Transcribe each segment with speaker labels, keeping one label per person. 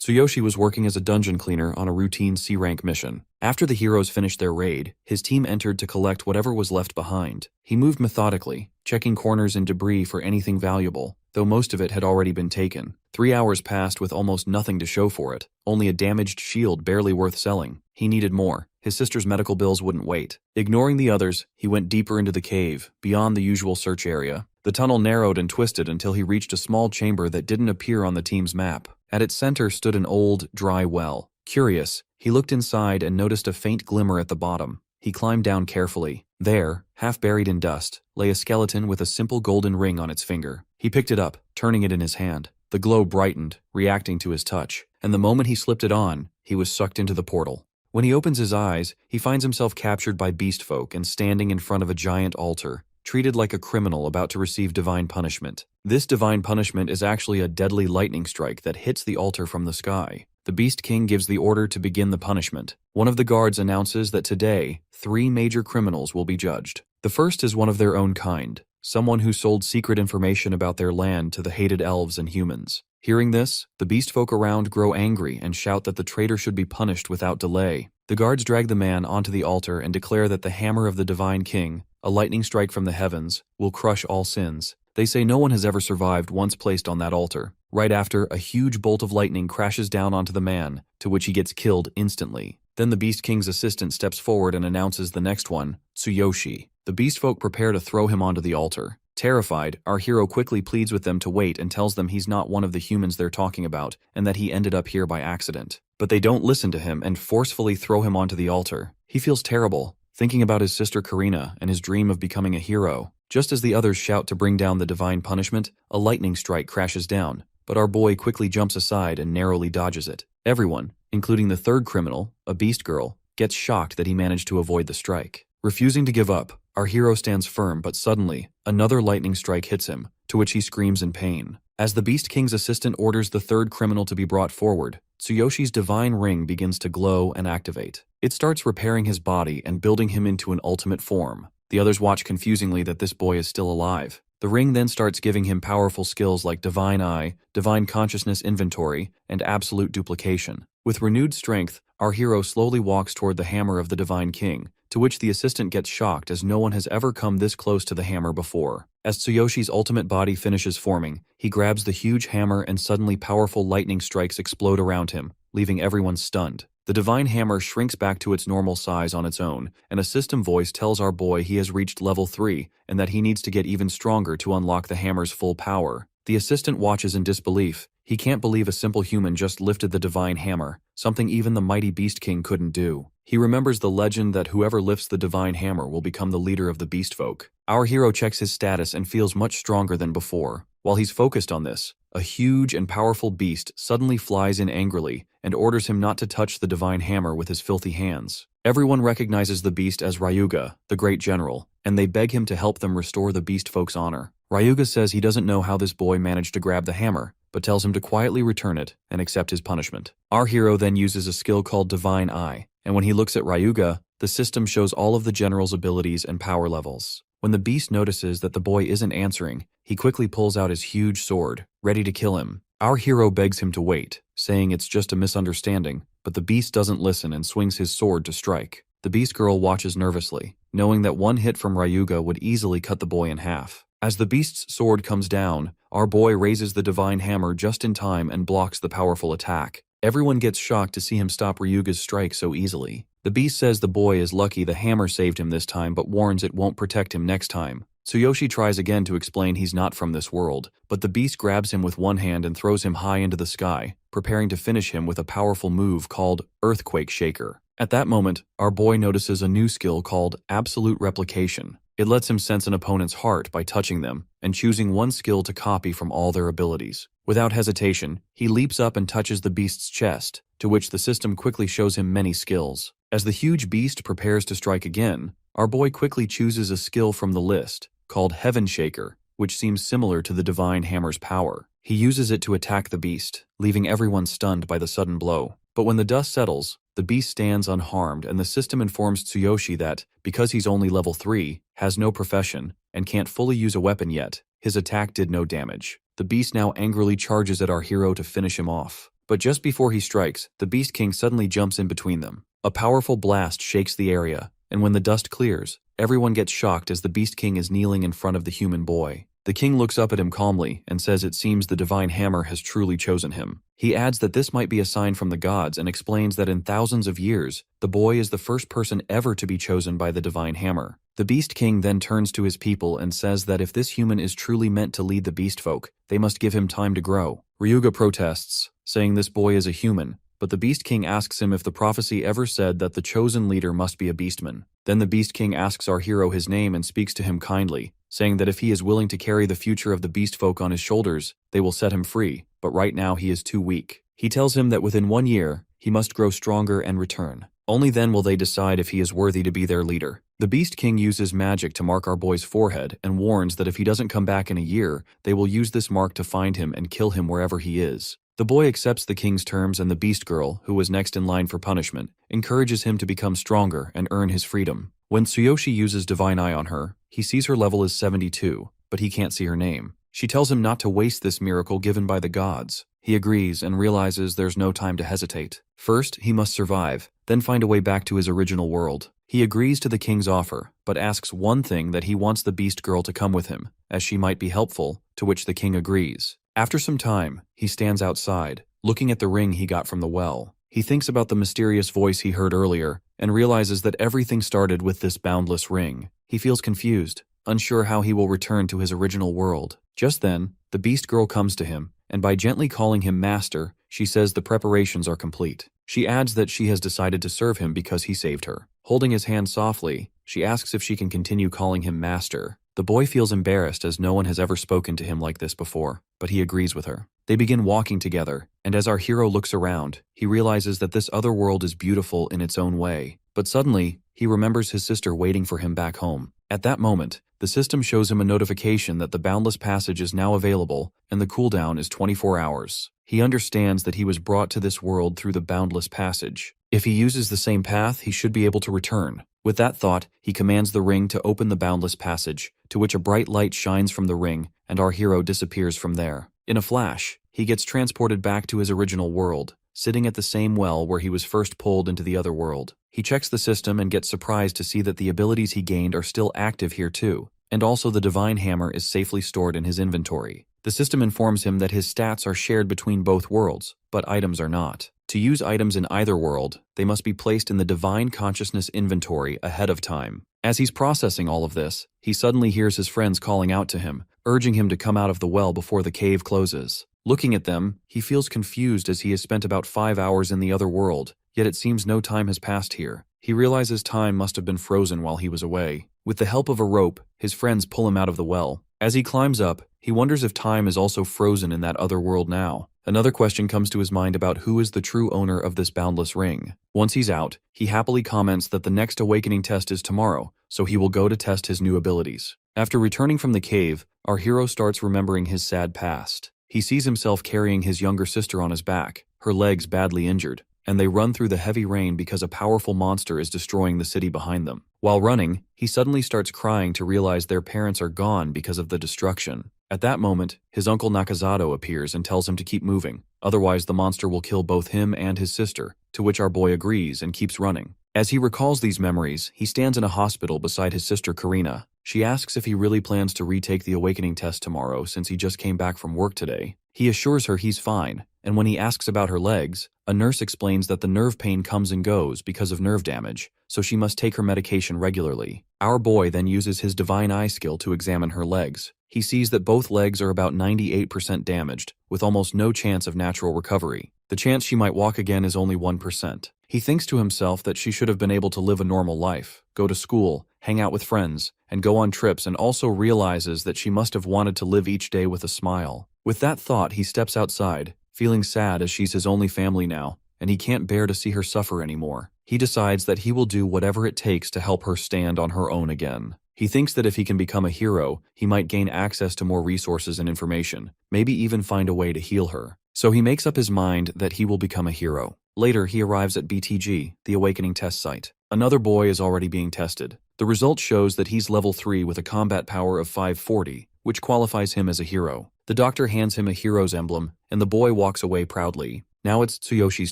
Speaker 1: Tsuyoshi was working as a dungeon cleaner on a routine C-rank mission. After the heroes finished their raid, his team entered to collect whatever was left behind. He moved methodically, checking corners and debris for anything valuable, though most of it had already been taken. 3 hours passed with almost nothing to show for it, only a damaged shield barely worth selling. He needed more. His sister's medical bills wouldn't wait. Ignoring the others, he went deeper into the cave, beyond the usual search area. The tunnel narrowed and twisted until he reached a small chamber that didn't appear on the team's map. At its center stood an old, dry well. Curious, he looked inside and noticed a faint glimmer at the bottom. He climbed down carefully. There, half buried in dust, lay a skeleton with a simple golden ring on its finger. He picked it up, turning it in his hand. The glow brightened, reacting to his touch, and the moment he slipped it on, he was sucked into the portal. When he opens his eyes, he finds himself captured by beast folk and standing in front of a giant altar, treated like a criminal about to receive divine punishment. This divine punishment is actually a deadly lightning strike that hits the altar from the sky. The Beast King gives the order to begin the punishment. One of the guards announces that today, 3 major criminals will be judged. The first is one of their own kind, someone who sold secret information about their land to the hated elves and humans. Hearing this, the beast folk around grow angry and shout that the traitor should be punished without delay. The guards drag the man onto the altar and declare that the hammer of the Divine King, a lightning strike from the heavens, will crush all sins. They say no one has ever survived once placed on that altar. Right after, a huge bolt of lightning crashes down onto the man, to which he gets killed instantly. Then the Beast King's assistant steps forward and announces the next one, Tsuyoshi. The beast folk prepare to throw him onto the altar. Terrified, our hero quickly pleads with them to wait and tells them he's not one of the humans they're talking about, and that he ended up here by accident. But they don't listen to him and forcefully throw him onto the altar. He feels terrible, thinking about his sister Karina and his dream of becoming a hero. Just as the others shout to bring down the divine punishment, a lightning strike crashes down, but our boy quickly jumps aside and narrowly dodges it. Everyone, including the third criminal, a beast girl, gets shocked that he managed to avoid the strike. Refusing to give up, our hero stands firm, but suddenly, another lightning strike hits him, to which he screams in pain. As the Beast King's assistant orders the third criminal to be brought forward, Tsuyoshi's divine ring begins to glow and activate. It starts repairing his body and building him into an ultimate form. The others watch confusingly that this boy is still alive. The ring then starts giving him powerful skills like Divine Eye, Divine Consciousness Inventory, and Absolute Duplication. With renewed strength, our hero slowly walks toward the hammer of the Divine King, to which the assistant gets shocked as no one has ever come this close to the hammer before. As Tsuyoshi's ultimate body finishes forming, he grabs the huge hammer and suddenly powerful lightning strikes explode around him, leaving everyone stunned. The divine hammer shrinks back to its normal size on its own, and a system voice tells our boy he has reached level 3 and that he needs to get even stronger to unlock the hammer's full power. The assistant watches in disbelief. He can't believe a simple human just lifted the divine hammer, something even the mighty Beast King couldn't do. He remembers the legend that whoever lifts the divine hammer will become the leader of the beast folk. Our hero checks his status and feels much stronger than before. While he's focused on this, a huge and powerful beast suddenly flies in angrily and orders him not to touch the divine hammer with his filthy hands. Everyone recognizes the beast as Ryuga, the great general, and they beg him to help them restore the beast folk's honor. Ryuga says he doesn't know how this boy managed to grab the hammer, but tells him to quietly return it and accept his punishment. Our hero then uses a skill called Divine Eye, and when he looks at Ryuga, the system shows all of the general's abilities and power levels. When the beast notices that the boy isn't answering, he quickly pulls out his huge sword, ready to kill him. Our hero begs him to wait, saying it's just a misunderstanding, but the beast doesn't listen and swings his sword to strike. The beast girl watches nervously, knowing that one hit from Ryuga would easily cut the boy in half. As the beast's sword comes down, our boy raises the divine hammer just in time and blocks the powerful attack. Everyone gets shocked to see him stop Ryuga's strike so easily. The beast says the boy is lucky the hammer saved him this time, but warns it won't protect him next time. Tsuyoshi tries again to explain he's not from this world, but the beast grabs him with one hand and throws him high into the sky, preparing to finish him with a powerful move called Earthquake Shaker. At that moment, our boy notices a new skill called Absolute Replication. It lets him sense an opponent's heart by touching them and choosing one skill to copy from all their abilities. Without hesitation, he leaps up and touches the beast's chest, to which the system quickly shows him many skills. As the huge beast prepares to strike again, our boy quickly chooses a skill from the list, called Heaven Shaker, which seems similar to the divine hammer's power. He uses it to attack the beast, leaving everyone stunned by the sudden blow. But when the dust settles, the beast stands unharmed and the system informs Tsuyoshi that, because he's only level 3, has no profession, and can't fully use a weapon yet, his attack did no damage. The beast now angrily charges at our hero to finish him off. But just before he strikes, the Beast King suddenly jumps in between them. A powerful blast shakes the area, and when the dust clears, everyone gets shocked as the Beast King is kneeling in front of the human boy. The king looks up at him calmly and says it seems the divine hammer has truly chosen him. He adds that this might be a sign from the gods and explains that in thousands of years, the boy is the first person ever to be chosen by the divine hammer. The Beast King then turns to his people and says that if this human is truly meant to lead the beast folk, they must give him time to grow. Ryuga protests, saying this boy is a human, but the Beast King asks him if the prophecy ever said that the chosen leader must be a beastman. Then the Beast King asks our hero his name and speaks to him kindly, saying that if he is willing to carry the future of the beast folk on his shoulders, they will set him free, but right now he is too weak. He tells him that within 1 year, he must grow stronger and return. Only then will they decide if he is worthy to be their leader. The Beast King uses magic to mark our boy's forehead and warns that if he doesn't come back in a year, they will use this mark to find him and kill him wherever he is. The boy accepts the king's terms, and the beast girl, who was next in line for punishment, encourages him to become stronger and earn his freedom. When Tsuyoshi uses Divine Eye on her, he sees her level is 72, but he can't see her name. She tells him not to waste this miracle given by the gods. He agrees and realizes there's no time to hesitate. First, he must survive, then find a way back to his original world. He agrees to the king's offer, but asks one thing, that he wants the beast girl to come with him, as she might be helpful, to which the king agrees. After some time, he stands outside, looking at the ring he got from the well. He thinks about the mysterious voice he heard earlier, and realizes that everything started with this boundless ring. He feels confused, unsure how he will return to his original world. Just then, the beast girl comes to him, and by gently calling him master, she says the preparations are complete. She adds that she has decided to serve him because he saved her. Holding his hand softly, she asks if she can continue calling him master. The boy feels embarrassed as no one has ever spoken to him like this before, but he agrees with her. They begin walking together, and as our hero looks around, he realizes that this other world is beautiful in its own way. But suddenly, he remembers his sister waiting for him back home. At that moment, the system shows him a notification that the Boundless Passage is now available, and the cooldown is 24 hours. He understands that he was brought to this world through the Boundless Passage. If he uses the same path, he should be able to return. With that thought, he commands the ring to open the Boundless Passage, to which a bright light shines from the ring, and our hero disappears from there. In a flash, he gets transported back to his original world, sitting at the same well where he was first pulled into the other world. He checks the system and gets surprised to see that the abilities he gained are still active here too, and also the Divine Hammer is safely stored in his inventory. The system informs him that his stats are shared between both worlds, but items are not. To use items in either world, they must be placed in the Divine Consciousness inventory ahead of time. As he's processing all of this, he suddenly hears his friends calling out to him, urging him to come out of the well before the cave closes. Looking at them, he feels confused as he has spent about 5 hours in the other world, yet it seems no time has passed here. He realizes time must have been frozen while he was away. With the help of a rope, his friends pull him out of the well. As he climbs up, he wonders if time is also frozen in that other world now. Another question comes to his mind about who is the true owner of this boundless ring. Once he's out, he happily comments that the next awakening test is tomorrow, so he will go to test his new abilities. After returning from the cave, our hero starts remembering his sad past. He sees himself carrying his younger sister on his back, her legs badly injured, and they run through the heavy rain because a powerful monster is destroying the city behind them. While running, he suddenly starts crying to realize their parents are gone because of the destruction. At that moment, his uncle Nakazato appears and tells him to keep moving, otherwise the monster will kill both him and his sister, to which our boy agrees and keeps running. As he recalls these memories, he stands in a hospital beside his sister Karina. She asks if he really plans to retake the awakening test tomorrow since he just came back from work today. He assures her he's fine, and when he asks about her legs, a nurse explains that the nerve pain comes and goes because of nerve damage, so she must take her medication regularly. Our boy then uses his Divine Eye skill to examine her legs. He sees that both legs are about 98% damaged, with almost no chance of natural recovery. The chance she might walk again is only 1%. He thinks to himself that she should have been able to live a normal life, go to school, hang out with friends, and go on trips, and also realizes that she must have wanted to live each day with a smile. With that thought, he steps outside, feeling sad as she's his only family now, and he can't bear to see her suffer anymore. He decides that he will do whatever it takes to help her stand on her own again. He thinks that if he can become a hero, he might gain access to more resources and information, maybe even find a way to heal her. So he makes up his mind that he will become a hero. Later, he arrives at BTG, the Awakening test site. Another boy is already being tested. The result shows that he's level 3 with a combat power of 540, which qualifies him as a hero. The doctor hands him a hero's emblem, and the boy walks away proudly. Now it's Tsuyoshi's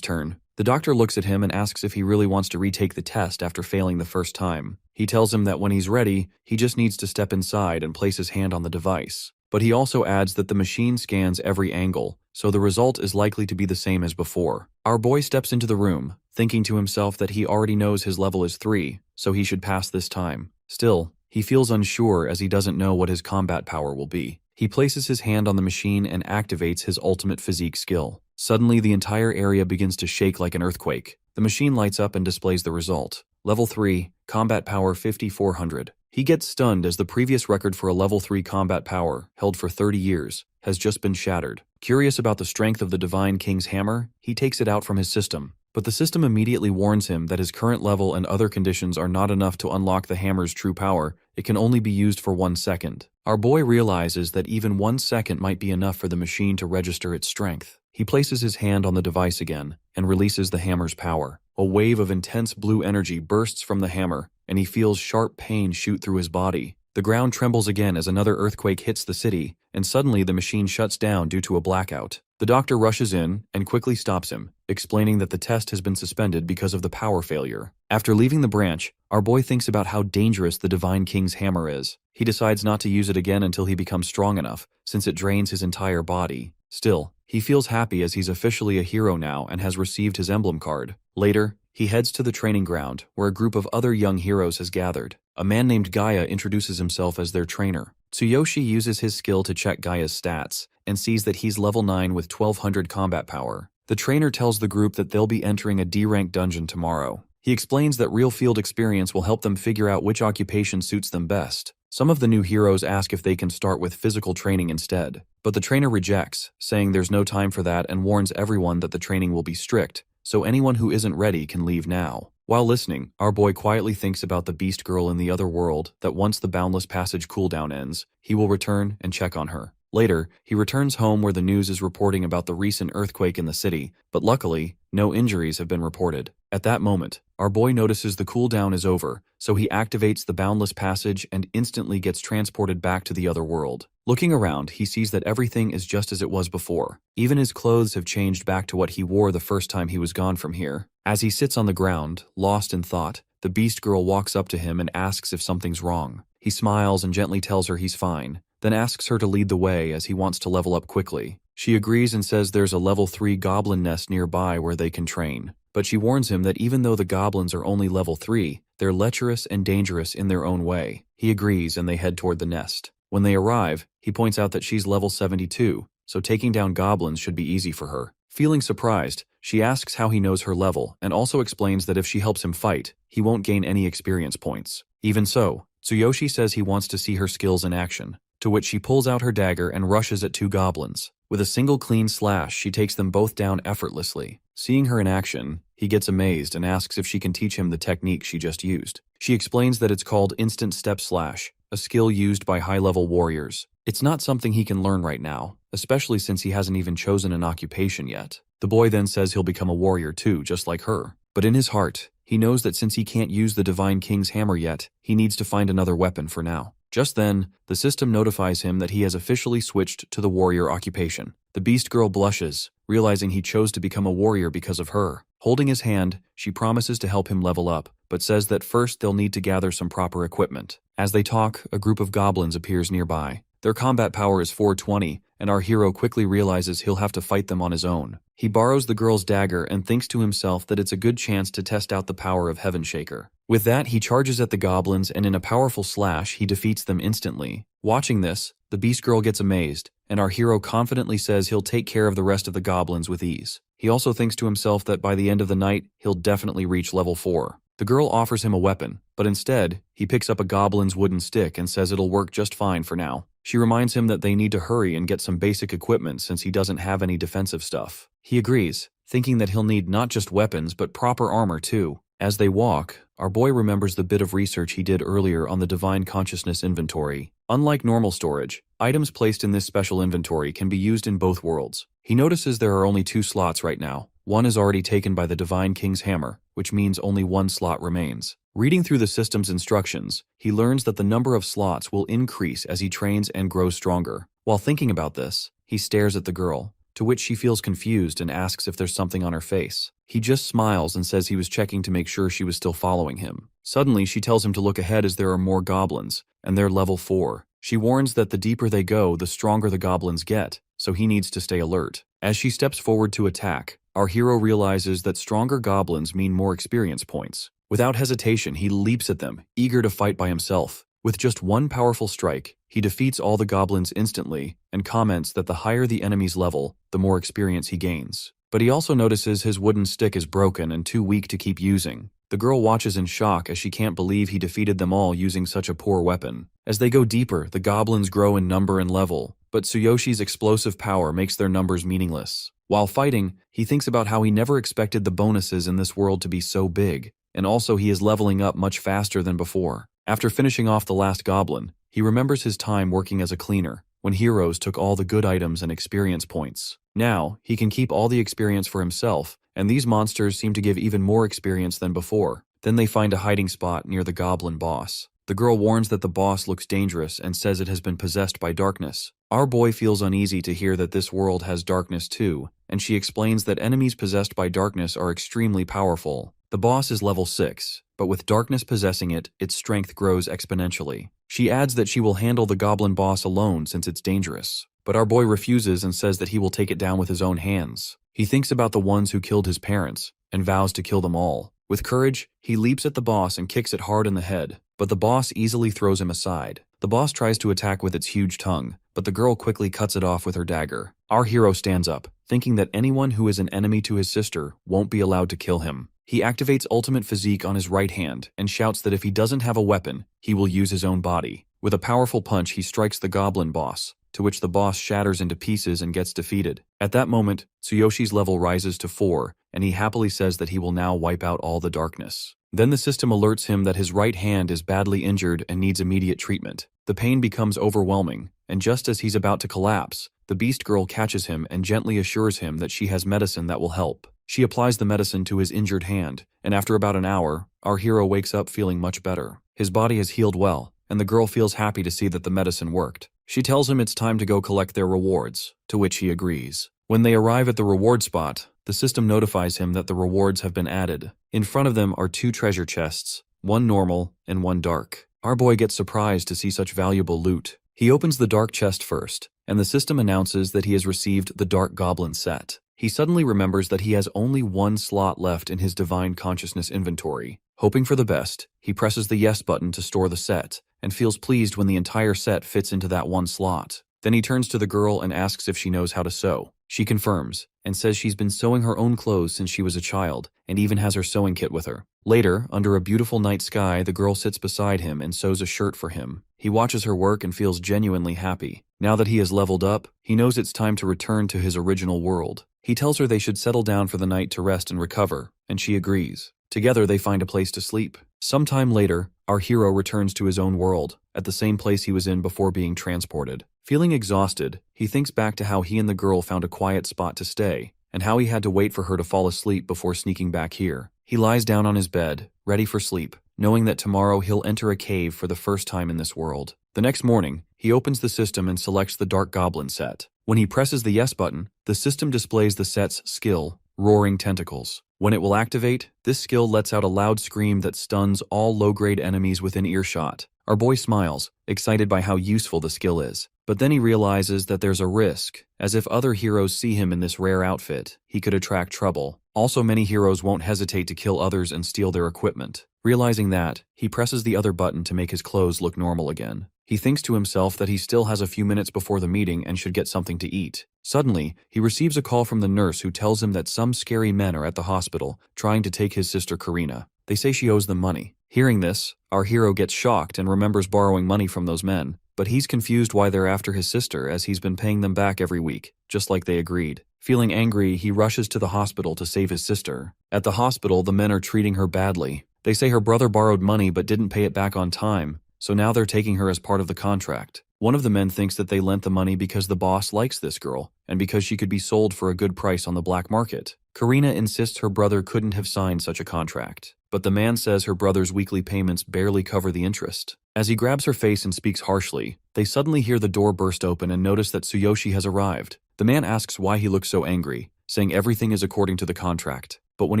Speaker 1: turn. The doctor looks at him and asks if he really wants to retake the test after failing the first time. He tells him that when he's ready, he just needs to step inside and place his hand on the device. But he also adds that the machine scans every angle, so the result is likely to be the same as before. Our boy steps into the room, thinking to himself that he already knows his level is 3, so he should pass this time. Still, he feels unsure as he doesn't know what his combat power will be. He places his hand on the machine and activates his ultimate physique skill. Suddenly, the entire area begins to shake like an earthquake. The machine lights up and displays the result. Level 3, combat power 5400. He gets stunned as the previous record for a level 3 combat power, held for 30 years, has just been shattered. Curious about the strength of the Divine King's hammer, he takes it out from his system. But the system immediately warns him that his current level and other conditions are not enough to unlock the hammer's true power. It can only be used for 1 second. Our boy realizes that even 1 second might be enough for the machine to register its strength. He places his hand on the device again and releases the hammer's power. A wave of intense blue energy bursts from the hammer, and he feels sharp pain shoot through his body. The ground trembles again as another earthquake hits the city, and suddenly the machine shuts down due to a blackout. The doctor rushes in and quickly stops him, explaining that the test has been suspended because of the power failure. After leaving the branch, our boy thinks about how dangerous the Divine King's hammer is. He decides not to use it again until he becomes strong enough, since it drains his entire body. Still, he feels happy as he's officially a hero now and has received his emblem card. Later, he heads to the training ground, where a group of other young heroes has gathered. A man named Gaia introduces himself as their trainer. Tsuyoshi uses his skill to check Gaia's stats, and sees that he's level 9 with 1200 combat power. The trainer tells the group that they'll be entering a D-rank dungeon tomorrow. He explains that real field experience will help them figure out which occupation suits them best. Some of the new heroes ask if they can start with physical training instead, but the trainer rejects, saying there's no time for that and warns everyone that the training will be strict, so anyone who isn't ready can leave now. While listening, our boy quietly thinks about the beast girl in the other world that once the Boundless Passage cooldown ends, he will return and check on her. Later, he returns home where the news is reporting about the recent earthquake in the city, but luckily, no injuries have been reported. At that moment, our boy notices the cooldown is over, so he activates the Boundless Passage and instantly gets transported back to the other world. Looking around, he sees that everything is just as it was before. Even his clothes have changed back to what he wore the first time he was gone from here. As he sits on the ground, lost in thought, the beast girl walks up to him and asks if something's wrong. He smiles and gently tells her he's fine, then asks her to lead the way as he wants to level up quickly. She agrees and says there's a level 3 goblin nest nearby where they can train. But she warns him that even though the goblins are only level 3, they're lecherous and dangerous in their own way. He agrees and they head toward the nest. When they arrive, he points out that she's level 72, so taking down goblins should be easy for her. Feeling surprised, she asks how he knows her level and also explains that if she helps him fight, he won't gain any experience points. Even so, Tsuyoshi says he wants to see her skills in action, to which she pulls out her dagger and rushes at 2 goblins. With a single clean slash, she takes them both down effortlessly. Seeing her in action, he gets amazed and asks if she can teach him the technique she just used. She explains that it's called Instant Step Slash, a skill used by high-level warriors. It's not something he can learn right now, especially since he hasn't even chosen an occupation yet. The boy then says he'll become a warrior too, just like her. But in his heart, he knows that since he can't use the Divine King's hammer yet, he needs to find another weapon for now. Just then, the system notifies him that he has officially switched to the warrior occupation. The beast girl blushes, realizing he chose to become a warrior because of her. Holding his hand, she promises to help him level up, but says that first they'll need to gather some proper equipment. As they talk, a group of goblins appears nearby. Their combat power is 420, and our hero quickly realizes he'll have to fight them on his own. He borrows the girl's dagger and thinks to himself that it's a good chance to test out the power of Heaven Shaker. With that, he charges at the goblins and in a powerful slash, he defeats them instantly. Watching this, the beast girl gets amazed, and our hero confidently says he'll take care of the rest of the goblins with ease. He also thinks to himself that by the end of the night, he'll definitely reach level 4. The girl offers him a weapon, but instead, he picks up a goblin's wooden stick and says it'll work just fine for now. She reminds him that they need to hurry and get some basic equipment since he doesn't have any defensive stuff. He agrees, thinking that he'll need not just weapons but proper armor too. As they walk, our boy remembers the bit of research he did earlier on the Divine Consciousness inventory. Unlike normal storage, items placed in this special inventory can be used in both worlds. He notices there are only 2 slots right now. One is already taken by the Divine King's hammer, which means only 1 slot remains. Reading through the system's instructions, he learns that the number of slots will increase as he trains and grows stronger. While thinking about this, he stares at the girl, to which she feels confused and asks if there's something on her face. He just smiles and says he was checking to make sure she was still following him. Suddenly, she tells him to look ahead as there are more goblins, and they're level 4. She warns that the deeper they go, the stronger the goblins get, so he needs to stay alert. As she steps forward to attack, our hero realizes that stronger goblins mean more experience points. Without hesitation, he leaps at them, eager to fight by himself. With just one powerful strike, he defeats all the goblins instantly and comments that the higher the enemy's level, the more experience he gains. But he also notices his wooden stick is broken and too weak to keep using. The girl watches in shock as she can't believe he defeated them all using such a poor weapon. As they go deeper, the goblins grow in number and level, but Tsuyoshi's explosive power makes their numbers meaningless. While fighting, he thinks about how he never expected the bonuses in this world to be so big, and also he is leveling up much faster than before. After finishing off the last goblin, he remembers his time working as a cleaner, when heroes took all the good items and experience points. Now, he can keep all the experience for himself, and these monsters seem to give even more experience than before. Then they find a hiding spot near the goblin boss. The girl warns that the boss looks dangerous and says it has been possessed by darkness. Our boy feels uneasy to hear that this world has darkness too, and she explains that enemies possessed by darkness are extremely powerful. The boss is level 6, but with darkness possessing it, its strength grows exponentially. She adds that she will handle the goblin boss alone since it's dangerous. But our boy refuses and says that he will take it down with his own hands. He thinks about the ones who killed his parents, and vows to kill them all. With courage, he leaps at the boss and kicks it hard in the head, but the boss easily throws him aside. The boss tries to attack with its huge tongue, but the girl quickly cuts it off with her dagger. Our hero stands up, thinking that anyone who is an enemy to his sister won't be allowed to kill him. He activates Ultimate Physique on his right hand and shouts that if he doesn't have a weapon, he will use his own body. With a powerful punch, he strikes the goblin boss, to which the boss shatters into pieces and gets defeated. At that moment, Tsuyoshi's level rises to 4, and he happily says that he will now wipe out all the darkness. Then the system alerts him that his right hand is badly injured and needs immediate treatment. The pain becomes overwhelming, and just as he's about to collapse, the beast girl catches him and gently assures him that she has medicine that will help. She applies the medicine to his injured hand, and after about an hour, our hero wakes up feeling much better. His body has healed well, and the girl feels happy to see that the medicine worked. She tells him it's time to go collect their rewards, to which he agrees. When they arrive at the reward spot, the system notifies him that the rewards have been added. In front of them are 2 treasure chests, one normal and one dark. Our boy gets surprised to see such valuable loot. He opens the dark chest first, and the system announces that he has received the Dark Goblin set. He suddenly remembers that he has only 1 slot left in his Divine Consciousness inventory. Hoping for the best, he presses the yes button to store the set, and feels pleased when the entire set fits into that 1 slot. Then he turns to the girl and asks if she knows how to sew. She confirms, and says she's been sewing her own clothes since she was a child, and even has her sewing kit with her. Later, under a beautiful night sky, the girl sits beside him and sews a shirt for him. He watches her work and feels genuinely happy. Now that he has leveled up, he knows it's time to return to his original world. He tells her they should settle down for the night to rest and recover, and she agrees. Together they find a place to sleep. Sometime later, our hero returns to his own world, at the same place he was in before being transported. Feeling exhausted, he thinks back to how he and the girl found a quiet spot to stay, and how he had to wait for her to fall asleep before sneaking back here. He lies down on his bed, ready for sleep, knowing that tomorrow he'll enter a cave for the first time in this world. The next morning, he opens the system and selects the Dark Goblin set. When he presses the yes button, the system displays the set's skill, Roaring Tentacles. When it will activate, this skill lets out a loud scream that stuns all low-grade enemies within earshot. Our boy smiles, excited by how useful the skill is. But then he realizes that there's a risk, as if other heroes see him in this rare outfit, he could attract trouble. Also, many heroes won't hesitate to kill others and steal their equipment. Realizing that, he presses the other button to make his clothes look normal again. He thinks to himself that he still has a few minutes before the meeting and should get something to eat. Suddenly, he receives a call from the nurse who tells him that some scary men are at the hospital, trying to take his sister Karina. They say she owes them money. Hearing this, our hero gets shocked and remembers borrowing money from those men, but he's confused why they're after his sister as he's been paying them back every week, just like they agreed. Feeling angry, he rushes to the hospital to save his sister. At the hospital, the men are treating her badly. They say her brother borrowed money but didn't pay it back on time, so now they're taking her as part of the contract. One of the men thinks that they lent the money because the boss likes this girl, and because she could be sold for a good price on the black market. Karina insists her brother couldn't have signed such a contract, but the man says her brother's weekly payments barely cover the interest. As he grabs her face and speaks harshly, they suddenly hear the door burst open and notice that Tsuyoshi has arrived. The man asks why he looks so angry, saying everything is according to the contract. But when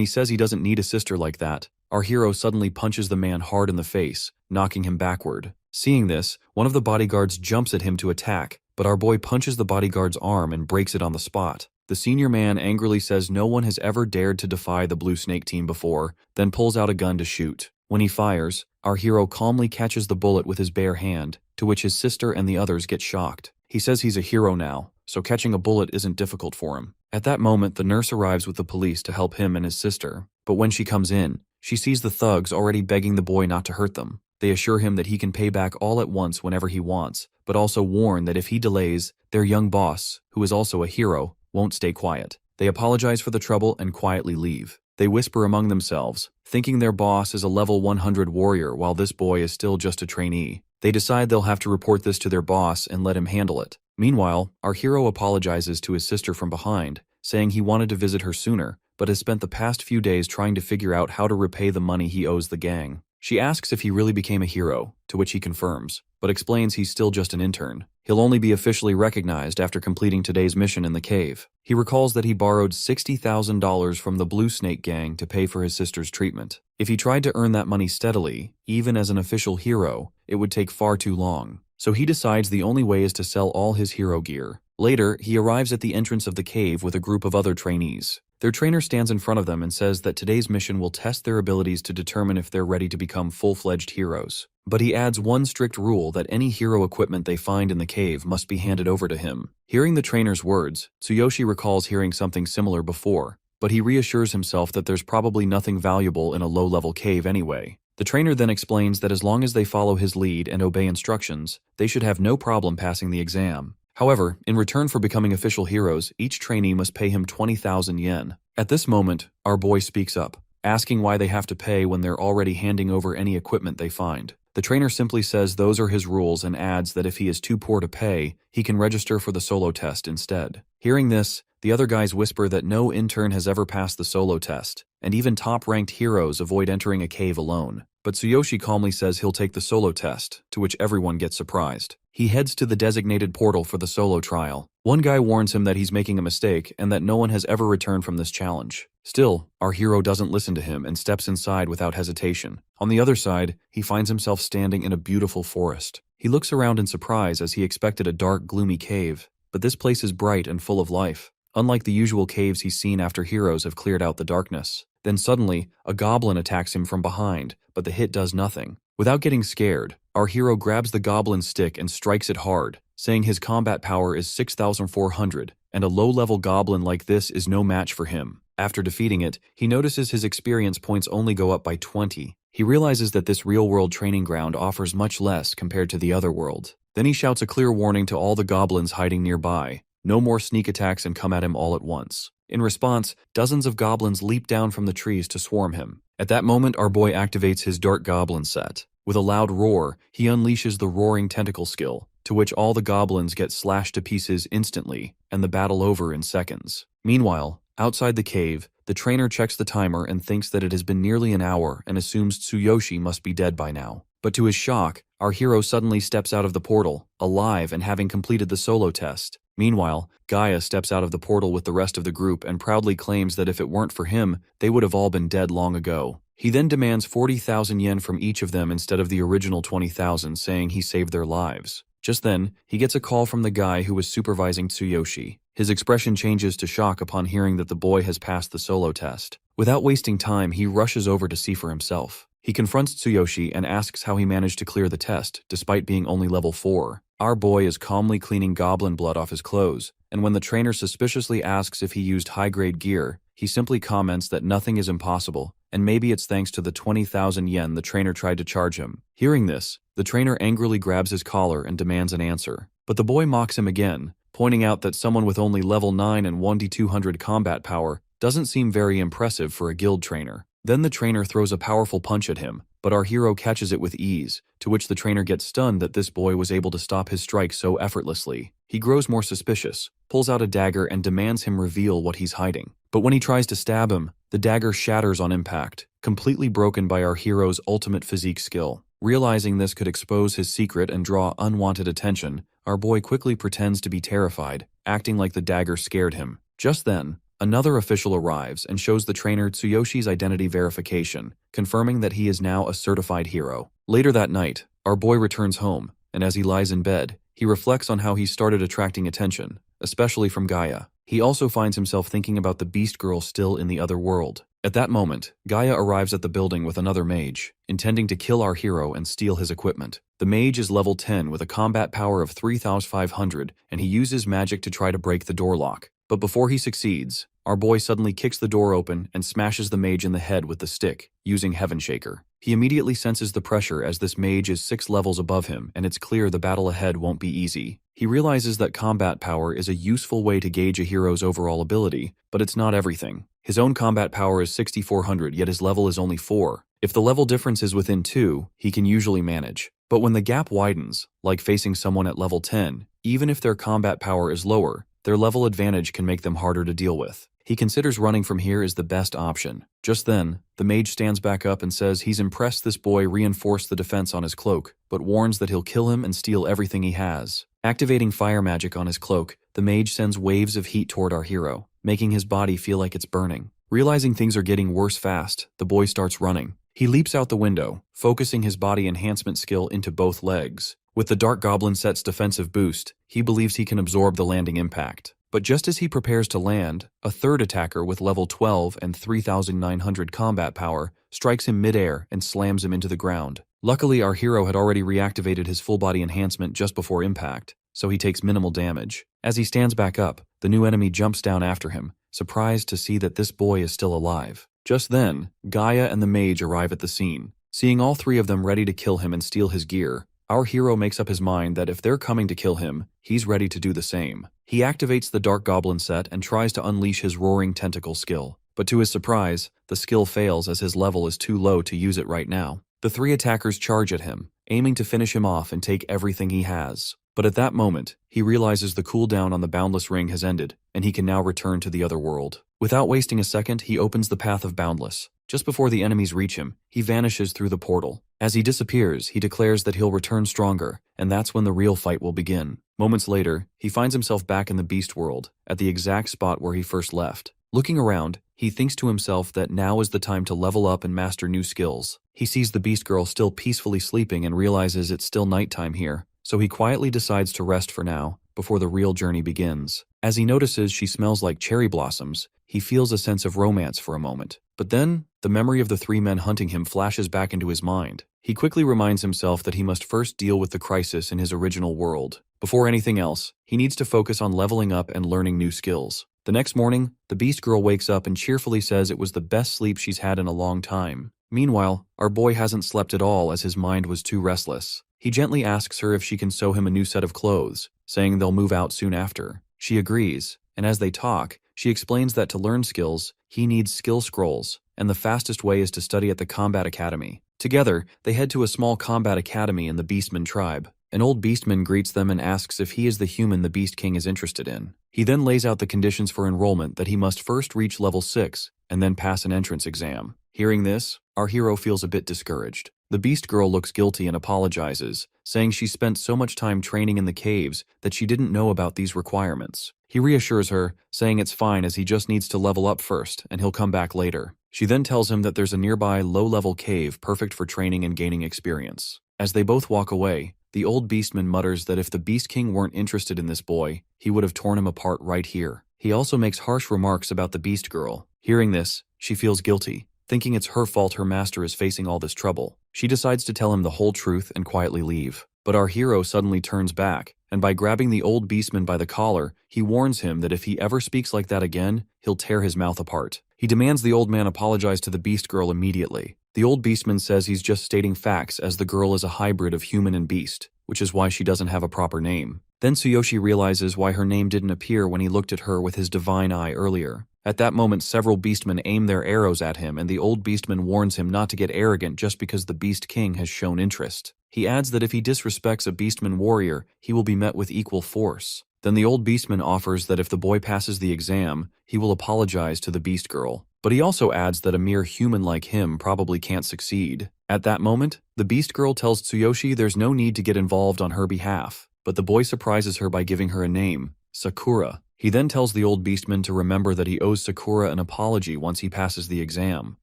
Speaker 1: he says he doesn't need a sister like that, our hero suddenly punches the man hard in the face, knocking him backward. Seeing this, one of the bodyguards jumps at him to attack, but our boy punches the bodyguard's arm and breaks it on the spot. The senior man angrily says no one has ever dared to defy the Blue Snake team before, then pulls out a gun to shoot. When he fires, our hero calmly catches the bullet with his bare hand, to which his sister and the others get shocked. He says he's a hero now, so catching a bullet isn't difficult for him. At that moment, the nurse arrives with the police to help him and his sister, but when she comes in, she sees the thugs already begging the boy not to hurt them. They assure him that he can pay back all at once whenever he wants, but also warn that if he delays, their young boss, who is also a hero, won't stay quiet. They apologize for the trouble and quietly leave. They whisper among themselves, thinking their boss is a level 100 warrior while this boy is still just a trainee. They decide they'll have to report this to their boss and let him handle it. Meanwhile, our hero apologizes to his sister from behind, saying he wanted to visit her sooner, but has spent the past few days trying to figure out how to repay the money he owes the gang. She asks if he really became a hero, to which he confirms, but explains he's still just an intern. He'll only be officially recognized after completing today's mission in the cave. He recalls that he borrowed $60,000 from the Blue Snake gang to pay for his sister's treatment. If he tried to earn that money steadily, even as an official hero, it would take far too long. So he decides the only way is to sell all his hero gear. Later, he arrives at the entrance of the cave with a group of other trainees. Their trainer stands in front of them and says that today's mission will test their abilities to determine if they're ready to become full-fledged heroes. But he adds one strict rule that any hero equipment they find in the cave must be handed over to him. Hearing the trainer's words, Tsuyoshi recalls hearing something similar before, but he reassures himself that there's probably nothing valuable in a low-level cave anyway. The trainer then explains that as long as they follow his lead and obey instructions, they should have no problem passing the exam. However, in return for becoming official heroes, each trainee must pay him 20,000 yen. At this moment, our boy speaks up, asking why they have to pay when they're already handing over any equipment they find. The trainer simply says those are his rules and adds that if he is too poor to pay, he can register for the solo test instead. Hearing this, the other guys whisper that no intern has ever passed the solo test, and even top-ranked heroes avoid entering a cave alone. But Tsuyoshi calmly says he'll take the solo test, to which everyone gets surprised. He heads to the designated portal for the solo trial. One guy warns him that he's making a mistake and that no one has ever returned from this challenge. Still, our hero doesn't listen to him and steps inside without hesitation. On the other side, he finds himself standing in a beautiful forest. He looks around in surprise as he expected a dark, gloomy cave, but this place is bright and full of life, unlike the usual caves he's seen after heroes have cleared out the darkness. Then suddenly, a goblin attacks him from behind, but the hit does nothing. Without getting scared, our hero grabs the goblin's stick and strikes it hard, saying his combat power is 6,400, and a low-level goblin like this is no match for him. After defeating it, he notices his experience points only go up by 20. He realizes that this real-world training ground offers much less compared to the Otherworld. Then he shouts a clear warning to all the goblins hiding nearby. No more sneak attacks and come at him all at once. In response, dozens of goblins leap down from the trees to swarm him. At that moment, our boy activates his Dark Goblin set. With a loud roar, he unleashes the Roaring Tentacle skill, to which all the goblins get slashed to pieces instantly, and the battle over in seconds. Meanwhile, outside the cave, the trainer checks the timer and thinks that it has been nearly an hour and assumes Tsuyoshi must be dead by now. But to his shock, our hero suddenly steps out of the portal, alive and having completed the solo test. Meanwhile, Gaia steps out of the portal with the rest of the group and proudly claims that if it weren't for him, they would have all been dead long ago. He then demands 40,000 yen from each of them instead of the original 20,000, saying he saved their lives. Just then, he gets a call from the guy who was supervising Tsuyoshi. His expression changes to shock upon hearing that the boy has passed the solo test. Without wasting time, he rushes over to see for himself. He confronts Tsuyoshi and asks how he managed to clear the test, despite being only level 4. Our boy is calmly cleaning goblin blood off his clothes, and when the trainer suspiciously asks if he used high-grade gear, he simply comments that nothing is impossible, and maybe it's thanks to the 20,000 yen the trainer tried to charge him. Hearing this, the trainer angrily grabs his collar and demands an answer. But the boy mocks him again, pointing out that someone with only level 9 and 1d200 combat power doesn't seem very impressive for a guild trainer. Then the trainer throws a powerful punch at him, but our hero catches it with ease, to which the trainer gets stunned that this boy was able to stop his strike so effortlessly. He grows more suspicious, pulls out a dagger and demands him reveal what he's hiding. But when he tries to stab him, the dagger shatters on impact, completely broken by our hero's ultimate physique skill. Realizing this could expose his secret and draw unwanted attention, our boy quickly pretends to be terrified, acting like the dagger scared him. Just then, another official arrives and shows the trainer Tsuyoshi's identity verification, confirming that he is now a certified hero. Later that night, our boy returns home, and as he lies in bed, he reflects on how he started attracting attention, especially from Gaia. He also finds himself thinking about the beast girl still in the other world. At that moment, Gaia arrives at the building with another mage, intending to kill our hero and steal his equipment. The mage is level 10 with a combat power of 3,500, and he uses magic to try to break the door lock. But before he succeeds, our boy suddenly kicks the door open and smashes the mage in the head with the stick, using Heaven Shaker. He immediately senses the pressure as this mage is 6 levels above him, and it's clear the battle ahead won't be easy. He realizes that combat power is a useful way to gauge a hero's overall ability, but it's not everything. His own combat power is 6,400, yet his level is only 4. If the level difference is within 2, he can usually manage. But when the gap widens, like facing someone at level 10, even if their combat power is lower, their level advantage can make them harder to deal with. He considers running from here is the best option. Just then, the mage stands back up and says he's impressed this boy reinforced the defense on his cloak, but warns that he'll kill him and steal everything he has. Activating fire magic on his cloak, the mage sends waves of heat toward our hero, making his body feel like it's burning. Realizing things are getting worse fast, the boy starts running. He leaps out the window, focusing his body enhancement skill into both legs. With the Dark Goblin set's defensive boost, he believes he can absorb the landing impact. But just as he prepares to land, a third attacker with level 12 and 3,900 combat power strikes him midair and slams him into the ground. Luckily, our hero had already reactivated his full body enhancement just before impact, so he takes minimal damage. As he stands back up, the new enemy jumps down after him, surprised to see that this boy is still alive. Just then, Gaia and the mage arrive at the scene. Seeing all three of them ready to kill him and steal his gear, our hero makes up his mind that if they're coming to kill him, he's ready to do the same. He activates the Dark Goblin set and tries to unleash his Roaring Tentacle skill. But to his surprise, the skill fails as his level is too low to use it right now. The three attackers charge at him, aiming to finish him off and take everything he has. But at that moment, he realizes the cooldown on the Boundless Ring has ended, and he can now return to the other world. Without wasting a second, he opens the path of Boundless. Just before the enemies reach him, he vanishes through the portal. As he disappears, he declares that he'll return stronger, and that's when the real fight will begin. Moments later, he finds himself back in the Beast World, at the exact spot where he first left. Looking around, he thinks to himself that now is the time to level up and master new skills. He sees the Beast Girl still peacefully sleeping and realizes it's still nighttime here, so he quietly decides to rest for now, before the real journey begins. As he notices she smells like cherry blossoms, he feels a sense of romance for a moment. But then, the memory of the three men hunting him flashes back into his mind. He quickly reminds himself that he must first deal with the crisis in his original world. Before anything else, he needs to focus on leveling up and learning new skills. The next morning, the Beast Girl wakes up and cheerfully says it was the best sleep she's had in a long time. Meanwhile, our boy hasn't slept at all as his mind was too restless. He gently asks her if she can sew him a new set of clothes, saying they'll move out soon after. She agrees, and as they talk, she explains that to learn skills, he needs skill scrolls, and the fastest way is to study at the Combat Academy. Together, they head to a small combat academy in the Beastman tribe. An old Beastman greets them and asks if he is the human the Beast King is interested in. He then lays out the conditions for enrollment that he must first reach level 6, and then pass an entrance exam. Hearing this, our hero feels a bit discouraged. The Beast Girl looks guilty and apologizes, saying she spent so much time training in the caves that she didn't know about these requirements. He reassures her, saying it's fine as he just needs to level up first and he'll come back later. She then tells him that there's a nearby low-level cave perfect for training and gaining experience. As they both walk away, the old Beastman mutters that if the Beast King weren't interested in this boy, he would have torn him apart right here. He also makes harsh remarks about the Beast Girl. Hearing this, she feels guilty, thinking it's her fault her master is facing all this trouble. She decides to tell him the whole truth and quietly leave. But our hero suddenly turns back, and by grabbing the old Beastman by the collar, he warns him that if he ever speaks like that again, he'll tear his mouth apart. He demands the old man apologize to the Beast Girl immediately. The old Beastman says he's just stating facts as the girl is a hybrid of human and beast, which is why she doesn't have a proper name. Then Tsuyoshi realizes why her name didn't appear when he looked at her with his divine eye earlier. At that moment, several Beastmen aim their arrows at him, and the old Beastman warns him not to get arrogant just because the Beast King has shown interest. He adds that if he disrespects a Beastman warrior, he will be met with equal force. Then the old Beastman offers that if the boy passes the exam, he will apologize to the Beast Girl. But he also adds that a mere human like him probably can't succeed. At that moment, the Beast Girl tells Tsuyoshi there's no need to get involved on her behalf, but the boy surprises her by giving her a name, Sakura. He then tells the old beastman to remember that he owes Sakura an apology once he passes the exam.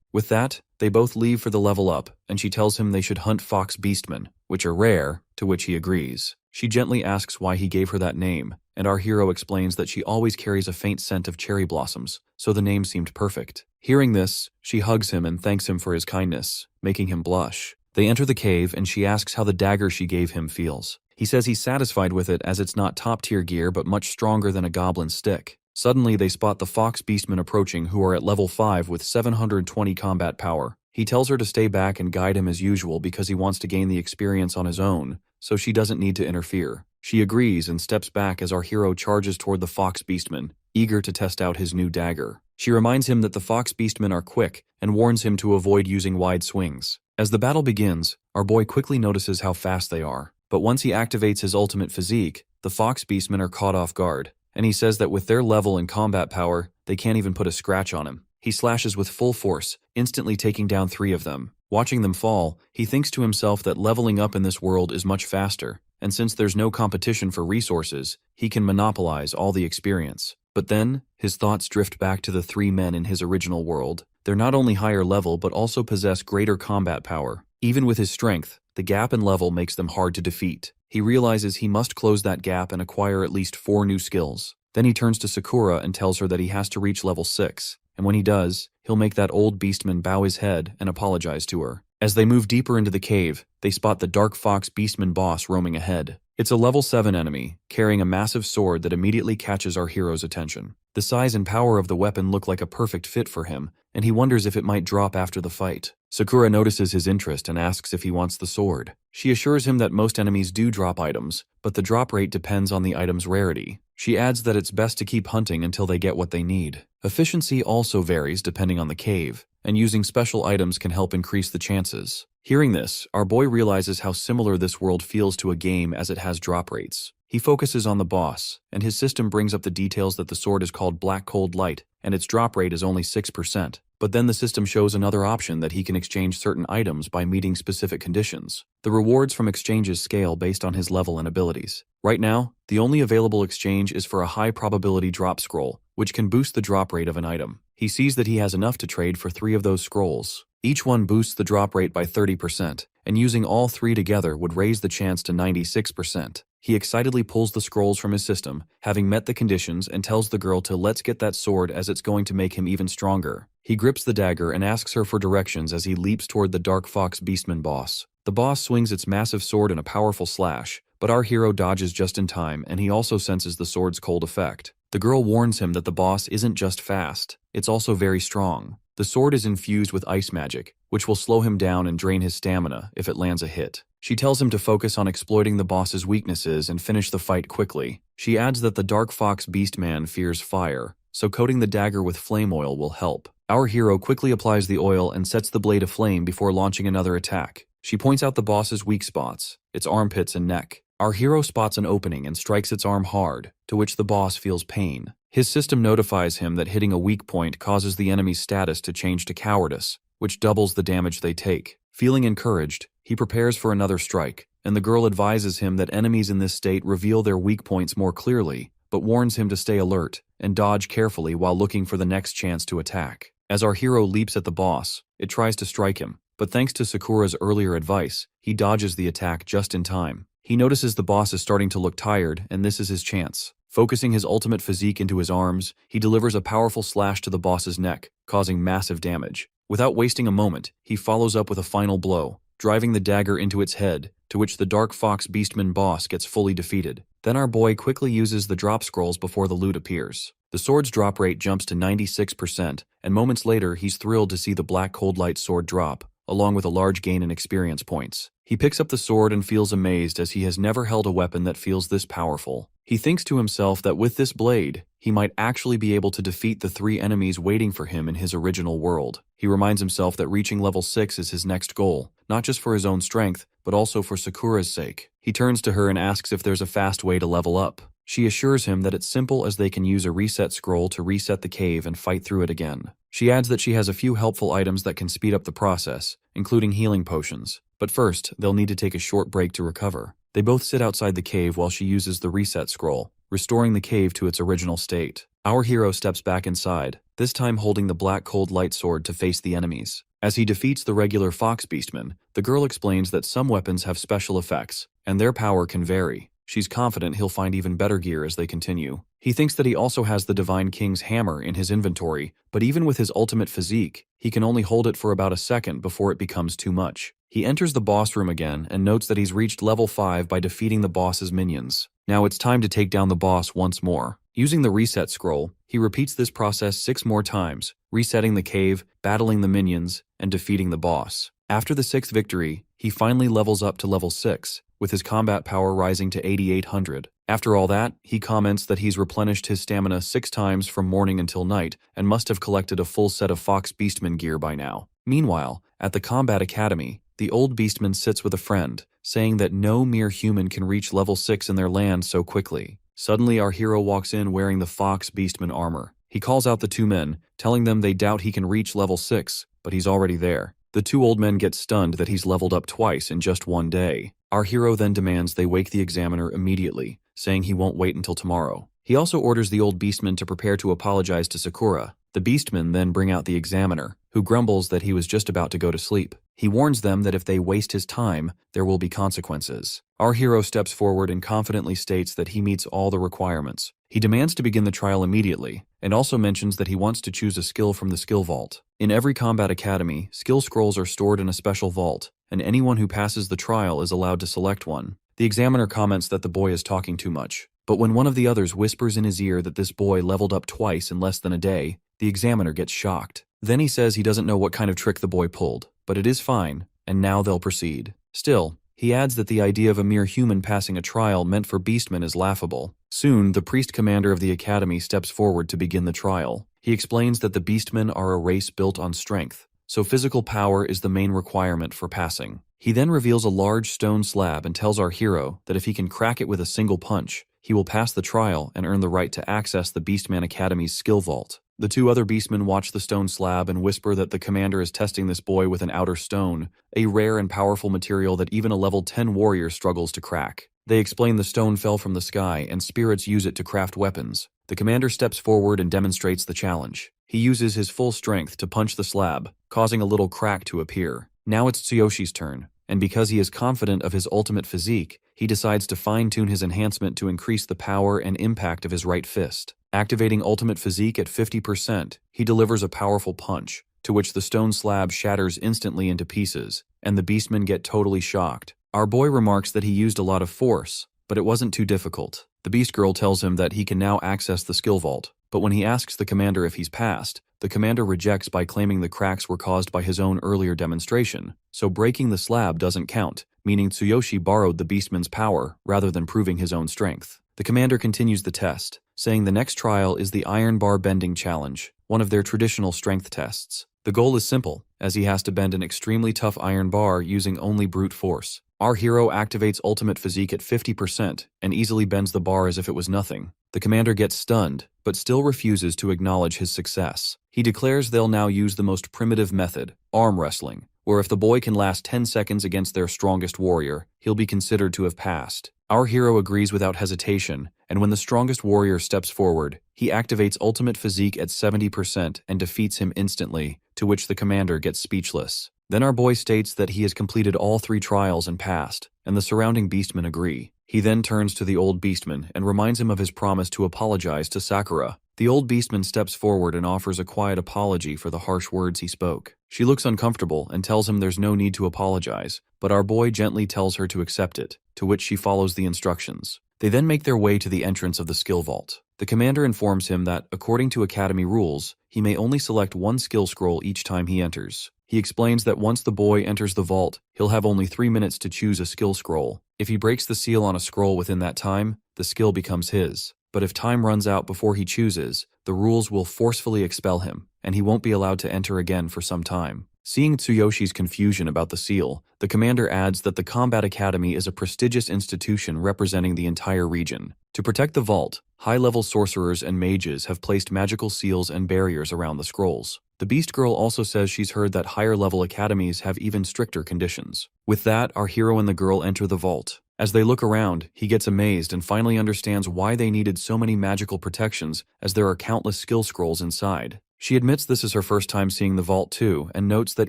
Speaker 1: With that, they both leave for the level up, and she tells him they should hunt fox beastmen, which are rare, to which he agrees. She gently asks why he gave her that name, and our hero explains that she always carries a faint scent of cherry blossoms, so the name seemed perfect. Hearing this, she hugs him and thanks him for his kindness, making him blush. They enter the cave and she asks how the dagger she gave him feels. He says he's satisfied with it as it's not top-tier gear but much stronger than a goblin stick. Suddenly, they spot the fox beastmen approaching who are at level 5 with 720 combat power. He tells her to stay back and guide him as usual because he wants to gain the experience on his own, so she doesn't need to interfere. She agrees and steps back as our hero charges toward the fox beastmen, eager to test out his new dagger. She reminds him that the fox beastmen are quick and warns him to avoid using wide swings. As the battle begins, our boy quickly notices how fast they are, but once he activates his ultimate physique, the fox beastmen are caught off guard, and he says that with their level and combat power, they can't even put a scratch on him. He slashes with full force, instantly taking down 3 of them. Watching them fall, he thinks to himself that leveling up in this world is much faster, and since there's no competition for resources, he can monopolize all the experience. But then, his thoughts drift back to the 3 men in his original world. They're not only higher level but also possess greater combat power. Even with his strength, the gap in level makes them hard to defeat. He realizes he must close that gap and acquire at least 4 new skills. Then he turns to Sakura and tells her that he has to reach level 6, and when he does, he'll make that old beastman bow his head and apologize to her. As they move deeper into the cave, they spot the Dark Fox Beastman boss roaming ahead. It's a level 7 enemy, carrying a massive sword that immediately catches our hero's attention. The size and power of the weapon look like a perfect fit for him, and he wonders if it might drop after the fight. Sakura notices his interest and asks if he wants the sword. She assures him that most enemies do drop items, but the drop rate depends on the item's rarity. She adds that it's best to keep hunting until they get what they need. Efficiency also varies depending on the cave, and using special items can help increase the chances. Hearing this, our boy realizes how similar this world feels to a game as it has drop rates. He focuses on the boss, and his system brings up the details that the sword is called Black Cold Light, and its drop rate is only 6%. But then the system shows another option that he can exchange certain items by meeting specific conditions. The rewards from exchanges scale based on his level and abilities. Right now, the only available exchange is for a high probability drop scroll, which can boost the drop rate of an item. He sees that he has enough to trade for 3 of those scrolls. Each one boosts the drop rate by 30%, and using all 3 together would raise the chance to 96%. He excitedly pulls the scrolls from his system, having met the conditions, and tells the girl to let's get that sword as it's going to make him even stronger. He grips the dagger and asks her for directions as he leaps toward the Dark Fox Beastman boss. The boss swings its massive sword in a powerful slash, but our hero dodges just in time, and he also senses the sword's cold effect. The girl warns him that the boss isn't just fast, it's also very strong. The sword is infused with ice magic, which will slow him down and drain his stamina if it lands a hit. She tells him to focus on exploiting the boss's weaknesses and finish the fight quickly. She adds that the Dark Fox Beastman fears fire, so coating the dagger with flame oil will help. Our hero quickly applies the oil and sets the blade aflame before launching another attack. She points out the boss's weak spots, its armpits and neck. Our hero spots an opening and strikes its arm hard, to which the boss feels pain. His system notifies him that hitting a weak point causes the enemy's status to change to cowardice, which doubles the damage they take. Feeling encouraged, he prepares for another strike, and the girl advises him that enemies in this state reveal their weak points more clearly, but warns him to stay alert and dodge carefully while looking for the next chance to attack. As our hero leaps at the boss, it tries to strike him, but thanks to Sakura's earlier advice, he dodges the attack just in time. He notices the boss is starting to look tired, and this is his chance. Focusing his ultimate physique into his arms, he delivers a powerful slash to the boss's neck, causing massive damage. Without wasting a moment, he follows up with a final blow, driving the dagger into its head, to which the Dark Fox Beastman boss gets fully defeated. Then our boy quickly uses the drop scrolls before the loot appears. The sword's drop rate jumps to 96%, and moments later he's thrilled to see the Black Cold Light sword drop, along with a large gain in experience points. He picks up the sword and feels amazed as he has never held a weapon that feels this powerful. He thinks to himself that with this blade, he might actually be able to defeat the 3 enemies waiting for him in his original world. He reminds himself that reaching level 6 is his next goal, not just for his own strength, but also for Sakura's sake. He turns to her and asks if there's a fast way to level up. She assures him that it's simple as they can use a reset scroll to reset the cave and fight through it again. She adds that she has a few helpful items that can speed up the process, including healing potions. But first, they'll need to take a short break to recover. They both sit outside the cave while she uses the reset scroll, restoring the cave to its original state. Our hero steps back inside, this time holding the black cold light sword to face the enemies. As he defeats the regular fox beastmen, the girl explains that some weapons have special effects, and their power can vary. She's confident he'll find even better gear as they continue. He thinks that he also has the Divine King's hammer in his inventory, but even with his ultimate physique, he can only hold it for about a second before it becomes too much. He enters the boss room again and notes that he's reached level 5 by defeating the boss's minions. Now it's time to take down the boss once more. Using the reset scroll, he repeats this process 6 more times, resetting the cave, battling the minions, and defeating the boss. After the 6th victory, he finally levels up to level 6, with his combat power rising to 8,800. After all that, he comments that he's replenished his stamina 6 times from morning until night and must have collected a full set of Fox Beastman gear by now. Meanwhile, at the Combat Academy, the old Beastman sits with a friend, saying that no mere human can reach level 6 in their land so quickly. Suddenly, our hero walks in wearing the Fox Beastman armor. He calls out the 2 men, telling them they doubt he can reach level 6, but he's already there. The 2 old men get stunned that he's leveled up twice in just one day. Our hero then demands they wake the examiner immediately, saying he won't wait until tomorrow. He also orders the old beastman to prepare to apologize to Sakura. The beastmen then bring out the examiner, who grumbles that he was just about to go to sleep. He warns them that if they waste his time, there will be consequences. Our hero steps forward and confidently states that he meets all the requirements. He demands to begin the trial immediately, and also mentions that he wants to choose a skill from the skill vault. In every combat academy, skill scrolls are stored in a special vault, and anyone who passes the trial is allowed to select one. The examiner comments that the boy is talking too much, but when one of the others whispers in his ear that this boy leveled up twice in less than a day, the examiner gets shocked. Then he says he doesn't know what kind of trick the boy pulled, but it is fine, and now they'll proceed. Still, he adds that the idea of a mere human passing a trial meant for beastmen is laughable. Soon, the priest commander of the academy steps forward to begin the trial. He explains that the beastmen are a race built on strength, so physical power is the main requirement for passing. He then reveals a large stone slab and tells our hero that if he can crack it with a single punch, he will pass the trial and earn the right to access the Beastman Academy's skill vault. The 2 other beastmen watch the stone slab and whisper that the commander is testing this boy with an outer stone, a rare and powerful material that even a level 10 warrior struggles to crack. They explain the stone fell from the sky and spirits use it to craft weapons. The commander steps forward and demonstrates the challenge. He uses his full strength to punch the slab, causing a little crack to appear. Now it's Tsuyoshi's turn, and because he is confident of his ultimate physique, he decides to fine-tune his enhancement to increase the power and impact of his right fist. Activating ultimate physique at 50%, he delivers a powerful punch, to which the stone slab shatters instantly into pieces, and the beastmen get totally shocked. Our boy remarks that he used a lot of force, but it wasn't too difficult. The beast girl tells him that he can now access the skill vault, but when he asks the commander if he's passed, the commander rejects by claiming the cracks were caused by his own earlier demonstration, so breaking the slab doesn't count, meaning Tsuyoshi borrowed the beastman's power rather than proving his own strength. The commander continues the test, saying the next trial is the Iron Bar Bending Challenge, one of their traditional strength tests. The goal is simple, as he has to bend an extremely tough iron bar using only brute force. Our hero activates ultimate physique at 50% and easily bends the bar as if it was nothing. The commander gets stunned, but still refuses to acknowledge his success. He declares they'll now use the most primitive method, arm wrestling, where if the boy can last 10 seconds against their strongest warrior, he'll be considered to have passed. Our hero agrees without hesitation, and when the strongest warrior steps forward, he activates ultimate physique at 70% and defeats him instantly, to which the commander gets speechless. Then our boy states that he has completed all 3 trials and passed, and the surrounding beastmen agree. He then turns to the old beastman and reminds him of his promise to apologize to Sakura. The old beastman steps forward and offers a quiet apology for the harsh words he spoke. She looks uncomfortable and tells him there's no need to apologize, but our boy gently tells her to accept it, to which she follows the instructions. They then make their way to the entrance of the skill vault. The commander informs him that, according to academy rules, he may only select 1 skill scroll each time he enters. He explains that once the boy enters the vault, he'll have only 3 minutes to choose a skill scroll. If he breaks the seal on a scroll within that time, the skill becomes his. But if time runs out before he chooses, the rules will forcefully expel him, and he won't be allowed to enter again for some time. Seeing Tsuyoshi's confusion about the seal, the commander adds that the Combat Academy is a prestigious institution representing the entire region. To protect the vault, high-level sorcerers and mages have placed magical seals and barriers around the scrolls. The Beast Girl also says she's heard that higher-level academies have even stricter conditions. With that, our hero and the girl enter the vault. As they look around, he gets amazed and finally understands why they needed so many magical protections, as there are countless skill scrolls inside. She admits this is her first time seeing the vault too, and notes that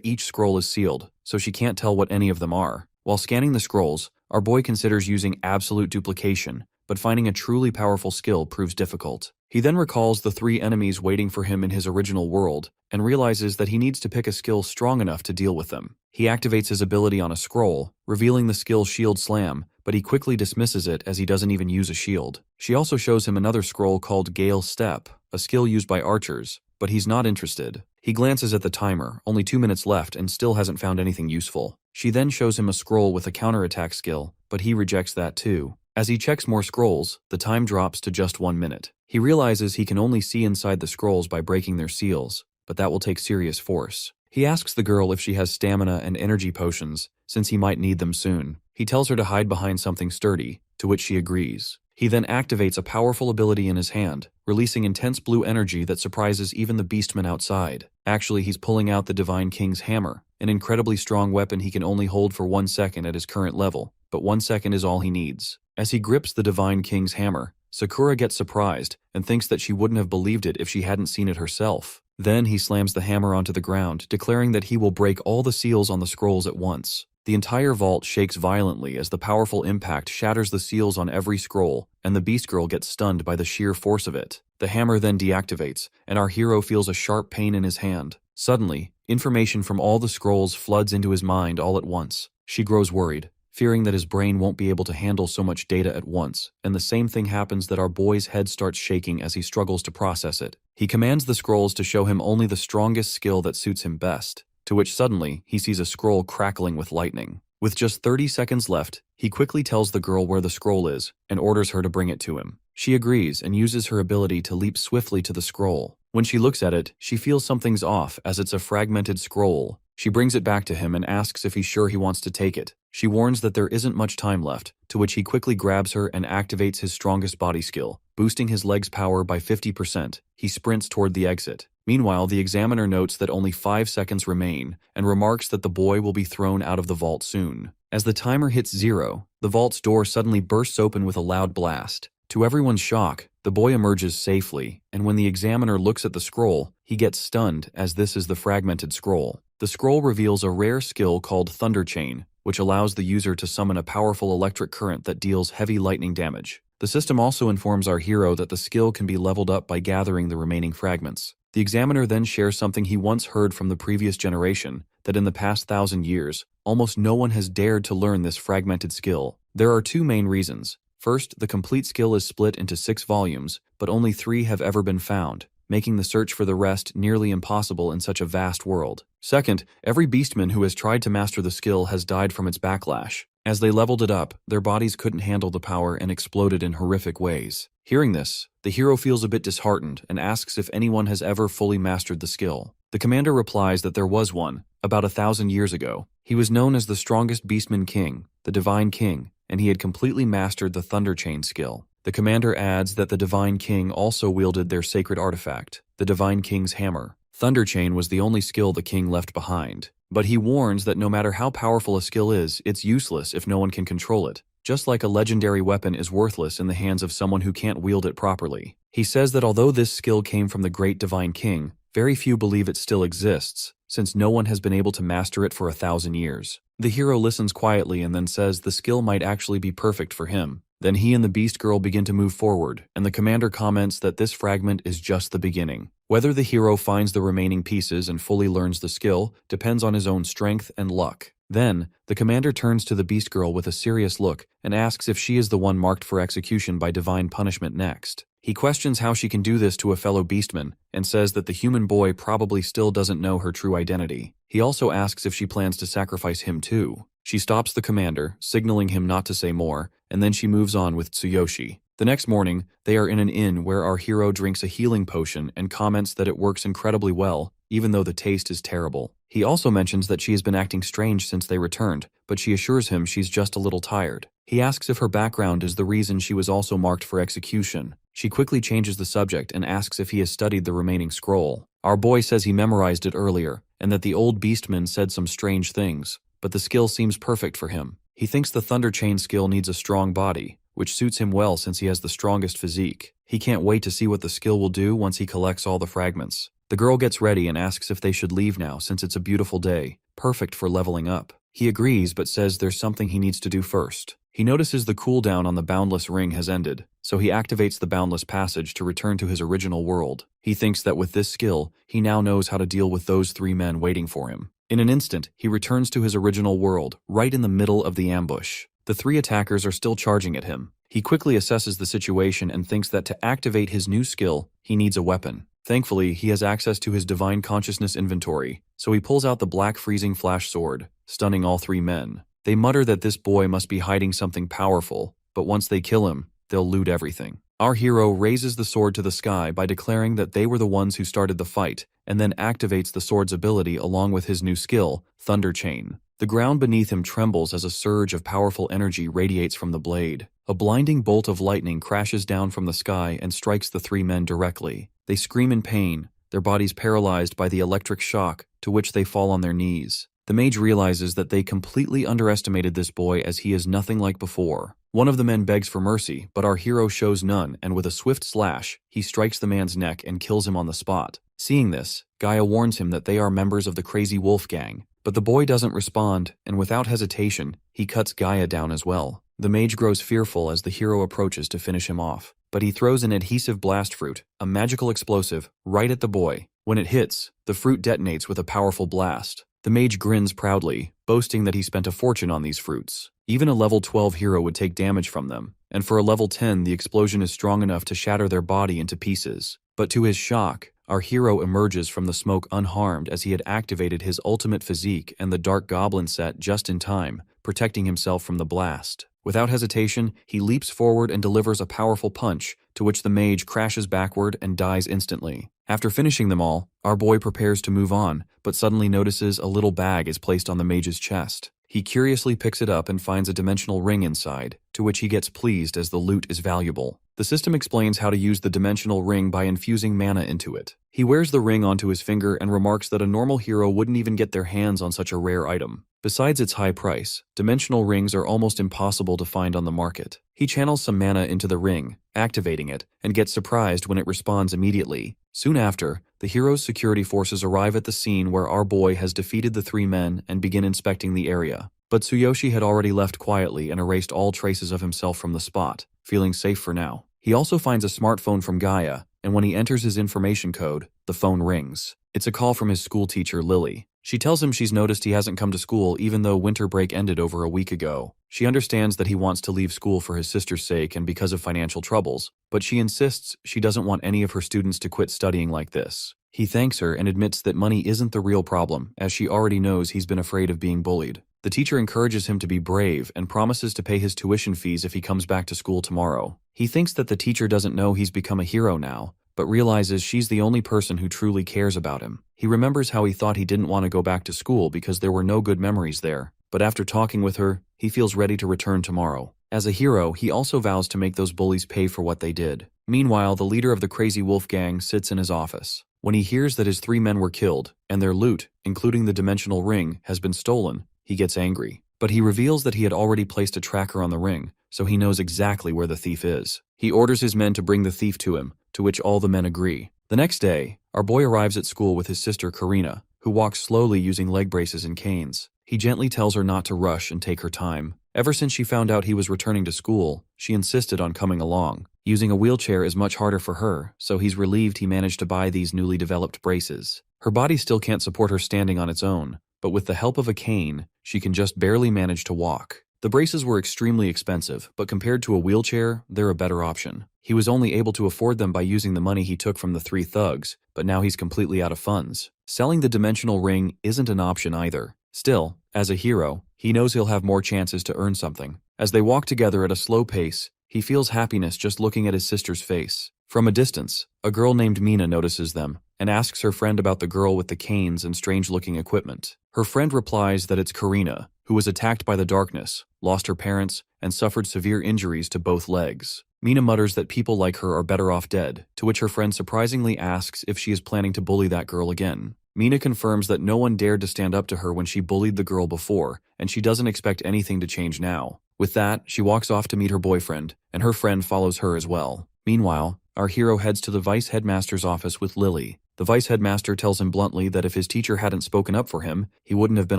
Speaker 1: each scroll is sealed, so she can't tell what any of them are. While scanning the scrolls, our boy considers using absolute duplication, but finding a truly powerful skill proves difficult. He then recalls the 3 enemies waiting for him in his original world, and realizes that he needs to pick a skill strong enough to deal with them. He activates his ability on a scroll, revealing the skill Shield Slam, but he quickly dismisses it as he doesn't even use a shield. She also shows him another scroll called Gale Step, a skill used by archers, but he's not interested. He glances at the timer, only 2 minutes left, and still hasn't found anything useful. She then shows him a scroll with a counterattack skill, but he rejects that too. As he checks more scrolls, the time drops to just 1 minute. He realizes he can only see inside the scrolls by breaking their seals, but that will take serious force. He asks the girl if she has stamina and energy potions, since he might need them soon. He tells her to hide behind something sturdy, to which she agrees. He then activates a powerful ability in his hand, releasing intense blue energy that surprises even the beastmen outside. Actually, he's pulling out the Divine King's hammer, an incredibly strong weapon he can only hold for 1 second at his current level, but 1 second is all he needs. As he grips the Divine King's hammer, Sakura gets surprised and thinks that she wouldn't have believed it if she hadn't seen it herself. Then he slams the hammer onto the ground, declaring that he will break all the seals on the scrolls at once. The entire vault shakes violently as the powerful impact shatters the seals on every scroll, and the Beast Girl gets stunned by the sheer force of it. The hammer then deactivates, and our hero feels a sharp pain in his hand. Suddenly, information from all the scrolls floods into his mind all at once. She grows worried, fearing that his brain won't be able to handle so much data at once, and the same thing happens that our boy's head starts shaking as he struggles to process it. He commands the scrolls to show him only the strongest skill that suits him best, to which suddenly he sees a scroll crackling with lightning. With just 30 seconds left, he quickly tells the girl where the scroll is and orders her to bring it to him. She agrees and uses her ability to leap swiftly to the scroll. When she looks at it, she feels something's off as it's a fragmented scroll. She brings it back to him and asks if he's sure he wants to take it. She warns that there isn't much time left, to which he quickly grabs her and activates his strongest body skill, boosting his leg's power by 50%. He sprints toward the exit. Meanwhile, the examiner notes that only 5 seconds remain and remarks that the boy will be thrown out of the vault soon. As the timer hits 0, the vault's door suddenly bursts open with a loud blast. To everyone's shock, the boy emerges safely, and when the examiner looks at the scroll, he gets stunned as this is the fragmented scroll. The scroll reveals a rare skill called Thunder Chain, which allows the user to summon a powerful electric current that deals heavy lightning damage. The system also informs our hero that the skill can be leveled up by gathering the remaining fragments. The examiner then shares something he once heard from the previous generation, that in the past 1,000 years, almost no one has dared to learn this fragmented skill. There are 2 main reasons. First, the complete skill is split into 6 volumes, but only 3 have ever been found, making the search for the rest nearly impossible in such a vast world. Second, every beastman who has tried to master the skill has died from its backlash. As they leveled it up, their bodies couldn't handle the power and exploded in horrific ways. Hearing this, the hero feels a bit disheartened and asks if anyone has ever fully mastered the skill. The commander replies that there was one, about 1,000 years ago. He was known as the strongest beastman king, the Divine King, and he had completely mastered the Thunder Chain skill. The commander adds that the Divine King also wielded their sacred artifact, the Divine King's hammer. Thunder Chain was the only skill the king left behind, but he warns that no matter how powerful a skill is, it's useless if no one can control it. Just like a legendary weapon is worthless in the hands of someone who can't wield it properly. He says that although this skill came from the great Divine King, very few believe it still exists, since no one has been able to master it for 1,000 years. The hero listens quietly and then says the skill might actually be perfect for him. Then he and the Beast Girl begin to move forward, and the commander comments that this fragment is just the beginning. Whether the hero finds the remaining pieces and fully learns the skill depends on his own strength and luck. Then, the commander turns to the Beast Girl with a serious look and asks if she is the one marked for execution by divine punishment next. He questions how she can do this to a fellow beastman and says that the human boy probably still doesn't know her true identity. He also asks if she plans to sacrifice him too. She stops the commander, signaling him not to say more, and then she moves on with Tsuyoshi. The next morning, they are in an inn where our hero drinks a healing potion and comments that it works incredibly well, even though the taste is terrible. He also mentions that she has been acting strange since they returned, but she assures him she's just a little tired. He asks if her background is the reason she was also marked for execution. She quickly changes the subject and asks if he has studied the remaining scroll. Our boy says he memorized it earlier, and that the old beastman said some strange things, but the skill seems perfect for him. He thinks the Thunder Chain skill needs a strong body, which suits him well since he has the strongest physique. He can't wait to see what the skill will do once he collects all the fragments. The girl gets ready and asks if they should leave now since it's a beautiful day, perfect for leveling up. He agrees but says there's something he needs to do first. He notices the cooldown on the Boundless Ring has ended, so he activates the Boundless Passage to return to his original world. He thinks that with this skill, he now knows how to deal with those 3 men waiting for him. In an instant, he returns to his original world, right in the middle of the ambush. The 3 attackers are still charging at him. He quickly assesses the situation and thinks that to activate his new skill, he needs a weapon. Thankfully, he has access to his Divine Consciousness inventory, so he pulls out the Black Freezing Flash Sword, stunning all 3 men. They mutter that this boy must be hiding something powerful, but once they kill him, they'll loot everything. Our hero raises the sword to the sky by declaring that they were the ones who started the fight, and then activates the sword's ability along with his new skill, Thunder Chain. The ground beneath him trembles as a surge of powerful energy radiates from the blade. A blinding bolt of lightning crashes down from the sky and strikes the 3 men directly. They scream in pain, their bodies paralyzed by the electric shock, to which they fall on their knees. The mage realizes that they completely underestimated this boy as he is nothing like before. One of the men begs for mercy, but our hero shows none, and with a swift slash, he strikes the man's neck and kills him on the spot. Seeing this, Gaia warns him that they are members of the Crazy Wolf Gang, but the boy doesn't respond, and without hesitation, he cuts Gaia down as well. The mage grows fearful as the hero approaches to finish him off, but he throws an adhesive blast fruit, a magical explosive, right at the boy. When it hits, the fruit detonates with a powerful blast. The mage grins proudly, boasting that he spent a fortune on these fruits. Even a level 12 hero would take damage from them, and for a level 10 the explosion is strong enough to shatter their body into pieces. But to his shock, our hero emerges from the smoke unharmed as he had activated his ultimate physique and the Dark Goblin set just in time, protecting himself from the blast. Without hesitation, he leaps forward and delivers a powerful punch, to which the mage crashes backward and dies instantly. After finishing them all, our boy prepares to move on, but suddenly notices a little bag is placed on the mage's chest. He curiously picks it up and finds a dimensional ring inside, to which he gets pleased as the loot is valuable. The system explains how to use the dimensional ring by infusing mana into it. He wears the ring onto his finger and remarks that a normal hero wouldn't even get their hands on such a rare item. Besides its high price, dimensional rings are almost impossible to find on the market. He channels some mana into the ring, activating it, and gets surprised when it responds immediately. Soon after, the hero's security forces arrive at the scene where our boy has defeated the 3 men and begin inspecting the area. But Tsuyoshi had already left quietly and erased all traces of himself from the spot, feeling safe for now. He also finds a smartphone from Gaia, and when he enters his information code, the phone rings. It's a call from his school teacher, Lily. She tells him she's noticed he hasn't come to school even though winter break ended over a week ago. She understands that he wants to leave school for his sister's sake and because of financial troubles, but she insists she doesn't want any of her students to quit studying like this. He thanks her and admits that money isn't the real problem, as she already knows he's been afraid of being bullied. The teacher encourages him to be brave and promises to pay his tuition fees if he comes back to school tomorrow. He thinks that the teacher doesn't know he's become a hero now, but realizes she's the only person who truly cares about him. He remembers how he thought he didn't want to go back to school because there were no good memories there, but after talking with her, he feels ready to return tomorrow. As a hero, he also vows to make those bullies pay for what they did. Meanwhile, the leader of the Crazy Wolf Gang sits in his office. When he hears that his 3 men were killed, and their loot, including the dimensional ring, has been stolen, he gets angry. But he reveals that he had already placed a tracker on the ring, so he knows exactly where the thief is. He orders his men to bring the thief to him, to which all the men agree. The next day, our boy arrives at school with his sister Karina, who walks slowly using leg braces and canes. He gently tells her not to rush and take her time. Ever since she found out he was returning to school, she insisted on coming along. Using a wheelchair is much harder for her, so he's relieved he managed to buy these newly developed braces. Her body still can't support her standing on its own, but with the help of a cane, she can just barely manage to walk. The braces were extremely expensive, but compared to a wheelchair, they're a better option. He was only able to afford them by using the money he took from the 3 thugs, but now he's completely out of funds. Selling the dimensional ring isn't an option either. Still, as a hero, he knows he'll have more chances to earn something. As they walk together at a slow pace, he feels happiness just looking at his sister's face. From a distance, a girl named Mina notices them and asks her friend about the girl with the canes and strange-looking equipment. Her friend replies that it's Karina, who was attacked by the darkness, lost her parents, and suffered severe injuries to both legs. Mina mutters that people like her are better off dead, to which her friend surprisingly asks if she is planning to bully that girl again. Mina confirms that no one dared to stand up to her when she bullied the girl before, and she doesn't expect anything to change now. With that, she walks off to meet her boyfriend, and her friend follows her as well. Meanwhile, our hero heads to the vice headmaster's office with Lily. The vice headmaster tells him bluntly that if his teacher hadn't spoken up for him, he wouldn't have been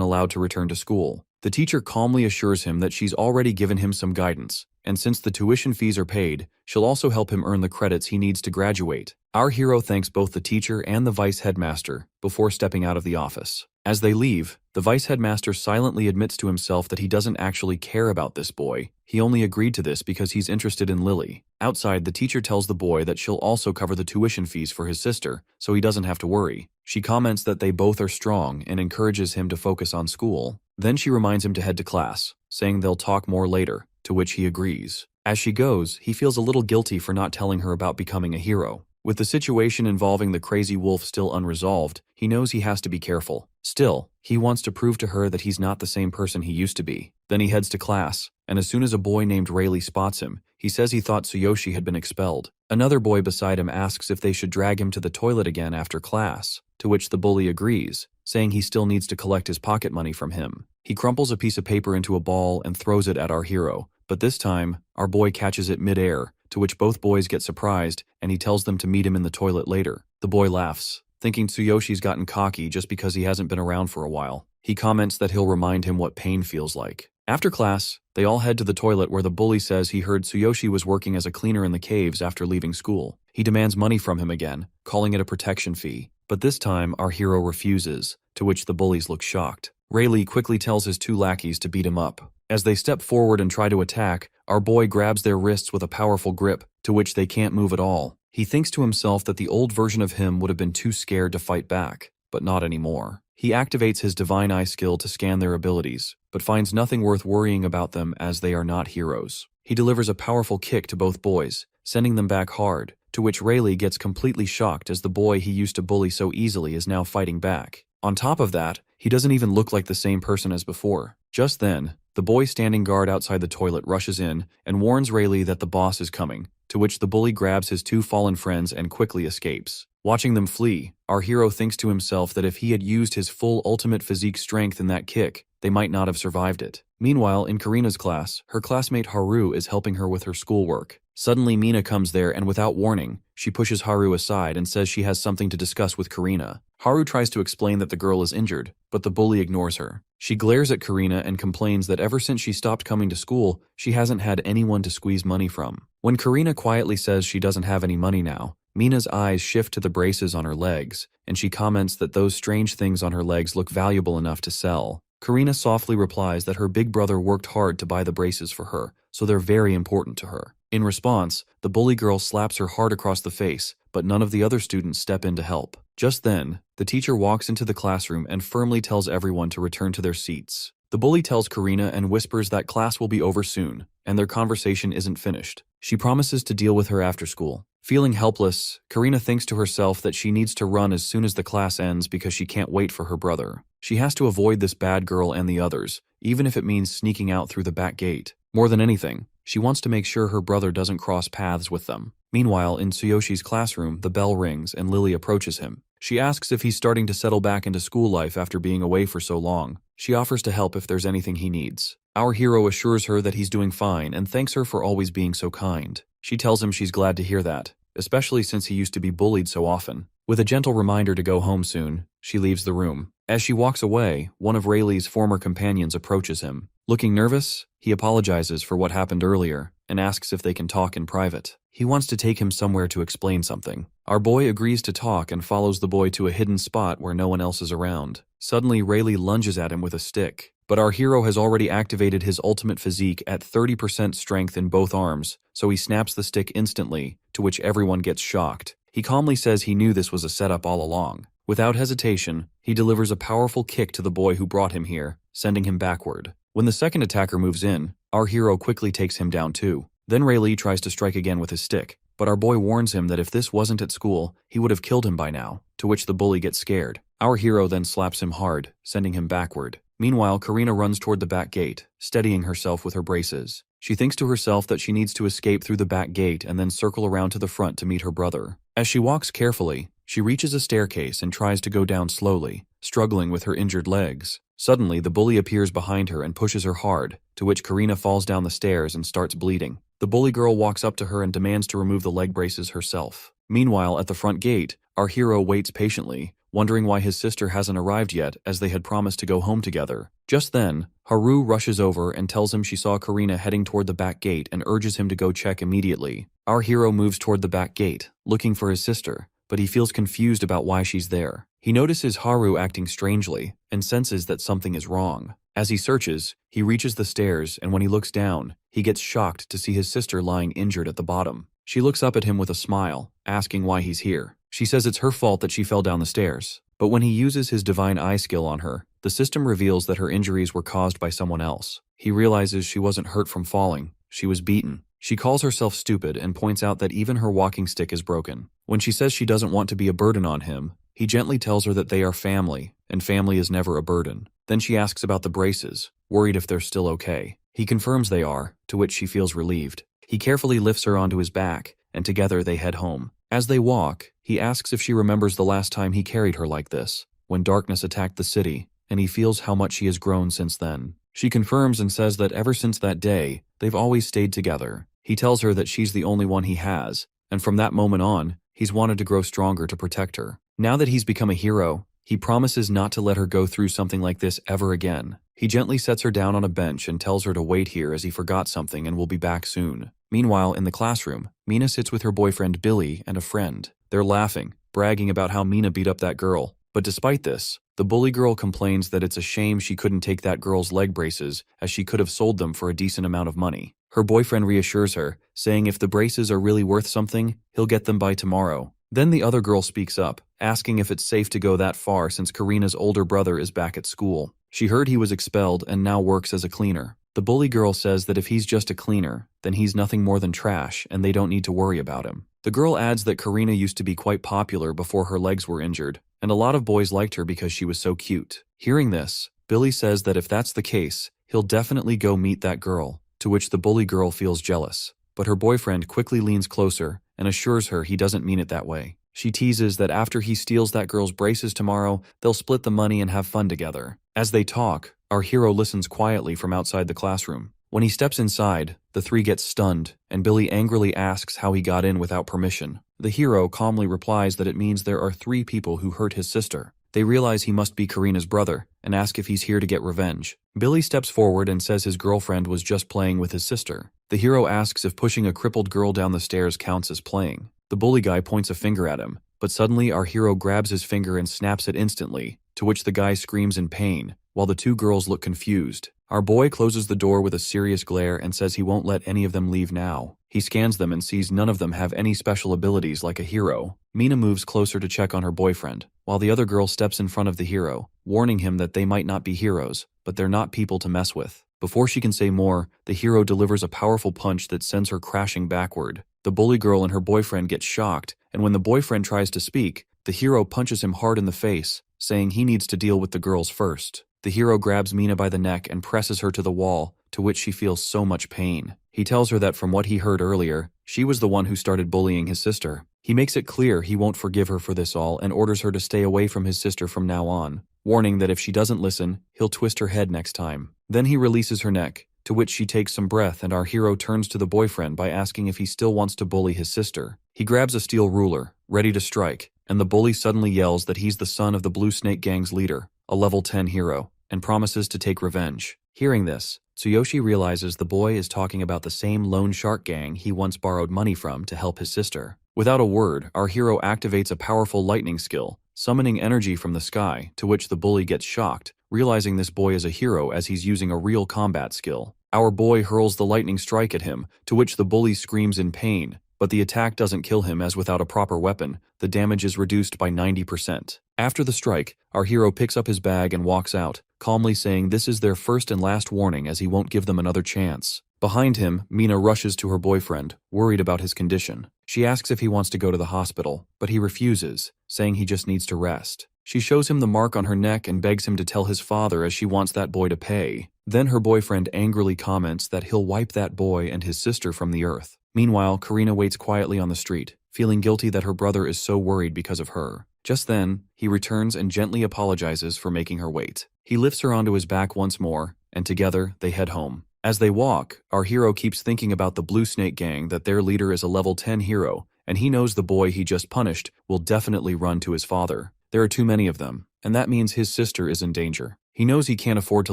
Speaker 1: allowed to return to school. The teacher calmly assures him that she's already given him some guidance, and since the tuition fees are paid, she'll also help him earn the credits he needs to graduate. Our hero thanks both the teacher and the vice headmaster before stepping out of the office. As they leave, the vice headmaster silently admits to himself that he doesn't actually care about this boy. He only agreed to this because he's interested in Lily. Outside, the teacher tells the boy that she'll also cover the tuition fees for his sister, so he doesn't have to worry. She comments that they both are strong and encourages him to focus on school. Then she reminds him to head to class, saying they'll talk more later, to which he agrees. As she goes, he feels a little guilty for not telling her about becoming a hero. With the situation involving the crazy wolf still unresolved, he knows he has to be careful. Still, he wants to prove to her that he's not the same person he used to be. Then he heads to class, and as soon as a boy named Rayleigh spots him, he says he thought Tsuyoshi had been expelled. Another boy beside him asks if they should drag him to the toilet again after class, to which the bully agrees, saying he still needs to collect his pocket money from him. He crumples a piece of paper into a ball and throws it at our hero, but this time, our boy catches it mid-air, to which both boys get surprised, and he tells them to meet him in the toilet later. The boy laughs, thinking Tsuyoshi's gotten cocky just because he hasn't been around for a while. He comments that he'll remind him what pain feels like. After class, they all head to the toilet where the bully says he heard Tsuyoshi was working as a cleaner in the caves after leaving school. He demands money from him again, calling it a protection fee. But this time, our hero refuses, to which the bullies look shocked. Rayleigh quickly tells his two lackeys to beat him up. As they step forward and try to attack, our boy grabs their wrists with a powerful grip, to which they can't move at all. He thinks to himself that the old version of him would have been too scared to fight back, but not anymore. He activates his Divine Eye skill to scan their abilities, but finds nothing worth worrying about them as they are not heroes. He delivers a powerful kick to both boys, sending them back hard, to which Rayleigh gets completely shocked as the boy he used to bully so easily is now fighting back. On top of that, he doesn't even look like the same person as before. Just then, the boy standing guard outside the toilet rushes in and warns Rayleigh that the boss is coming, to which the bully grabs his two fallen friends and quickly escapes. Watching them flee, our hero thinks to himself that if he had used his full ultimate physique strength in that kick, they might not have survived it. Meanwhile, in Karina's class, her classmate Haru is helping her with her schoolwork. Suddenly, Mina comes there and without warning, she pushes Haru aside and says she has something to discuss with Karina. Haru tries to explain that the girl is injured, but the bully ignores her. She glares at Karina and complains that ever since she stopped coming to school, she hasn't had anyone to squeeze money from. When Karina quietly says she doesn't have any money now, Mina's eyes shift to the braces on her legs, and she comments that those strange things on her legs look valuable enough to sell. Karina softly replies that her big brother worked hard to buy the braces for her, so they're very important to her. In response, the bully girl slaps her hard across the face, but none of the other students step in to help. Just then, the teacher walks into the classroom and firmly tells everyone to return to their seats. The bully tells Karina and whispers that class will be over soon, and their conversation isn't finished. She promises to deal with her after school. Feeling helpless, Karina thinks to herself that she needs to run as soon as the class ends because she can't wait for her brother. She has to avoid this bad girl and the others, even if it means sneaking out through the back gate. More than anything, she wants to make sure her brother doesn't cross paths with them. Meanwhile, in Tsuyoshi's classroom, the bell rings and Lily approaches him. She asks if he's starting to settle back into school life after being away for so long. She offers to help if there's anything he needs. Our hero assures her that he's doing fine and thanks her for always being so kind. She tells him she's glad to hear that, especially since he used to be bullied so often. With a gentle reminder to go home soon, she leaves the room. As she walks away, one of Rayleigh's former companions approaches him. Looking nervous, he apologizes for what happened earlier and asks if they can talk in private. He wants to take him somewhere to explain something. Our boy agrees to talk and follows the boy to a hidden spot where no one else is around. Suddenly, Rayleigh lunges at him with a stick, but our hero has already activated his ultimate physique at 30% strength in both arms, so he snaps the stick instantly, to which everyone gets shocked. He calmly says he knew this was a setup all along. Without hesitation, he delivers a powerful kick to the boy who brought him here, sending him backward. When the second attacker moves in, our hero quickly takes him down too. Then Rayleigh tries to strike again with his stick, but but our boy warns him that if this wasn't at school, he would have killed him by now, to which the bully gets scared. Our hero then slaps him hard, sending him backward. Meanwhile, Karina runs toward the back gate, steadying herself with her braces. She thinks to herself that she needs to escape through the back gate and then circle around to the front to meet her brother. As she walks carefully, she reaches a staircase and tries to go down slowly, struggling with her injured legs. Suddenly, the bully appears behind her and pushes her hard, to which Karina falls down the stairs and starts bleeding. The bully girl walks up to her and demands to remove the leg braces herself. Meanwhile, at the front gate, our hero waits patiently, wondering why his sister hasn't arrived yet as they had promised to go home together. Just then, Haru rushes over and tells him she saw Karina heading toward the back gate and urges him to go check immediately. Our hero moves toward the back gate, looking for his sister, but he feels confused about why she's there. He notices Haru acting strangely and senses that something is wrong. As he searches, he reaches the stairs, and when he looks down, he gets shocked to see his sister lying injured at the bottom. She looks up at him with a smile, asking why he's here. She says it's her fault that she fell down the stairs. But when he uses his divine eye skill on her, the system reveals that her injuries were caused by someone else. He realizes she wasn't hurt from falling, she was beaten. She calls herself stupid and points out that even her walking stick is broken. When she says she doesn't want to be a burden on him, he gently tells her that they are family, and family is never a burden. Then she asks about the braces, worried if they're still okay. He confirms they are, to which she feels relieved. He carefully lifts her onto his back, and together they head home. As they walk, he asks if she remembers the last time he carried her like this, when darkness attacked the city, and he feels how much she has grown since then. She confirms and says that ever since that day, they've always stayed together. He tells her that she's the only one he has, and from that moment on, he's wanted to grow stronger to protect her. Now that he's become a hero, he promises not to let her go through something like this ever again. He gently sets her down on a bench and tells her to wait here as he forgot something and will be back soon. Meanwhile, in the classroom, Mina sits with her boyfriend Billy and a friend. They're laughing, bragging about how Mina beat up that girl. But despite this, the bully girl complains that it's a shame she couldn't take that girl's leg braces, as she could have sold them for a decent amount of money. Her boyfriend reassures her, saying if the braces are really worth something, he'll get them by tomorrow. Then the other girl speaks up, asking if it's safe to go that far since Karina's older brother is back at school. She heard he was expelled and now works as a cleaner. The bully girl says that if he's just a cleaner, then he's nothing more than trash and they don't need to worry about him. The girl adds that Karina used to be quite popular before her legs were injured, and a lot of boys liked her because she was so cute. Hearing this, Billy says that if that's the case, he'll definitely go meet that girl, to which the bully girl feels jealous. But her boyfriend quickly leans closer and assures her he doesn't mean it that way. She teases that after he steals that girl's braces tomorrow, they'll split the money and have fun together. As they talk, our hero listens quietly from outside the classroom. When he steps inside, the three get stunned, and Billy angrily asks how he got in without permission. The hero calmly replies that it means there are 3 people who hurt his sister. They realize he must be Karina's brother, and ask if he's here to get revenge. Billy steps forward and says his girlfriend was just playing with his sister. The hero asks if pushing a crippled girl down the stairs counts as playing. The bully guy points a finger at him, but suddenly our hero grabs his finger and snaps it instantly, to which the guy screams in pain, while the 2 girls look confused. Our boy closes the door with a serious glare and says he won't let any of them leave now. He scans them and sees none of them have any special abilities like a hero. Mina moves closer to check on her boyfriend, while the other girl steps in front of the hero, warning him that they might not be heroes, but they're not people to mess with. Before she can say more, the hero delivers a powerful punch that sends her crashing backward. The bully girl and her boyfriend get shocked, and when the boyfriend tries to speak, the hero punches him hard in the face, saying he needs to deal with the girls first. The hero grabs Mina by the neck and presses her to the wall, to which she feels so much pain. He tells her that from what he heard earlier, she was the one who started bullying his sister. He makes it clear he won't forgive her for this all and orders her to stay away from his sister from now on, warning that if she doesn't listen, he'll twist her head next time. Then he releases her neck, to which she takes some breath, and our hero turns to the boyfriend by asking if he still wants to bully his sister. He grabs a steel ruler, ready to strike, and the bully suddenly yells that he's the son of the Blue Snake Gang's leader, a level 10 hero, and promises to take revenge. Hearing this, Tsuyoshi realizes the boy is talking about the same Lone Shark Gang he once borrowed money from to help his sister. Without a word, our hero activates a powerful lightning skill, summoning energy from the sky, to which the bully gets shocked, realizing this boy is a hero as he's using a real combat skill. Our boy hurls the lightning strike at him, to which the bully screams in pain, but the attack doesn't kill him as without a proper weapon, the damage is reduced by 90%. After the strike, our hero picks up his bag and walks out, calmly saying this is their first and last warning as he won't give them another chance. Behind him, Mina rushes to her boyfriend, worried about his condition. She asks if he wants to go to the hospital, but he refuses, saying he just needs to rest. She shows him the mark on her neck and begs him to tell his father as she wants that boy to pay. Then her boyfriend angrily comments that he'll wipe that boy and his sister from the earth. Meanwhile, Karina waits quietly on the street, feeling guilty that her brother is so worried because of her. Just then, he returns and gently apologizes for making her wait. He lifts her onto his back once more, and together they head home. As they walk, our hero keeps thinking about the Blue Snake Gang that their leader is a level 10 hero, and he knows the boy he just punished will definitely run to his father. There are too many of them, and that means his sister is in danger. He knows he can't afford to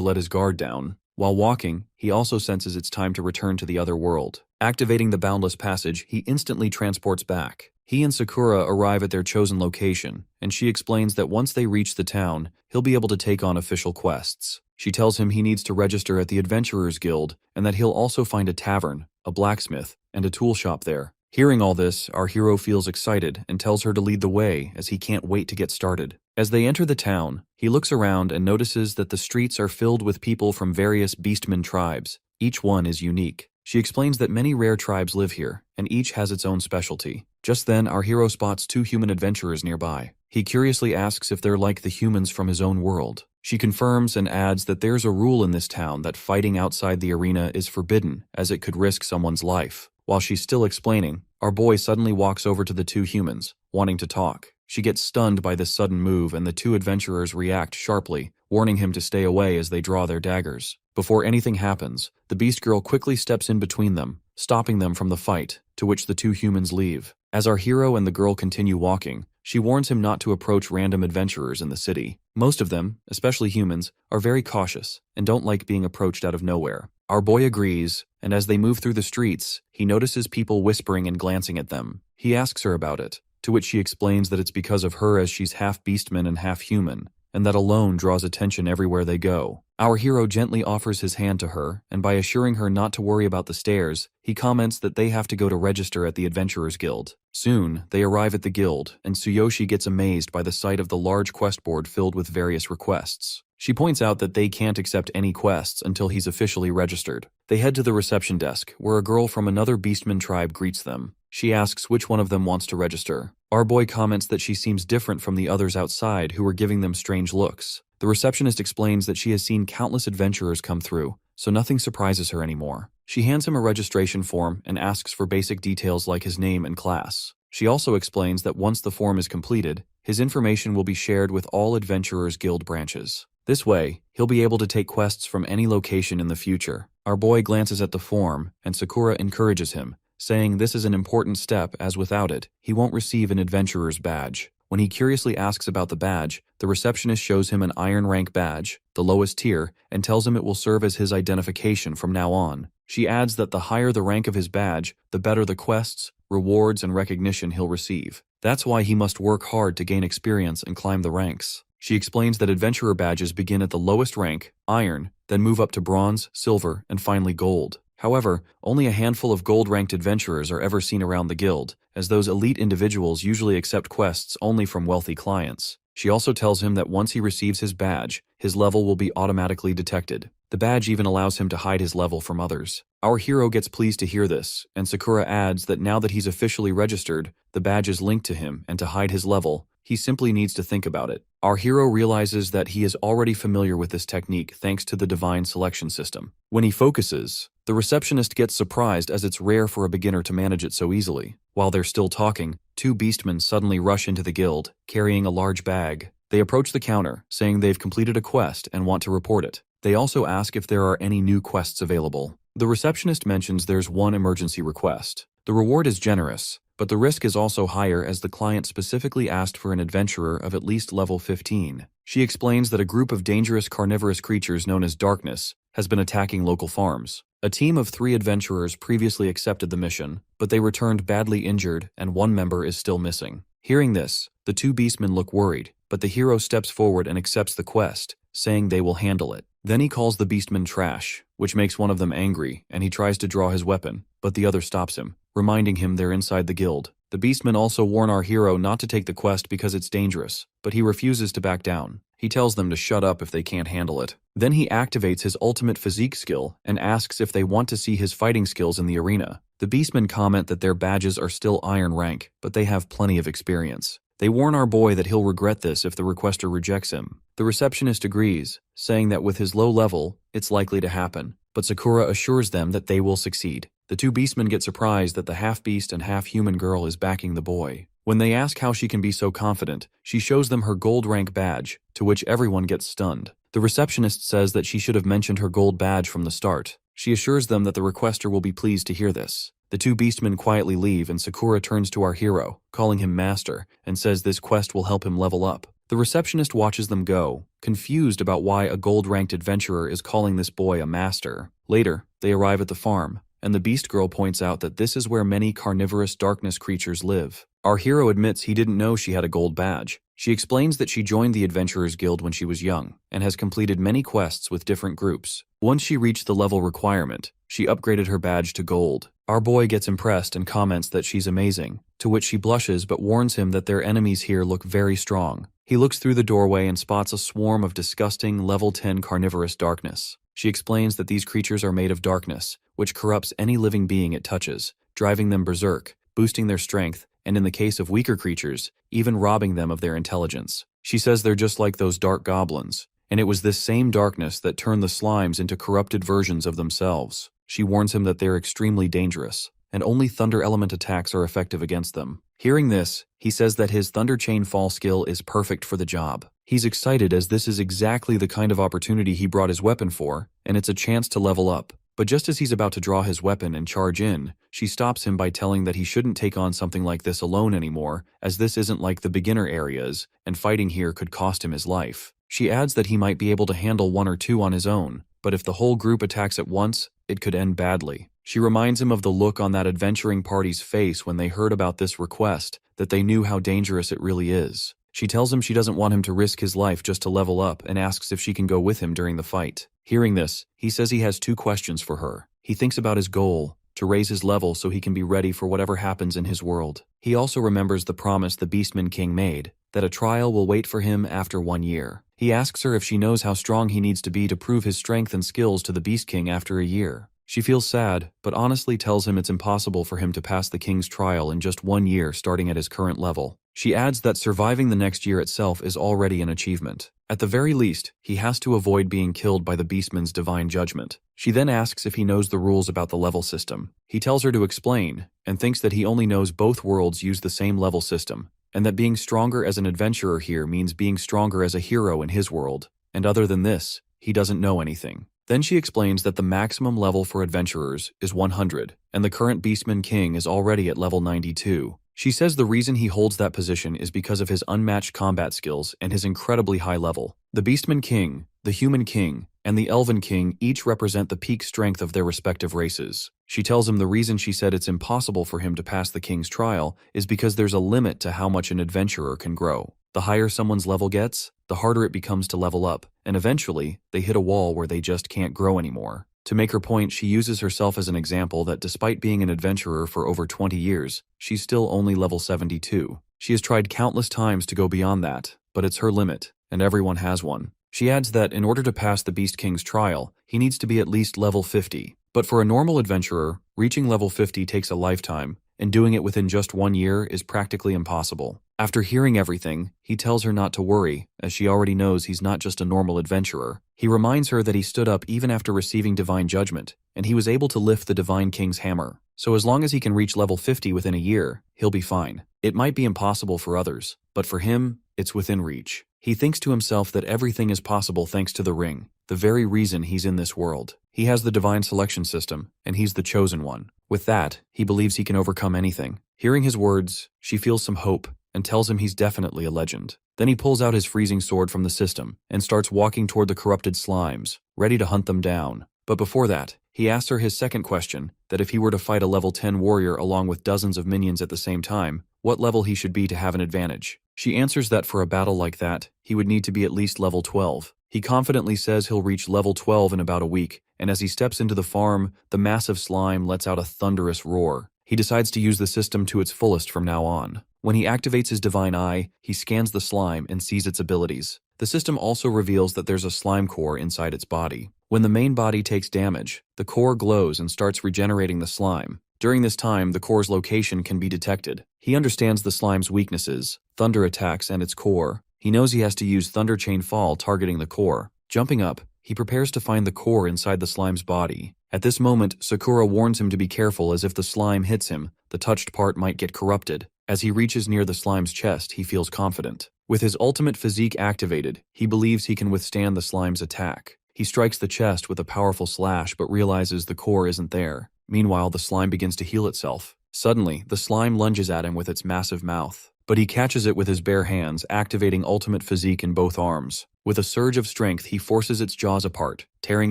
Speaker 1: let his guard down. While walking, he also senses it's time to return to the other world. Activating the Boundless Passage, he instantly transports back. He and Sakura arrive at their chosen location, and she explains that once they reach the town, he'll be able to take on official quests. She tells him he needs to register at the Adventurers Guild, and that he'll also find a tavern, a blacksmith, and a tool shop there. Hearing all this, our hero feels excited and tells her to lead the way as he can't wait to get started. As they enter the town, he looks around and notices that the streets are filled with people from various beastmen tribes. Each one is unique. She explains that many rare tribes live here, and each has its own specialty. Just then, our hero spots two human adventurers nearby. He curiously asks if they're like the humans from his own world. She confirms and adds that there's a rule in this town that fighting outside the arena is forbidden, as it could risk someone's life. While she's still explaining, our boy suddenly walks over to the two humans, wanting to talk. She gets stunned by this sudden move, and the two adventurers react sharply, warning him to stay away as they draw their daggers. Before anything happens, the Beast Girl quickly steps in between them, stopping them from the fight, to which the two humans leave. As our hero and the girl continue walking, she warns him not to approach random adventurers in the city. Most of them, especially humans, are very cautious and don't like being approached out of nowhere. Our boy agrees, and as they move through the streets, he notices people whispering and glancing at them. He asks her about it, to which she explains that it's because of her as she's half beastman and half human, and that alone draws attention everywhere they go. Our hero gently offers his hand to her, and by assuring her not to worry about the stairs, he comments that they have to go to register at the Adventurers Guild. Soon, they arrive at the guild, and Tsuyoshi gets amazed by the sight of the large quest board filled with various requests. She points out that they can't accept any quests until he's officially registered. They head to the reception desk, where a girl from another beastman tribe greets them. She asks which one of them wants to register. Our boy comments that she seems different from the others outside who were giving them strange looks. The receptionist explains that she has seen countless adventurers come through, so nothing surprises her anymore. She hands him a registration form and asks for basic details like his name and class. She also explains that once the form is completed, his information will be shared with all Adventurers Guild branches. This way, he'll be able to take quests from any location in the future. Our boy glances at the form, and Sakura encourages him, saying this is an important step as without it, he won't receive an adventurer's badge. When he curiously asks about the badge, the receptionist shows him an iron rank badge, the lowest tier, and tells him it will serve as his identification from now on. She adds that the higher the rank of his badge, the better the quests, rewards, and recognition he'll receive. That's why he must work hard to gain experience and climb the ranks. She explains that adventurer badges begin at the lowest rank, iron, then move up to bronze, silver, and finally gold. However, only a handful of gold-ranked adventurers are ever seen around the guild, as those elite individuals usually accept quests only from wealthy clients. She also tells him that once he receives his badge, his level will be automatically detected. The badge even allows him to hide his level from others. Our hero gets pleased to hear this, and Sakura adds that now that he's officially registered, the badge is linked to him, and to hide his level, he simply needs to think about it. Our hero realizes that he is already familiar with this technique thanks to the divine selection system. When he focuses, the receptionist gets surprised as it's rare for a beginner to manage it so easily. While they're still talking, two beastmen suddenly rush into the guild, carrying a large bag. They approach the counter, saying they've completed a quest and want to report it. They also ask if there are any new quests available. The receptionist mentions there's one emergency request. The reward is generous, but the risk is also higher as the client specifically asked for an adventurer of at least level 15. She explains that a group of dangerous carnivorous creatures known as Darkness has been attacking local farms. A team of 3 adventurers previously accepted the mission, but they returned badly injured and one member is still missing. Hearing this, the two beastmen look worried, but the hero steps forward and accepts the quest, saying they will handle it. Then he calls the beastmen trash, which makes one of them angry, and he tries to draw his weapon, but the other stops him, reminding him they're inside the guild. The beastmen also warn our hero not to take the quest because it's dangerous, but he refuses to back down. He tells them to shut up if they can't handle it. Then he activates his ultimate physique skill and asks if they want to see his fighting skills in the arena. The beastmen comment that their badges are still iron rank, but they have plenty of experience. They warn our boy that he'll regret this if the requester rejects him. The receptionist agrees, saying that with his low level, it's likely to happen, but Sakura assures them that they will succeed. The two beastmen get surprised that the half-beast and half-human girl is backing the boy. When they ask how she can be so confident, she shows them her gold rank badge, to which everyone gets stunned. The receptionist says that she should have mentioned her gold badge from the start. She assures them that the requester will be pleased to hear this. The two beastmen quietly leave and Sakura turns to our hero, calling him master, and says this quest will help him level up. The receptionist watches them go, confused about why a gold-ranked adventurer is calling this boy a master. Later, they arrive at the farm, and the beast girl points out that this is where many carnivorous darkness creatures live. Our hero admits he didn't know she had a gold badge. She explains that she joined the Adventurers Guild when she was young, and has completed many quests with different groups. Once she reached the level requirement, she upgraded her badge to gold. Our boy gets impressed and comments that she's amazing, to which she blushes but warns him that their enemies here look very strong. He looks through the doorway and spots a swarm of disgusting level 10 carnivorous darkness. She explains that these creatures are made of darkness, which corrupts any living being it touches, driving them berserk, boosting their strength, and in the case of weaker creatures, even robbing them of their intelligence. She says they're just like those dark goblins, and it was this same darkness that turned the slimes into corrupted versions of themselves. She warns him that they're extremely dangerous, and only thunder element attacks are effective against them. Hearing this, he says that his Thunder Chain Fall skill is perfect for the job. He's excited as this is exactly the kind of opportunity he brought his weapon for, and it's a chance to level up. But just as he's about to draw his weapon and charge in, she stops him by telling that he shouldn't take on something like this alone anymore, as this isn't like the beginner areas, and fighting here could cost him his life. She adds that he might be able to handle one or two on his own, but if the whole group attacks at once, it could end badly. She reminds him of the look on that adventuring party's face when they heard about this request, that they knew how dangerous it really is. She tells him she doesn't want him to risk his life just to level up and asks if she can go with him during the fight. Hearing this, he says he has 2 questions for her. He thinks about his goal, to raise his level so he can be ready for whatever happens in his world. He also remembers the promise the Beastman King made, that a trial will wait for him after 1 year. He asks her if she knows how strong he needs to be to prove his strength and skills to the Beast King after a year. She feels sad, but honestly tells him it's impossible for him to pass the king's trial in just 1 year starting at his current level. She adds that surviving the next year itself is already an achievement. At the very least, he has to avoid being killed by the Beastman's divine judgment. She then asks if he knows the rules about the level system. He tells her to explain, and thinks that he only knows both worlds use the same level system, and that being stronger as an adventurer here means being stronger as a hero in his world, and other than this, he doesn't know anything. Then she explains that the maximum level for adventurers is 100, and the current Beastman King is already at level 92. She says the reason he holds that position is because of his unmatched combat skills and his incredibly high level. The Beastman King, the Human King, and the Elven King each represent the peak strength of their respective races. She tells him the reason she said it's impossible for him to pass the king's trial is because there's a limit to how much an adventurer can grow. The higher someone's level gets, the harder it becomes to level up, and eventually, they hit a wall where they just can't grow anymore. To make her point, she uses herself as an example that despite being an adventurer for over 20 years, she's still only level 72. She has tried countless times to go beyond that, but it's her limit, and everyone has one. She adds that in order to pass the Beast King's trial, he needs to be at least level 50. But for a normal adventurer, reaching level 50 takes a lifetime, and doing it within just 1 year is practically impossible. After hearing everything, he tells her not to worry, as she already knows he's not just a normal adventurer. He reminds her that he stood up even after receiving divine judgment, and he was able to lift the Divine King's hammer. So as long as he can reach level 50 within a year, he'll be fine. It might be impossible for others, but for him, it's within reach. He thinks to himself that everything is possible thanks to the ring, the very reason he's in this world. He has the divine selection system, and he's the chosen one. With that, he believes he can overcome anything. Hearing his words, she feels some hope, and tells him he's definitely a legend. Then he pulls out his freezing sword from the system, and starts walking toward the corrupted slimes, ready to hunt them down. But before that, he asks her his second question, that if he were to fight a level 10 warrior along with dozens of minions at the same time, what level he should be to have an advantage. She answers that for a battle like that, he would need to be at least level 12. He confidently says he'll reach level 12 in about a week, and as he steps into the farm, the massive slime lets out a thunderous roar. He decides to use the system to its fullest from now on. When he activates his divine eye, he scans the slime and sees its abilities. The system also reveals that there's a slime core inside its body. When the main body takes damage, the core glows and starts regenerating the slime. During this time, the core's location can be detected. He understands the slime's weaknesses, thunder attacks, and its core. He knows he has to use Thunder Chain Fall targeting the core. Jumping up, he prepares to find the core inside the slime's body. At this moment, Sakura warns him to be careful, as if the slime hits him, the touched part might get corrupted. As he reaches near the slime's chest, he feels confident. With his ultimate physique activated, he believes he can withstand the slime's attack. He strikes the chest with a powerful slash but realizes the core isn't there. Meanwhile, the slime begins to heal itself. Suddenly, the slime lunges at him with its massive mouth. But he catches it with his bare hands, activating ultimate physique in both arms. With a surge of strength, he forces its jaws apart, tearing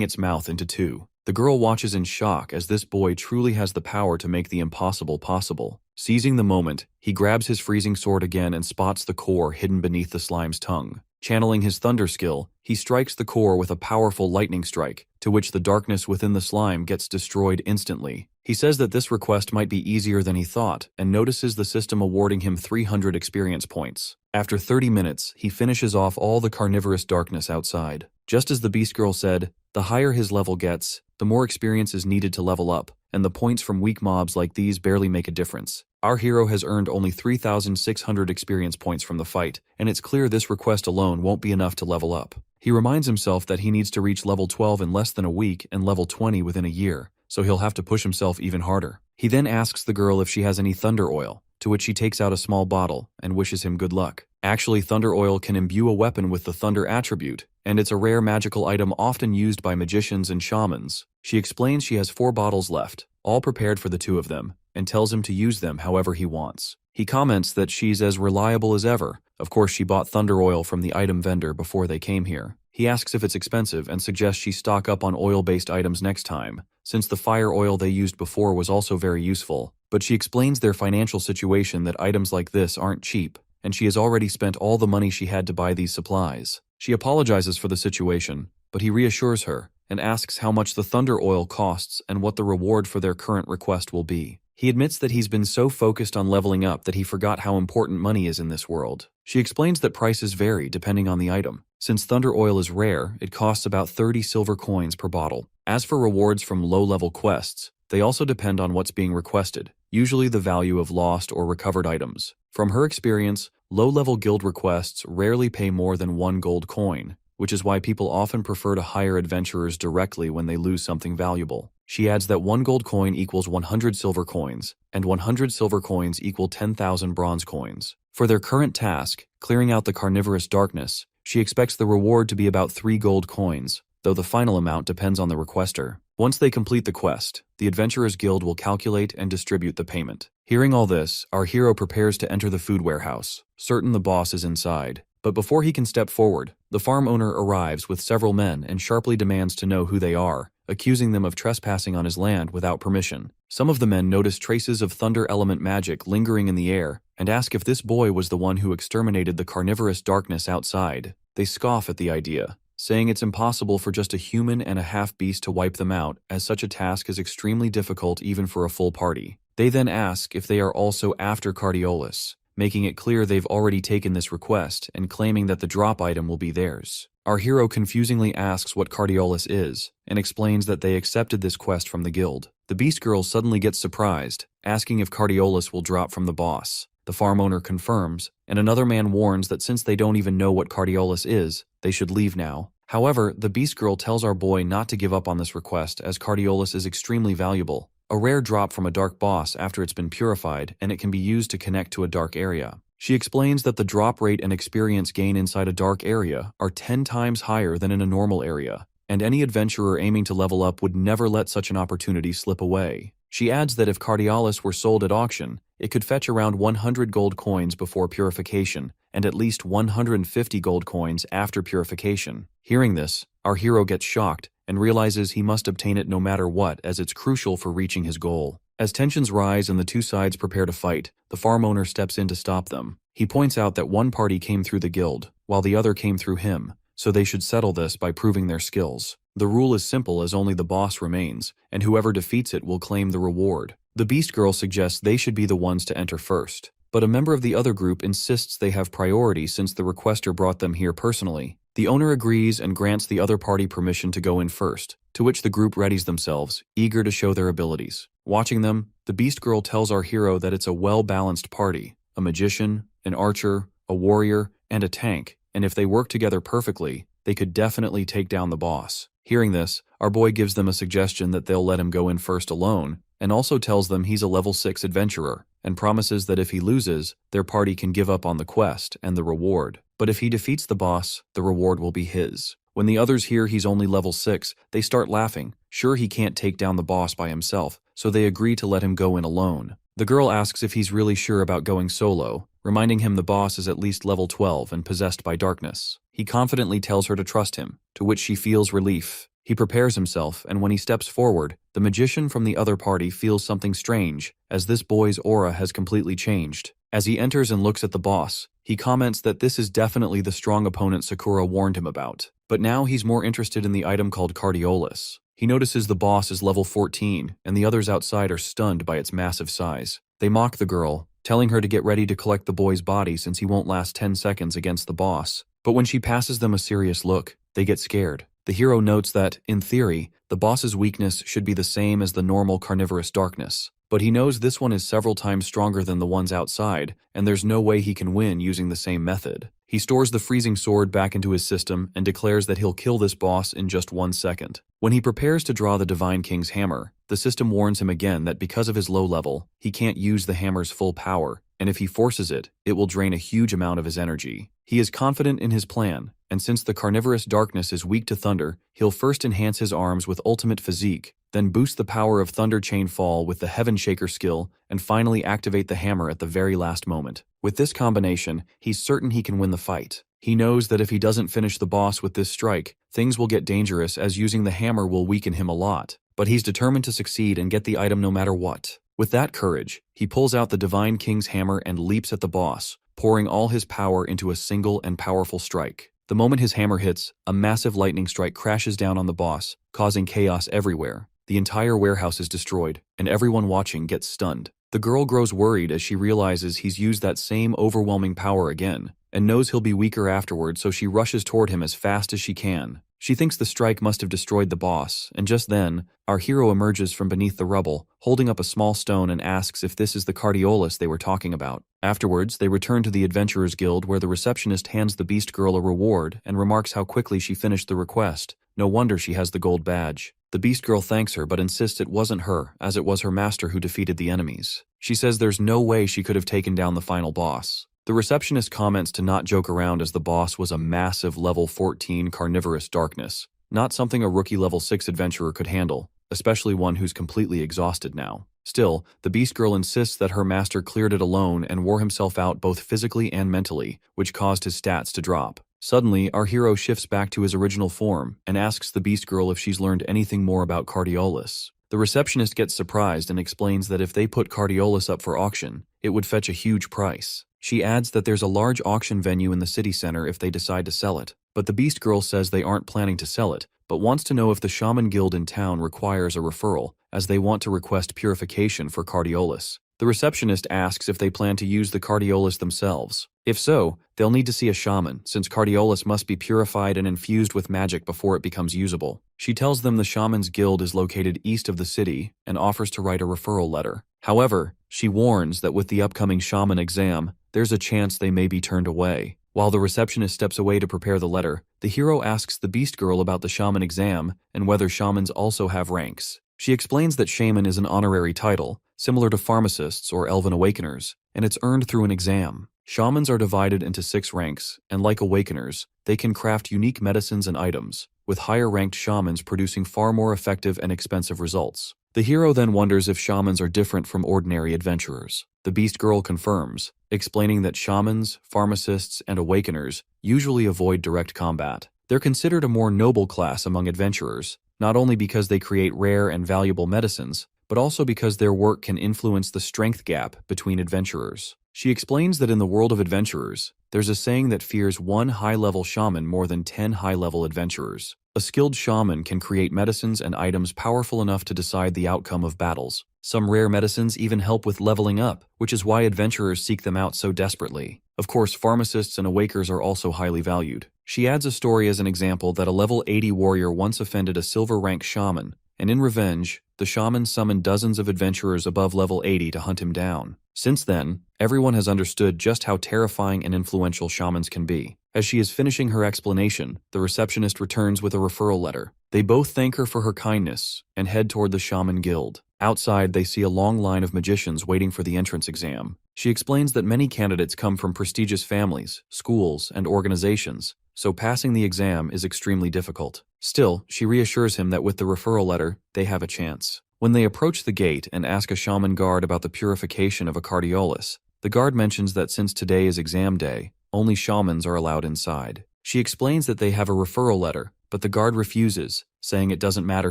Speaker 1: its mouth into two. The girl watches in shock, as this boy truly has the power to make the impossible possible. Seizing the moment, he grabs his freezing sword again and spots the core hidden beneath the slime's tongue. Channeling his thunder skill, he strikes the core with a powerful lightning strike, to which the darkness within the slime gets destroyed instantly. He says that this request might be easier than he thought, and notices the system awarding him 300 experience points. After 30 minutes, he finishes off all the carnivorous darkness outside. Just as the Beast Girl said, the higher his level gets, the more experience is needed to level up, and the points from weak mobs like these barely make a difference. Our hero has earned only 3,600 experience points from the fight, and it's clear this request alone won't be enough to level up. He reminds himself that he needs to reach level 12 in less than a week and level 20 within a year, so he'll have to push himself even harder. He then asks the girl if she has any thunder oil, to which she takes out a small bottle and wishes him good luck. Actually, thunder oil can imbue a weapon with the thunder attribute, and it's a rare magical item often used by magicians and shamans. She explains she has 4 bottles left, all prepared for the 2 of them, and tells him to use them however he wants. He comments that she's as reliable as ever. Of course, she bought thunder oil from the item vendor before they came here. He asks if it's expensive and suggests she stock up on oil-based items next time, since the fire oil they used before was also very useful. But she explains their financial situation, that items like this aren't cheap, and she has already spent all the money she had to buy these supplies. She apologizes for the situation, but he reassures her and asks how much the thunder oil costs and what the reward for their current request will be. He admits that he's been so focused on leveling up that he forgot how important money is in this world. She explains that prices vary depending on the item. Since thunder oil is rare, it costs about 30 silver coins per bottle. As for rewards from low-level quests, they also depend on what's being requested, usually the value of lost or recovered items. From her experience, low-level guild requests rarely pay more than 1 gold coin, which is why people often prefer to hire adventurers directly when they lose something valuable. She adds that 1 gold coin equals 100 silver coins, and 100 silver coins equal 10,000 bronze coins. For their current task, clearing out the carnivorous darkness, she expects the reward to be about 3 gold coins, though the final amount depends on the requester. Once they complete the quest, the Adventurers Guild will calculate and distribute the payment. Hearing all this, our hero prepares to enter the food warehouse, certain the boss is inside. But before he can step forward, the farm owner arrives with several men and sharply demands to know who they are, accusing them of trespassing on his land without permission. Some of the men notice traces of thunder element magic lingering in the air and ask if this boy was the one who exterminated the carnivorous darkness outside. They scoff at the idea, saying it's impossible for just a human and a half-beast to wipe them out, as such a task is extremely difficult even for a full party. They then ask if they are also after Cardiolus, making it clear they've already taken this request and claiming that the drop item will be theirs. Our hero confusingly asks what Cardiolus is and explains that they accepted this quest from the guild. The Beast Girl suddenly gets surprised, asking if Cardiolus will drop from the boss. The farm owner confirms, and another man warns that since they don't even know what Cardiolus is, they should leave now. However, the Beast Girl tells our boy not to give up on this request, as Cardiolus is extremely valuable, a rare drop from a dark boss after it's been purified, and it can be used to connect to a dark area. She explains that the drop rate and experience gain inside a dark area are 10 times higher than in a normal area, and any adventurer aiming to level up would never let such an opportunity slip away. She adds that if Cardiolus were sold at auction, it could fetch around 100 gold coins before purification, and at least 150 gold coins after purification. Hearing this, our hero gets shocked and realizes he must obtain it no matter what, as it's crucial for reaching his goal. As tensions rise and the two sides prepare to fight, the farm owner steps in to stop them. He points out that one party came through the guild, while the other came through him, so they should settle this by proving their skills. The rule is simple, as only the boss remains, and whoever defeats it will claim the reward. The Beast Girl suggests they should be the ones to enter first, but a member of the other group insists they have priority since the requester brought them here personally. The owner agrees and grants the other party permission to go in first, to which the group readies themselves, eager to show their abilities. Watching them, the Beast Girl tells our hero that it's a well-balanced party, a magician, an archer, a warrior, and a tank, and if they work together perfectly, they could definitely take down the boss. Hearing this, our boy gives them a suggestion that they'll let him go in first alone, and also tells them he's a level 6 adventurer, and promises that if he loses, their party can give up on the quest and the reward. But if he defeats the boss, the reward will be his. When the others hear he's only level 6, they start laughing. Sure, he can't take down the boss by himself, so they agree to let him go in alone. The girl asks if he's really sure about going solo, reminding him the boss is at least level 12 and possessed by darkness. He confidently tells her to trust him, to which she feels relief. He prepares himself, and when he steps forward, the magician from the other party feels something strange, as this boy's aura has completely changed. As he enters and looks at the boss, he comments that this is definitely the strong opponent Sakura warned him about. But now he's more interested in the item called Cardiolus. He notices the boss is level 14, and the others outside are stunned by its massive size. They mock the girl, telling her to get ready to collect the boy's body since he won't last 10 seconds against the boss. But when she passes them a serious look, they get scared. The hero notes that, in theory, the boss's weakness should be the same as the normal carnivorous darkness. But he knows this one is several times stronger than the ones outside, and there's no way he can win using the same method. He stores the freezing sword back into his system and declares that he'll kill this boss in just 1 second. When he prepares to draw the Divine King's hammer, the system warns him again that because of his low level, he can't use the hammer's full power, and if he forces it, it will drain a huge amount of his energy. He is confident in his plan, and since the carnivorous darkness is weak to thunder, he'll first enhance his arms with ultimate physique, then boost the power of Thunder Chain Fall with the Heaven Shaker skill, and finally activate the hammer at the very last moment. With this combination, he's certain he can win the fight. He knows that if he doesn't finish the boss with this strike, things will get dangerous as using the hammer will weaken him a lot. But he's determined to succeed and get the item no matter what. With that courage, he pulls out the Divine King's hammer and leaps at the boss, pouring all his power into a single and powerful strike. The moment his hammer hits, a massive lightning strike crashes down on the boss, causing chaos everywhere. The entire warehouse is destroyed, and everyone watching gets stunned. The girl grows worried as she realizes he's used that same overwhelming power again, and knows he'll be weaker afterward, so she rushes toward him as fast as she can. She thinks the strike must have destroyed the boss, and just then, our hero emerges from beneath the rubble, holding up a small stone and asks if this is the Cardiolus they were talking about. Afterwards, they return to the Adventurers Guild where the receptionist hands the Beast Girl a reward and remarks how quickly she finished the request. No wonder she has the gold badge. The Beast Girl thanks her but insists it wasn't her, as it was her master who defeated the enemies. She says there's no way she could have taken down the final boss. The receptionist comments to not joke around as the boss was a massive level 14 carnivorous darkness, not something a rookie level 6 adventurer could handle, especially one who's completely exhausted now. Still, the Beast Girl insists that her master cleared it alone and wore himself out both physically and mentally, which caused his stats to drop. Suddenly, our hero shifts back to his original form and asks the Beast Girl if she's learned anything more about Cardiolus. The receptionist gets surprised and explains that if they put Cardiolus up for auction, it would fetch a huge price. She adds that there's a large auction venue in the city center if they decide to sell it, but the Beast Girl says they aren't planning to sell it, but wants to know if the Shaman Guild in town requires a referral, as they want to request purification for Cardiolus. The receptionist asks if they plan to use the Cardiolus themselves. If so, they'll need to see a shaman, since Cardiolus must be purified and infused with magic before it becomes usable. She tells them the Shaman's Guild is located east of the city and offers to write a referral letter. However, she warns that with the upcoming shaman exam, there's a chance they may be turned away. While the receptionist steps away to prepare the letter, the hero asks the Beast Girl about the shaman exam and whether shamans also have ranks. She explains that shaman is an honorary title, similar to pharmacists or elven awakeners, and it's earned through an exam. Shamans are divided into 6 ranks, and like awakeners, they can craft unique medicines and items, with higher-ranked shamans producing far more effective and expensive results. The hero then wonders if shamans are different from ordinary adventurers. The Beast Girl confirms, explaining that shamans, pharmacists, and awakeners usually avoid direct combat. They're considered a more noble class among adventurers, not only because they create rare and valuable medicines, but also because their work can influence the strength gap between adventurers. She explains that in the world of adventurers, there's a saying that fears one high-level shaman more than 10 high-level adventurers. A skilled shaman can create medicines and items powerful enough to decide the outcome of battles. Some rare medicines even help with leveling up, which is why adventurers seek them out so desperately. Of course, pharmacists and awakers are also highly valued. She adds a story as an example that a level 80 warrior once offended a silver rank shaman, and in revenge, the shaman summoned dozens of adventurers above level 80 to hunt him down. Since then, everyone has understood just how terrifying and influential shamans can be. As she is finishing her explanation, the receptionist returns with a referral letter. They both thank her for her kindness and head toward the shaman guild. Outside, they see a long line of magicians waiting for the entrance exam. She explains that many candidates come from prestigious families, schools, and organizations, so passing the exam is extremely difficult. Still, she reassures him that with the referral letter, they have a chance. When they approach the gate and ask a shaman guard about the purification of a cardiolus, the guard mentions that since today is exam day, only shamans are allowed inside. She explains that they have a referral letter, but the guard refuses, saying it doesn't matter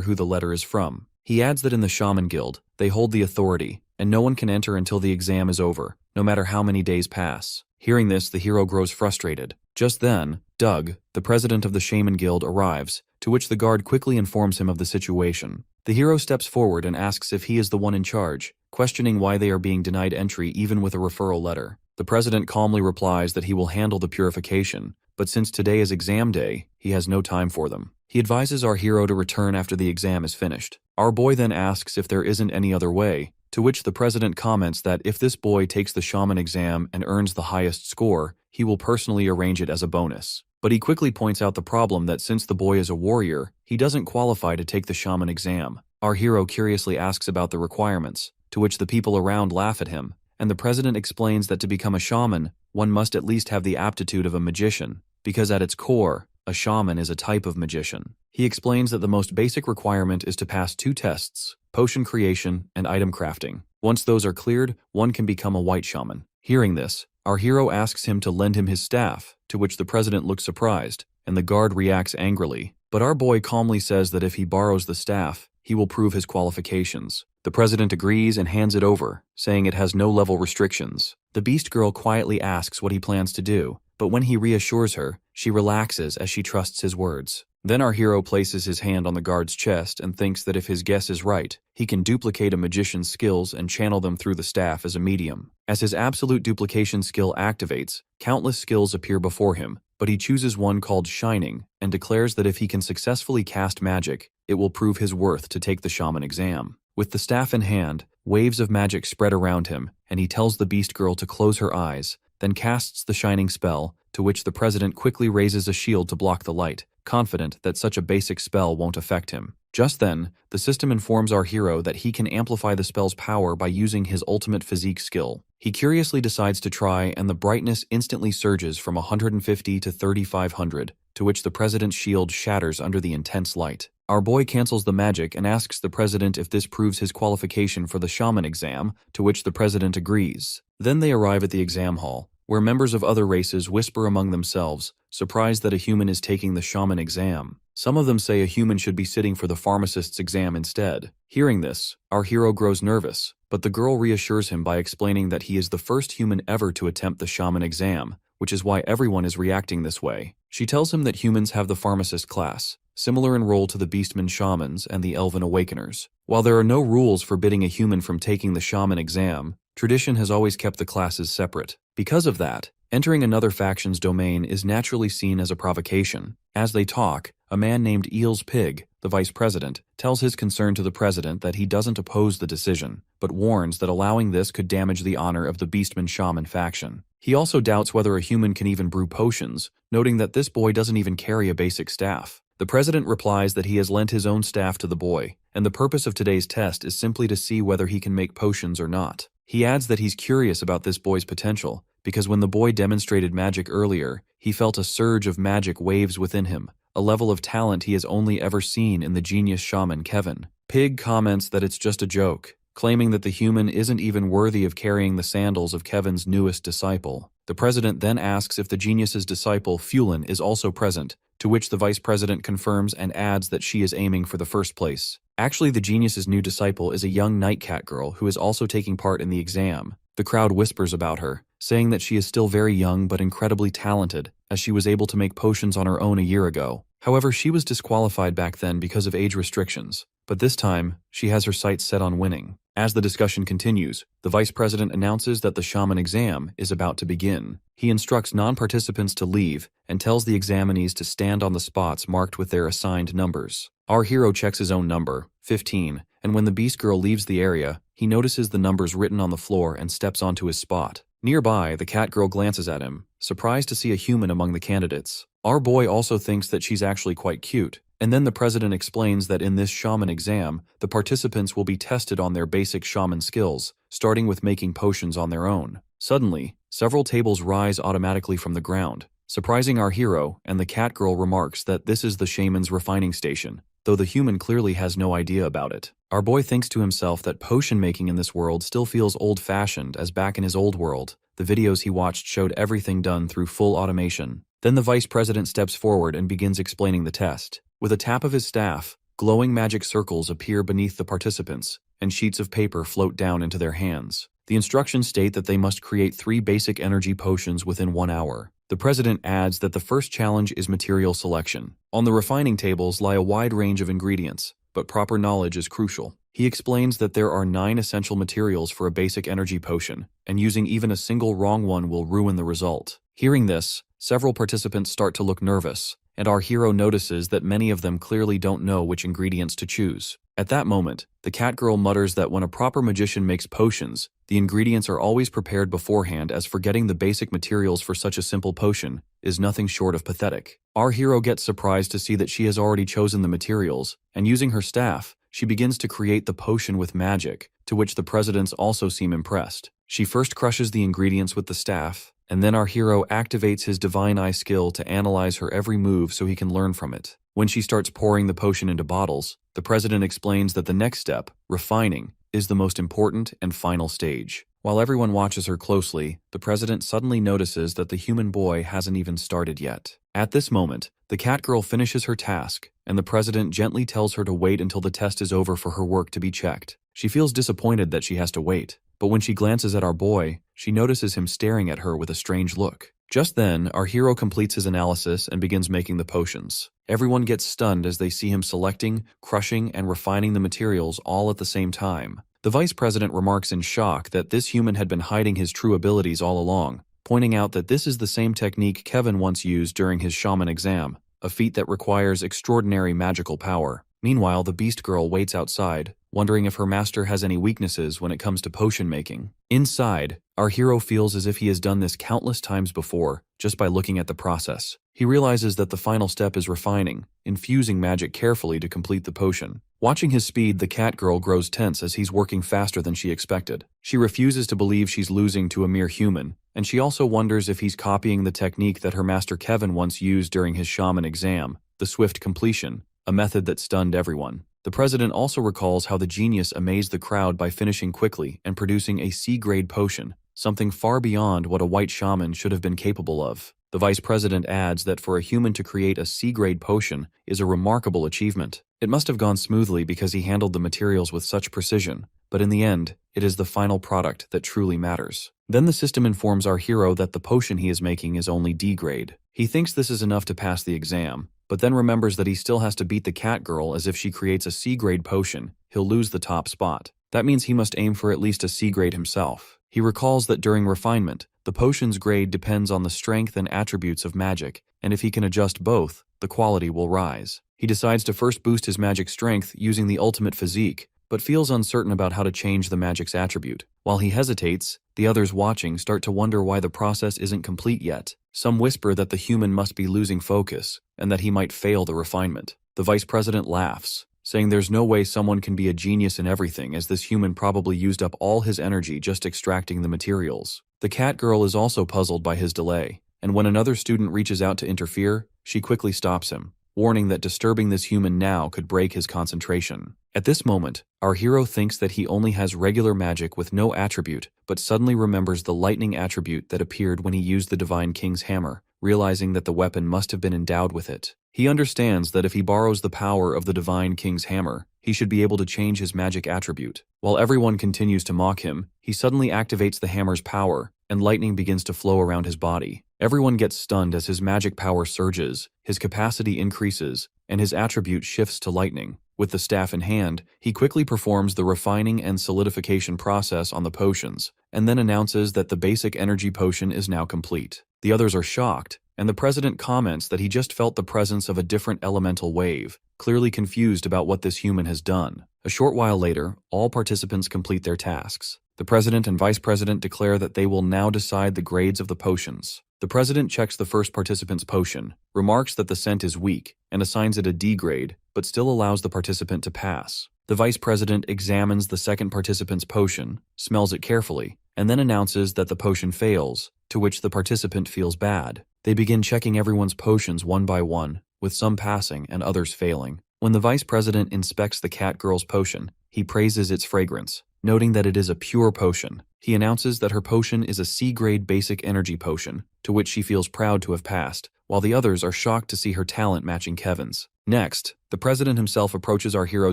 Speaker 1: who the letter is from. He adds that in the shaman guild, they hold the authority, and no one can enter until the exam is over, no matter how many days pass. Hearing this, the hero grows frustrated. Just then, Doug, the president of the shaman guild, arrives, to which the guard quickly informs him of the situation. The hero steps forward and asks if he is the one in charge, questioning why they are being denied entry even with a referral letter. The president calmly replies that he will handle the purification, but since today is exam day, he has no time for them. He advises our hero to return after the exam is finished. Our boy then asks if there isn't any other way, to which the president comments that if this boy takes the shaman exam and earns the highest score, he will personally arrange it as a bonus. But he quickly points out the problem that since the boy is a warrior, he doesn't qualify to take the shaman exam. Our hero curiously asks about the requirements, to which the people around laugh at him, and the president explains that to become a shaman, one must at least have the aptitude of a magician, because at its core, a shaman is a type of magician. He explains that the most basic requirement is to pass 2 tests, potion creation and item crafting. Once those are cleared, one can become a white shaman. Hearing this, our hero asks him to lend him his staff, to which the president looks surprised, and the guard reacts angrily. But our boy calmly says that if he borrows the staff, he will prove his qualifications. The president agrees and hands it over, saying it has no level restrictions. The beast girl quietly asks what he plans to do, but when he reassures her, she relaxes as she trusts his words. Then our hero places his hand on the guard's chest and thinks that if his guess is right, he can duplicate a magician's skills and channel them through the staff as a medium. As his absolute duplication skill activates, countless skills appear before him, but he chooses one called Shining and declares that if he can successfully cast magic, it will prove his worth to take the shaman exam. With the staff in hand, waves of magic spread around him, and he tells the beast girl to close her eyes, then casts the shining spell, to which the president quickly raises a shield to block the light, confident that such a basic spell won't affect him. Just then, the system informs our hero that he can amplify the spell's power by using his ultimate physique skill. He curiously decides to try, and the brightness instantly surges from 150 to 3500, to which the president's shield shatters under the intense light. Our boy cancels the magic and asks the president if this proves his qualification for the shaman exam, to which the president agrees. Then they arrive at the exam hall, where members of other races whisper among themselves, surprised that a human is taking the shaman exam. Some of them say a human should be sitting for the pharmacist's exam instead. Hearing this, our hero grows nervous, but the girl reassures him by explaining that he is the first human ever to attempt the shaman exam, which is why everyone is reacting this way. She tells him that humans have the pharmacist class, similar in role to the beastmen shamans and the elven awakeners. While there are no rules forbidding a human from taking the shaman exam, tradition has always kept the classes separate. Because of that, entering another faction's domain is naturally seen as a provocation. As they talk, a man named Eel's Pig, the vice president, tells his concern to the president that he doesn't oppose the decision, but warns that allowing this could damage the honor of the beastman shaman faction. He also doubts whether a human can even brew potions, noting that this boy doesn't even carry a basic staff. The president replies that he has lent his own staff to the boy, and the purpose of today's test is simply to see whether he can make potions or not. He adds that he's curious about this boy's potential, because when the boy demonstrated magic earlier, he felt a surge of magic waves within him, a level of talent he has only ever seen in the genius shaman Kevin. Pig comments that it's just a joke, claiming that the human isn't even worthy of carrying the sandals of Kevin's newest disciple. The president then asks if the genius's disciple Fulin is also present, to which the vice president confirms and adds that she is aiming for the first place. Actually, the genius's new disciple is a young nightcat girl who is also taking part in the exam. The crowd whispers about her, saying that she is still very young but incredibly talented, as she was able to make potions on her own a year ago. However, she was disqualified back then because of age restrictions, but this time, she has her sights set on winning. As the discussion continues, the vice president announces that the shaman exam is about to begin. He instructs non-participants to leave and tells the examinees to stand on the spots marked with their assigned numbers. Our hero checks his own number, 15, and when the beast girl leaves the area, he notices the numbers written on the floor and steps onto his spot. Nearby, the cat girl glances at him, surprised to see a human among the candidates. Our boy also thinks that she's actually quite cute. And then the president explains that in this shaman exam, the participants will be tested on their basic shaman skills, starting with making potions on their own. Suddenly, several tables rise automatically from the ground, surprising our hero, and the cat girl remarks that this is the shaman's refining station, though the human clearly has no idea about it. Our boy thinks to himself that potion making in this world still feels old-fashioned, as back in his old world, the videos he watched showed everything done through full automation. Then the vice president steps forward and begins explaining the test. With a tap of his staff, glowing magic circles appear beneath the participants, and sheets of paper float down into their hands. The instructions state that they must create 3 basic energy potions within 1 hour. The president adds that the first challenge is material selection. On the refining tables lie a wide range of ingredients, but proper knowledge is crucial. He explains that there are 9 essential materials for a basic energy potion, and using even a single wrong one will ruin the result. Hearing this, several participants start to look nervous, and our hero notices that many of them clearly don't know which ingredients to choose. At that moment, the cat girl mutters that when a proper magician makes potions, the ingredients are always prepared beforehand, as forgetting the basic materials for such a simple potion is nothing short of pathetic. Our hero gets surprised to see that she has already chosen the materials, and using her staff, she begins to create the potion with magic, to which the presidents also seem impressed. She first crushes the ingredients with the staff, and then our hero activates his divine eye skill to analyze her every move so he can learn from it. When she starts pouring the potion into bottles, the president explains that the next step, refining, is the most important and final stage. While everyone watches her closely, the president suddenly notices that the human boy hasn't even started yet. At this moment, the cat girl finishes her task, and the president gently tells her to wait until the test is over for her work to be checked. She feels disappointed that she has to wait, but when she glances at our boy, she notices him staring at her with a strange look. Just then, our hero completes his analysis and begins making the potions. Everyone gets stunned as they see him selecting, crushing, and refining the materials all at the same time. The vice president remarks in shock that this human had been hiding his true abilities all along, pointing out that this is the same technique Kevin once used during his shaman exam, a feat that requires extraordinary magical power. Meanwhile, the beast girl waits outside, wondering if her master has any weaknesses when it comes to potion making. Inside, our hero feels as if he has done this countless times before, just by looking at the process. He realizes that the final step is refining, infusing magic carefully to complete the potion. Watching his speed, the cat girl grows tense as he's working faster than she expected. She refuses to believe she's losing to a mere human, and she also wonders if he's copying the technique that her master Kevin once used during his shaman exam, the swift completion, a method that stunned everyone. The president also recalls how the genius amazed the crowd by finishing quickly and producing a C-grade potion, something far beyond what a white shaman should have been capable of. The vice president adds that for a human to create a C-grade potion is a remarkable achievement. It must have gone smoothly because he handled the materials with such precision, but in the end, it is the final product that truly matters. Then the system informs our hero that the potion he is making is only D-grade. He thinks this is enough to pass the exam, but then remembers that he still has to beat the cat girl, as if she creates a C-grade potion, he'll lose the top spot. That means he must aim for at least a C-grade himself. He recalls that during refinement, the potion's grade depends on the strength and attributes of magic, and if he can adjust both, the quality will rise. He decides to first boost his magic strength using the ultimate physique, but feels uncertain about how to change the magic's attribute. While he hesitates, the others watching start to wonder why the process isn't complete yet. Some whisper that the human must be losing focus, and that he might fail the refinement. The vice president laughs, saying there's no way someone can be a genius in everything, as this human probably used up all his energy just extracting the materials. The cat girl is also puzzled by his delay, and when another student reaches out to interfere, she quickly stops him, warning that disturbing this human now could break his concentration. At this moment, our hero thinks that he only has regular magic with no attribute, but suddenly remembers the lightning attribute that appeared when he used the Divine King's hammer, realizing that the weapon must have been endowed with it. He understands that if he borrows the power of the Divine King's hammer, he should be able to change his magic attribute. While everyone continues to mock him, he suddenly activates the hammer's power, and lightning begins to flow around his body. Everyone gets stunned as his magic power surges, his capacity increases, and his attribute shifts to lightning. With the staff in hand, he quickly performs the refining and solidification process on the potions, and then announces that the basic energy potion is now complete. The others are shocked, and the president comments that he just felt the presence of a different elemental wave, clearly confused about what this human has done. A short while later, all participants complete their tasks. The president and vice president declare that they will now decide the grades of the potions. The president checks the first participant's potion, remarks that the scent is weak, and assigns it a D grade, but still allows the participant to pass. The vice president examines the second participant's potion, smells it carefully, and then announces that the potion fails, to which the participant feels bad. They begin checking everyone's potions one by one, with some passing and others failing. When the vice president inspects the cat girl's potion, he praises its fragrance, noting that it is a pure potion. He announces that her potion is a C-grade basic energy potion, to which she feels proud to have passed, while the others are shocked to see her talent matching Kevin's. Next, the president himself approaches our hero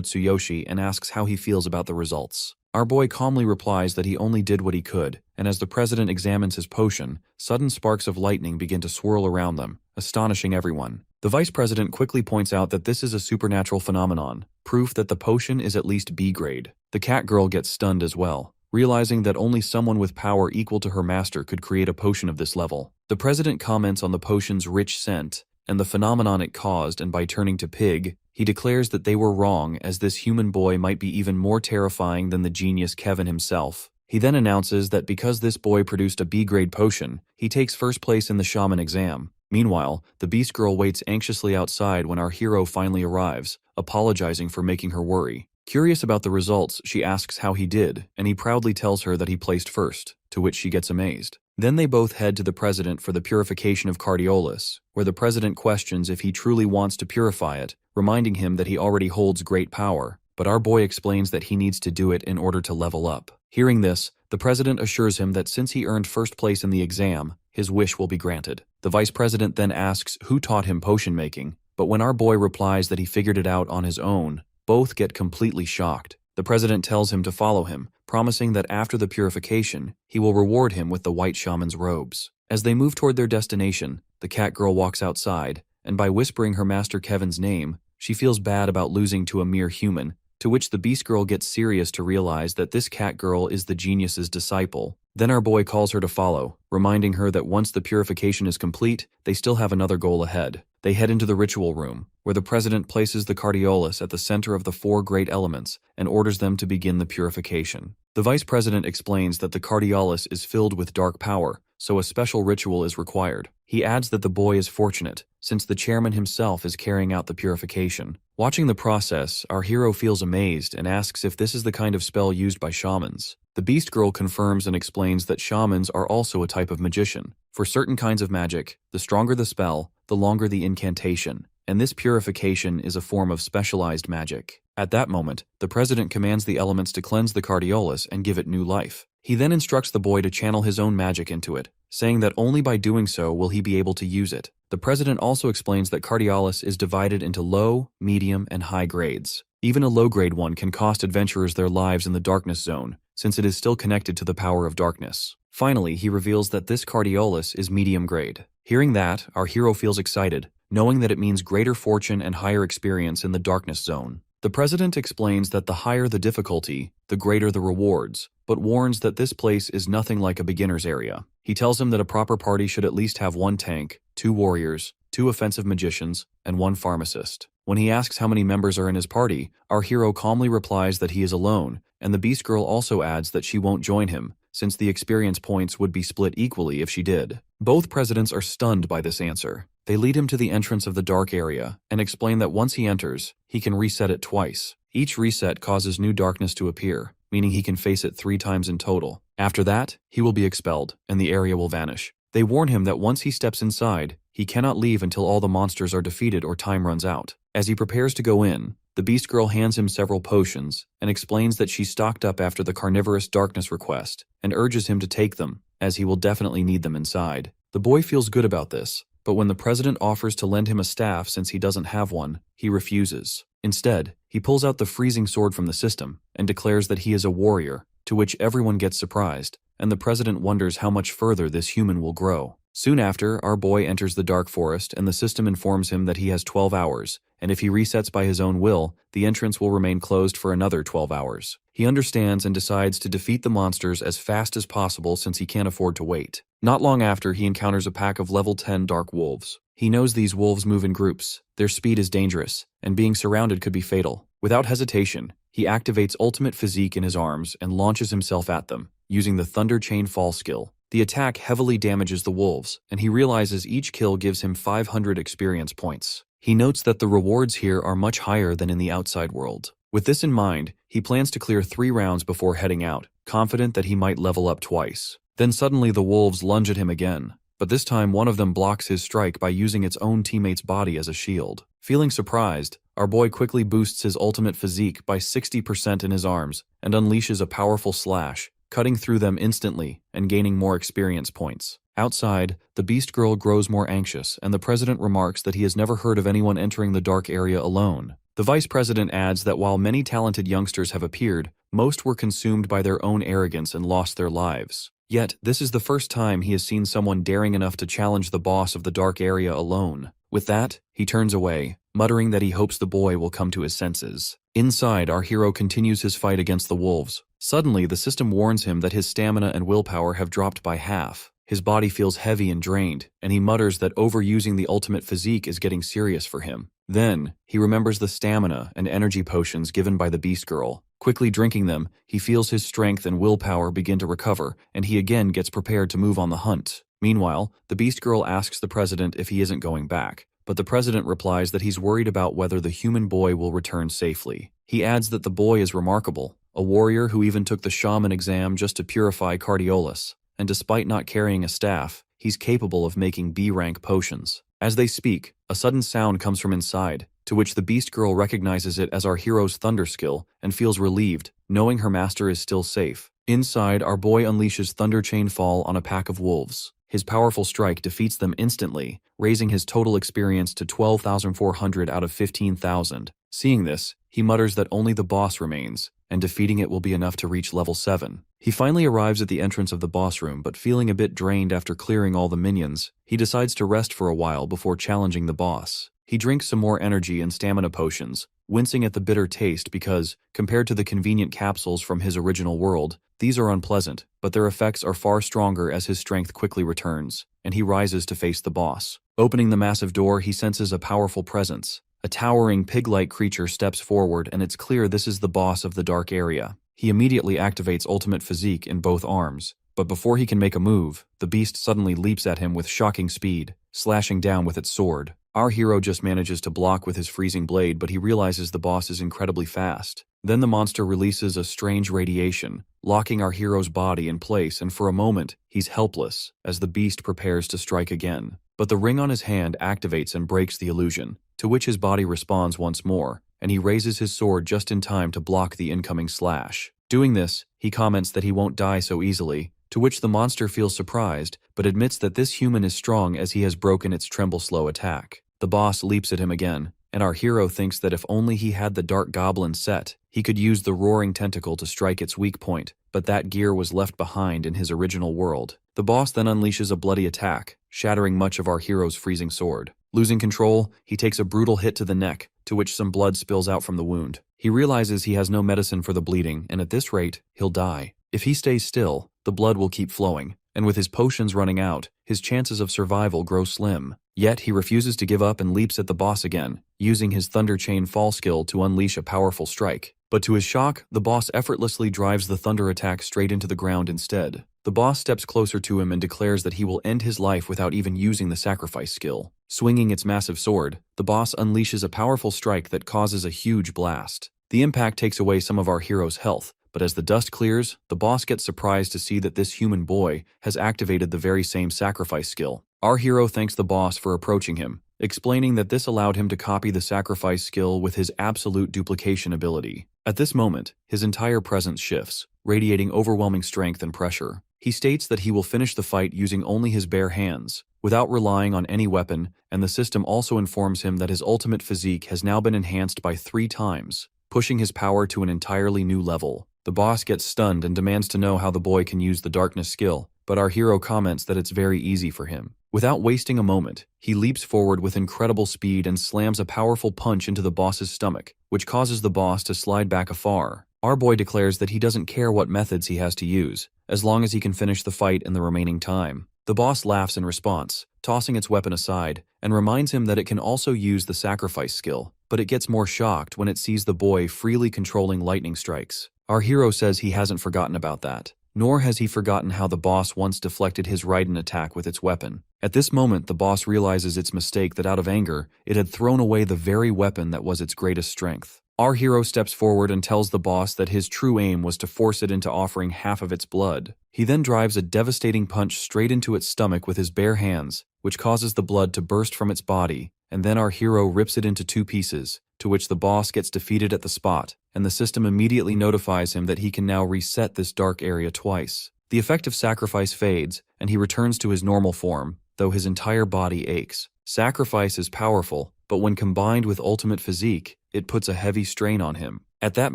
Speaker 1: Tsuyoshi and asks how he feels about the results. Our boy calmly replies that he only did what he could, and as the president examines his potion, sudden sparks of lightning begin to swirl around them, astonishing everyone. The vice president quickly points out that this is a supernatural phenomenon, proof that the potion is at least B grade. The cat girl gets stunned as well, realizing that only someone with power equal to her master could create a potion of this level. The president comments on the potion's rich scent and the phenomenon it caused, and by turning to Pig, he declares that they were wrong, as this human boy might be even more terrifying than the genius Kevin himself. He then announces that because this boy produced a B-grade potion, he takes first place in the shaman exam. Meanwhile, the beast girl waits anxiously outside when our hero finally arrives, apologizing for making her worry. Curious about the results, she asks how he did, and he proudly tells her that he placed first, to which she gets amazed. Then they both head to the president for the purification of Cardiolus, where the president questions if he truly wants to purify it, reminding him that he already holds great power, but our boy explains that he needs to do it in order to level up. Hearing this, the president assures him that since he earned first place in the exam, his wish will be granted. The vice president then asks who taught him potion making, but when our boy replies that he figured it out on his own, both get completely shocked. The president tells him to follow him, promising that after the purification, he will reward him with the white shaman's robes. As they move toward their destination, the cat girl walks outside, and by whispering her master Kevin's name, she feels bad about losing to a mere human, to which the beast girl gets serious to realize that this cat girl is the genius's disciple. Then our boy calls her to follow, reminding her that once the purification is complete, they still have another goal ahead. They head into the ritual room, where the president places the Cardiolus at the center of the 4 great elements and orders them to begin the purification. The vice president explains that the Cardiolus is filled with dark power, so a special ritual is required. He adds that the boy is fortunate, since the chairman himself is carrying out the purification. Watching the process, our hero feels amazed and asks if this is the kind of spell used by shamans. The beast girl confirms and explains that shamans are also a type of magician. For certain kinds of magic, the stronger the spell, the longer the incantation, and this purification is a form of specialized magic. At that moment, the president commands the elements to cleanse the Cardiolus and give it new life. He then instructs the boy to channel his own magic into it, saying that only by doing so will he be able to use it. The president also explains that Cardiolus is divided into low, medium, and high grades. Even a low-grade one can cost adventurers their lives in the darkness zone, since it is still connected to the power of darkness. Finally, he reveals that this Cardiolus is medium grade. Hearing that, our hero feels excited, knowing that it means greater fortune and higher experience in the darkness zone. The president explains that the higher the difficulty, the greater the rewards, but warns that this place is nothing like a beginner's area. He tells him that a proper party should at least have 1 tank, 2 warriors, 2 offensive magicians, and 1 pharmacist. When he asks how many members are in his party, our hero calmly replies that he is alone, and the beast girl also adds that she won't join him, since the experience points would be split equally if she did. Both presidents are stunned by this answer. They lead him to the entrance of the dark area and explain that once he enters, he can reset it twice. Each reset causes new darkness to appear, meaning he can face it 3 times in total. After that, he will be expelled, and the area will vanish. They warn him that once he steps inside, he cannot leave until all the monsters are defeated or time runs out. As he prepares to go in, the beast girl hands him several potions and explains that she stocked up after the carnivorous darkness request and urges him to take them, as he will definitely need them inside. The boy feels good about this, but when the president offers to lend him a staff since he doesn't have one, he refuses. Instead, he pulls out the freezing sword from the system and declares that he is a warrior, to which everyone gets surprised, and the president wonders how much further this human will grow. Soon after, our boy enters the dark forest and the system informs him that he has 12 hours, and if he resets by his own will, the entrance will remain closed for another 12 hours. He understands and decides to defeat the monsters as fast as possible since he can't afford to wait. Not long after, he encounters a pack of level 10 dark wolves. He knows these wolves move in groups, their speed is dangerous, and being surrounded could be fatal. Without hesitation, he activates ultimate physique in his arms and launches himself at them, using the Thunder Chain Fall skill. The attack heavily damages the wolves, and he realizes each kill gives him 500 experience points. He notes that the rewards here are much higher than in the outside world. With this in mind, he plans to clear 3 rounds before heading out, confident that he might level up twice. Then suddenly the wolves lunge at him again, but this time one of them blocks his strike by using its own teammate's body as a shield. Feeling surprised, our boy quickly boosts his ultimate physique by 60% in his arms and unleashes a powerful slash, cutting through them instantly and gaining more experience points. Outside, the Beast Girl grows more anxious, and the president remarks that he has never heard of anyone entering the dark area alone. The vice president adds that while many talented youngsters have appeared, most were consumed by their own arrogance and lost their lives. Yet, this is the first time he has seen someone daring enough to challenge the boss of the dark area alone. With that, he turns away, muttering that he hopes the boy will come to his senses. Inside, our hero continues his fight against the wolves. Suddenly, the system warns him that his stamina and willpower have dropped by half. His body feels heavy and drained, and he mutters that overusing the ultimate physique is getting serious for him. Then, he remembers the stamina and energy potions given by the Beast Girl. Quickly drinking them, he feels his strength and willpower begin to recover, and he again gets prepared to move on the hunt. Meanwhile, the Beast Girl asks the president if he isn't going back, but the president replies that he's worried about whether the human boy will return safely. He adds that the boy is remarkable, a warrior who even took the shaman exam just to purify Cardiolus, and despite not carrying a staff, he's capable of making B-rank potions. As they speak, a sudden sound comes from inside, to which the Beast Girl recognizes it as our hero's thunder skill and feels relieved, knowing her master is still safe. Inside, our boy unleashes Thunder Chain Fall on a pack of wolves. His powerful strike defeats them instantly, raising his total experience to 12,400 out of 15,000. Seeing this, he mutters that only the boss remains, and defeating it will be enough to reach level 7. He finally arrives at the entrance of the boss room, but feeling a bit drained after clearing all the minions, he decides to rest for a while before challenging the boss. He drinks some more energy and stamina potions, wincing at the bitter taste because, compared to the convenient capsules from his original world, these are unpleasant, but their effects are far stronger as his strength quickly returns, and he rises to face the boss. Opening the massive door, he senses a powerful presence. A towering pig-like creature steps forward, and it's clear this is the boss of the dark area. He immediately activates ultimate physique in both arms, but before he can make a move, the beast suddenly leaps at him with shocking speed, slashing down with its sword. Our hero just manages to block with his freezing blade, but he realizes the boss is incredibly fast. Then the monster releases a strange radiation, locking our hero's body in place, and for a moment, he's helpless as the beast prepares to strike again. But the ring on his hand activates and breaks the illusion, to which his body responds once more, and he raises his sword just in time to block the incoming slash. Doing this, he comments that he won't die so easily, to which the monster feels surprised, but admits that this human is strong as he has broken its tremble-slow attack. The boss leaps at him again, and our hero thinks that if only he had the Dark Goblin set, he could use the Roaring Tentacle to strike its weak point, but that gear was left behind in his original world. The boss then unleashes a bloody attack, shattering much of our hero's freezing sword. Losing control, he takes a brutal hit to the neck, to which some blood spills out from the wound. He realizes he has no medicine for the bleeding, and at this rate, he'll die. If he stays still, the blood will keep flowing, and with his potions running out, his chances of survival grow slim. Yet he refuses to give up and leaps at the boss again, using his Thunder Chain Fall skill to unleash a powerful strike. But to his shock, the boss effortlessly drives the thunder attack straight into the ground instead. The boss steps closer to him and declares that he will end his life without even using the sacrifice skill. Swinging its massive sword, the boss unleashes a powerful strike that causes a huge blast. The impact takes away some of our hero's health, but as the dust clears, the boss gets surprised to see that this human boy has activated the very same sacrifice skill. Our hero thanks the boss for approaching him, explaining that this allowed him to copy the sacrifice skill with his absolute duplication ability. At this moment, his entire presence shifts, radiating overwhelming strength and pressure. He states that he will finish the fight using only his bare hands, without relying on any weapon, and the system also informs him that his ultimate physique has now been enhanced by 3 times, pushing his power to an entirely new level. The boss gets stunned and demands to know how the boy can use the darkness skill, but our hero comments that it's very easy for him. Without wasting a moment, he leaps forward with incredible speed and slams a powerful punch into the boss's stomach, which causes the boss to slide back afar. Our boy declares that he doesn't care what methods he has to use, as long as he can finish the fight in the remaining time. The boss laughs in response, tossing its weapon aside, and reminds him that it can also use the sacrifice skill, but it gets more shocked when it sees the boy freely controlling lightning strikes. Our hero says he hasn't forgotten about that, nor has he forgotten how the boss once deflected his Raiden attack with its weapon. At this moment, the boss realizes its mistake that out of anger, it had thrown away the very weapon that was its greatest strength. Our hero steps forward and tells the boss that his true aim was to force it into offering half of its blood. He then drives a devastating punch straight into its stomach with his bare hands, which causes the blood to burst from its body, and then our hero rips it into 2 pieces, to which the boss gets defeated at the spot, and the system immediately notifies him that he can now reset this dark area twice. The effect of sacrifice fades, and he returns to his normal form, though his entire body aches. Sacrifice is powerful, but when combined with ultimate physique, it puts a heavy strain on him. At that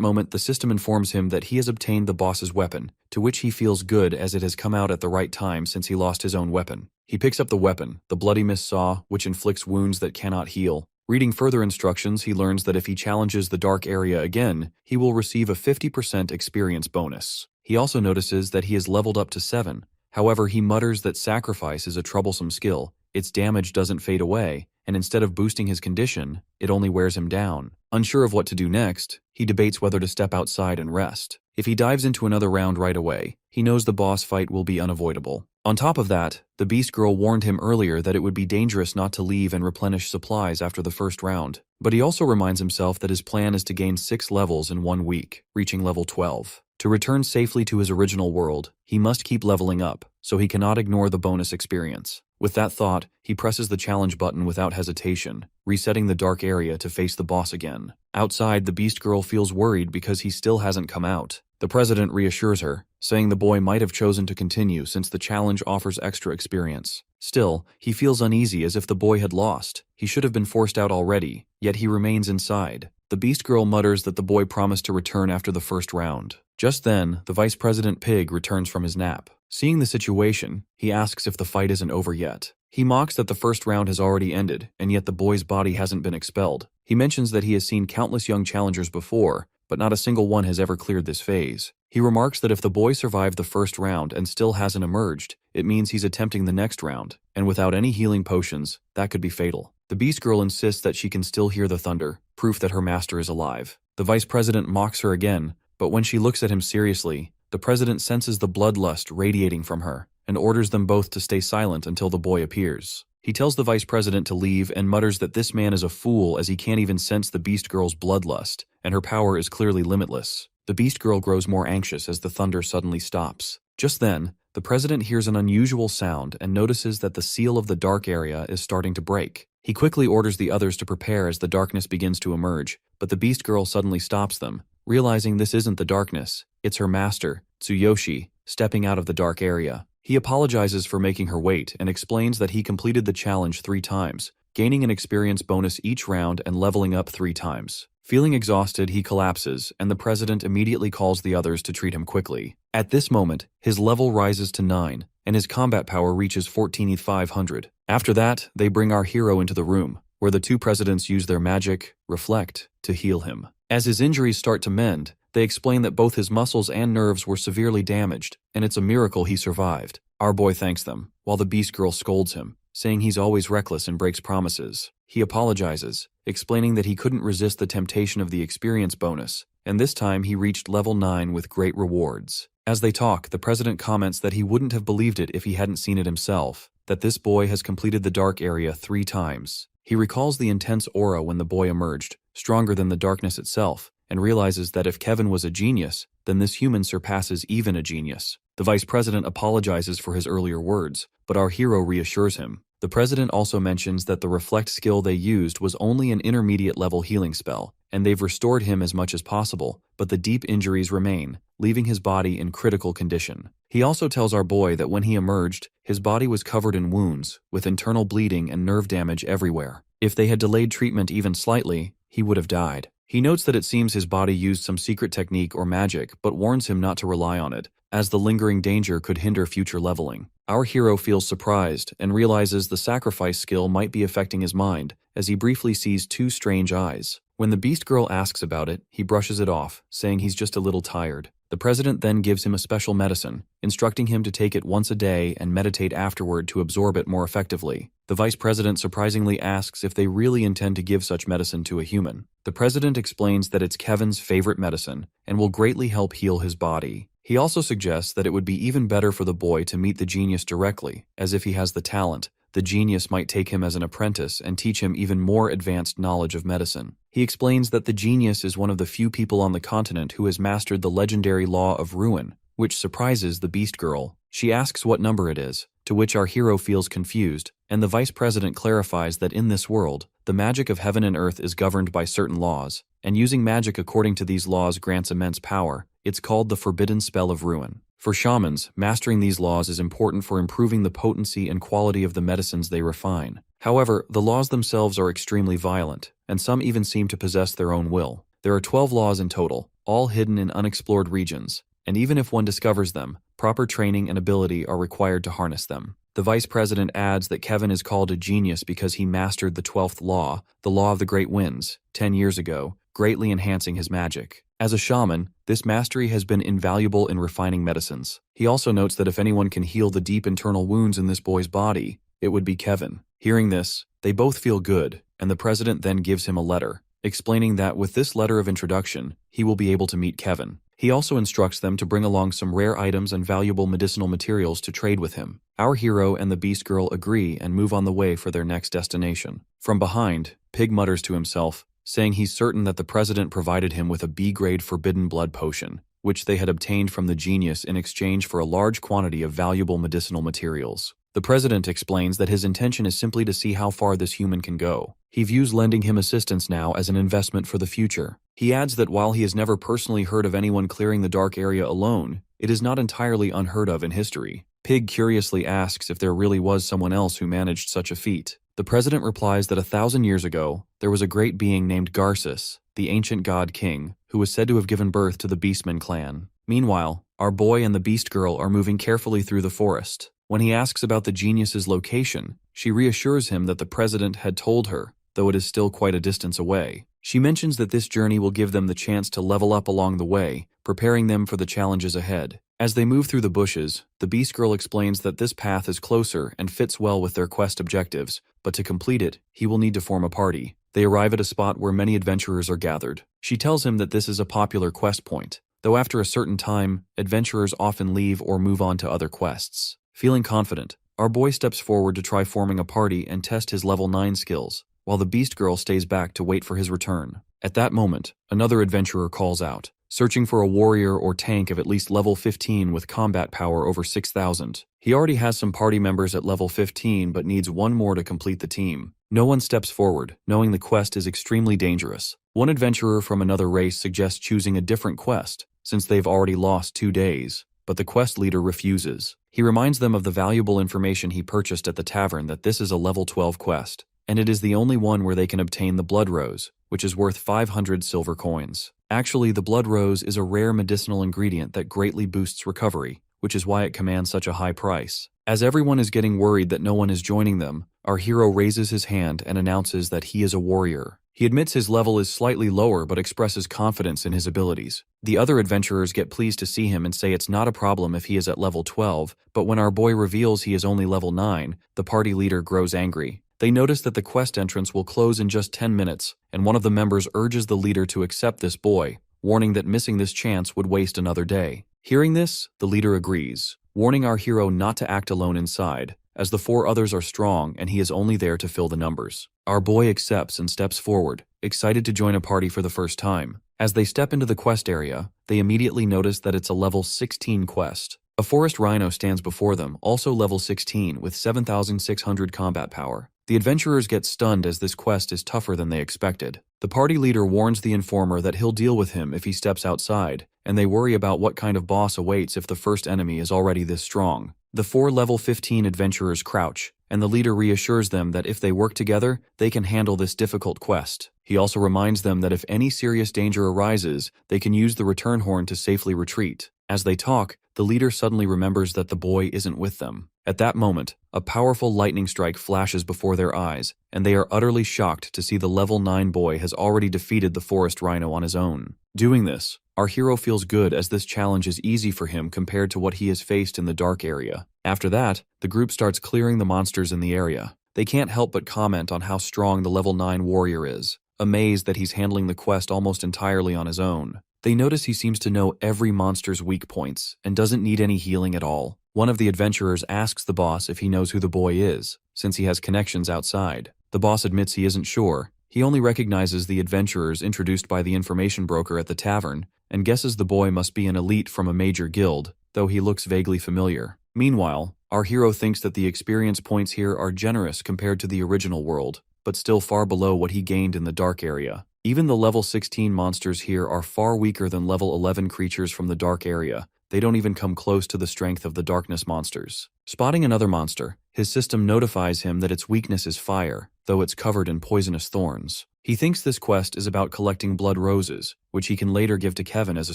Speaker 1: moment, the system informs him that he has obtained the boss's weapon, to which he feels good as it has come out at the right time since he lost his own weapon. He picks up the weapon, the bloody saw, which inflicts wounds that cannot heal. Reading further instructions, he learns that if he challenges the dark area again, he will receive a 50% experience bonus. He also notices that he has leveled up to 7. However, he mutters that sacrifice is a troublesome skill. Its damage doesn't fade away, and instead of boosting his condition, it only wears him down. Unsure of what to do next, he debates whether to step outside and rest. If he dives into another round right away, he knows the boss fight will be unavoidable. On top of that, the Beast Girl warned him earlier that it would be dangerous not to leave and replenish supplies after the first round. But he also reminds himself that his plan is to gain 6 levels in 1 week, reaching level 12. To return safely to his original world, he must keep leveling up, so he cannot ignore the bonus experience. With that thought, he presses the challenge button without hesitation, resetting the dark area to face the boss again. Outside, the Beast Girl feels worried because he still hasn't come out. The president reassures her, saying the boy might have chosen to continue since the challenge offers extra experience. Still, he feels uneasy as if the boy had lost. He should have been forced out already, yet he remains inside. The Beast Girl mutters that the boy promised to return after the first round. Just then, the Vice President Pig returns from his nap. Seeing the situation, he asks if the fight isn't over yet. He mocks that the first round has already ended, and yet the boy's body hasn't been expelled. He mentions that he has seen countless young challengers before, but not a single one has ever cleared this phase. He remarks that if the boy survived the first round and still hasn't emerged, it means he's attempting the next round, and without any healing potions, that could be fatal. The Beast Girl insists that she can still hear the thunder, proof that her master is alive. The Vice President mocks her again, but when she looks at him seriously, the President senses the bloodlust radiating from her, and orders them both to stay silent until the boy appears. He tells the Vice President to leave and mutters that this man is a fool as he can't even sense the Beast Girl's bloodlust, and her power is clearly limitless. The Beast Girl grows more anxious as the thunder suddenly stops. Just then, the President hears an unusual sound and notices that the seal of the dark area is starting to break. He quickly orders the others to prepare as the darkness begins to emerge, but the Beast Girl suddenly stops them, realizing this isn't the darkness, it's her master, Tsuyoshi, stepping out of the dark area. He apologizes for making her wait and explains that he completed the challenge 3 times, gaining an experience bonus each round and leveling up 3 times. Feeling exhausted, he collapses, and the President immediately calls the others to treat him quickly. At this moment, his level rises to 9, and his combat power reaches 14,500. After that, they bring our hero into the room, where the 2 presidents use their magic, Reflect, to heal him. As his injuries start to mend, they explain that both his muscles and nerves were severely damaged, and it's a miracle he survived. Our boy thanks them, while the Beast Girl scolds him, saying he's always reckless and breaks promises. He apologizes, explaining that he couldn't resist the temptation of the experience bonus, and this time he reached level 9 with great rewards. As they talk, the President comments that he wouldn't have believed it if he hadn't seen it himself, that this boy has completed the dark area 3 times. He recalls the intense aura when the boy emerged, stronger than the darkness itself, and realizes that if Kevin was a genius, then this human surpasses even a genius. The Vice President apologizes for his earlier words, but our hero reassures him. The President also mentions that the Reflect skill they used was only an intermediate level healing spell, and they've restored him as much as possible, but the deep injuries remain, leaving his body in critical condition. He also tells our boy that when he emerged, his body was covered in wounds, with internal bleeding and nerve damage everywhere. If they had delayed treatment even slightly, he would have died. He notes that it seems his body used some secret technique or magic, but warns him not to rely on it, as the lingering danger could hinder future leveling. Our hero feels surprised and realizes the sacrifice skill might be affecting his mind, as he briefly sees two strange eyes. When the Beast Girl asks about it, he brushes it off, saying he's just a little tired. The president then gives him a special medicine, instructing him to take it once a day and meditate afterward to absorb it more effectively. The vice president surprisingly asks if they really intend to give such medicine to a human. The president explains that it's Kevin's favorite medicine and will greatly help heal his body. He also suggests that it would be even better for the boy to meet the genius directly, as if he has the talent. The genius might take him as an apprentice and teach him even more advanced knowledge of medicine. He explains that the genius is one of the few people on the continent who has mastered the legendary law of ruin, which surprises the Beast Girl. She asks what number it is, to which our hero feels confused, and the vice president clarifies that in this world, the magic of heaven and earth is governed by certain laws, and using magic according to these laws grants immense power. It's called the forbidden spell of ruin. For shamans, mastering these laws is important for improving the potency and quality of the medicines they refine. However, the laws themselves are extremely violent, and some even seem to possess their own will. There are 12 laws in total, all hidden in unexplored regions, and even if one discovers them, proper training and ability are required to harness them. The vice president adds that Kevin is called a genius because he mastered the 12th law, the law of the great winds, 10 years ago, greatly enhancing his magic. As a shaman, this mastery has been invaluable in refining medicines. He also notes that if anyone can heal the deep internal wounds in this boy's body, it would be Kevin. Hearing this, they both feel good, and the president then gives him a letter, explaining that with this letter of introduction, he will be able to meet Kevin. He also instructs them to bring along some rare items and valuable medicinal materials to trade with him. Our hero and the Beast Girl agree and move on the way for their next destination. From behind, Pig mutters to himself, saying he's certain that the president provided him with a B-grade forbidden blood potion, which they had obtained from the genius in exchange for a large quantity of valuable medicinal materials. The president explains that his intention is simply to see how far this human can go. He views lending him assistance now as an investment for the future. He adds that while he has never personally heard of anyone clearing the dark area alone, it is not entirely unheard of in history. Pig curiously asks if there really was someone else who managed such a feat. The president replies that 1,000 years ago, there was a great being named Garces, the ancient god king, who was said to have given birth to the Beastman clan. Meanwhile, our boy and the Beast Girl are moving carefully through the forest. When he asks about the genius's location, she reassures him that the president had told her, though it is still quite a distance away. She mentions that this journey will give them the chance to level up along the way, preparing them for the challenges ahead. As they move through the bushes, the Beast Girl explains that this path is closer and fits well with their quest objectives, but to complete it, he will need to form a party. They arrive at a spot where many adventurers are gathered. She tells him that this is a popular quest point, though after a certain time, adventurers often leave or move on to other quests. Feeling confident, our boy steps forward to try forming a party and test his level 9 skills, while the Beast Girl stays back to wait for his return. At that moment, another adventurer calls out, searching for a warrior or tank of at least level 15 with combat power over 6,000. He already has some party members at level 15 but needs one more to complete the team. No one steps forward, knowing the quest is extremely dangerous. One adventurer from another race suggests choosing a different quest, since they've already lost 2 days, but the quest leader refuses. He reminds them of the valuable information he purchased at the tavern that this is a level 12 quest, and it is the only one where they can obtain the Blood Rose, which is worth 500 silver coins. Actually, the Blood Rose is a rare medicinal ingredient that greatly boosts recovery, which is why it commands such a high price. As everyone is getting worried that no one is joining them, our hero raises his hand and announces that he is a warrior. He admits his level is slightly lower but expresses confidence in his abilities. The other adventurers get pleased to see him and say it's not a problem if he is at level 12, but when our boy reveals he is only level 9, the party leader grows angry. They notice that the quest entrance will close in just 10 minutes, and one of the members urges the leader to accept this boy, warning that missing this chance would waste another day. Hearing this, the leader agrees, warning our hero not to act alone inside, as the 4 others are strong and he is only there to fill the numbers. Our boy accepts and steps forward, excited to join a party for the first time. As they step into the quest area, they immediately notice that it's a level 16 quest. A forest rhino stands before them, also level 16 with 7,600 combat power. The adventurers get stunned as this quest is tougher than they expected. The party leader warns the informer that he'll deal with him if he steps outside, and they worry about what kind of boss awaits if the first enemy is already this strong. The 4 level 15 adventurers crouch, and the leader reassures them that if they work together, they can handle this difficult quest. He also reminds them that if any serious danger arises, they can use the return horn to safely retreat. As they talk, the leader suddenly remembers that the boy isn't with them. At that moment, a powerful lightning strike flashes before their eyes, and they are utterly shocked to see the level 9 boy has already defeated the forest rhino on his own. Doing this, our hero feels good as this challenge is easy for him compared to what he has faced in the dark area. After that, the group starts clearing the monsters in the area. They can't help but comment on how strong the level 9 warrior is, amazed that he's handling the quest almost entirely on his own. They notice he seems to know every monster's weak points and doesn't need any healing at all. One of the adventurers asks the boss if he knows who the boy is, since he has connections outside. The boss admits he isn't sure. He only recognizes the adventurers introduced by the information broker at the tavern and guesses the boy must be an elite from a major guild, though he looks vaguely familiar. Meanwhile, our hero thinks that the experience points here are generous compared to the original world, but still far below what he gained in the dark area. Even the level 16 monsters here are far weaker than level 11 creatures from the dark area. They don't even come close to the strength of the darkness monsters. Spotting another monster, his system notifies him that its weakness is fire, though it's covered in poisonous thorns. He thinks this quest is about collecting blood roses, which he can later give to Kevin as a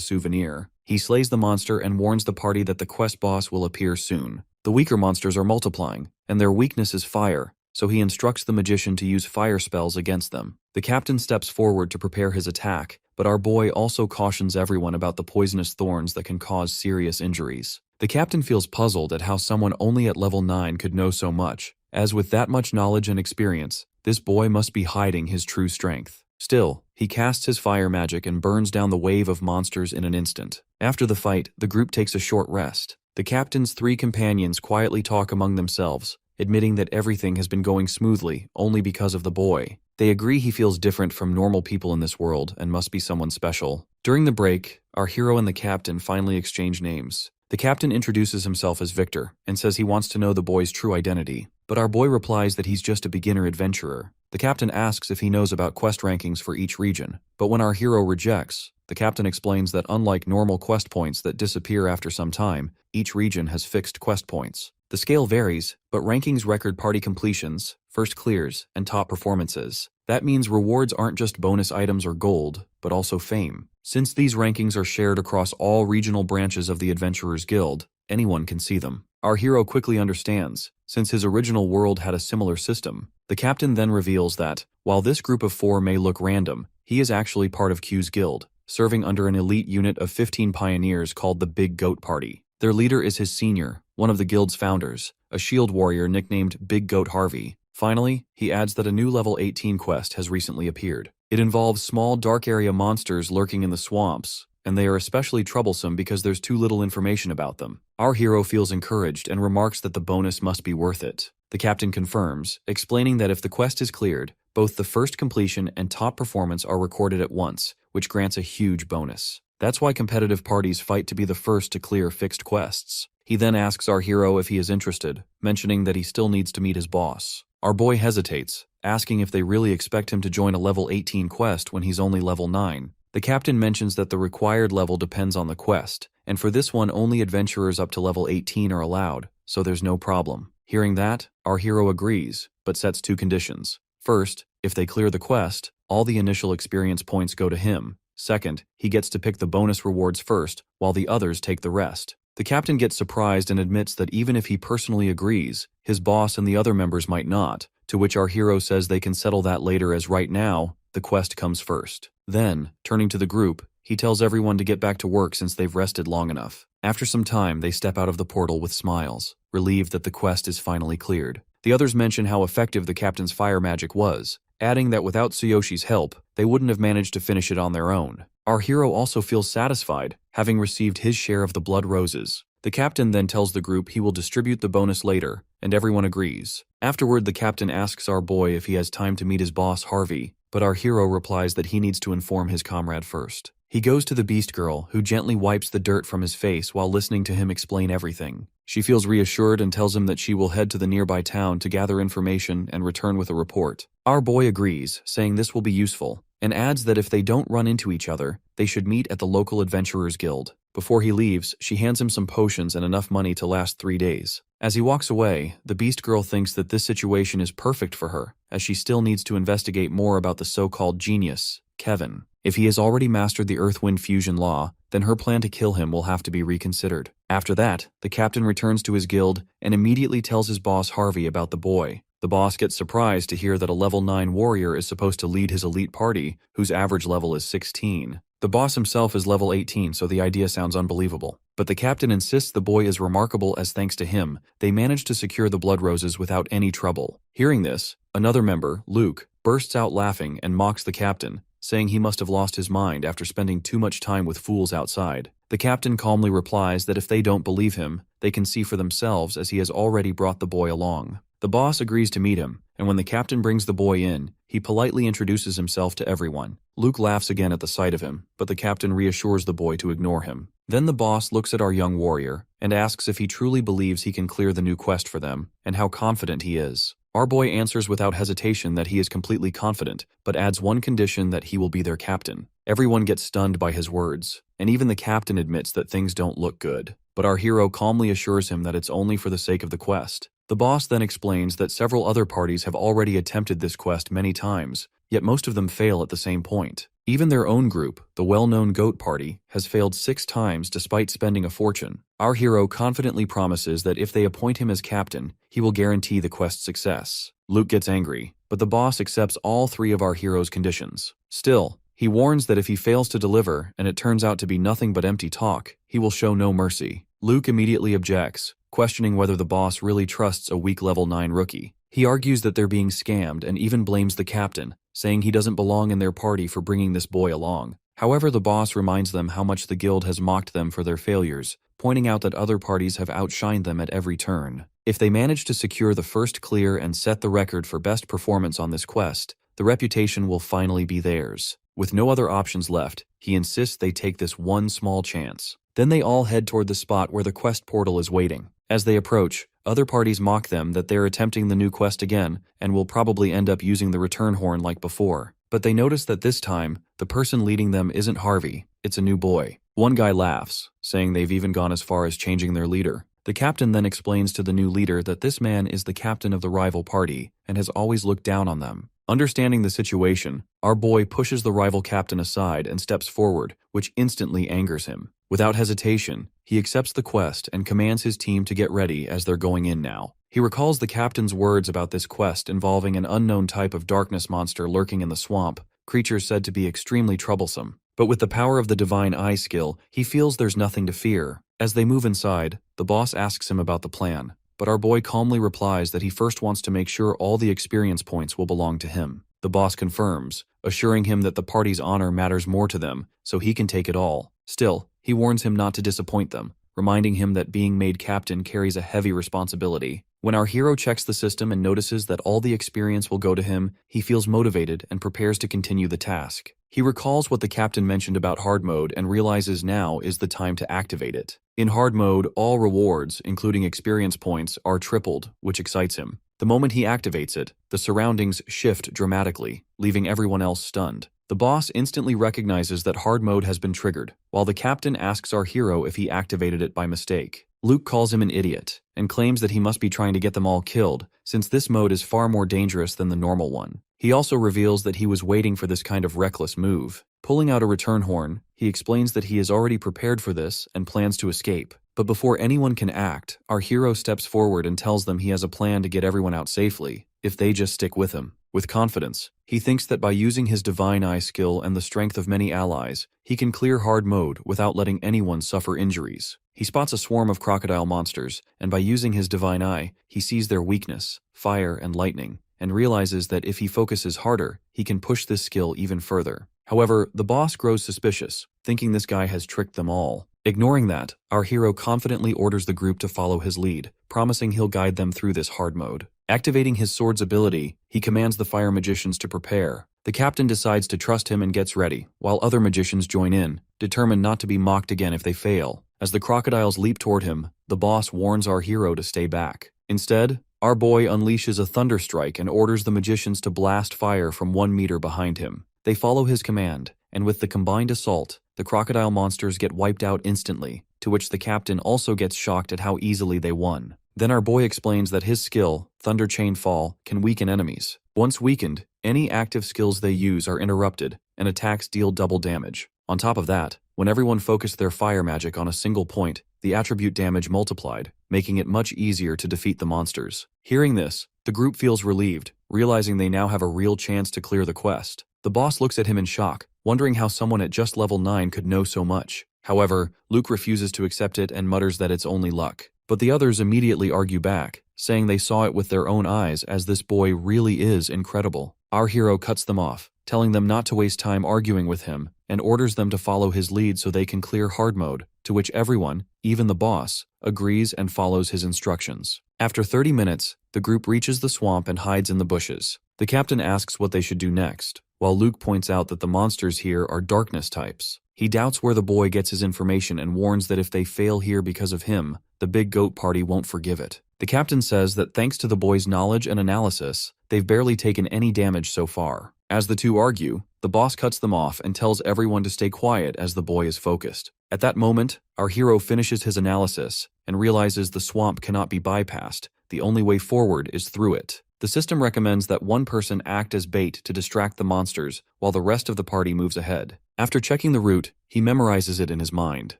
Speaker 1: souvenir. He slays the monster and warns the party that the quest boss will appear soon. The weaker monsters are multiplying, and their weakness is fire, so he instructs the magician to use fire spells against them. The captain steps forward to prepare his attack, but our boy also cautions everyone about the poisonous thorns that can cause serious injuries. The captain feels puzzled at how someone only at level 9 could know so much, as with that much knowledge and experience, this boy must be hiding his true strength. Still, he casts his fire magic and burns down the wave of monsters in an instant. After the fight, the group takes a short rest. The captain's 3 companions quietly talk among themselves, admitting that everything has been going smoothly only because of the boy. They agree he feels different from normal people in this world and must be someone special. During the break, our hero and the captain finally exchange names. The captain introduces himself as Victor and says he wants to know the boy's true identity, but our boy replies that he's just a beginner adventurer. The captain asks if he knows about quest rankings for each region, but when our hero rejects, the captain explains that unlike normal quest points that disappear after some time, each region has fixed quest points. The scale varies, but rankings record party completions, first clears, and top performances. That means rewards aren't just bonus items or gold, but also fame. Since these rankings are shared across all regional branches of the Adventurers Guild, anyone can see them. Our hero quickly understands, since his original world had a similar system. The captain then reveals that, while this group of 4 may look random, he is actually part of Q's guild, serving under an elite unit of 15 pioneers called the Big Goat Party. Their leader is his senior, one of the guild's founders, a shield warrior nicknamed Big Goat Harvey. Finally, he adds that a new level 18 quest has recently appeared. It involves small dark area monsters lurking in the swamps, and they are especially troublesome because there's too little information about them. Our hero feels encouraged and remarks that the bonus must be worth it. The captain confirms, explaining that if the quest is cleared, both the first completion and top performance are recorded at once, which grants a huge bonus. That's why competitive parties fight to be the first to clear fixed quests. He then asks our hero if he is interested, mentioning that he still needs to meet his boss. Our boy hesitates, asking if they really expect him to join a level 18 quest when he's only level 9. The captain mentions that the required level depends on the quest, and for this one only adventurers up to level 18 are allowed, so there's no problem. Hearing that, our hero agrees, but sets 2 conditions. First, if they clear the quest, all the initial experience points go to him. Second, he gets to pick the bonus rewards first, while the others take the rest. The captain gets surprised and admits that even if he personally agrees, his boss and the other members might not, to which our hero says they can settle that later as right now, the quest comes first. Then, turning to the group, he tells everyone to get back to work since they've rested long enough. After some time, they step out of the portal with smiles, relieved that the quest is finally cleared. The others mention how effective the captain's fire magic was, adding that without Tsuyoshi's help, they wouldn't have managed to finish it on their own. Our hero also feels satisfied, having received his share of the blood roses. The captain then tells the group he will distribute the bonus later, and everyone agrees. Afterward, the captain asks our boy if he has time to meet his boss, Harvey, but our hero replies that he needs to inform his comrade first. He goes to the beast girl, who gently wipes the dirt from his face while listening to him explain everything. She feels reassured and tells him that she will head to the nearby town to gather information and return with a report. Our boy agrees, saying this will be useful, and adds that if they don't run into each other, they should meet at the local Adventurers Guild. Before he leaves, she hands him some potions and enough money to last 3 days. As he walks away, the beast girl thinks that this situation is perfect for her, as she still needs to investigate more about the so-called genius, Kevin. If he has already mastered the Earth-Wind fusion law, then her plan to kill him will have to be reconsidered. After that, the captain returns to his guild and immediately tells his boss Harvey about the boy. The boss gets surprised to hear that a level 9 warrior is supposed to lead his elite party, whose average level is 16. The boss himself is level 18, so the idea sounds unbelievable. But the captain insists the boy is remarkable as thanks to him, they managed to secure the blood roses without any trouble. Hearing this, another member, Luke, bursts out laughing and mocks the captain, saying he must have lost his mind after spending too much time with fools outside. The captain calmly replies that if they don't believe him, they can see for themselves as he has already brought the boy along. The boss agrees to meet him, and when the captain brings the boy in, he politely introduces himself to everyone. Luke laughs again at the sight of him, but the captain reassures the boy to ignore him. Then the boss looks at our young warrior and asks if he truly believes he can clear the new quest for them, and how confident he is. Our boy answers without hesitation that he is completely confident, but adds one condition that he will be their captain. Everyone gets stunned by his words, and even the captain admits that things don't look good. But our hero calmly assures him that it's only for the sake of the quest. The boss then explains that several other parties have already attempted this quest many times, yet most of them fail at the same point. Even their own group, the well-known Goat Party, has failed 6 times despite spending a fortune. Our hero confidently promises that if they appoint him as captain, he will guarantee the quest's success. Luke gets angry, but the boss accepts all 3 of our hero's conditions. Still, he warns that if he fails to deliver and it turns out to be nothing but empty talk, he will show no mercy. Luke immediately objects, questioning whether the boss really trusts a weak level 9 rookie. He argues that they're being scammed and even blames the captain, saying he doesn't belong in their party for bringing this boy along. However, the boss reminds them how much the guild has mocked them for their failures, pointing out that other parties have outshined them at every turn. If they manage to secure the first clear and set the record for best performance on this quest, the reputation will finally be theirs. With no other options left, he insists they take this one small chance. Then they all head toward the spot where the quest portal is waiting. As they approach, other parties mock them that they're attempting the new quest again and will probably end up using the return horn like before. But they notice that this time, the person leading them isn't Harvey, it's a new boy. One guy laughs, saying they've even gone as far as changing their leader. The captain then explains to the new leader that this man is the captain of the rival party and has always looked down on them. Understanding the situation, our boy pushes the rival captain aside and steps forward, which instantly angers him. Without hesitation, he accepts the quest and commands his team to get ready as they're going in now. He recalls the captain's words about this quest involving an unknown type of darkness monster lurking in the swamp, creatures said to be extremely troublesome. But with the power of the Divine Eye skill, he feels there's nothing to fear. As they move inside, the boss asks him about the plan, but our boy calmly replies that he first wants to make sure all the experience points will belong to him. The boss confirms, assuring him that the party's honor matters more to them, so he can take it all. Still, he warns him not to disappoint them, reminding him that being made captain carries a heavy responsibility. When our hero checks the system and notices that all the experience will go to him, he feels motivated and prepares to continue the task. He recalls what the captain mentioned about hard mode and realizes now is the time to activate it. In hard mode, all rewards, including experience points, are tripled, which excites him. The moment he activates it, the surroundings shift dramatically, leaving everyone else stunned. The boss instantly recognizes that hard mode has been triggered, while the captain asks our hero if he activated it by mistake. Luke calls him an idiot, and claims that he must be trying to get them all killed, since this mode is far more dangerous than the normal one. He also reveals that he was waiting for this kind of reckless move. Pulling out a return horn, he explains that he is already prepared for this and plans to escape. But before anyone can act, our hero steps forward and tells them he has a plan to get everyone out safely, if they just stick with him. With confidence, he thinks that by using his Divine Eye skill and the strength of many allies, he can clear hard mode without letting anyone suffer injuries. He spots a swarm of crocodile monsters, and by using his Divine Eye, he sees their weakness, fire and lightning, and realizes that if he focuses harder, he can push this skill even further. However, the boss grows suspicious, thinking this guy has tricked them all. Ignoring that, our hero confidently orders the group to follow his lead, promising he'll guide them through this hard mode. Activating his sword's ability, he commands the fire magicians to prepare. The captain decides to trust him and gets ready, while other magicians join in, determined not to be mocked again if they fail. As the crocodiles leap toward him, the boss warns our hero to stay back. Instead, our boy unleashes a thunderstrike and orders the magicians to blast fire from 1 meter behind him. They follow his command, and with the combined assault, the crocodile monsters get wiped out instantly, to which the captain also gets shocked at how easily they won. Then our boy explains that his skill, Thunder Chain Fall, can weaken enemies. Once weakened, any active skills they use are interrupted, and attacks deal double damage. On top of that, when everyone focused their fire magic on a single point, the attribute damage multiplied, making it much easier to defeat the monsters. Hearing this, the group feels relieved, realizing they now have a real chance to clear the quest. The boss looks at him in shock, wondering how someone at just level 9 could know so much. However, Luke refuses to accept it and mutters that it's only luck. But the others immediately argue back, saying they saw it with their own eyes as this boy really is incredible. Our hero cuts them off, telling them not to waste time arguing with him, and orders them to follow his lead so they can clear hard mode, to which everyone, even the boss, agrees and follows his instructions. After 30 minutes, the group reaches the swamp and hides in the bushes. The captain asks what they should do next, while Luke points out that the monsters here are darkness types. He doubts where the boy gets his information and warns that if they fail here because of him, the big goat party won't forgive it. The captain says that thanks to the boy's knowledge and analysis, they've barely taken any damage so far. As the two argue, the boss cuts them off and tells everyone to stay quiet as the boy is focused. At that moment, our hero finishes his analysis and realizes the swamp cannot be bypassed. The only way forward is through it. The system recommends that one person act as bait to distract the monsters while the rest of the party moves ahead. After checking the route, he memorizes it in his mind.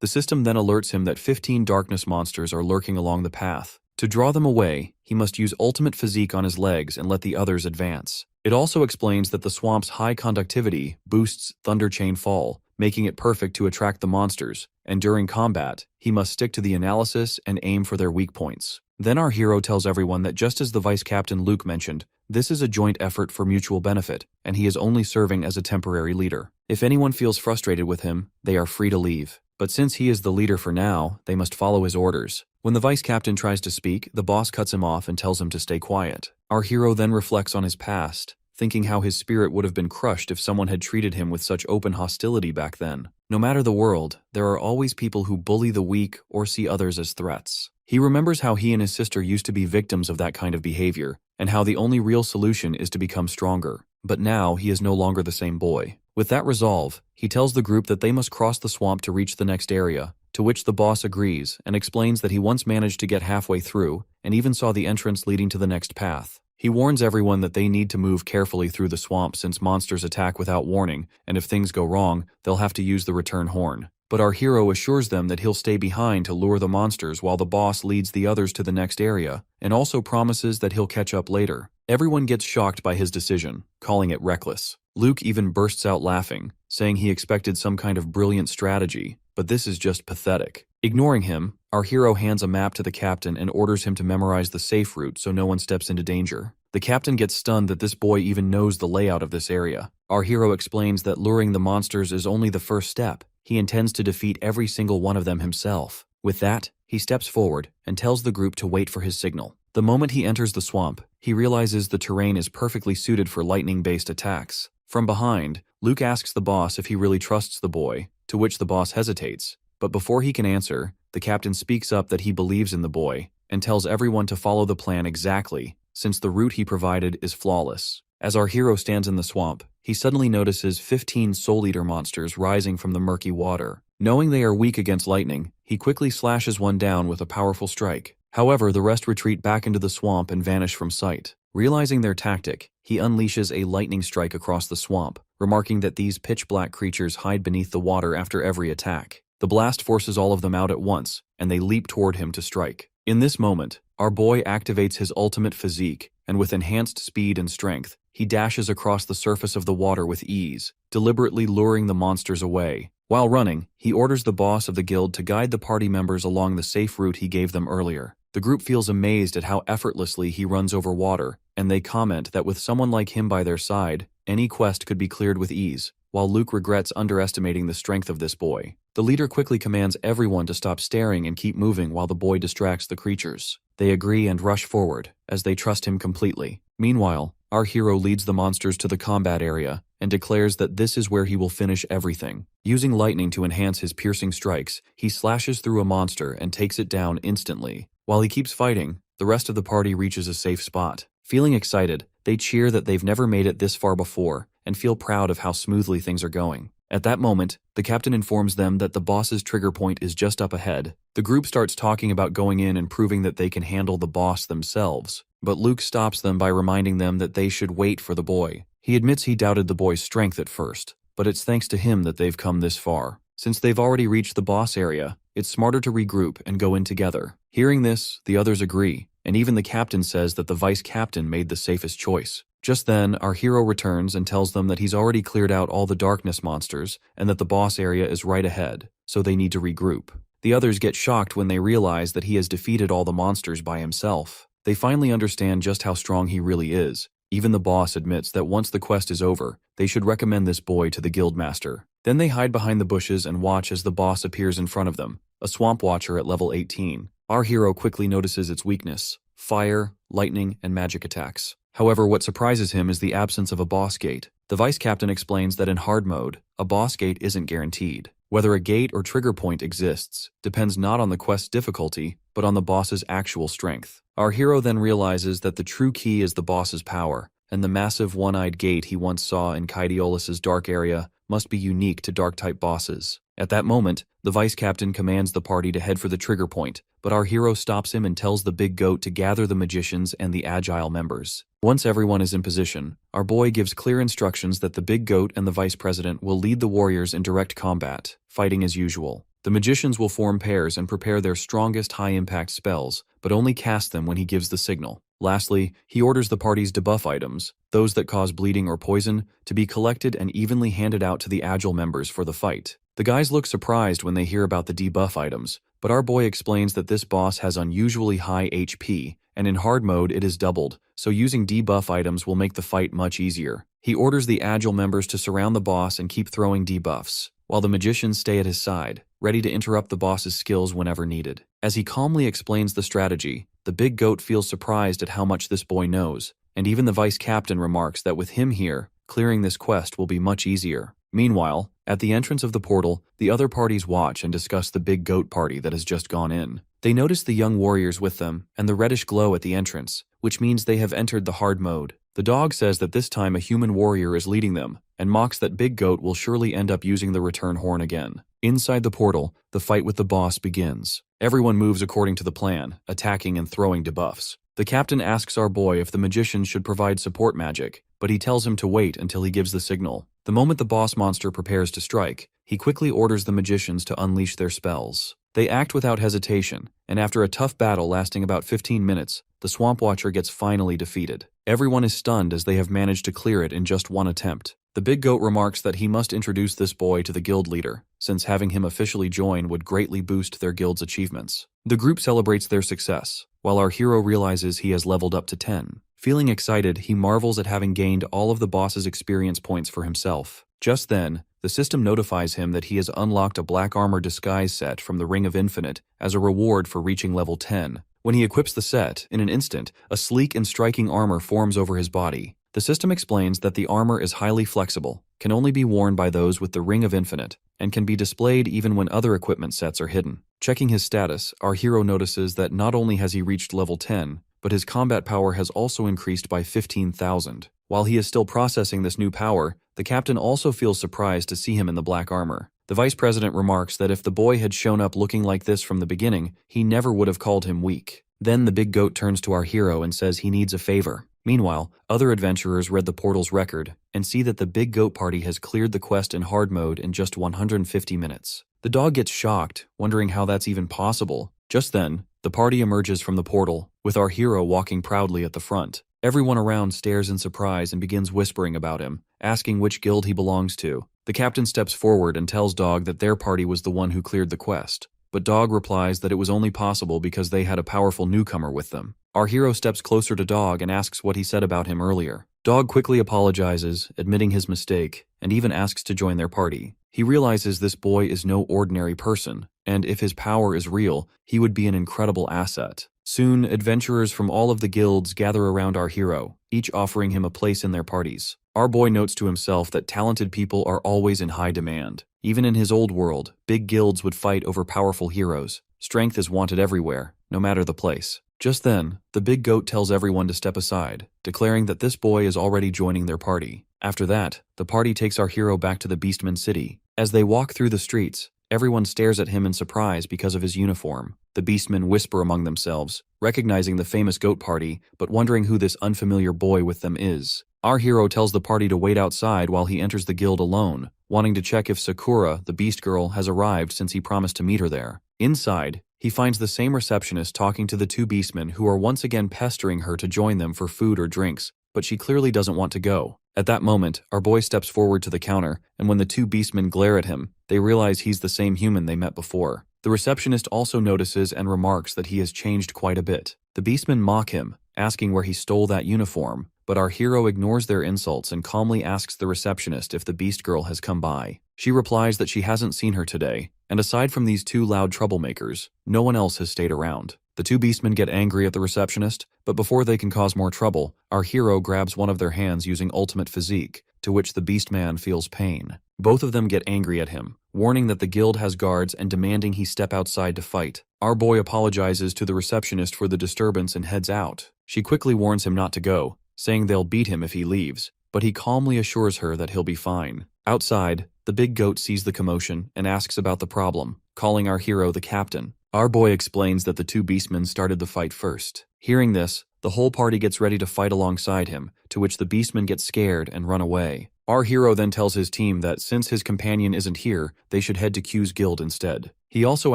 Speaker 1: The system then alerts him that 15 darkness monsters are lurking along the path. To draw them away, he must use ultimate physique on his legs and let the others advance. It also explains that the swamp's high conductivity boosts Thunder Chain Fall, making it perfect to attract the monsters, and during combat, he must stick to the analysis and aim for their weak points. Then our hero tells everyone that just as the Vice Captain Luke mentioned, this is a joint effort for mutual benefit, and he is only serving as a temporary leader. If anyone feels frustrated with him, they are free to leave. But since he is the leader for now, they must follow his orders. When the Vice Captain tries to speak, the boss cuts him off and tells him to stay quiet. Our hero then reflects on his past, thinking how his spirit would have been crushed if someone had treated him with such open hostility back then. No matter the world, there are always people who bully the weak or see others as threats. He remembers how he and his sister used to be victims of that kind of behavior, and how the only real solution is to become stronger. But now he is no longer the same boy. With that resolve, he tells the group that they must cross the swamp to reach the next area, to which the boss agrees and explains that he once managed to get halfway through and even saw the entrance leading to the next path. He warns everyone that they need to move carefully through the swamp since monsters attack without warning, and if things go wrong, they'll have to use the return horn. But our hero assures them that he'll stay behind to lure the monsters while the boss leads the others to the next area, and also promises that he'll catch up later. Everyone gets shocked by his decision, calling it reckless. Luke even bursts out laughing, saying he expected some kind of brilliant strategy, but this is just pathetic. Ignoring him, our hero hands a map to the captain and orders him to memorize the safe route so no one steps into danger. The captain gets stunned that this boy even knows the layout of this area. Our hero explains that luring the monsters is only the first step. He intends to defeat every single one of them himself. With that, he steps forward and tells the group to wait for his signal. The moment he enters the swamp, he realizes the terrain is perfectly suited for lightning-based attacks. From behind, Luke asks the boss if he really trusts the boy, to which the boss hesitates. But before he can answer, the captain speaks up that he believes in the boy and tells everyone to follow the plan exactly, since the route he provided is flawless. As our hero stands in the swamp, he suddenly notices 15 Soul Eater monsters rising from the murky water. Knowing they are weak against lightning, he quickly slashes one down with a powerful strike. However, the rest retreat back into the swamp and vanish from sight. Realizing their tactic, he unleashes a lightning strike across the swamp, remarking that these pitch-black creatures hide beneath the water after every attack. The blast forces all of them out at once, and they leap toward him to strike. In this moment, our boy activates his ultimate physique, and with enhanced speed and strength, he dashes across the surface of the water with ease, deliberately luring the monsters away. While running, he orders the boss of the guild to guide the party members along the safe route he gave them earlier. The group feels amazed at how effortlessly he runs over water, and they comment that with someone like him by their side, any quest could be cleared with ease, while Luke regrets underestimating the strength of this boy. The leader quickly commands everyone to stop staring and keep moving while the boy distracts the creatures. They agree and rush forward, as they trust him completely. Meanwhile, our hero leads the monsters to the combat area and declares that this is where he will finish everything. Using lightning to enhance his piercing strikes, he slashes through a monster and takes it down instantly. While he keeps fighting, the rest of the party reaches a safe spot. Feeling excited, they cheer that they've never made it this far before and feel proud of how smoothly things are going. At that moment, the captain informs them that the boss's trigger point is just up ahead. The group starts talking about going in and proving that they can handle the boss themselves, but Luke stops them by reminding them that they should wait for the boy. He admits he doubted the boy's strength at first, but it's thanks to him that they've come this far. Since they've already reached the boss area, it's smarter to regroup and go in together. Hearing this, the others agree, and even the captain says that the vice captain made the safest choice. Just then, our hero returns and tells them that he's already cleared out all the darkness monsters and that the boss area is right ahead, so they need to regroup. The others get shocked when they realize that he has defeated all the monsters by himself. They finally understand just how strong he really is. Even the boss admits that once the quest is over, they should recommend this boy to the guildmaster. Then they hide behind the bushes and watch as the boss appears in front of them, a swamp watcher at level 18. Our hero quickly notices its weakness: fire, lightning, and magic attacks. However, what surprises him is the absence of a boss gate. The vice captain explains that in hard mode, a boss gate isn't guaranteed. Whether a gate or trigger point exists depends not on the quest's difficulty, but on the boss's actual strength. Our hero then realizes that the true key is the boss's power, and the massive one-eyed gate he once saw in Kaidiolus's dark area must be unique to dark-type bosses. At that moment, the vice captain commands the party to head for the trigger point, but our hero stops him and tells the big goat to gather the magicians and the agile members. Once everyone is in position, our boy gives clear instructions that the big goat and the vice president will lead the warriors in direct combat, fighting as usual. The magicians will form pairs and prepare their strongest high-impact spells, but only cast them when he gives the signal. Lastly, he orders the party's debuff items, those that cause bleeding or poison, to be collected and evenly handed out to the agile members for the fight. The guys look surprised when they hear about the debuff items, but our boy explains that this boss has unusually high HP, and in hard mode it is doubled, so using debuff items will make the fight much easier. He orders the agile members to surround the boss and keep throwing debuffs, while the magicians stay at his side, ready to interrupt the boss's skills whenever needed. As he calmly explains the strategy, the big goat feels surprised at how much this boy knows, and even the vice captain remarks that with him here, clearing this quest will be much easier. Meanwhile, at the entrance of the portal, the other parties watch and discuss the big goat party that has just gone in. They notice the young warriors with them and the reddish glow at the entrance, which means they have entered the hard mode. The dog says that this time a human warrior is leading them, and mocks that Big Goat will surely end up using the return horn again. Inside the portal, the fight with the boss begins. Everyone moves according to the plan, attacking and throwing debuffs. The captain asks our boy if the magician should provide support magic, but he tells him to wait until he gives the signal. The moment the boss monster prepares to strike, he quickly orders the magicians to unleash their spells. They act without hesitation, and after a tough battle lasting about 15 minutes, the Swamp Watcher gets finally defeated. Everyone is stunned as they have managed to clear it in just one attempt. The Big Goat remarks that he must introduce this boy to the guild leader, since having him officially join would greatly boost their guild's achievements. The group celebrates their success, while our hero realizes he has leveled up to 10. Feeling excited, he marvels at having gained all of the boss's experience points for himself. Just then, the system notifies him that he has unlocked a black armor disguise set from the Ring of Infinite as a reward for reaching level 10. When he equips the set, in an instant, a sleek and striking armor forms over his body. The system explains that the armor is highly flexible, can only be worn by those with the Ring of Infinite, and can be displayed even when other equipment sets are hidden. Checking his status, our hero notices that not only has he reached level 10, but his combat power has also increased by 15,000. While he is still processing this new power, the captain also feels surprised to see him in the black armor. The vice president remarks that if the boy had shown up looking like this from the beginning, he never would have called him weak. Then the Big Goat turns to our hero and says he needs a favor. Meanwhile, other adventurers read the portal's record and see that the Big Goat party has cleared the quest in hard mode in just 150 minutes. The dog gets shocked, wondering how that's even possible. Just then, the party emerges from the portal, with our hero walking proudly at the front. Everyone around stares in surprise and begins whispering about him, asking which guild he belongs to. The captain steps forward and tells Dog that their party was the one who cleared the quest, but Dog replies that it was only possible because they had a powerful newcomer with them. Our hero steps closer to Dog and asks what he said about him earlier. Dog quickly apologizes, admitting his mistake, and even asks to join their party. He realizes this boy is no ordinary person, and if his power is real, he would be an incredible asset. Soon, adventurers from all of the guilds gather around our hero, each offering him a place in their parties. Our boy notes to himself that talented people are always in high demand. Even in his old world, big guilds would fight over powerful heroes. Strength is wanted everywhere, no matter the place. Just then, the Big Goat tells everyone to step aside, declaring that this boy is already joining their party. After that, the party takes our hero back to the Beastman City. As they walk through the streets, everyone stares at him in surprise because of his uniform. The Beastmen whisper among themselves, recognizing the famous goat party, but wondering who this unfamiliar boy with them is. Our hero tells the party to wait outside while he enters the guild alone, wanting to check if Sakura, the beast girl, has arrived since he promised to meet her there. Inside, he finds the same receptionist talking to the two beastmen who are once again pestering her to join them for food or drinks, but she clearly doesn't want to go. At that moment, our boy steps forward to the counter, and when the two beastmen glare at him, they realize he's the same human they met before. The receptionist also notices and remarks that he has changed quite a bit. The beastmen mock him, asking where he stole that uniform, but our hero ignores their insults and calmly asks the receptionist if the beast girl has come by. She replies that she hasn't seen her today, and aside from these two loud troublemakers, no one else has stayed around. The two beastmen get angry at the receptionist, but before they can cause more trouble, our hero grabs one of their hands using ultimate physique, to which the beastman feels pain. Both of them get angry at him, warning that the guild has guards and demanding he step outside to fight. Our boy apologizes to the receptionist for the disturbance and heads out. She quickly warns him not to go, saying they'll beat him if he leaves, but he calmly assures her that he'll be fine. Outside, the big goat sees the commotion and asks about the problem, calling our hero the captain. Our boy explains that the two beastmen started the fight first. Hearing this, the whole party gets ready to fight alongside him, to which the beastmen get scared and run away. Our hero then tells his team that since his companion isn't here, they should head to Q's guild instead. He also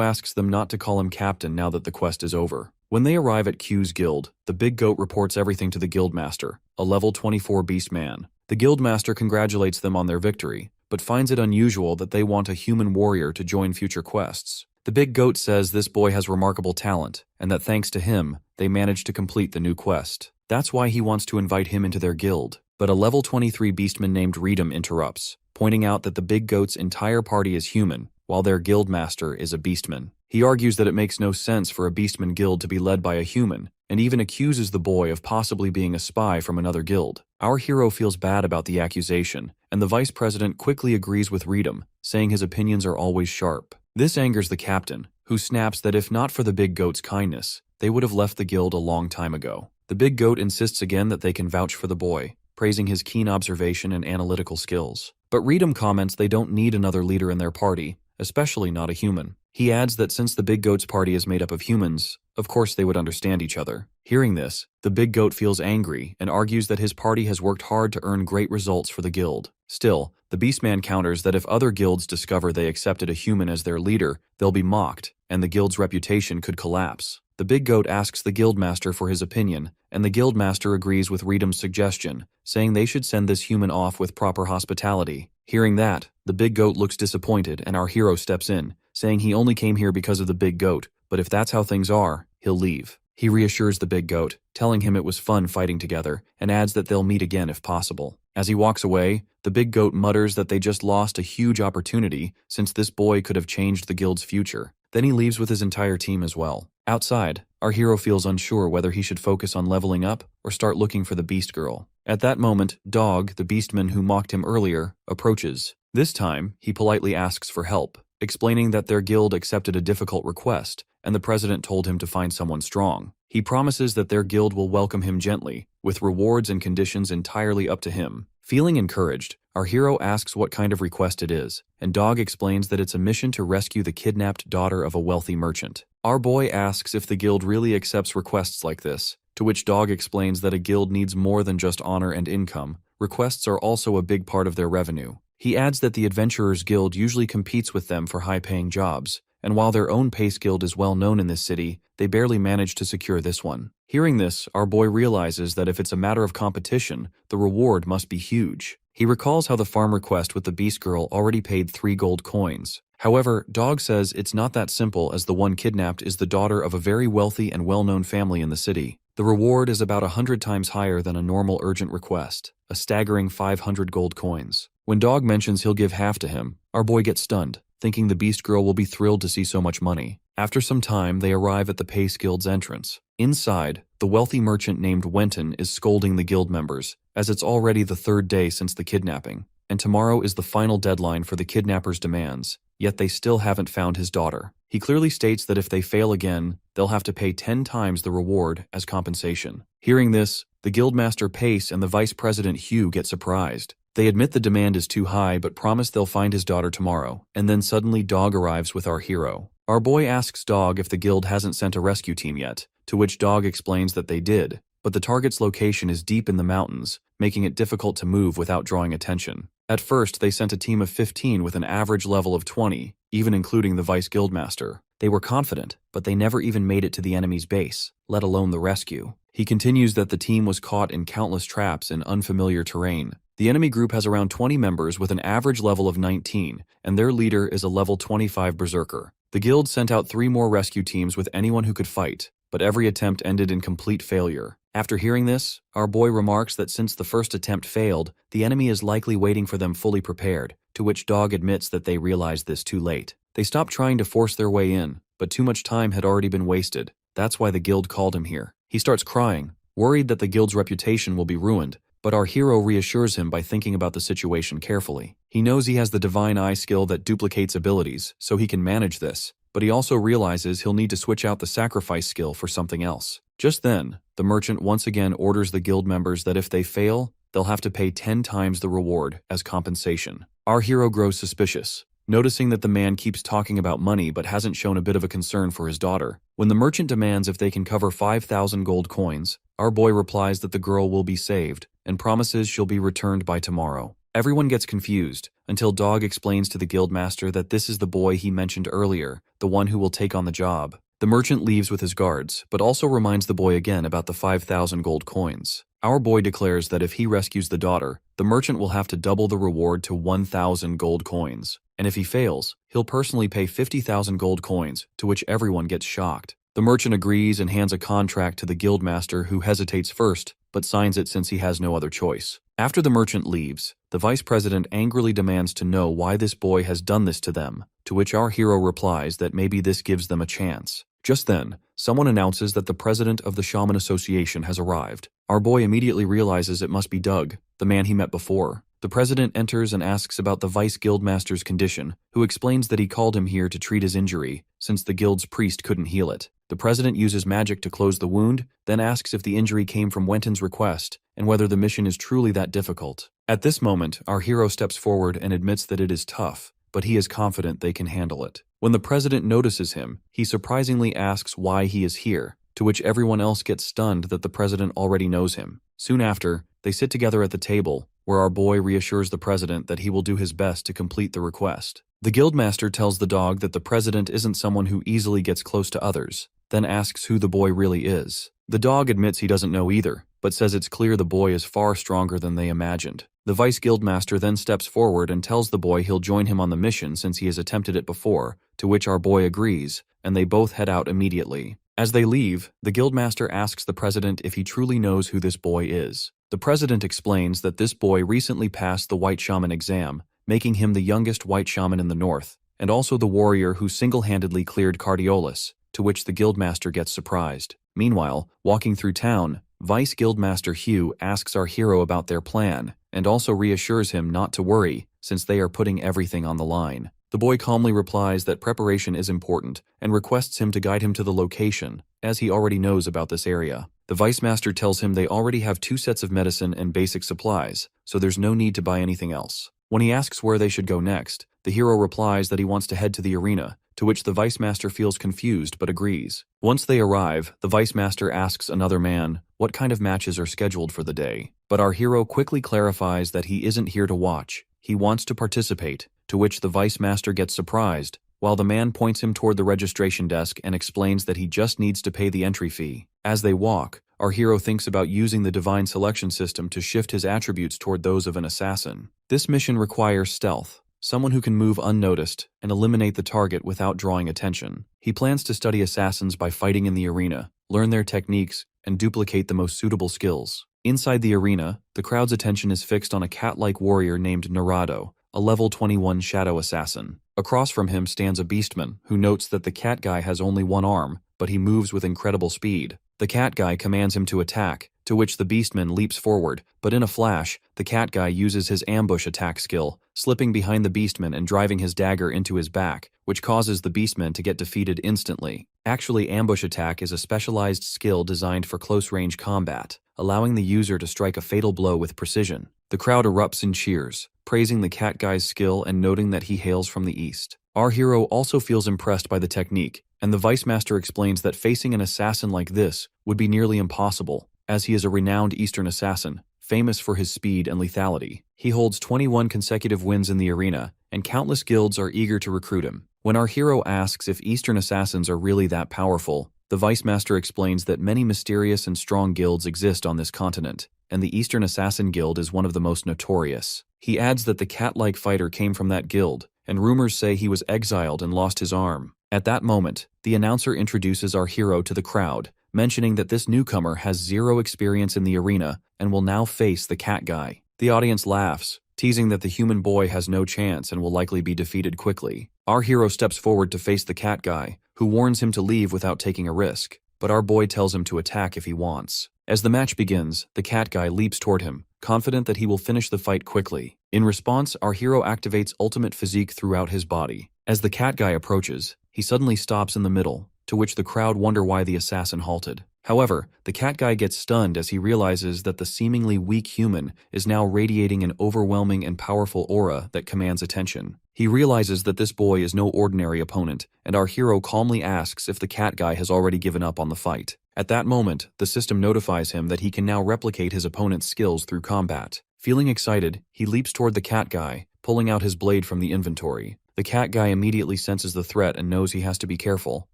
Speaker 1: asks them not to call him captain now that the quest is over. When they arrive at Q's guild, the big goat reports everything to the guildmaster, a level 24 beast man. The guildmaster congratulates them on their victory, but finds it unusual that they want a human warrior to join future quests. The big goat says this boy has remarkable talent, and that thanks to him, they managed to complete the new quest. That's why he wants to invite him into their guild. But a level 23 beastman named Redum interrupts, pointing out that the big goat's entire party is human, while their guildmaster is a beastman. He argues that it makes no sense for a beastman guild to be led by a human, and even accuses the boy of possibly being a spy from another guild. Our hero feels bad about the accusation, and the vice president quickly agrees with Redum, saying his opinions are always sharp. This angers the captain, who snaps that if not for the big goat's kindness, they would have left the guild a long time ago. The big goat insists again that they can vouch for the boy, praising his keen observation and analytical skills. But Redum comments they don't need another leader in their party, especially not a human. He adds that since the big goat's party is made up of humans, of course they would understand each other. Hearing this, the big goat feels angry and argues that his party has worked hard to earn great results for the guild. Still, the beastman counters that if other guilds discover they accepted a human as their leader, they'll be mocked, and the guild's reputation could collapse. The big goat asks the guildmaster for his opinion, and the guildmaster agrees with Redum's suggestion, saying they should send this human off with proper hospitality. Hearing that, the big goat looks disappointed and our hero steps in, saying he only came here because of the big goat, but if that's how things are, he'll leave. He reassures the big goat, telling him it was fun fighting together, and adds that they'll meet again if possible. As he walks away, the big goat mutters that they just lost a huge opportunity since this boy could have changed the guild's future. Then he leaves with his entire team as well. Outside, our hero feels unsure whether he should focus on leveling up or start looking for the beast girl. At that moment, Dog, the beastman who mocked him earlier, approaches. This time, he politely asks for help, explaining that their guild accepted a difficult request, and the president told him to find someone strong. He promises that their guild will welcome him gently, with rewards and conditions entirely up to him. Feeling encouraged, our hero asks what kind of request it is, and Dog explains that it's a mission to rescue the kidnapped daughter of a wealthy merchant. Our boy asks if the guild really accepts requests like this, to which Dog explains that a guild needs more than just honor and income. Requests are also a big part of their revenue. He adds that the Adventurers Guild usually competes with them for high-paying jobs, and while their own Pace Guild is well known in this city, they barely manage to secure this one. Hearing this, our boy realizes that if it's a matter of competition, the reward must be huge. He recalls how the farm request with the Beast Girl already paid 3 gold coins. However, Dog says it's not that simple as the one kidnapped is the daughter of a very wealthy and well-known family in the city. The reward is about 100 times higher than a normal urgent request, a staggering 500 gold coins. When Dog mentions he'll give half to him, our boy gets stunned, thinking the Beast Girl will be thrilled to see so much money. After some time, they arrive at the Pace Guild's entrance. Inside, the wealthy merchant named Wenton is scolding the guild members, as it's already the 3rd day since the kidnapping, and tomorrow is the final deadline for the kidnapper's demands, yet they still haven't found his daughter. He clearly states that if they fail again, they'll have to pay 10 times the reward as compensation. Hearing this, the guildmaster Pace and the vice president Hugh get surprised. They admit the demand is too high but promise they'll find his daughter tomorrow, and then suddenly Dog arrives with our hero. Our boy asks Dog if the guild hasn't sent a rescue team yet, to which Dog explains that they did, but the target's location is deep in the mountains, making it difficult to move without drawing attention. At first, they sent a team of 15 with an average level of 20, even including the Vice Guildmaster. They were confident, but they never even made it to the enemy's base, let alone the rescue. He continues that the team was caught in countless traps in unfamiliar terrain. The enemy group has around 20 members with an average level of 19, and their leader is a level 25 berserker. The guild sent out 3 more rescue teams with anyone who could fight, but every attempt ended in complete failure. After hearing this, our boy remarks that since the first attempt failed, the enemy is likely waiting for them fully prepared, to which Dog admits that they realized this too late. They stopped trying to force their way in, but too much time had already been wasted. That's why the guild called him here. He starts crying, worried that the guild's reputation will be ruined, but our hero reassures him by thinking about the situation carefully. He knows he has the Divine Eye skill that duplicates abilities, so he can manage this, but he also realizes he'll need to switch out the sacrifice skill for something else. Just then, the merchant once again orders the guild members that if they fail, they'll have to pay 10 times the reward as compensation. Our hero grows suspicious, noticing that the man keeps talking about money but hasn't shown a bit of a concern for his daughter. When the merchant demands if they can cover 5,000 gold coins, our boy replies that the girl will be saved and promises she'll be returned by tomorrow. Everyone gets confused until Dog explains to the guildmaster that this is the boy he mentioned earlier, the one who will take on the job. The merchant leaves with his guards, but also reminds the boy again about the 5,000 gold coins. Our boy declares that if he rescues the daughter, the merchant will have to double the reward to 1,000 gold coins, and if he fails, he'll personally pay 50,000 gold coins, to which everyone gets shocked. The merchant agrees and hands a contract to the guildmaster, who hesitates first, but signs it since he has no other choice. After the merchant leaves, the vice president angrily demands to know why this boy has done this to them, to which our hero replies that maybe this gives them a chance. Just then, someone announces that the president of the Shaman Association has arrived. Our boy immediately realizes it must be Doug, the man he met before. The president enters and asks about the vice guildmaster's condition, who explains that he called him here to treat his injury, since the guild's priest couldn't heal it. The president uses magic to close the wound, then asks if the injury came from Wenton's request, and whether the mission is truly that difficult. At this moment, our hero steps forward and admits that it is tough, but he is confident they can handle it. When the president notices him, he surprisingly asks why he is here, to which everyone else gets stunned that the president already knows him. Soon after, they sit together at the table, where our boy reassures the president that he will do his best to complete the request. The guildmaster tells the dog that the president isn't someone who easily gets close to others, then asks who the boy really is. The dog admits he doesn't know either, but says it's clear the boy is far stronger than they imagined. The vice guildmaster then steps forward and tells the boy he'll join him on the mission since he has attempted it before, to which our boy agrees, and they both head out immediately. As they leave, the guildmaster asks the president if he truly knows who this boy is. The president explains that this boy recently passed the White Shaman exam, making him the youngest White Shaman in the north, and also the warrior who single-handedly cleared Cardiolus, to which the guildmaster gets surprised. Meanwhile, walking through town, Vice Guildmaster Hugh asks our hero about their plan, and also reassures him not to worry, since they are putting everything on the line. The boy calmly replies that preparation is important, and requests him to guide him to the location, as he already knows about this area. The Vice Master tells him they already have 2 sets of medicine and basic supplies, so there's no need to buy anything else. When he asks where they should go next, the hero replies that he wants to head to the arena, to which the Vice Master feels confused but agrees. Once they arrive, the Vice Master asks another man what kind of matches are scheduled for the day, but our hero quickly clarifies that he isn't here to watch, he wants to participate, to which the Vice Master gets surprised, while the man points him toward the registration desk and explains that he just needs to pay the entry fee. As they walk, our hero thinks about using the divine selection system to shift his attributes toward those of an assassin. This mission requires stealth, someone who can move unnoticed and eliminate the target without drawing attention. He plans to study assassins by fighting in the arena, learn their techniques, and duplicate the most suitable skills. Inside the arena, the crowd's attention is fixed on a cat-like warrior named Narado, a level 21 shadow assassin. Across from him stands a beastman, who notes that the cat guy has only 1 arm, but he moves with incredible speed. The cat guy commands him to attack, to which the beastman leaps forward, but in a flash, the cat guy uses his ambush attack skill, slipping behind the beastman and driving his dagger into his back, which causes the beastman to get defeated instantly. Actually, ambush attack is a specialized skill designed for close-range combat, allowing the user to strike a fatal blow with precision. The crowd erupts in cheers, praising the cat guy's skill and noting that he hails from the east. Our hero also feels impressed by the technique, and the Vice Master explains that facing an assassin like this would be nearly impossible, as he is a renowned Eastern assassin, famous for his speed and lethality. He holds 21 consecutive wins in the arena, and countless guilds are eager to recruit him. When our hero asks if Eastern assassins are really that powerful, the Vice Master explains that many mysterious and strong guilds exist on this continent, and the Eastern Assassin Guild is one of the most notorious. He adds that the cat-like fighter came from that guild, and rumors say he was exiled and lost his arm. At that moment, the announcer introduces our hero to the crowd, mentioning that this newcomer has zero experience in the arena and will now face the cat guy. The audience laughs, teasing that the human boy has no chance and will likely be defeated quickly. Our hero steps forward to face the cat guy, who warns him to leave without taking a risk, but our boy tells him to attack if he wants. As the match begins, the cat guy leaps toward him, confident that he will finish the fight quickly. In response, our hero activates ultimate physique throughout his body. As the cat guy approaches, he suddenly stops in the middle, to which the crowd wonder why the assassin halted. However, the cat guy gets stunned as he realizes that the seemingly weak human is now radiating an overwhelming and powerful aura that commands attention. He realizes that this boy is no ordinary opponent, and our hero calmly asks if the cat guy has already given up on the fight. At that moment, the system notifies him that he can now replicate his opponent's skills through combat. Feeling excited, he leaps toward the cat guy, pulling out his blade from the inventory. The cat guy immediately senses the threat and knows he has to be careful.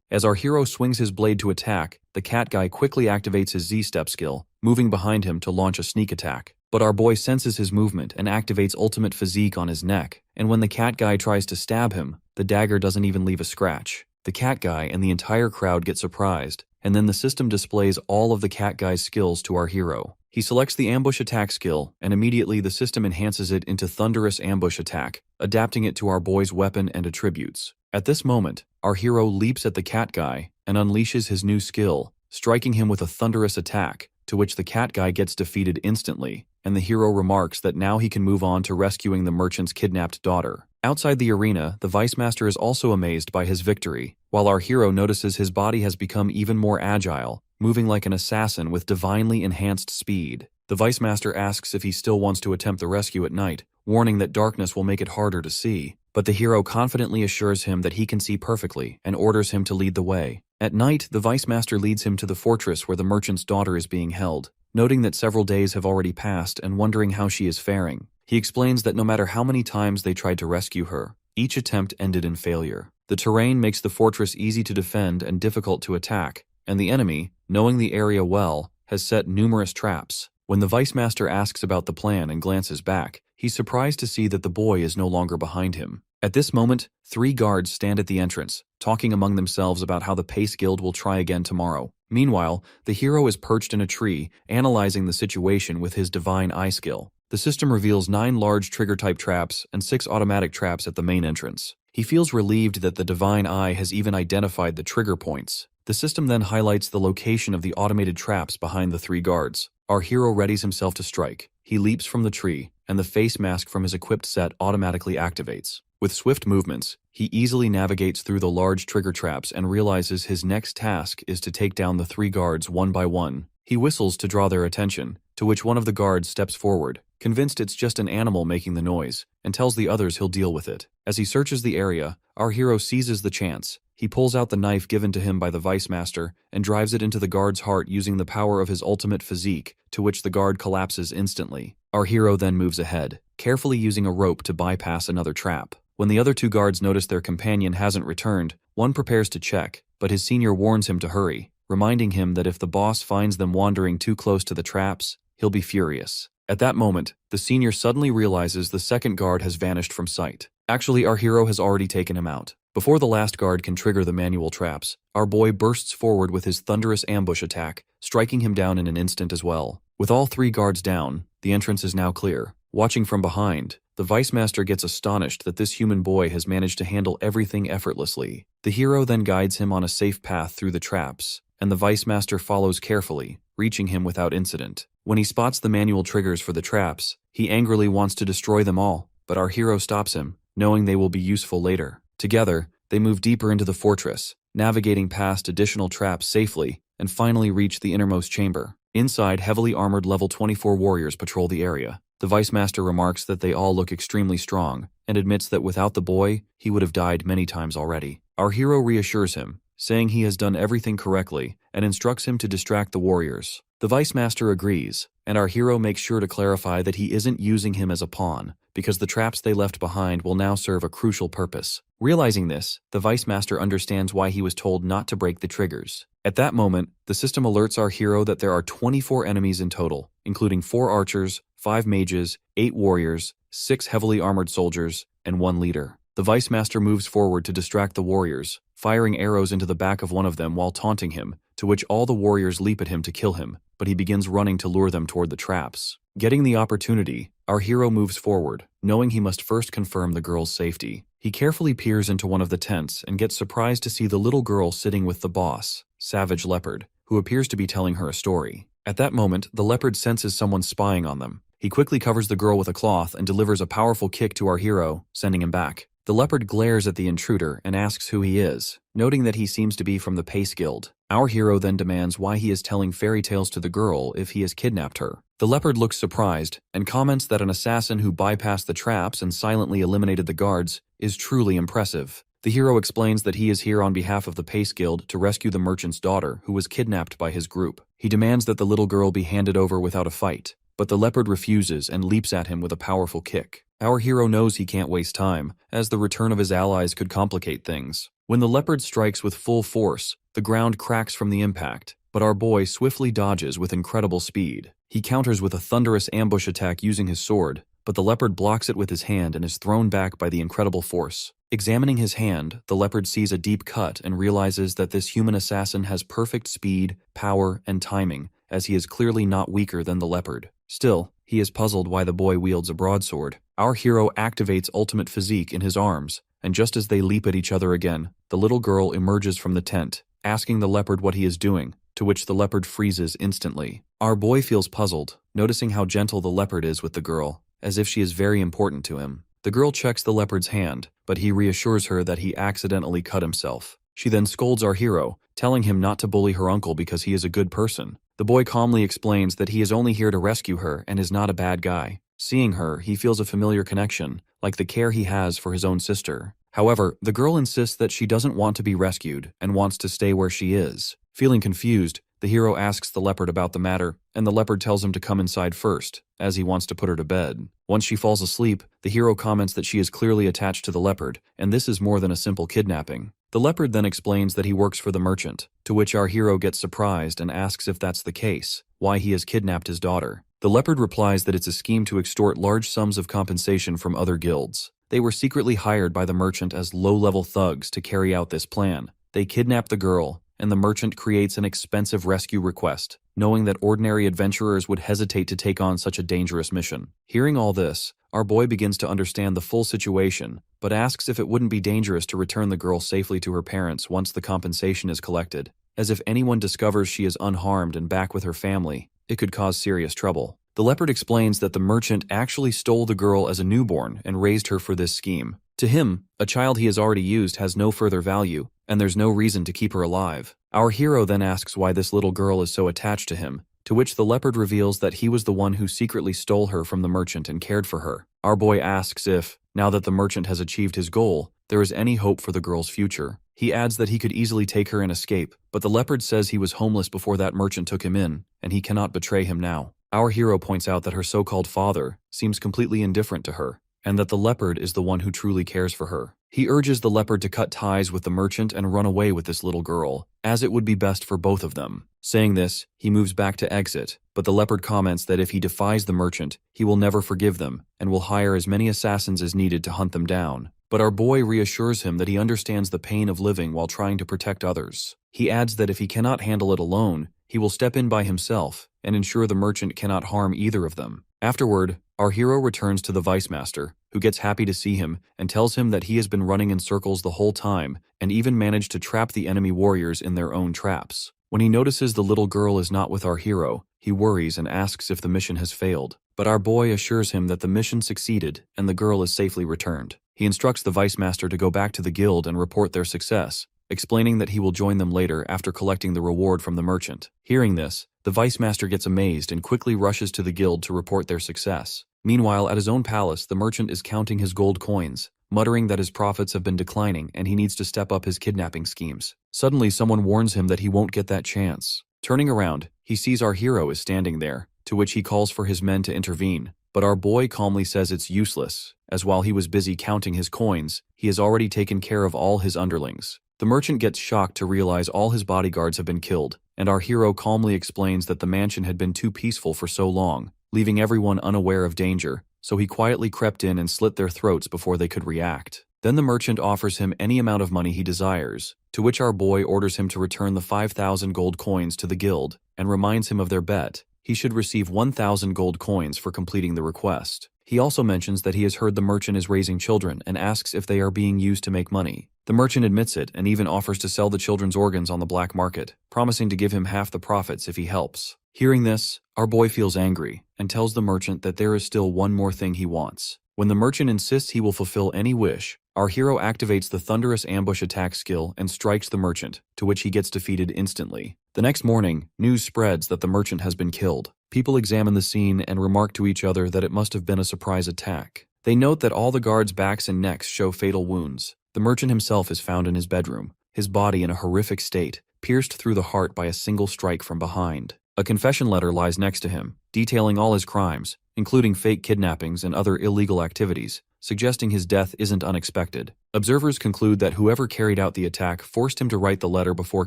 Speaker 1: As our hero swings his blade to attack, the cat guy quickly activates his Z-step skill, moving behind him to launch a sneak attack. But our boy senses his movement and activates ultimate physique on his neck, and when the cat guy tries to stab him, the dagger doesn't even leave a scratch. The cat guy and the entire crowd get surprised, and then the system displays all of the cat guy's skills to our hero. He selects the ambush attack skill, and immediately the system enhances it into thunderous ambush attack, adapting it to our boy's weapon and attributes. At this moment, our hero leaps at the cat guy and unleashes his new skill, striking him with a thunderous attack, to which the cat guy gets defeated instantly, and the hero remarks that now he can move on to rescuing the merchant's kidnapped daughter. Outside the arena, the Vice Master is also amazed by his victory, while our hero notices his body has become even more agile, moving like an assassin with divinely enhanced speed. The Vice Master asks if he still wants to attempt the rescue at night, warning that darkness will make it harder to see. But the hero confidently assures him that he can see perfectly and orders him to lead the way. At night, the Vice Master leads him to the fortress where the merchant's daughter is being held, noting that several days have already passed and wondering how she is faring. He explains that no matter how many times they tried to rescue her, each attempt ended in failure. The terrain makes the fortress easy to defend and difficult to attack, and the enemy, knowing the area well, has set numerous traps. When the Vice Master asks about the plan and glances back, he's surprised to see that the boy is no longer behind him. At this moment, 3 guards stand at the entrance, talking among themselves about how the Pace Guild will try again tomorrow. Meanwhile, the hero is perched in a tree, analyzing the situation with his divine eye skill. The system reveals 9 large trigger-type traps and 6 automatic traps at the main entrance. He feels relieved that the divine eye has even identified the trigger points. The system then highlights the location of the automated traps behind the 3 guards. Our hero readies himself to strike. He leaps from the tree, and the face mask from his equipped set automatically activates. With swift movements, he easily navigates through the large trigger traps and realizes his next task is to take down the 3 guards one by one. He whistles to draw their attention, to which one of the guards steps forward, convinced it's just an animal making the noise, and tells the others he'll deal with it. As he searches the area, our hero seizes the chance. He pulls out the knife given to him by the Vice Master and drives it into the guard's heart using the power of his ultimate physique, to which the guard collapses instantly. Our hero then moves ahead, carefully using a rope to bypass another trap. When the other 2 guards notice their companion hasn't returned, one prepares to check, but his senior warns him to hurry, reminding him that if the boss finds them wandering too close to the traps, he'll be furious. At that moment, the senior suddenly realizes the second guard has vanished from sight. Actually, our hero has already taken him out. Before the last guard can trigger the manual traps, our boy bursts forward with his thunderous ambush attack, striking him down in an instant as well. With all 3 guards down, the entrance is now clear. Watching from behind, the Vice Master gets astonished that this human boy has managed to handle everything effortlessly. The hero then guides him on a safe path through the traps, and the Vice Master follows carefully, reaching him without incident. When he spots the manual triggers for the traps, he angrily wants to destroy them all, but our hero stops him, knowing they will be useful later. Together, they move deeper into the fortress, navigating past additional traps safely, and finally reach the innermost chamber. Inside, heavily armored level 24 warriors patrol the area. The Vice Master remarks that they all look extremely strong, and admits that without the boy, he would have died many times already. Our hero reassures him, saying he has done everything correctly, and instructs him to distract the warriors. The Vice Master agrees, and our hero makes sure to clarify that he isn't using him as a pawn, because the traps they left behind will now serve a crucial purpose. Realizing this, the Vice Master understands why he was told not to break the triggers. At that moment, the system alerts our hero that there are 24 enemies in total, including 4 archers, 5 mages, 8 warriors, 6 heavily armored soldiers, and 1 leader. The Vice Master moves forward to distract the warriors, firing arrows into the back of one of them while taunting him, to which all the warriors leap at him to kill him, but he begins running to lure them toward the traps. Getting the opportunity, our hero moves forward, knowing he must first confirm the girl's safety. He carefully peers into one of the tents and gets surprised to see the little girl sitting with the boss, Savage Leopard, who appears to be telling her a story. At that moment, the leopard senses someone spying on them. He quickly covers the girl with a cloth and delivers a powerful kick to our hero, sending him back. The leopard glares at the intruder and asks who he is, noting that he seems to be from the Pace Guild. Our hero then demands why he is telling fairy tales to the girl if he has kidnapped her. The leopard looks surprised and comments that an assassin who bypassed the traps and silently eliminated the guards is truly impressive. The hero explains that he is here on behalf of the Pace Guild to rescue the merchant's daughter who was kidnapped by his group. He demands that the little girl be handed over without a fight, but the leopard refuses and leaps at him with a powerful kick. Our hero knows he can't waste time, as the return of his allies could complicate things. When the leopard strikes with full force, the ground cracks from the impact, but our boy swiftly dodges with incredible speed. He counters with a thunderous ambush attack using his sword, but the leopard blocks it with his hand and is thrown back by the incredible force. Examining his hand, the leopard sees a deep cut and realizes that this human assassin has perfect speed, power, and timing, as he is clearly not weaker than the leopard. Still, he is puzzled why the boy wields a broadsword. Our hero activates ultimate physique in his arms, and just as they leap at each other again, the little girl emerges from the tent, asking the leopard what he is doing, to which the leopard freezes instantly. Our boy feels puzzled, noticing how gentle the leopard is with the girl, as if she is very important to him. The girl checks the leopard's hand, but he reassures her that he accidentally cut himself. She then scolds our hero, telling him not to bully her uncle because he is a good person. The boy calmly explains that he is only here to rescue her and is not a bad guy. Seeing her, he feels a familiar connection, like the care he has for his own sister. However, the girl insists that she doesn't want to be rescued and wants to stay where she is. Feeling confused, the hero asks the leopard about the matter, and the leopard tells him to come inside first, as he wants to put her to bed. Once she falls asleep, the hero comments that she is clearly attached to the leopard, and this is more than a simple kidnapping. The leopard then explains that he works for the merchant, to which our hero gets surprised and asks if that's the case, why he has kidnapped his daughter. The leopard replies that it's a scheme to extort large sums of compensation from other guilds. They were secretly hired by the merchant as low-level thugs to carry out this plan. They kidnap the girl, and the merchant creates an expensive rescue request, knowing that ordinary adventurers would hesitate to take on such a dangerous mission. Hearing all this, our boy begins to understand the full situation, but asks if it wouldn't be dangerous to return the girl safely to her parents once the compensation is collected, as if anyone discovers she is unharmed and back with her family, it could cause serious trouble. The leopard explains that the merchant actually stole the girl as a newborn and raised her for this scheme. To him, a child he has already used has no further value, and there's no reason to keep her alive. Our hero then asks why this little girl is so attached to him, to which the leopard reveals that he was the one who secretly stole her from the merchant and cared for her. Our boy asks if, now that the merchant has achieved his goal, there is any hope for the girl's future. He adds that he could easily take her and escape, but the leopard says he was homeless before that merchant took him in, and he cannot betray him now. Our hero points out that her so-called father seems completely indifferent to her, and that the leopard is the one who truly cares for her. He urges the leopard to cut ties with the merchant and run away with this little girl, as it would be best for both of them. Saying this, he moves back to exit, but the leopard comments that if he defies the merchant, he will never forgive them, and will hire as many assassins as needed to hunt them down. But our boy reassures him that he understands the pain of living while trying to protect others. He adds that if he cannot handle it alone, he will step in by himself and ensure the merchant cannot harm either of them. Afterward, our hero returns to the Vice Master, who gets happy to see him and tells him that he has been running in circles the whole time and even managed to trap the enemy warriors in their own traps. When he notices the little girl is not with our hero, he worries and asks if the mission has failed. But our boy assures him that the mission succeeded and the girl is safely returned. He instructs the Vice Master to go back to the guild and report their success, explaining that he will join them later after collecting the reward from the merchant. Hearing this, the Vice Master gets amazed and quickly rushes to the guild to report their success. Meanwhile, at his own palace, the merchant is counting his gold coins, muttering that his profits have been declining and he needs to step up his kidnapping schemes. Suddenly, someone warns him that he won't get that chance. Turning around, he sees our hero is standing there, to which he calls for his men to intervene. But our boy calmly says it's useless, as while he was busy counting his coins, he has already taken care of all his underlings. The merchant gets shocked to realize all his bodyguards have been killed, and our hero calmly explains that the mansion had been too peaceful for so long, leaving everyone unaware of danger, so he quietly crept in and slit their throats before they could react. Then the merchant offers him any amount of money he desires, to which our boy orders him to return the 5,000 gold coins to the guild, and reminds him of their bet. He should receive 1,000 gold coins for completing the request. He also mentions that he has heard the merchant is raising children and asks if they are being used to make money. The merchant admits it and even offers to sell the children's organs on the black market, promising to give him half the profits if he helps. Hearing this, our boy feels angry and tells the merchant that there is still one more thing he wants. When the merchant insists he will fulfill any wish, our hero activates the thunderous ambush attack skill and strikes the merchant, to which he gets defeated instantly. The next morning, news spreads that the merchant has been killed. People examine the scene and remark to each other that it must have been a surprise attack. They note that all the guards' backs and necks show fatal wounds. The merchant himself is found in his bedroom, his body in a horrific state, pierced through the heart by a single strike from behind. A confession letter lies next to him, detailing all his crimes, including fake kidnappings and other illegal activities, suggesting his death isn't unexpected. Observers conclude that whoever carried out the attack forced him to write the letter before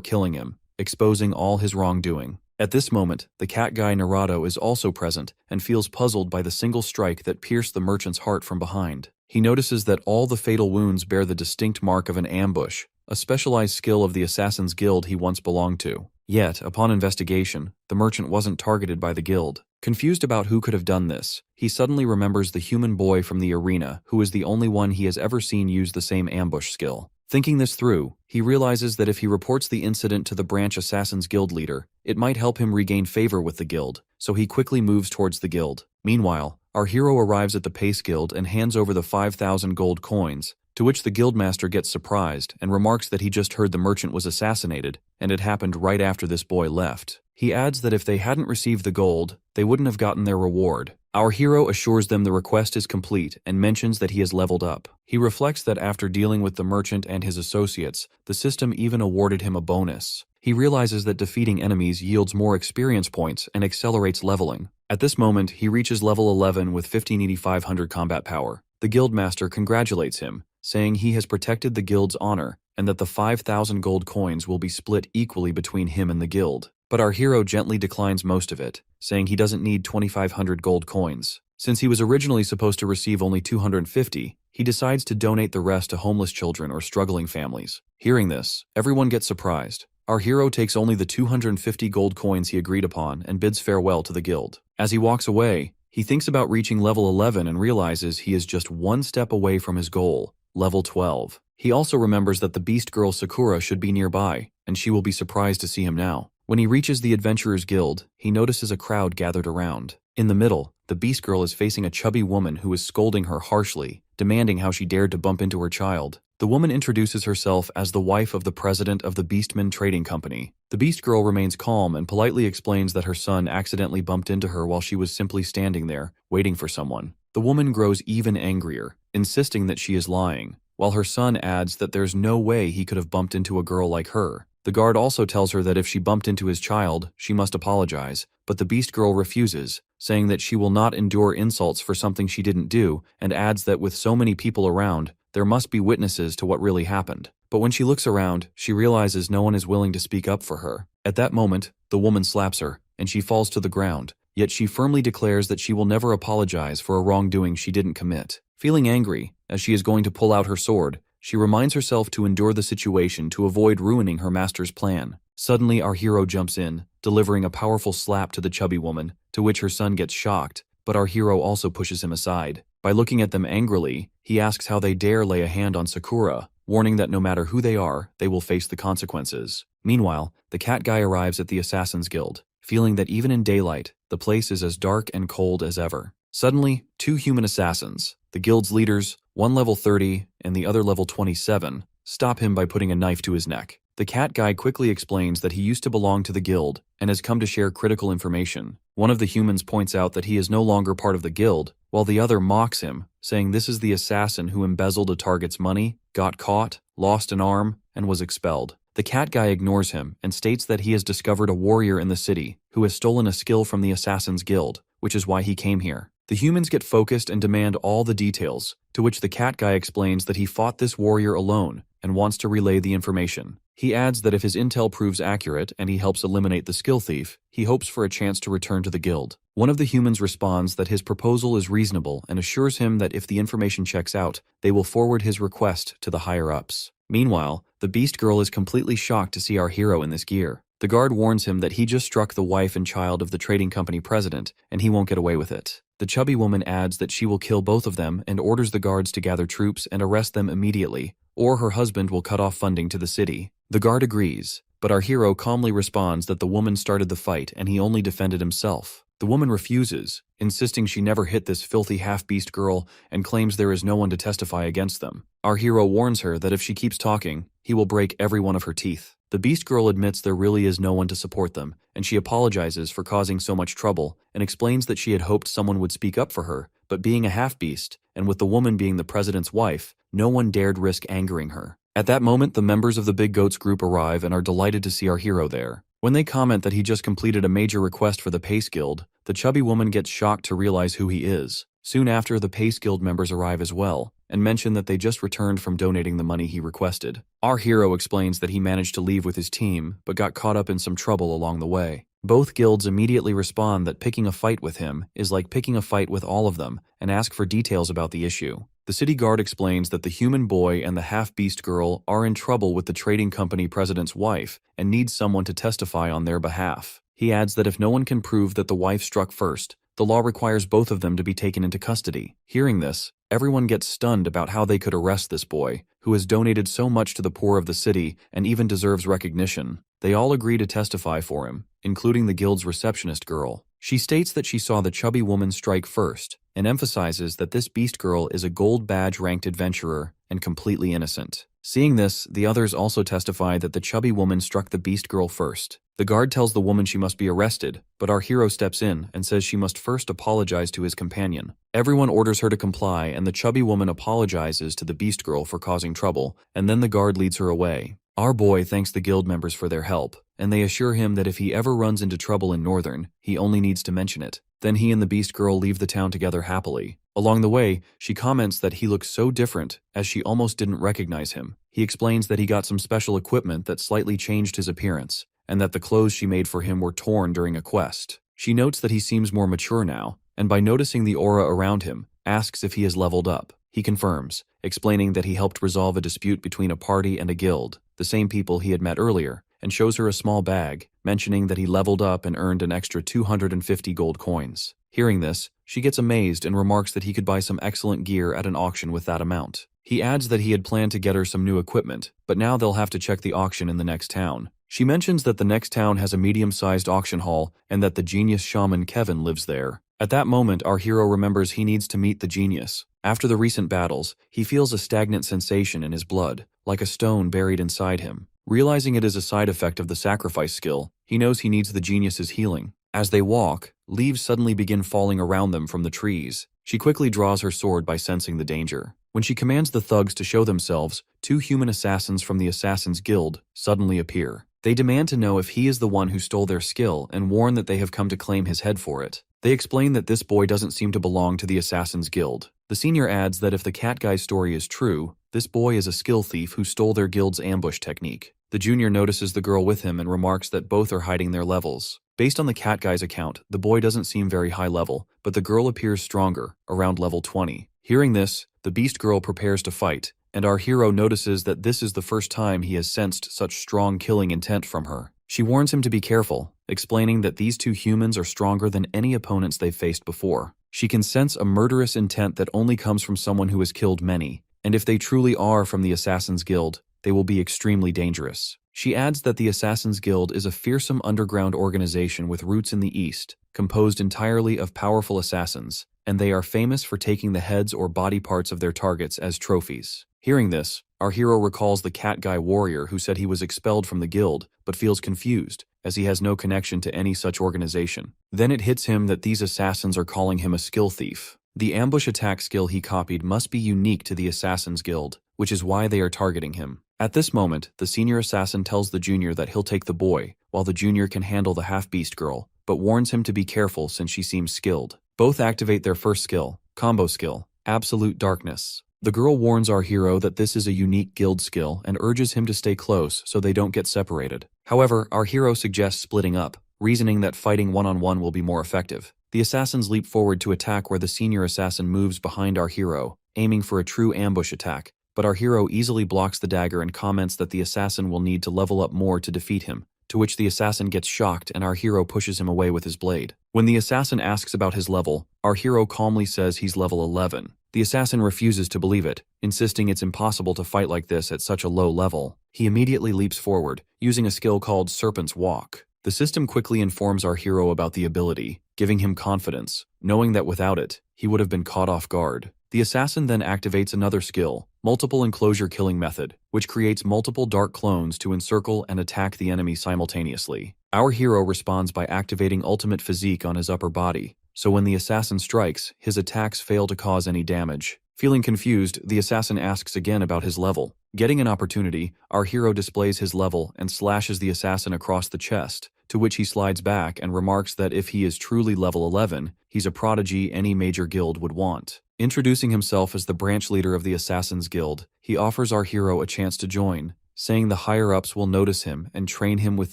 Speaker 1: killing him, exposing all his wrongdoing. At this moment, the cat guy Naruto is also present and feels puzzled by the single strike that pierced the merchant's heart from behind. He notices that all the fatal wounds bear the distinct mark of an ambush, a specialized skill of the Assassin's Guild he once belonged to. Yet, upon investigation, the merchant wasn't targeted by the guild. Confused about who could have done this, he suddenly remembers the human boy from the arena who is the only one he has ever seen use the same ambush skill. Thinking this through, he realizes that if he reports the incident to the branch Assassin's Guild leader, it might help him regain favor with the guild, so he quickly moves towards the guild. Meanwhile, our hero arrives at the Pace Guild and hands over the 5,000 gold coins, to which the guildmaster gets surprised and remarks that he just heard the merchant was assassinated, and it happened right after this boy left. He adds that if they hadn't received the gold, they wouldn't have gotten their reward. Our hero assures them the request is complete and mentions that he has leveled up. He reflects that after dealing with the merchant and his associates, the system even awarded him a bonus. He realizes that defeating enemies yields more experience points and accelerates leveling. At this moment, he reaches level 11 with 15,500 combat power. The guildmaster congratulates him, saying he has protected the guild's honor and that the 5,000 gold coins will be split equally between him and the guild. But our hero gently declines most of it, saying he doesn't need 2,500 gold coins. Since he was originally supposed to receive only 250, he decides to donate the rest to homeless children or struggling families. Hearing this, everyone gets surprised. Our hero takes only the 250 gold coins he agreed upon and bids farewell to the guild. As he walks away, he thinks about reaching level 11 and realizes he is just one step away from his goal, level 12. He also remembers that the beast girl Sakura should be nearby, and she will be surprised to see him now. When he reaches the Adventurers Guild, he notices a crowd gathered around. In the middle, the beast girl is facing a chubby woman who is scolding her harshly, demanding how she dared to bump into her child. The woman introduces herself as the wife of the president of the Beastman Trading Company. The beast girl remains calm and politely explains that her son accidentally bumped into her while she was simply standing there, waiting for someone. The woman grows even angrier, insisting that she is lying, while her son adds that there's no way he could have bumped into a girl like her. The guard also tells her that if she bumped into his child, she must apologize, but the beast girl refuses, saying that she will not endure insults for something she didn't do, and adds that with so many people around, there must be witnesses to what really happened. But when she looks around, she realizes no one is willing to speak up for her. At that moment, the woman slaps her, and she falls to the ground, yet she firmly declares that she will never apologize for a wrongdoing she didn't commit. Feeling angry, as she is going to pull out her sword, she reminds herself to endure the situation to avoid ruining her master's plan. Suddenly, our hero jumps in, delivering a powerful slap to the chubby woman, to which her son gets shocked, but our hero also pushes him aside. By looking at them angrily, he asks how they dare lay a hand on Sakura, warning that no matter who they are, they will face the consequences. Meanwhile, the cat guy arrives at the Assassin's Guild, feeling that even in daylight, the place is as dark and cold as ever. Suddenly, two human assassins, the guild's leaders, one level 30 and the other level 27, stop him by putting a knife to his neck. The cat guy quickly explains that he used to belong to the guild and has come to share critical information. One of the humans points out that he is no longer part of the guild, while the other mocks him, saying this is the assassin who embezzled a target's money, got caught, lost an arm, and was expelled. The cat guy ignores him and states that he has discovered a warrior in the city who has stolen a skill from the Assassin's Guild, which is why he came here. The humans get focused and demand all the details, to which the cat guy explains that he fought this warrior alone and wants to relay the information. He adds that if his intel proves accurate and he helps eliminate the skill thief, he hopes for a chance to return to the guild. One of the humans responds that his proposal is reasonable and assures him that if the information checks out, they will forward his request to the higher-ups. Meanwhile, the Beast Girl is completely shocked to see our hero in this gear. The guard warns him that he just struck the wife and child of the trading company president, and he won't get away with it. The chubby woman adds that she will kill both of them and orders the guards to gather troops and arrest them immediately, or her husband will cut off funding to the city. The guard agrees, but our hero calmly responds that the woman started the fight and he only defended himself. The woman refuses, insisting she never hit this filthy half-beast girl and claims there is no one to testify against them. Our hero warns her that if she keeps talking, he will break every one of her teeth. The beast girl admits there really is no one to support them, and she apologizes for causing so much trouble and explains that she had hoped someone would speak up for her, but being a half-beast, and with the woman being the president's wife, no one dared risk angering her. At that moment, the members of the Big Goats group arrive and are delighted to see our hero there. When they comment that he just completed a major request for the Pace Guild, the chubby woman gets shocked to realize who he is. Soon after, the Pace Guild members arrive as well, and mention that they just returned from donating the money he requested. Our hero explains that he managed to leave with his team, but got caught up in some trouble along the way. Both guilds immediately respond that picking a fight with him is like picking a fight with all of them, and ask for details about the issue. The city guard explains that the human boy and the half-beast girl are in trouble with the trading company president's wife and need someone to testify on their behalf. He adds that if no one can prove that the wife struck first, the law requires both of them to be taken into custody. Hearing this, everyone gets stunned about how they could arrest this boy, who has donated so much to the poor of the city and even deserves recognition. They all agree to testify for him, including the guild's receptionist girl. She states that she saw the chubby woman strike first, and emphasizes that this beast girl is a gold badge-ranked adventurer and completely innocent. Seeing this, the others also testify that the chubby woman struck the beast girl first. The guard tells the woman she must be arrested, but our hero steps in and says she must first apologize to his companion. Everyone orders her to comply, and the chubby woman apologizes to the beast girl for causing trouble, and then the guard leads her away. Our boy thanks the guild members for their help, and they assure him that if he ever runs into trouble in Northern, he only needs to mention it. Then he and the beast girl leave the town together happily. Along the way, she comments that he looks so different, as she almost didn't recognize him. He explains that he got some special equipment that slightly changed his appearance, and that the clothes she made for him were torn during a quest. She notes that he seems more mature now, and by noticing the aura around him, asks if he has leveled up. He confirms, explaining that he helped resolve a dispute between a party and a guild, the same people he had met earlier, and shows her a small bag, mentioning that he leveled up and earned an extra 250 gold coins. Hearing this, she gets amazed and remarks that he could buy some excellent gear at an auction with that amount. He adds that he had planned to get her some new equipment, but now they'll have to check the auction in the next town. She mentions that the next town has a medium-sized auction hall and that the genius shaman Kevin lives there. At that moment, our hero remembers he needs to meet the genius. After the recent battles, he feels a stagnant sensation in his blood, like a stone buried inside him. Realizing it is a side effect of the sacrifice skill, he knows he needs the genius's healing. As they walk, leaves suddenly begin falling around them from the trees. She quickly draws her sword by sensing the danger. When she commands the thugs to show themselves, 2 human assassins from the Assassin's Guild suddenly appear. They demand to know if he is the one who stole their skill and warn that they have come to claim his head for it. They explain that this boy doesn't seem to belong to the Assassin's Guild. The senior adds that if the cat guy's story is true, this boy is a skill thief who stole their guild's ambush technique. The junior notices the girl with him and remarks that both are hiding their levels. Based on the cat guy's account, the boy doesn't seem very high level, but the girl appears stronger, around level 20. Hearing this, the beast girl prepares to fight, and our hero notices that this is the first time he has sensed such strong killing intent from her. She warns him to be careful, explaining that these 2 humans are stronger than any opponents they've faced before. She can sense a murderous intent that only comes from someone who has killed many, and if they truly are from the Assassin's Guild, they will be extremely dangerous. She adds that the Assassin's Guild is a fearsome underground organization with roots in the East, composed entirely of powerful assassins, and they are famous for taking the heads or body parts of their targets as trophies. Hearing this, our hero recalls the cat guy warrior who said he was expelled from the guild, but feels confused, as he has no connection to any such organization. Then it hits him that these assassins are calling him a skill thief. The ambush attack skill he copied must be unique to the Assassin's Guild, which is why they are targeting him. At this moment, the senior assassin tells the junior that he'll take the boy, while the junior can handle the half-beast girl, but warns him to be careful since she seems skilled. Both activate their first skill, combo skill, Absolute Darkness. The girl warns our hero that this is a unique guild skill and urges him to stay close so they don't get separated. However, our hero suggests splitting up, reasoning that fighting one-on-one will be more effective. The assassins leap forward to attack where the senior assassin moves behind our hero, aiming for a true ambush attack, but our hero easily blocks the dagger and comments that the assassin will need to level up more to defeat him, to which the assassin gets shocked and our hero pushes him away with his blade. When the assassin asks about his level, our hero calmly says he's level 11. The assassin refuses to believe it, insisting it's impossible to fight like this at such a low level. He immediately leaps forward, using a skill called Serpent's Walk. The system quickly informs our hero about the ability, giving him confidence, knowing that without it, he would have been caught off guard. The assassin then activates another skill, Multiple Enclosure Killing Method, which creates multiple dark clones to encircle and attack the enemy simultaneously. Our hero responds by activating Ultimate Physique on his upper body, so when the assassin strikes, his attacks fail to cause any damage. Feeling confused, the assassin asks again about his level. Getting an opportunity, our hero displays his level and slashes the assassin across the chest, to which he slides back and remarks that if he is truly level 11, he's a prodigy any major guild would want. Introducing himself as the branch leader of the Assassin's Guild, he offers our hero a chance to join, saying the higher-ups will notice him and train him with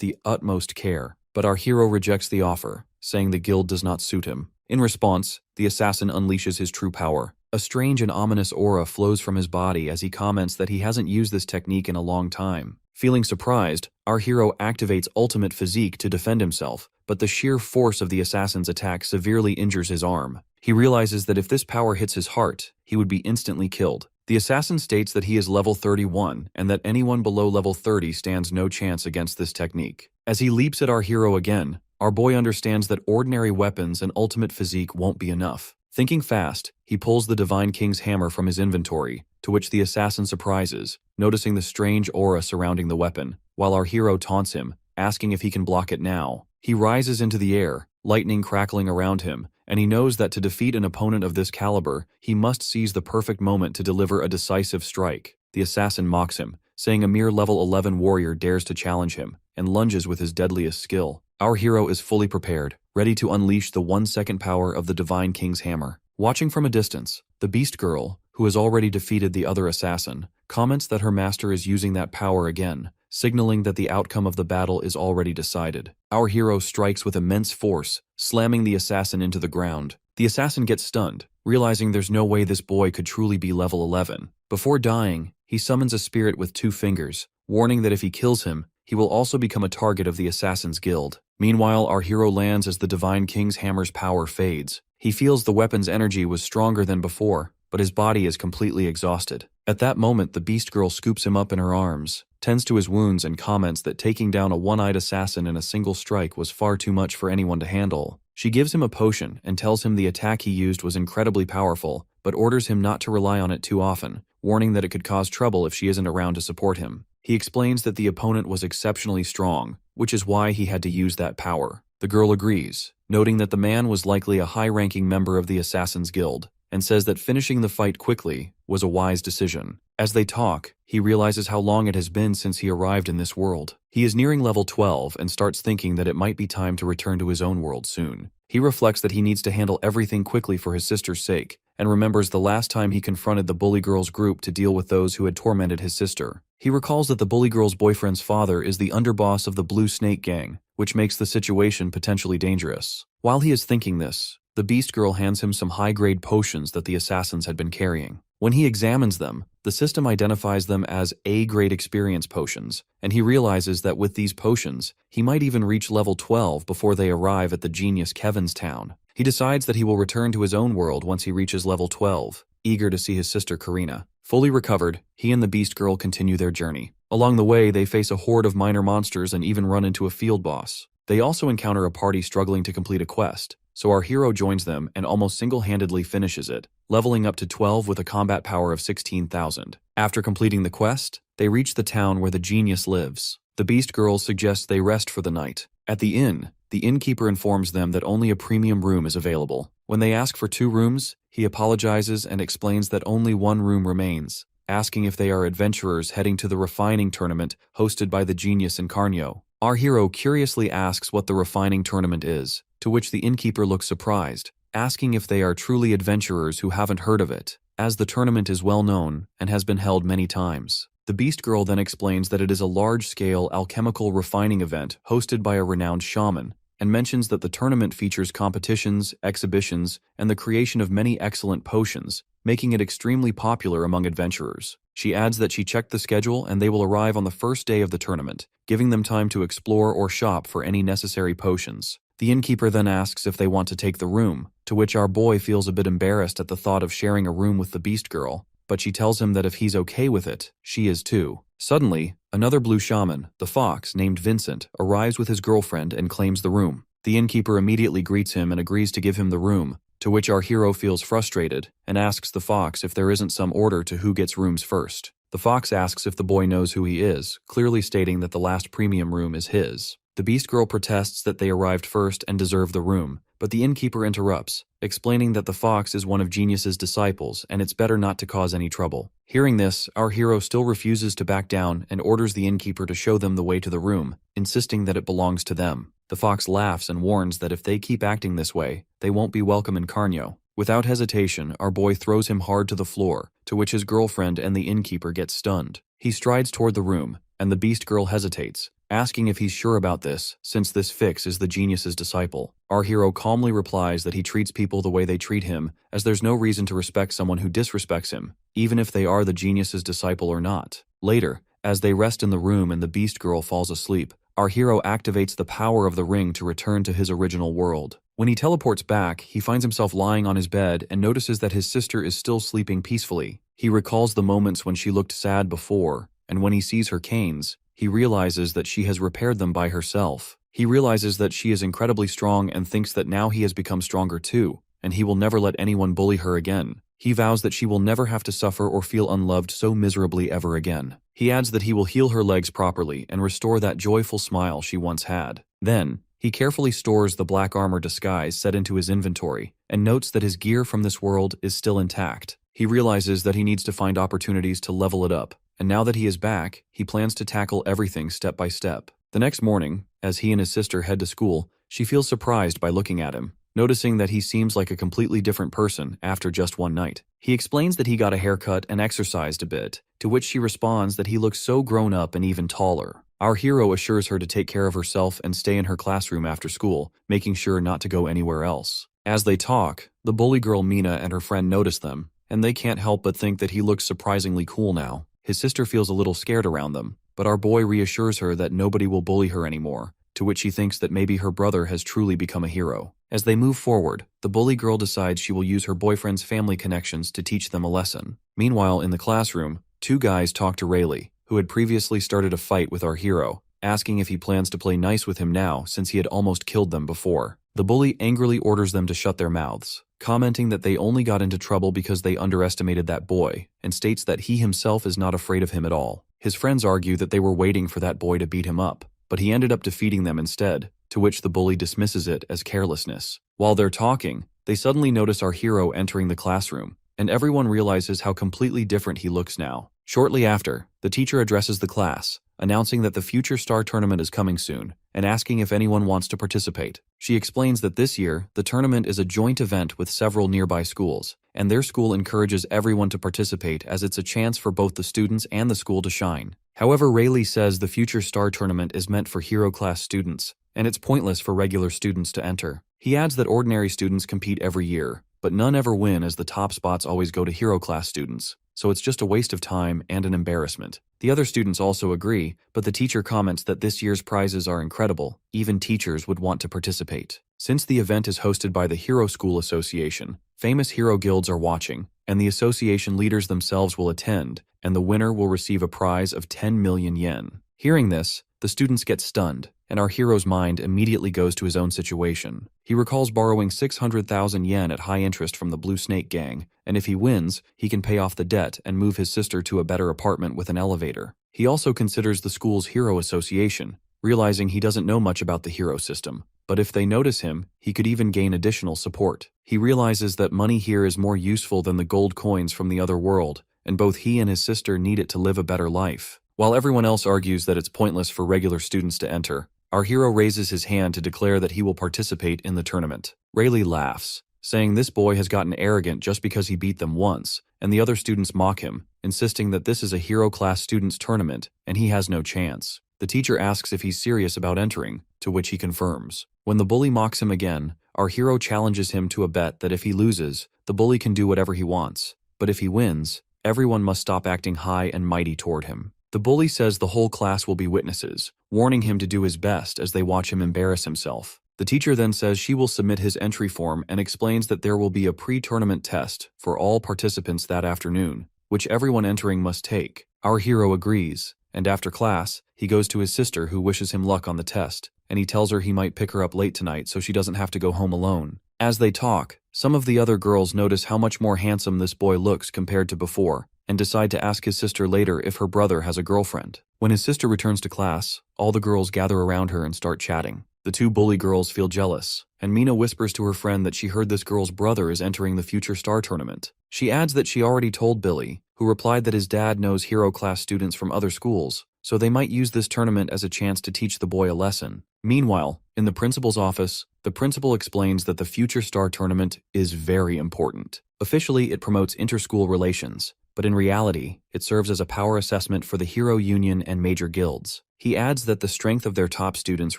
Speaker 1: the utmost care. But our hero rejects the offer, saying the guild does not suit him. In response, the assassin unleashes his true power. A strange and ominous aura flows from his body as he comments that he hasn't used this technique in a long time. Feeling surprised, our hero activates Ultimate Physique to defend himself, but the sheer force of the assassin's attack severely injures his arm. He realizes that if this power hits his heart, he would be instantly killed. The assassin states that he is level 31 and that anyone below level 30 stands no chance against this technique. As he leaps at our hero again, our boy understands that ordinary weapons and Ultimate Physique won't be enough. Thinking fast, he pulls the Divine King's hammer from his inventory, to which the assassin surprises, noticing the strange aura surrounding the weapon, while our hero taunts him, asking if he can block it now. He rises into the air, lightning crackling around him, and he knows that to defeat an opponent of this caliber, he must seize the perfect moment to deliver a decisive strike. The assassin mocks him, saying a mere level 11 warrior dares to challenge him, and lunges with his deadliest skill. Our hero is fully prepared, ready to unleash the 1-second power of the Divine King's hammer. Watching from a distance, the Beast Girl, who has already defeated the other assassin, comments that her master is using that power again, signaling that the outcome of the battle is already decided. Our hero strikes with immense force, slamming the assassin into the ground. The assassin gets stunned, realizing there's no way this boy could truly be level 11. Before dying, he summons a spirit with 2 fingers, warning that if he kills him, he will also become a target of the Assassin's Guild. Meanwhile, our hero lands as the Divine King's hammer's power fades. He feels the weapon's energy was stronger than before, but his body is completely exhausted. At that moment, the Beast Girl scoops him up in her arms, tends to his wounds and comments that taking down a one-eyed assassin in a single strike was far too much for anyone to handle. She gives him a potion and tells him the attack he used was incredibly powerful, but orders him not to rely on it too often, warning that it could cause trouble if she isn't around to support him. He explains that the opponent was exceptionally strong, which is why he had to use that power. The girl agrees, noting that the man was likely a high-ranking member of the Assassin's Guild, and says that finishing the fight quickly was a wise decision. As they talk, he realizes how long it has been since he arrived in this world. He is nearing level 12 and starts thinking that it might be time to return to his own world soon. He reflects that he needs to handle everything quickly for his sister's sake, and remembers the last time he confronted the Bully Girl's group to deal with those who had tormented his sister. He recalls that the Bully Girl's boyfriend's father is the underboss of the Blue Snake Gang, which makes the situation potentially dangerous. While he is thinking this, the Beast Girl hands him some high-grade potions that the assassins had been carrying. When he examines them, the system identifies them as A-grade experience potions, and he realizes that with these potions, he might even reach level 12 before they arrive at the genius Kevin's town. He decides that he will return to his own world once he reaches level 12, eager to see his sister Karina. Fully recovered, he and the Beast Girl continue their journey. Along the way, they face a horde of minor monsters and even run into a field boss. They also encounter a party struggling to complete a quest, so our hero joins them and almost single-handedly finishes it, leveling up to 12 with a combat power of 16,000. After completing the quest, they reach the town where the genius lives. The Beast Girl suggests they rest for the night. At the inn, the innkeeper informs them that only a premium room is available. When they ask for 2 rooms, he apologizes and explains that only 1 room remains, asking if they are adventurers heading to the refining tournament hosted by the genius Incarnio. Our hero curiously asks what the refining tournament is, to which the innkeeper looks surprised, asking if they are truly adventurers who haven't heard of it, as the tournament is well known and has been held many times. The Beast Girl then explains that it is a large-scale alchemical refining event hosted by a renowned shaman, and mentions that the tournament features competitions, exhibitions, and the creation of many excellent potions, making it extremely popular among adventurers. She adds that she checked the schedule and they will arrive on the first day of the tournament, giving them time to explore or shop for any necessary potions. The innkeeper then asks if they want to take the room, to which our boy feels a bit embarrassed at the thought of sharing a room with the Beast Girl, but she tells him that if he's okay with it, she is too. Suddenly, another blue shaman, the fox named Vincent, arrives with his girlfriend and claims the room. The innkeeper immediately greets him and agrees to give him the room, to which our hero feels frustrated and asks the fox if there isn't some order to who gets rooms first. The fox asks if the boy knows who he is, clearly stating that the last premium room is his. The Beast Girl protests that they arrived first and deserve the room, but the innkeeper interrupts, explaining that the fox is one of Genius's disciples and it's better not to cause any trouble. Hearing this, our hero still refuses to back down and orders the innkeeper to show them the way to the room, insisting that it belongs to them. The fox laughs and warns that if they keep acting this way, they won't be welcome in Carnio. Without hesitation, our boy throws him hard to the floor, to which his girlfriend and the innkeeper get stunned. He strides toward the room, and the Beast Girl hesitates, asking if he's sure about this, since this fix is the genius's disciple. Our hero calmly replies that he treats people the way they treat him, as there's no reason to respect someone who disrespects him, even if they are the genius's disciple or not. Later, as they rest in the room and the Beast Girl falls asleep, our hero activates the power of the ring to return to his original world. When he teleports back, he finds himself lying on his bed and notices that his sister is still sleeping peacefully. He recalls the moments when she looked sad before, and when he sees her canes, he realizes that she has repaired them by herself. He realizes that she is incredibly strong and thinks that now he has become stronger too, and he will never let anyone bully her again. He vows that she will never have to suffer or feel unloved so miserably ever again. He adds that he will heal her legs properly and restore that joyful smile she once had. Then, he carefully stores the black armor disguise set into his inventory and notes that his gear from this world is still intact. He realizes that he needs to find opportunities to level it up, and now that he is back, he plans to tackle everything step by step. The next morning, as he and his sister head to school, she feels surprised by looking at him, noticing that he seems like a completely different person after just one night. He explains that he got a haircut and exercised a bit, to which she responds that he looks so grown up and even taller. Our hero assures her to take care of herself and stay in her classroom after school, making sure not to go anywhere else. As they talk, the bully girl Mina and her friend notice them, and they can't help but think that he looks surprisingly cool now. His sister feels a little scared around them, but our boy reassures her that nobody will bully her anymore, to which she thinks that maybe her brother has truly become a hero. As they move forward, the bully girl decides she will use her boyfriend's family connections to teach them a lesson. Meanwhile, in the classroom, two guys talk to Rayleigh, who had previously started a fight with our hero, asking if he plans to play nice with him now since he had almost killed them before. The bully angrily orders them to shut their mouths, commenting that they only got into trouble because they underestimated that boy, and states that he himself is not afraid of him at all. His friends argue that they were waiting for that boy to beat him up, but he ended up defeating them instead, to which the bully dismisses it as carelessness. While they're talking, they suddenly notice our hero entering the classroom, and everyone realizes how completely different he looks now. Shortly after, the teacher addresses the class, announcing that the Future Star Tournament is coming soon, and asking if anyone wants to participate. She explains that this year, the tournament is a joint event with several nearby schools, and their school encourages everyone to participate as it's a chance for both the students and the school to shine. However, Rayleigh says the Future Star Tournament is meant for hero class students, and it's pointless for regular students to enter. He adds that ordinary students compete every year, but none ever win as the top spots always go to hero class students, so it's just a waste of time and an embarrassment. The other students also agree, but the teacher comments that this year's prizes are incredible. Even teachers would want to participate. Since the event is hosted by the Hero School Association, famous hero guilds are watching, and the association leaders themselves will attend, and the winner will receive a prize of 10 million yen. Hearing this, the students get stunned, and our hero's mind immediately goes to his own situation. He recalls borrowing 600,000 yen at high interest from the Blue Snake Gang, and if he wins, he can pay off the debt and move his sister to a better apartment with an elevator. He also considers the school's Hero Association, realizing he doesn't know much about the hero system, but if they notice him, he could even gain additional support. He realizes that money here is more useful than the gold coins from the other world, and both he and his sister need it to live a better life. While everyone else argues that it's pointless for regular students to enter, our hero raises his hand to declare that he will participate in the tournament. Rayleigh laughs, saying this boy has gotten arrogant just because he beat them once, and the other students mock him, insisting that this is a hero class students tournament and he has no chance. The teacher asks if he's serious about entering, to which he confirms. When the bully mocks him again, our hero challenges him to a bet that if he loses, the bully can do whatever he wants, but if he wins, everyone must stop acting high and mighty toward him. The bully says the whole class will be witnesses, warning him to do his best as they watch him embarrass himself. The teacher then says she will submit his entry form and explains that there will be a pre-tournament test for all participants that afternoon, which everyone entering must take. Our hero agrees, and after class, he goes to his sister who wishes him luck on the test, and he tells her he might pick her up late tonight so she doesn't have to go home alone. As they talk, some of the other girls notice how much more handsome this boy looks compared to before, and decide to ask his sister later if her brother has a girlfriend. When his sister returns to class, all the girls gather around her and start chatting. The two bully girls feel jealous, and Mina whispers to her friend that she heard this girl's brother is entering the Future Star Tournament. She adds that she already told Billy, who replied that his dad knows hero class students from other schools, so they might use this tournament as a chance to teach the boy a lesson. Meanwhile, in the principal's office, the principal explains that the Future Star Tournament is very important. Officially, it promotes interschool relations, but in reality, it serves as a power assessment for the Hero Union and major guilds. He adds that the strength of their top students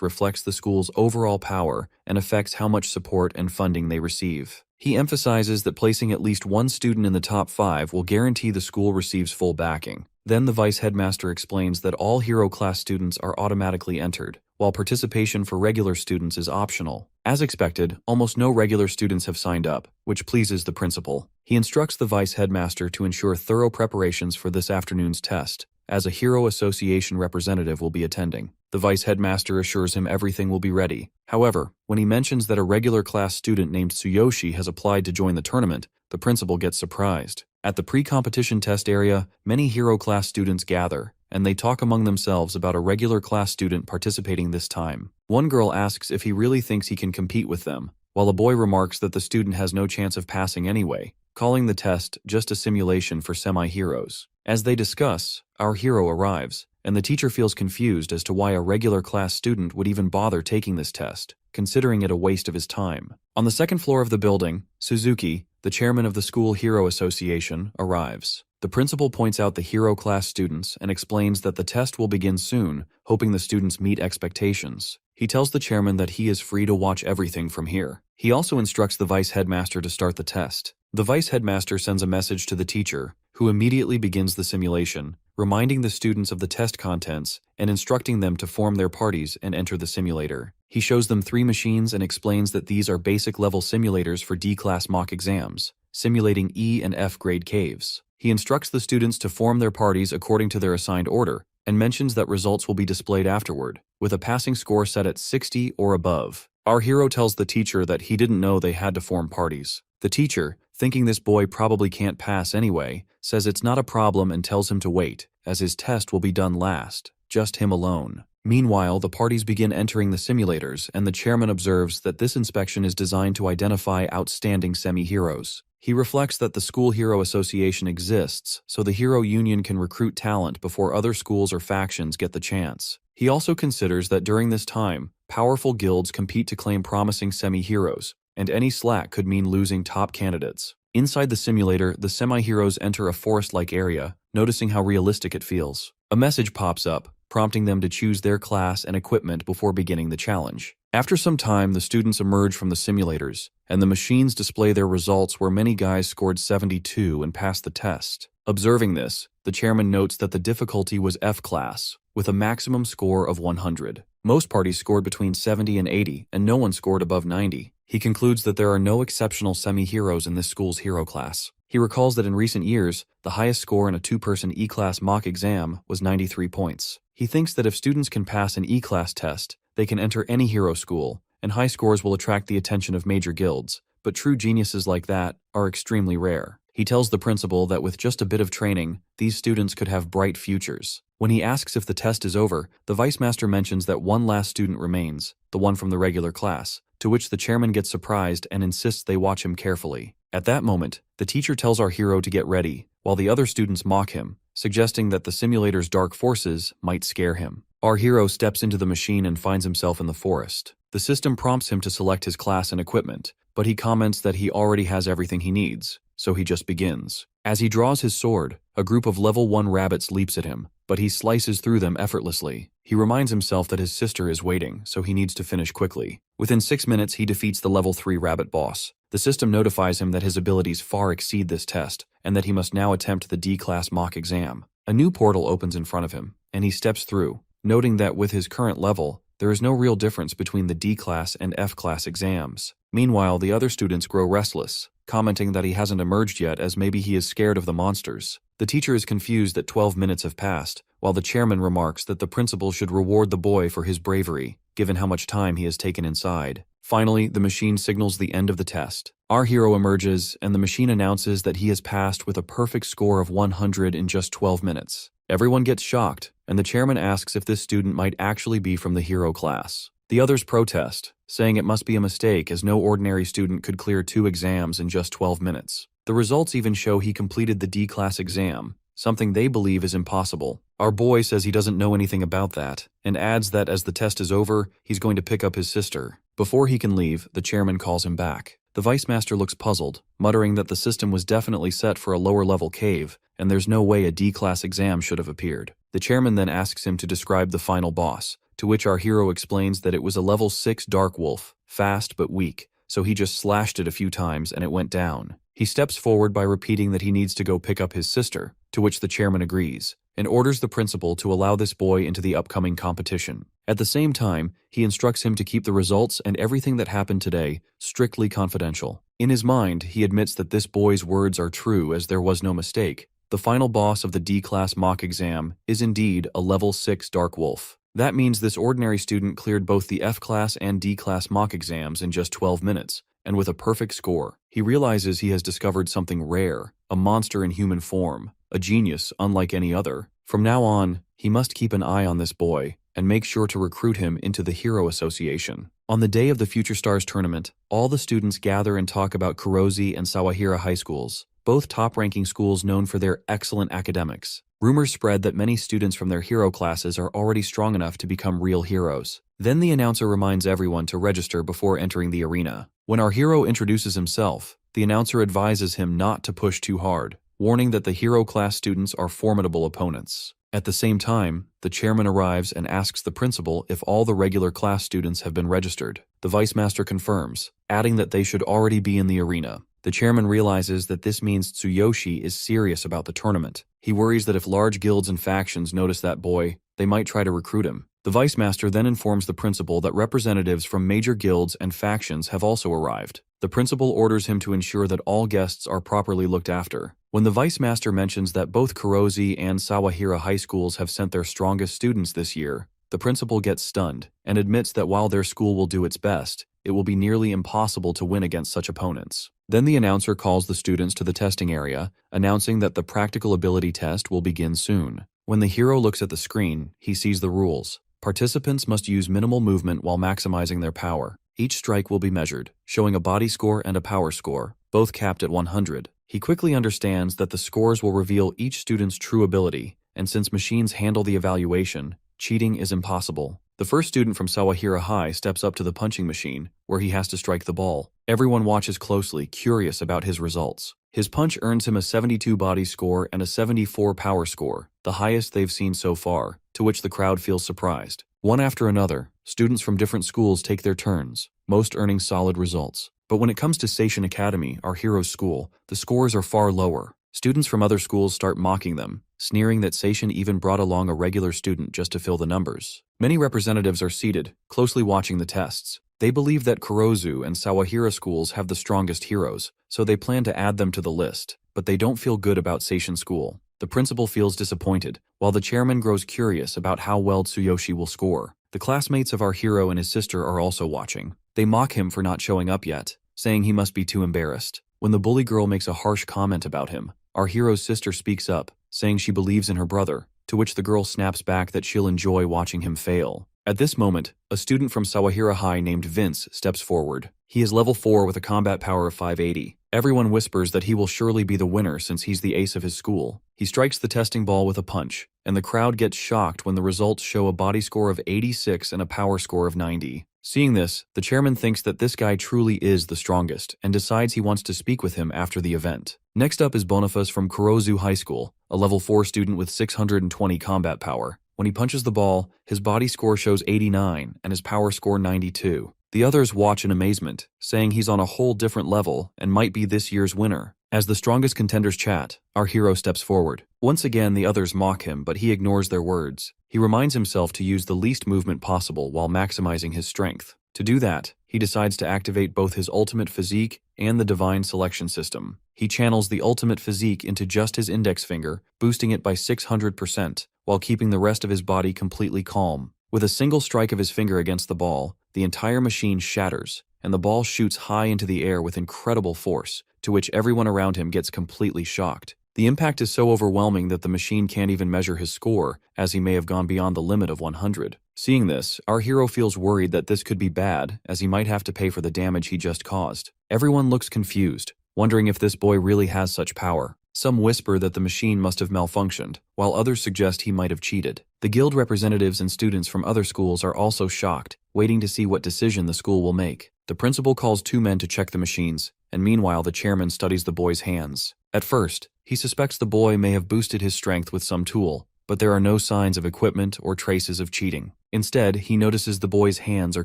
Speaker 1: reflects the school's overall power and affects how much support and funding they receive. He emphasizes that placing at least one student in the top 5 will guarantee the school receives full backing. Then the vice headmaster explains that all hero class students are automatically entered, while participation for regular students is optional. As expected, almost no regular students have signed up, which pleases the principal. He instructs the vice headmaster to ensure thorough preparations for this afternoon's test, as a Hero Association representative will be attending. The vice headmaster assures him everything will be ready. However, when he mentions that a regular class student named Tsuyoshi has applied to join the tournament, the principal gets surprised. At the pre-competition test area, many Hero class students gather, and they talk among themselves about a regular class student participating this time. One girl asks if he really thinks he can compete with them, while a boy remarks that the student has no chance of passing anyway, calling the test just a simulation for semi-heroes. As they discuss, our hero arrives, and the teacher feels confused as to why a regular class student would even bother taking this test, considering it a waste of his time. On the second floor of the building, Suzuki, the chairman of the School Hero Association, arrives. The principal points out the hero class students and explains that the test will begin soon, hoping the students meet expectations. He tells the chairman that he is free to watch everything from here. He also instructs the vice headmaster to start the test. The vice headmaster sends a message to the teacher, who immediately begins the simulation, reminding the students of the test contents and instructing them to form their parties and enter the simulator. He shows them 3 machines and explains that these are basic-level simulators for D-class mock exams, simulating E and F grade caves. He instructs the students to form their parties according to their assigned order, and mentions that results will be displayed afterward, with a passing score set at 60 or above. Our hero tells the teacher that he didn't know they had to form parties. The teacher, thinking this boy probably can't pass anyway, says it's not a problem and tells him to wait, as his test will be done last, just him alone. Meanwhile, the parties begin entering the simulators, and the chairman observes that this inspection is designed to identify outstanding semi-heroes. He reflects that the School Hero Association exists, so the Hero Union can recruit talent before other schools or factions get the chance. He also considers that during this time, powerful guilds compete to claim promising semi-heroes, and any slack could mean losing top candidates. Inside the simulator, the semi-heroes enter a forest-like area, noticing how realistic it feels. A message pops up, prompting them to choose their class and equipment before beginning the challenge. After some time, the students emerge from the simulators, and the machines display their results where many guys scored 72 and passed the test. Observing this, the chairman notes that the difficulty was F class, with a maximum score of 100. Most parties scored between 70 and 80, and no one scored above 90. He concludes that there are no exceptional semi-heroes in this school's hero class. He recalls that in recent years, the highest score in a 2-person E-class mock exam was 93 points. He thinks that if students can pass an E-class test, they can enter any hero school, and high scores will attract the attention of major guilds, but true geniuses like that are extremely rare. He tells the principal that with just a bit of training, these students could have bright futures. When he asks if the test is over, the vice master mentions that one last student remains, the one from the regular class, to which the chairman gets surprised and insists they watch him carefully. At that moment, the teacher tells our hero to get ready, while the other students mock him, suggesting that the simulator's dark forces might scare him. Our hero steps into the machine and finds himself in the forest. The system prompts him to select his class and equipment, but he comments that he already has everything he needs, so he just begins. As he draws his sword, a group of level 1 rabbits leaps at him, but he slices through them effortlessly. He reminds himself that his sister is waiting, so he needs to finish quickly. Within 6 minutes, he defeats the level 3 rabbit boss. The system notifies him that his abilities far exceed this test, and that he must now attempt the D-class mock exam. A new portal opens in front of him, and he steps through, noting that with his current level, there is no real difference between the D-class and F-class exams. Meanwhile, the other students grow restless, commenting that he hasn't emerged yet as maybe he is scared of the monsters. The teacher is confused that 12 minutes have passed, while the chairman remarks that the principal should reward the boy for his bravery, given how much time he has taken inside. Finally, the machine signals the end of the test. Our hero emerges, and the machine announces that he has passed with a perfect score of 100 in just 12 minutes. Everyone gets shocked, and the chairman asks if this student might actually be from the hero class. The others protest, saying it must be a mistake as no ordinary student could clear 2 exams in just 12 minutes. The results even show he completed the D-class exam, something they believe is impossible. Our boy says he doesn't know anything about that, and adds that as the test is over, he's going to pick up his sister. Before he can leave, the chairman calls him back. The vice master looks puzzled, muttering that the system was definitely set for a lower-level cave, and there's no way a D-class exam should have appeared. The chairman then asks him to describe the final boss, to which our hero explains that it was a level 6 dark wolf, fast but weak, so he just slashed it a few times and it went down. He steps forward by repeating that he needs to go pick up his sister, to which the chairman agrees, and orders the principal to allow this boy into the upcoming competition. At the same time, he instructs him to keep the results and everything that happened today strictly confidential. In his mind, he admits that this boy's words are true as there was no mistake. The final boss of the D-class mock exam is indeed a level 6 dark wolf. That means this ordinary student cleared both the F-class and D-class mock exams in just 12 minutes, and with a perfect score. He realizes he has discovered something rare, a monster in human form, a genius unlike any other. From now on, he must keep an eye on this boy, and make sure to recruit him into the Hero Association. On the day of the Future Stars tournament, all the students gather and talk about Kurozi and Sawahira high schools, both top-ranking schools known for their excellent academics. Rumors spread that many students from their hero classes are already strong enough to become real heroes. Then the announcer reminds everyone to register before entering the arena. When our hero introduces himself, the announcer advises him not to push too hard, warning that the hero class students are formidable opponents. At the same time, the chairman arrives and asks the principal if all the regular class students have been registered. The vice master confirms, adding that they should already be in the arena. The chairman realizes that this means Tsuyoshi is serious about the tournament. He worries that if large guilds and factions notice that boy, they might try to recruit him. The vice master then informs the principal that representatives from major guilds and factions have also arrived. The principal orders him to ensure that all guests are properly looked after. When the vice master mentions that both Kurozi and Sawahira high schools have sent their strongest students this year, the principal gets stunned and admits that while their school will do its best, it will be nearly impossible to win against such opponents. Then the announcer calls the students to the testing area, announcing that the practical ability test will begin soon. When the hero looks at the screen, he sees the rules. Participants must use minimal movement while maximizing their power. Each strike will be measured, showing a body score and a power score, both capped at 100. He quickly understands that the scores will reveal each student's true ability, and since machines handle the evaluation, cheating is impossible. The first student from Sawahira High steps up to the punching machine, where he has to strike the ball. Everyone watches closely, curious about his results. His punch earns him a 72 body score and a 74 power score, the highest they've seen so far, to which the crowd feels surprised. One after another, students from different schools take their turns, most earning solid results. But when it comes to Seishin Academy, our hero's school, the scores are far lower. Students from other schools start mocking them, sneering that Seishin even brought along a regular student just to fill the numbers. Many representatives are seated, closely watching the tests. They believe that Kurozu and Sawahira schools have the strongest heroes, so they plan to add them to the list, but they don't feel good about Seishin School. The principal feels disappointed, while the chairman grows curious about how well Tsuyoshi will score. The classmates of our hero and his sister are also watching. They mock him for not showing up yet, saying he must be too embarrassed. When the bully girl makes a harsh comment about him, our hero's sister speaks up, saying she believes in her brother, to which the girl snaps back that she'll enjoy watching him fail. At this moment, a student from Sawahira High named Vince steps forward. He is level 4 with a combat power of 580. Everyone whispers that he will surely be the winner since he's the ace of his school. He strikes the testing ball with a punch, and the crowd gets shocked when the results show a body score of 86 and a power score of 90. Seeing this, the chairman thinks that this guy truly is the strongest and decides he wants to speak with him after the event. Next up is Boniface from Kurozu High School, a level 4 student with 620 combat power. When he punches the ball, his body score shows 89 and his power score 92. The others watch in amazement, saying he's on a whole different level and might be this year's winner. As the strongest contenders chat, our hero steps forward. Once again, the others mock him, but he ignores their words. He reminds himself to use the least movement possible while maximizing his strength. To do that, he decides to activate both his ultimate physique and the divine selection system. He channels the ultimate physique into just his index finger, boosting it by 600%, while keeping the rest of his body completely calm. With a single strike of his finger against the ball, the entire machine shatters, and the ball shoots high into the air with incredible force, to which everyone around him gets completely shocked. The impact is so overwhelming that the machine can't even measure his score, as he may have gone beyond the limit of 100. Seeing this, our hero feels worried that this could be bad, as he might have to pay for the damage he just caused. Everyone looks confused, wondering if this boy really has such power. Some whisper that the machine must have malfunctioned, while others suggest he might have cheated. The guild representatives and students from other schools are also shocked, waiting to see what decision the school will make. The principal calls 2 men to check the machines, and meanwhile the chairman studies the boy's hands. At first, he suspects the boy may have boosted his strength with some tool, but there are no signs of equipment or traces of cheating. Instead, he notices the boy's hands are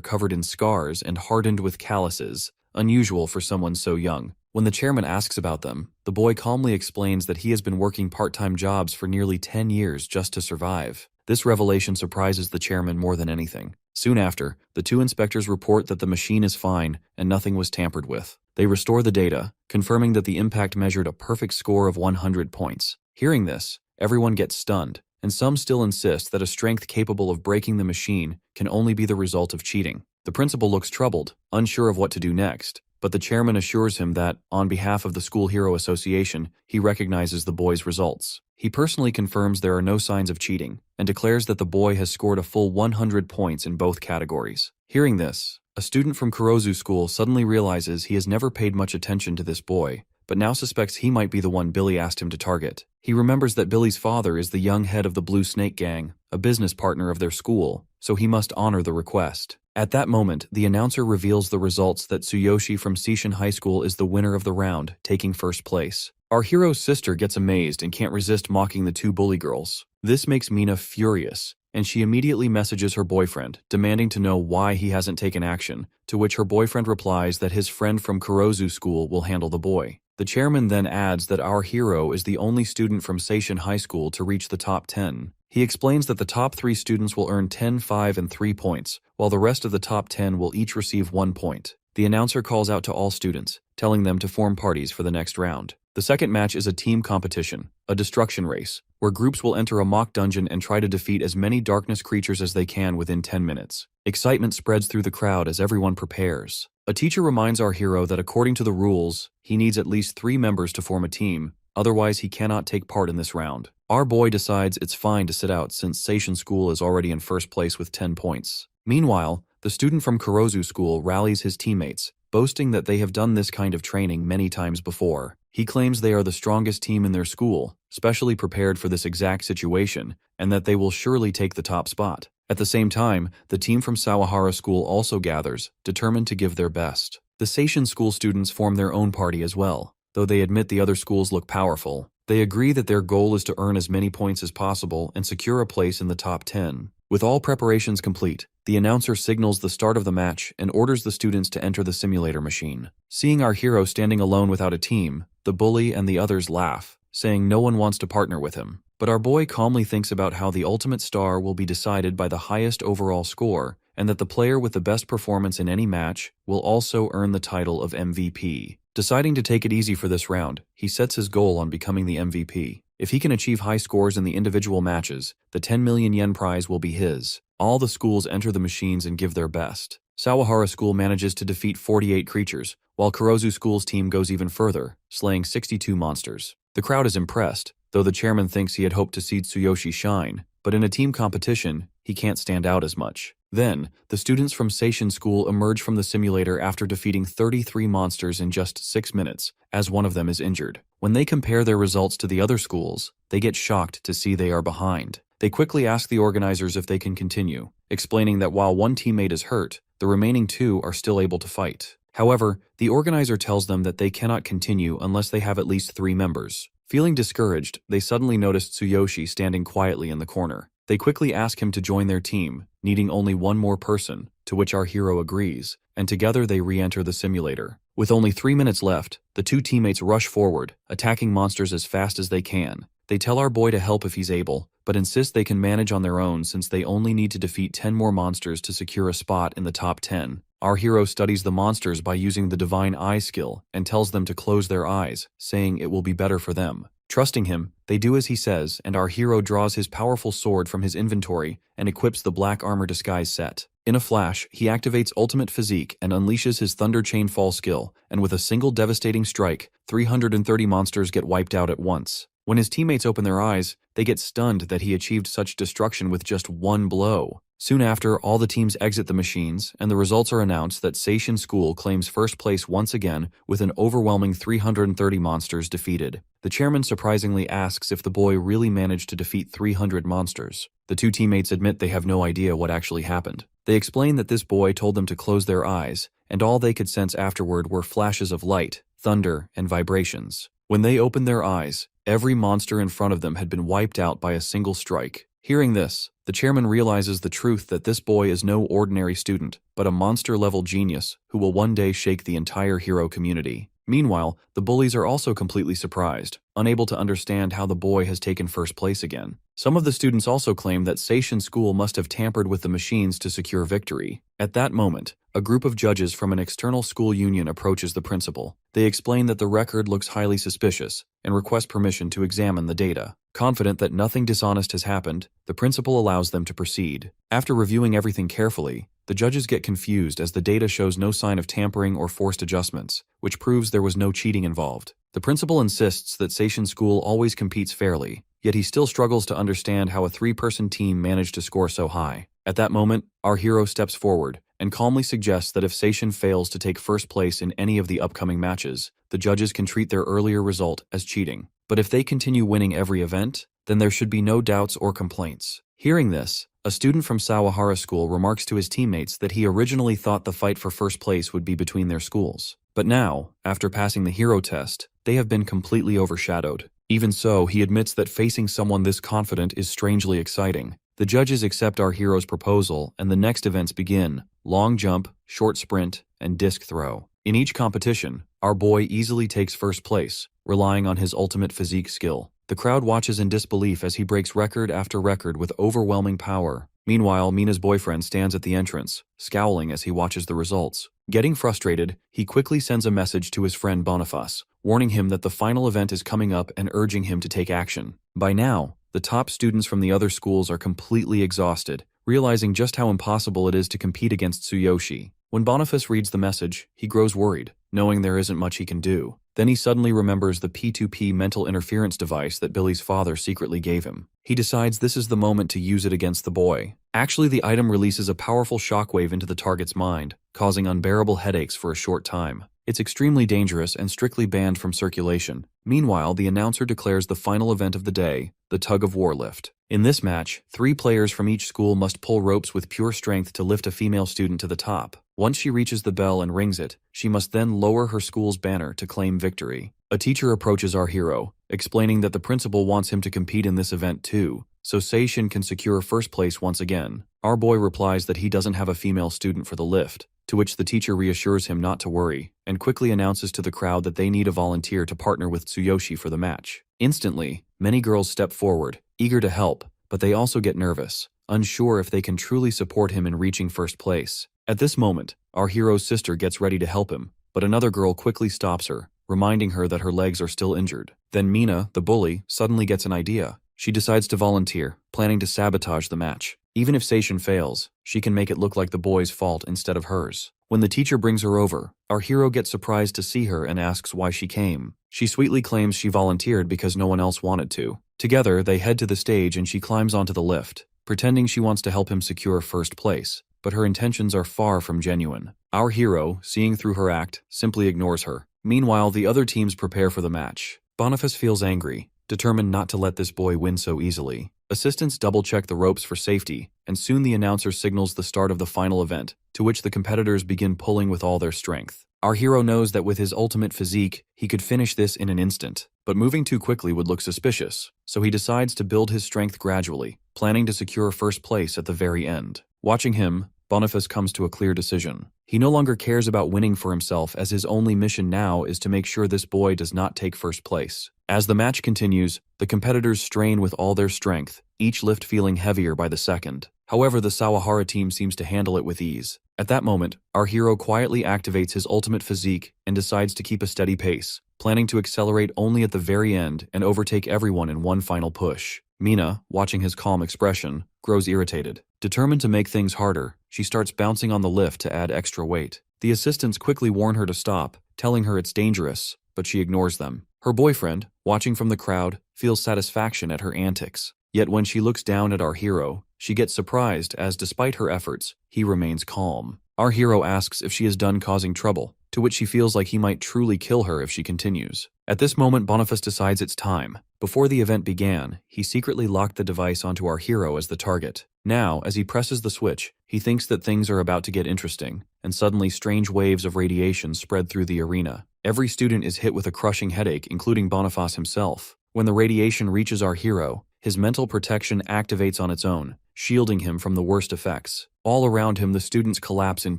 Speaker 1: covered in scars and hardened with calluses, unusual for someone so young. When the chairman asks about them, the boy calmly explains that he has been working part-time jobs for nearly 10 years just to survive. This revelation surprises the chairman more than anything. Soon after, the 2 inspectors report that the machine is fine and nothing was tampered with. They restore the data, confirming that the impact measured a perfect score of 100 points. Hearing this, everyone gets stunned, and some still insist that a strength capable of breaking the machine can only be the result of cheating. The principal looks troubled, unsure of what to do next, but the chairman assures him that, on behalf of the School Hero Association, he recognizes the boy's results. He personally confirms there are no signs of cheating, and declares that the boy has scored a full 100 points in both categories. Hearing this, a student from Kurozu School suddenly realizes he has never paid much attention to this boy, but now suspects he might be the one Billy asked him to target. He remembers that Billy's father is the young head of the Blue Snake Gang, a business partner of their school, so he must honor the request. At that moment, the announcer reveals the results that Tsuyoshi from Seishin High School is the winner of the round, taking first place. Our hero's sister gets amazed and can't resist mocking the 2 bully girls. This makes Mina furious, and she immediately messages her boyfriend, demanding to know why he hasn't taken action, to which her boyfriend replies that his friend from Kurozu School will handle the boy. The chairman then adds that our hero is the only student from Seishin High School to reach the top 10. He explains that the top 3 students will earn 10, 5, and 3 points, while the rest of the top 10 will each receive 1 point. The announcer calls out to all students, telling them to form parties for the next round. The second match is a team competition, a destruction race, where groups will enter a mock dungeon and try to defeat as many darkness creatures as they can within 10 minutes. Excitement spreads through the crowd as everyone prepares. A teacher reminds our hero that according to the rules, he needs at least 3 members to form a team, otherwise he cannot take part in this round. Our boy decides it's fine to sit out since Seishin School is already in first place with 10 points. Meanwhile, the student from Kurozu School rallies his teammates, boasting that they have done this kind of training many times before. He claims they are the strongest team in their school, specially prepared for this exact situation, and that they will surely take the top spot. At the same time, the team from Sawahara School also gathers, determined to give their best. The Seishin School students form their own party as well. Though they admit the other schools look powerful, they agree that their goal is to earn as many points as possible and secure a place in the top 10. With all preparations complete, the announcer signals the start of the match and orders the students to enter the simulator machine. Seeing our hero standing alone without a team, the bully and the others laugh, saying no one wants to partner with him. But our boy calmly thinks about how the ultimate star will be decided by the highest overall score, and that the player with the best performance in any match will also earn the title of MVP. Deciding to take it easy for this round, he sets his goal on becoming the MVP. If he can achieve high scores in the individual matches, the 10 million yen prize will be his. All the schools enter the machines and give their best. Sawahara School manages to defeat 48 creatures, while Kurozu School's team goes even further, slaying 62 monsters. The crowd is impressed, though the chairman thinks he had hoped to see Tsuyoshi shine, but in a team competition, he can't stand out as much. Then, the students from Seishin School emerge from the simulator after defeating 33 monsters in just 6 minutes, as one of them is injured. When they compare their results to the other schools, they get shocked to see they are behind. They quickly ask the organizers if they can continue, explaining that while one teammate is hurt, the remaining 2 are still able to fight. However, the organizer tells them that they cannot continue unless they have at least 3 members. Feeling discouraged, they suddenly notice Tsuyoshi standing quietly in the corner. They quickly ask him to join their team, needing only one more person, to which our hero agrees, and together they re-enter the simulator. With only 3 minutes left, the 2 teammates rush forward, attacking monsters as fast as they can. They tell our boy to help if he's able, but insist they can manage on their own since they only need to defeat 10 more monsters to secure a spot in the top 10. Our hero studies the monsters by using the Divine Eye skill and tells them to close their eyes, saying it will be better for them. Trusting him, they do as he says, and our hero draws his powerful sword from his inventory and equips the Black Armor Disguise set. In a flash, he activates Ultimate Physique and unleashes his Thunder Chain Fall skill, and with a single devastating strike, 330 monsters get wiped out at once. When his teammates open their eyes, they get stunned that he achieved such destruction with just one blow. Soon after, all the teams exit the machines, and the results are announced that Seishin School claims first place once again with an overwhelming 330 monsters defeated. The chairman surprisingly asks if the boy really managed to defeat 300 monsters. The 2 teammates admit they have no idea what actually happened. They explain that this boy told them to close their eyes, and all they could sense afterward were flashes of light, thunder, and vibrations. When they opened their eyes, every monster in front of them had been wiped out by a single strike. Hearing this, the chairman realizes the truth that this boy is no ordinary student, but a monster-level genius who will one day shake the entire hero community. Meanwhile, the bullies are also completely surprised, unable to understand how the boy has taken first place again. Some of the students also claim that Seishin School must have tampered with the machines to secure victory. At that moment, a group of judges from an external school union approaches the principal. They explain that the record looks highly suspicious and request permission to examine the data. Confident that nothing dishonest has happened, the principal allows them to proceed. After reviewing everything carefully, the judges get confused as the data shows no sign of tampering or forced adjustments, which proves there was no cheating involved. The principal insists that Seishin School always competes fairly, yet he still struggles to understand how a 3-person team managed to score so high. At that moment, our hero steps forward and calmly suggests that if Seishin fails to take first place in any of the upcoming matches, the judges can treat their earlier result as cheating. But if they continue winning every event, then there should be no doubts or complaints. Hearing this, a student from Sawahara School remarks to his teammates that he originally thought the fight for first place would be between their schools. But now, after passing the hero test, they have been completely overshadowed. Even so, he admits that facing someone this confident is strangely exciting. The judges accept our hero's proposal, and the next events begin: long jump, short sprint, and disc throw. In each competition, our boy easily takes first place, relying on his ultimate physique skill. The crowd watches in disbelief as he breaks record after record with overwhelming power. Meanwhile, Mina's boyfriend stands at the entrance, scowling as he watches the results. Getting frustrated, he quickly sends a message to his friend Boniface, warning him that the final event is coming up and urging him to take action. By now, the top students from the other schools are completely exhausted, realizing just how impossible it is to compete against Tsuyoshi. When Boniface reads the message, he grows worried, knowing there isn't much he can do. Then he suddenly remembers the P2P mental interference device that Billy's father secretly gave him. He decides this is the moment to use it against the boy. Actually, the item releases a powerful shockwave into the target's mind, causing unbearable headaches for a short time. It's extremely dangerous and strictly banned from circulation. Meanwhile, the announcer declares the final event of the day, the tug-of-war lift. In this match, 3 players from each school must pull ropes with pure strength to lift a female student to the top. Once she reaches the bell and rings it, she must then lower her school's banner to claim victory. A teacher approaches our hero, explaining that the principal wants him to compete in this event too, so Seishin can secure first place once again. Our boy replies that he doesn't have a female student for the lift, to which the teacher reassures him not to worry, and quickly announces to the crowd that they need a volunteer to partner with Tsuyoshi for the match. Instantly, many girls step forward, eager to help, but they also get nervous, unsure if they can truly support him in reaching first place. At this moment, our hero's sister gets ready to help him, but another girl quickly stops her, reminding her that her legs are still injured. Then Mina, the bully, suddenly gets an idea. She decides to volunteer, planning to sabotage the match. Even if Seishin fails, she can make it look like the boy's fault instead of hers. When the teacher brings her over, our hero gets surprised to see her and asks why she came. She sweetly claims she volunteered because no one else wanted to. Together, they head to the stage and she climbs onto the lift, pretending she wants to help him secure first place. but her intentions are far from genuine. Our hero, seeing through her act, simply ignores her. Meanwhile, the other teams prepare for the match. Boniface feels angry, determined not to let this boy win so easily. Assistants double-check the ropes for safety, and soon the announcer signals the start of the final event, to which the competitors begin pulling with all their strength. Our hero knows that with his ultimate physique, he could finish this in an instant, but moving too quickly would look suspicious, so he decides to build his strength gradually, planning to secure first place at the very end. Watching him, Boniface comes to a clear decision. He no longer cares about winning for himself, as his only mission now is to make sure this boy does not take first place. As the match continues, the competitors strain with all their strength, each lift feeling heavier by the second. However, the Sawahara team seems to handle it with ease. At that moment, our hero quietly activates his ultimate physique and decides to keep a steady pace, planning to accelerate only at the very end and overtake everyone in one final push. Mina, watching his calm expression, grows irritated. Determined to make things harder, she starts bouncing on the lift to add extra weight. The assistants quickly warn her to stop, telling her it's dangerous, but she ignores them. Her boyfriend, watching from the crowd, feels satisfaction at her antics. Yet when she looks down at our hero, she gets surprised as, despite her efforts, he remains calm. Our hero asks if she is done causing trouble, to which she feels like he might truly kill her if she continues. At this moment, Boniface decides it's time. Before the event began, he secretly locked the device onto our hero as the target. Now, as he presses the switch, he thinks that things are about to get interesting, and suddenly strange waves of radiation spread through the arena. Every student is hit with a crushing headache, including Boniface himself. When the radiation reaches our hero, his mental protection activates on its own, shielding him from the worst effects. All around him, the students collapse in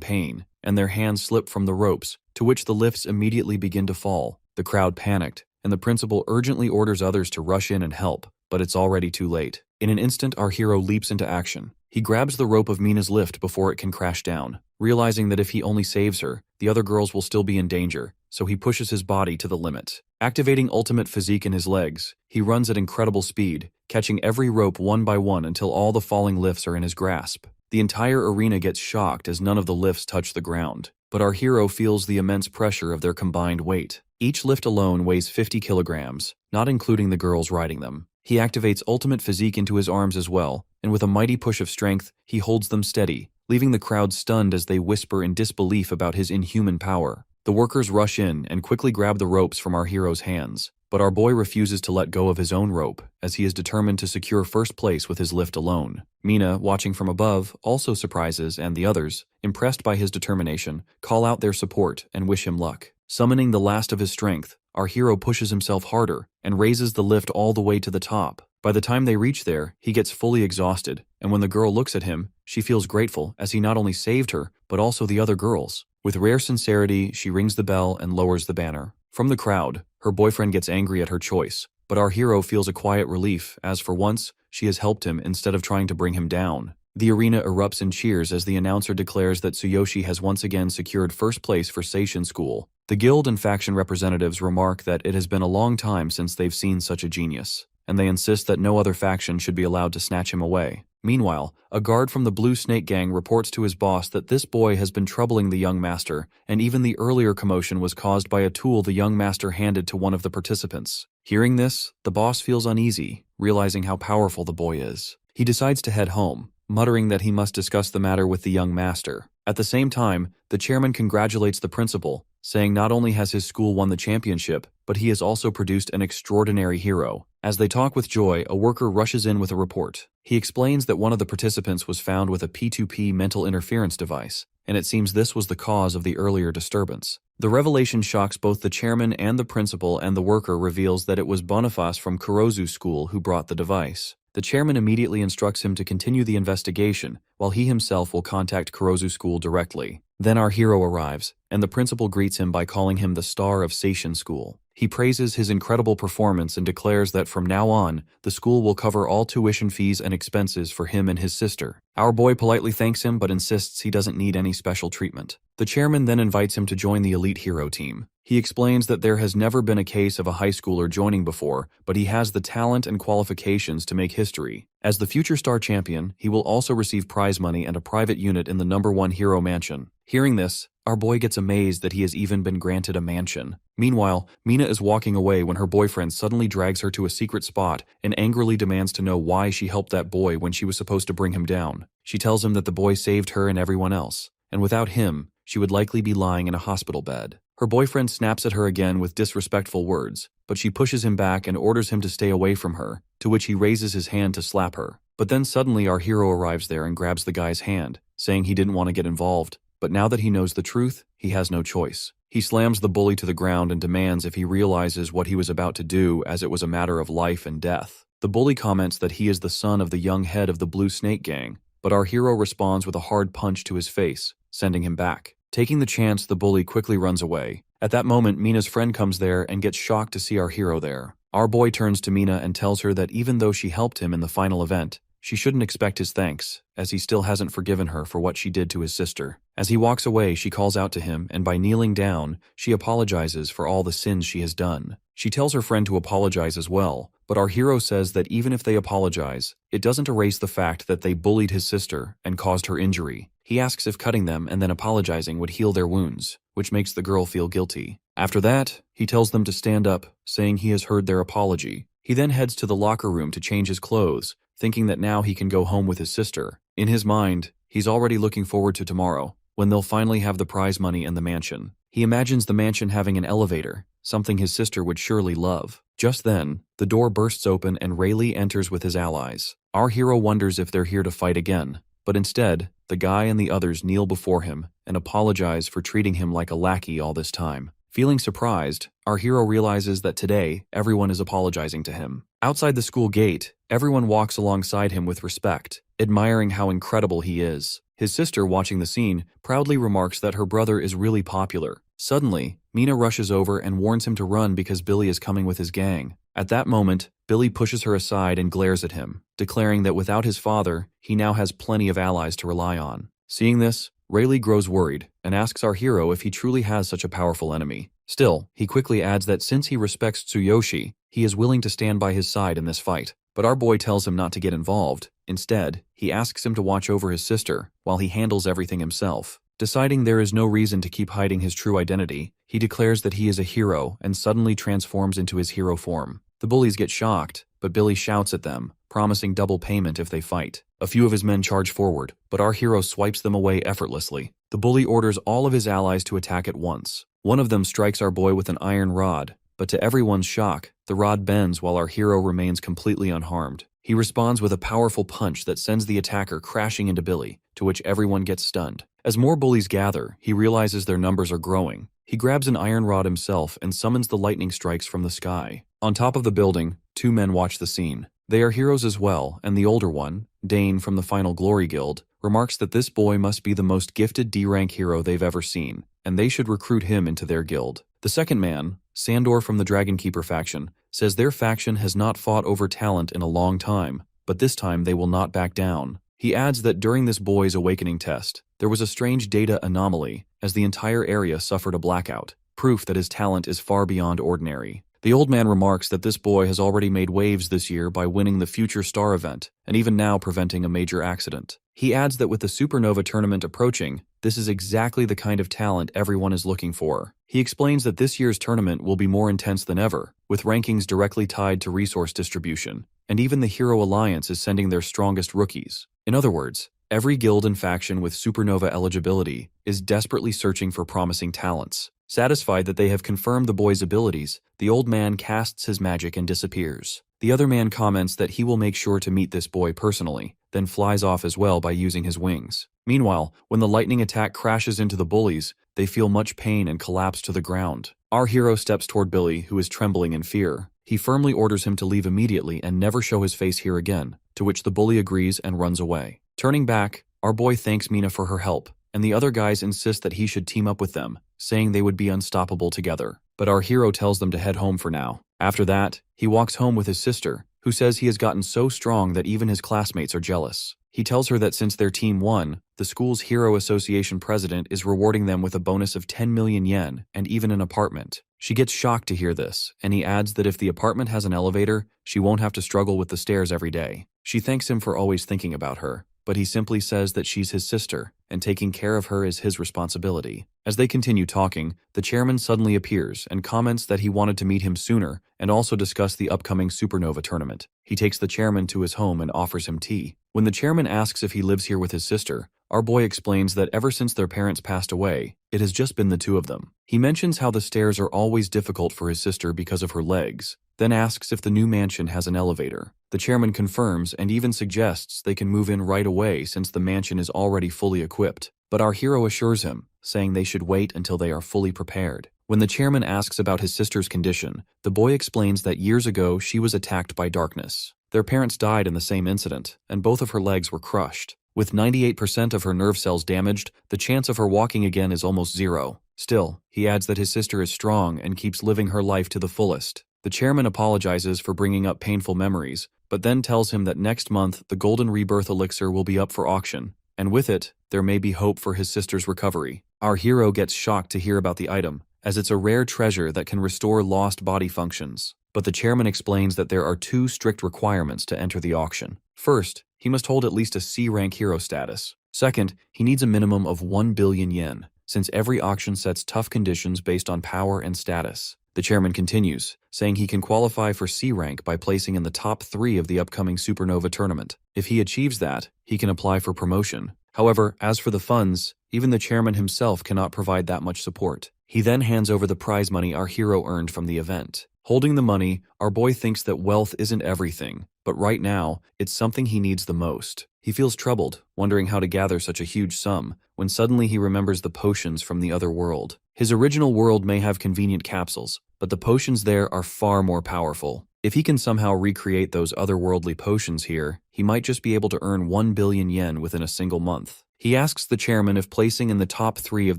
Speaker 1: pain, and their hands slip from the ropes, to which the lifts immediately begin to fall. The crowd panicked, and the principal urgently orders others to rush in and help, but it's already too late. In an instant, our hero leaps into action. He grabs the rope of Mina's lift before it can crash down, realizing that if he only saves her, the other girls will still be in danger, so he pushes his body to the limit. Activating ultimate physique in his legs, he runs at incredible speed, catching every rope one by one until all the falling lifts are in his grasp. The entire arena gets shocked as none of the lifts touch the ground, but our hero feels the immense pressure of their combined weight. Each lift alone weighs 50 kilograms, not including the girls riding them. He activates ultimate physique into his arms as well, and with a mighty push of strength, he holds them steady, leaving the crowd stunned as they whisper in disbelief about his inhuman power. The workers rush in and quickly grab the ropes from our hero's hands, but our boy refuses to let go of his own rope, as he is determined to secure first place with his lift alone. Mina, watching from above, also surprises, and the others, impressed by his determination, call out their support and wish him luck. Summoning the last of his strength, our hero pushes himself harder and raises the lift all the way to the top. By the time they reach there, he gets fully exhausted, and when the girl looks at him, she feels grateful as he not only saved her, but also the other girls. With rare sincerity, she rings the bell and lowers the banner. From the crowd, her boyfriend gets angry at her choice, but our hero feels a quiet relief as, for once, she has helped him instead of trying to bring him down. The arena erupts in cheers as the announcer declares that Tsuyoshi has once again secured first place for Seishin School. The guild and faction representatives remark that it has been a long time since they've seen such a genius, and they insist that no other faction should be allowed to snatch him away. Meanwhile, a guard from the Blue Snake Gang reports to his boss that this boy has been troubling the young master, and even the earlier commotion was caused by a tool the young master handed to one of the participants. Hearing this, the boss feels uneasy, realizing how powerful the boy is. He decides to head home, muttering that he must discuss the matter with the young master. At the same time, the chairman congratulates the principal, saying not only has his school won the championship, but he has also produced an extraordinary hero. As they talk with joy, a worker rushes in with a report. He explains that one of the participants was found with a P2P mental interference device, and it seems this was the cause of the earlier disturbance. The revelation shocks both the chairman and the principal, and the worker reveals that it was Boniface from Kurozu School who brought the device. The chairman immediately instructs him to continue the investigation, while he himself will contact Kurozu School directly. Then our hero arrives, and the principal greets him by calling him the star of Seishin School. He praises his incredible performance and declares that from now on, the school will cover all tuition fees and expenses for him and his sister. Our boy politely thanks him but insists he doesn't need any special treatment. The chairman then invites him to join the elite hero team. He explains that there has never been a case of a high schooler joining before, but he has the talent and qualifications to make history. As the future star champion, he will also receive prize money and a private unit in the #1 hero mansion. Hearing this, our boy gets amazed that he has even been granted a mansion. Meanwhile, Mina is walking away when her boyfriend suddenly drags her to a secret spot and angrily demands to know why she helped that boy when she was supposed to bring him down. She tells him that the boy saved her and everyone else, and without him, she would likely be lying in a hospital bed. Her boyfriend snaps at her again with disrespectful words, but she pushes him back and orders him to stay away from her, to which he raises his hand to slap her. But then suddenly our hero arrives there and grabs the guy's hand, saying he didn't want to get involved, but now that he knows the truth, he has no choice. He slams the bully to the ground and demands if he realizes what he was about to do, as it was a matter of life and death. The bully comments that he is the son of the young head of the Blue Snake Gang, but our hero responds with a hard punch to his face, sending him back. Taking the chance, the bully quickly runs away. At that moment, Mina's friend comes there and gets shocked to see our hero there. Our boy turns to Mina and tells her that even though she helped him in the final event, she shouldn't expect his thanks, as he still hasn't forgiven her for what she did to his sister. As he walks away, she calls out to him, and by kneeling down, she apologizes for all the sins she has done. She tells her friend to apologize as well, but our hero says that even if they apologize, it doesn't erase the fact that they bullied his sister and caused her injury. He asks if cutting them and then apologizing would heal their wounds, which makes the girl feel guilty. After that, he tells them to stand up, saying he has heard their apology. He then heads to the locker room to change his clothes, thinking that now he can go home with his sister. In his mind, he's already looking forward to tomorrow, when they'll finally have the prize money and the mansion. He imagines the mansion having an elevator, something his sister would surely love. Just then, the door bursts open and Rayleigh enters with his allies. Our hero wonders if they're here to fight again, but instead, the guy and the others kneel before him and apologize for treating him like a lackey all this time. Feeling surprised, our hero realizes that today, everyone is apologizing to him. Outside the school gate, everyone walks alongside him with respect, admiring how incredible he is. His sister, watching the scene, proudly remarks that her brother is really popular. Suddenly, Mina rushes over and warns him to run because Billy is coming with his gang. At that moment, Billy pushes her aside and glares at him, declaring that without his father, he now has plenty of allies to rely on. Seeing this, Rayleigh grows worried and asks our hero if he truly has such a powerful enemy. Still, he quickly adds that since he respects Tsuyoshi, he is willing to stand by his side in this fight. But our boy tells him not to get involved. Instead, he asks him to watch over his sister while he handles everything himself. Deciding there is no reason to keep hiding his true identity, he declares that he is a hero and suddenly transforms into his hero form. The bullies get shocked, but Billy shouts at them, promising double payment if they fight. A few of his men charge forward, but our hero swipes them away effortlessly. The bully orders all of his allies to attack at once. One of them strikes our boy with an iron rod, but to everyone's shock, the rod bends while our hero remains completely unharmed. He responds with a powerful punch that sends the attacker crashing into Billy, to which everyone gets stunned. As more bullies gather, he realizes their numbers are growing. He grabs an iron rod himself and summons the lightning strikes from the sky. On top of the building, two men watch the scene. They are heroes as well, and the older one, Dane from the Final Glory Guild, remarks that this boy must be the most gifted D-rank hero they've ever seen, and they should recruit him into their guild. The second man, Sandor from the Dragonkeeper faction, says their faction has not fought over talent in a long time, but this time they will not back down. He adds that during this boy's awakening test, there was a strange data anomaly, as the entire area suffered a blackout, proof that his talent is far beyond ordinary. The old man remarks that this boy has already made waves this year by winning the Future Star event, and even now preventing a major accident. He adds that with the Supernova tournament approaching, this is exactly the kind of talent everyone is looking for. He explains that this year's tournament will be more intense than ever, with rankings directly tied to resource distribution, and even the Hero Alliance is sending their strongest rookies. In other words, every guild and faction with Supernova eligibility is desperately searching for promising talents. Satisfied that they have confirmed the boy's abilities, the old man casts his magic and disappears. The other man comments that he will make sure to meet this boy personally, then flies off as well by using his wings. Meanwhile, when the lightning attack crashes into the bullies, they feel much pain and collapse to the ground. Our hero steps toward Billy, who is trembling in fear. He firmly orders him to leave immediately and never show his face here again, to which the bully agrees and runs away. Turning back, our boy thanks Mina for her help, and the other guys insist that he should team up with them, saying they would be unstoppable together. But our hero tells them to head home for now. After that, he walks home with his sister, who says he has gotten so strong that even his classmates are jealous. He tells her that since their team won, the school's Hero Association president is rewarding them with a bonus of 10 million yen and even an apartment. She gets shocked to hear this, and he adds that if the apartment has an elevator, she won't have to struggle with the stairs every day. She thanks him for always thinking about her, but he simply says that she's his sister, and taking care of her is his responsibility. As they continue talking, the chairman suddenly appears and comments that he wanted to meet him sooner and also discuss the upcoming supernova tournament. He takes the chairman to his home and offers him tea. When the chairman asks if he lives here with his sister, our boy explains that ever since their parents passed away, it has just been the two of them. He mentions how the stairs are always difficult for his sister because of her legs, then asks if the new mansion has an elevator. The chairman confirms and even suggests they can move in right away since the mansion is already fully equipped. But our hero assures him, saying they should wait until they are fully prepared. When the chairman asks about his sister's condition, the boy explains that years ago she was attacked by darkness. Their parents died in the same incident, and both of her legs were crushed. With 98% of her nerve cells damaged, the chance of her walking again is almost zero. Still, he adds that his sister is strong and keeps living her life to the fullest. The chairman apologizes for bringing up painful memories, but then tells him that next month the Golden Rebirth Elixir will be up for auction, and with it, there may be hope for his sister's recovery. Our hero gets shocked to hear about the item, as it's a rare treasure that can restore lost body functions. But the chairman explains that there are two strict requirements to enter the auction. First, he must hold at least a C-rank hero status. Second, he needs a minimum of 1 billion yen, since every auction sets tough conditions based on power and status. The chairman continues, saying he can qualify for C rank by placing in the top 3 of the upcoming supernova tournament. If he achieves that, he can apply for promotion. However, as for the funds, even the chairman himself cannot provide that much support. He then hands over the prize money our hero earned from the event. Holding the money, our boy thinks that wealth isn't everything, but right now, it's something he needs the most. He feels troubled, wondering how to gather such a huge sum, when suddenly he remembers the potions from the other world. His original world may have convenient capsules, but the potions there are far more powerful. If he can somehow recreate those otherworldly potions here, he might just be able to earn 1 billion yen within a single month. He asks the chairman if placing in the top 3 of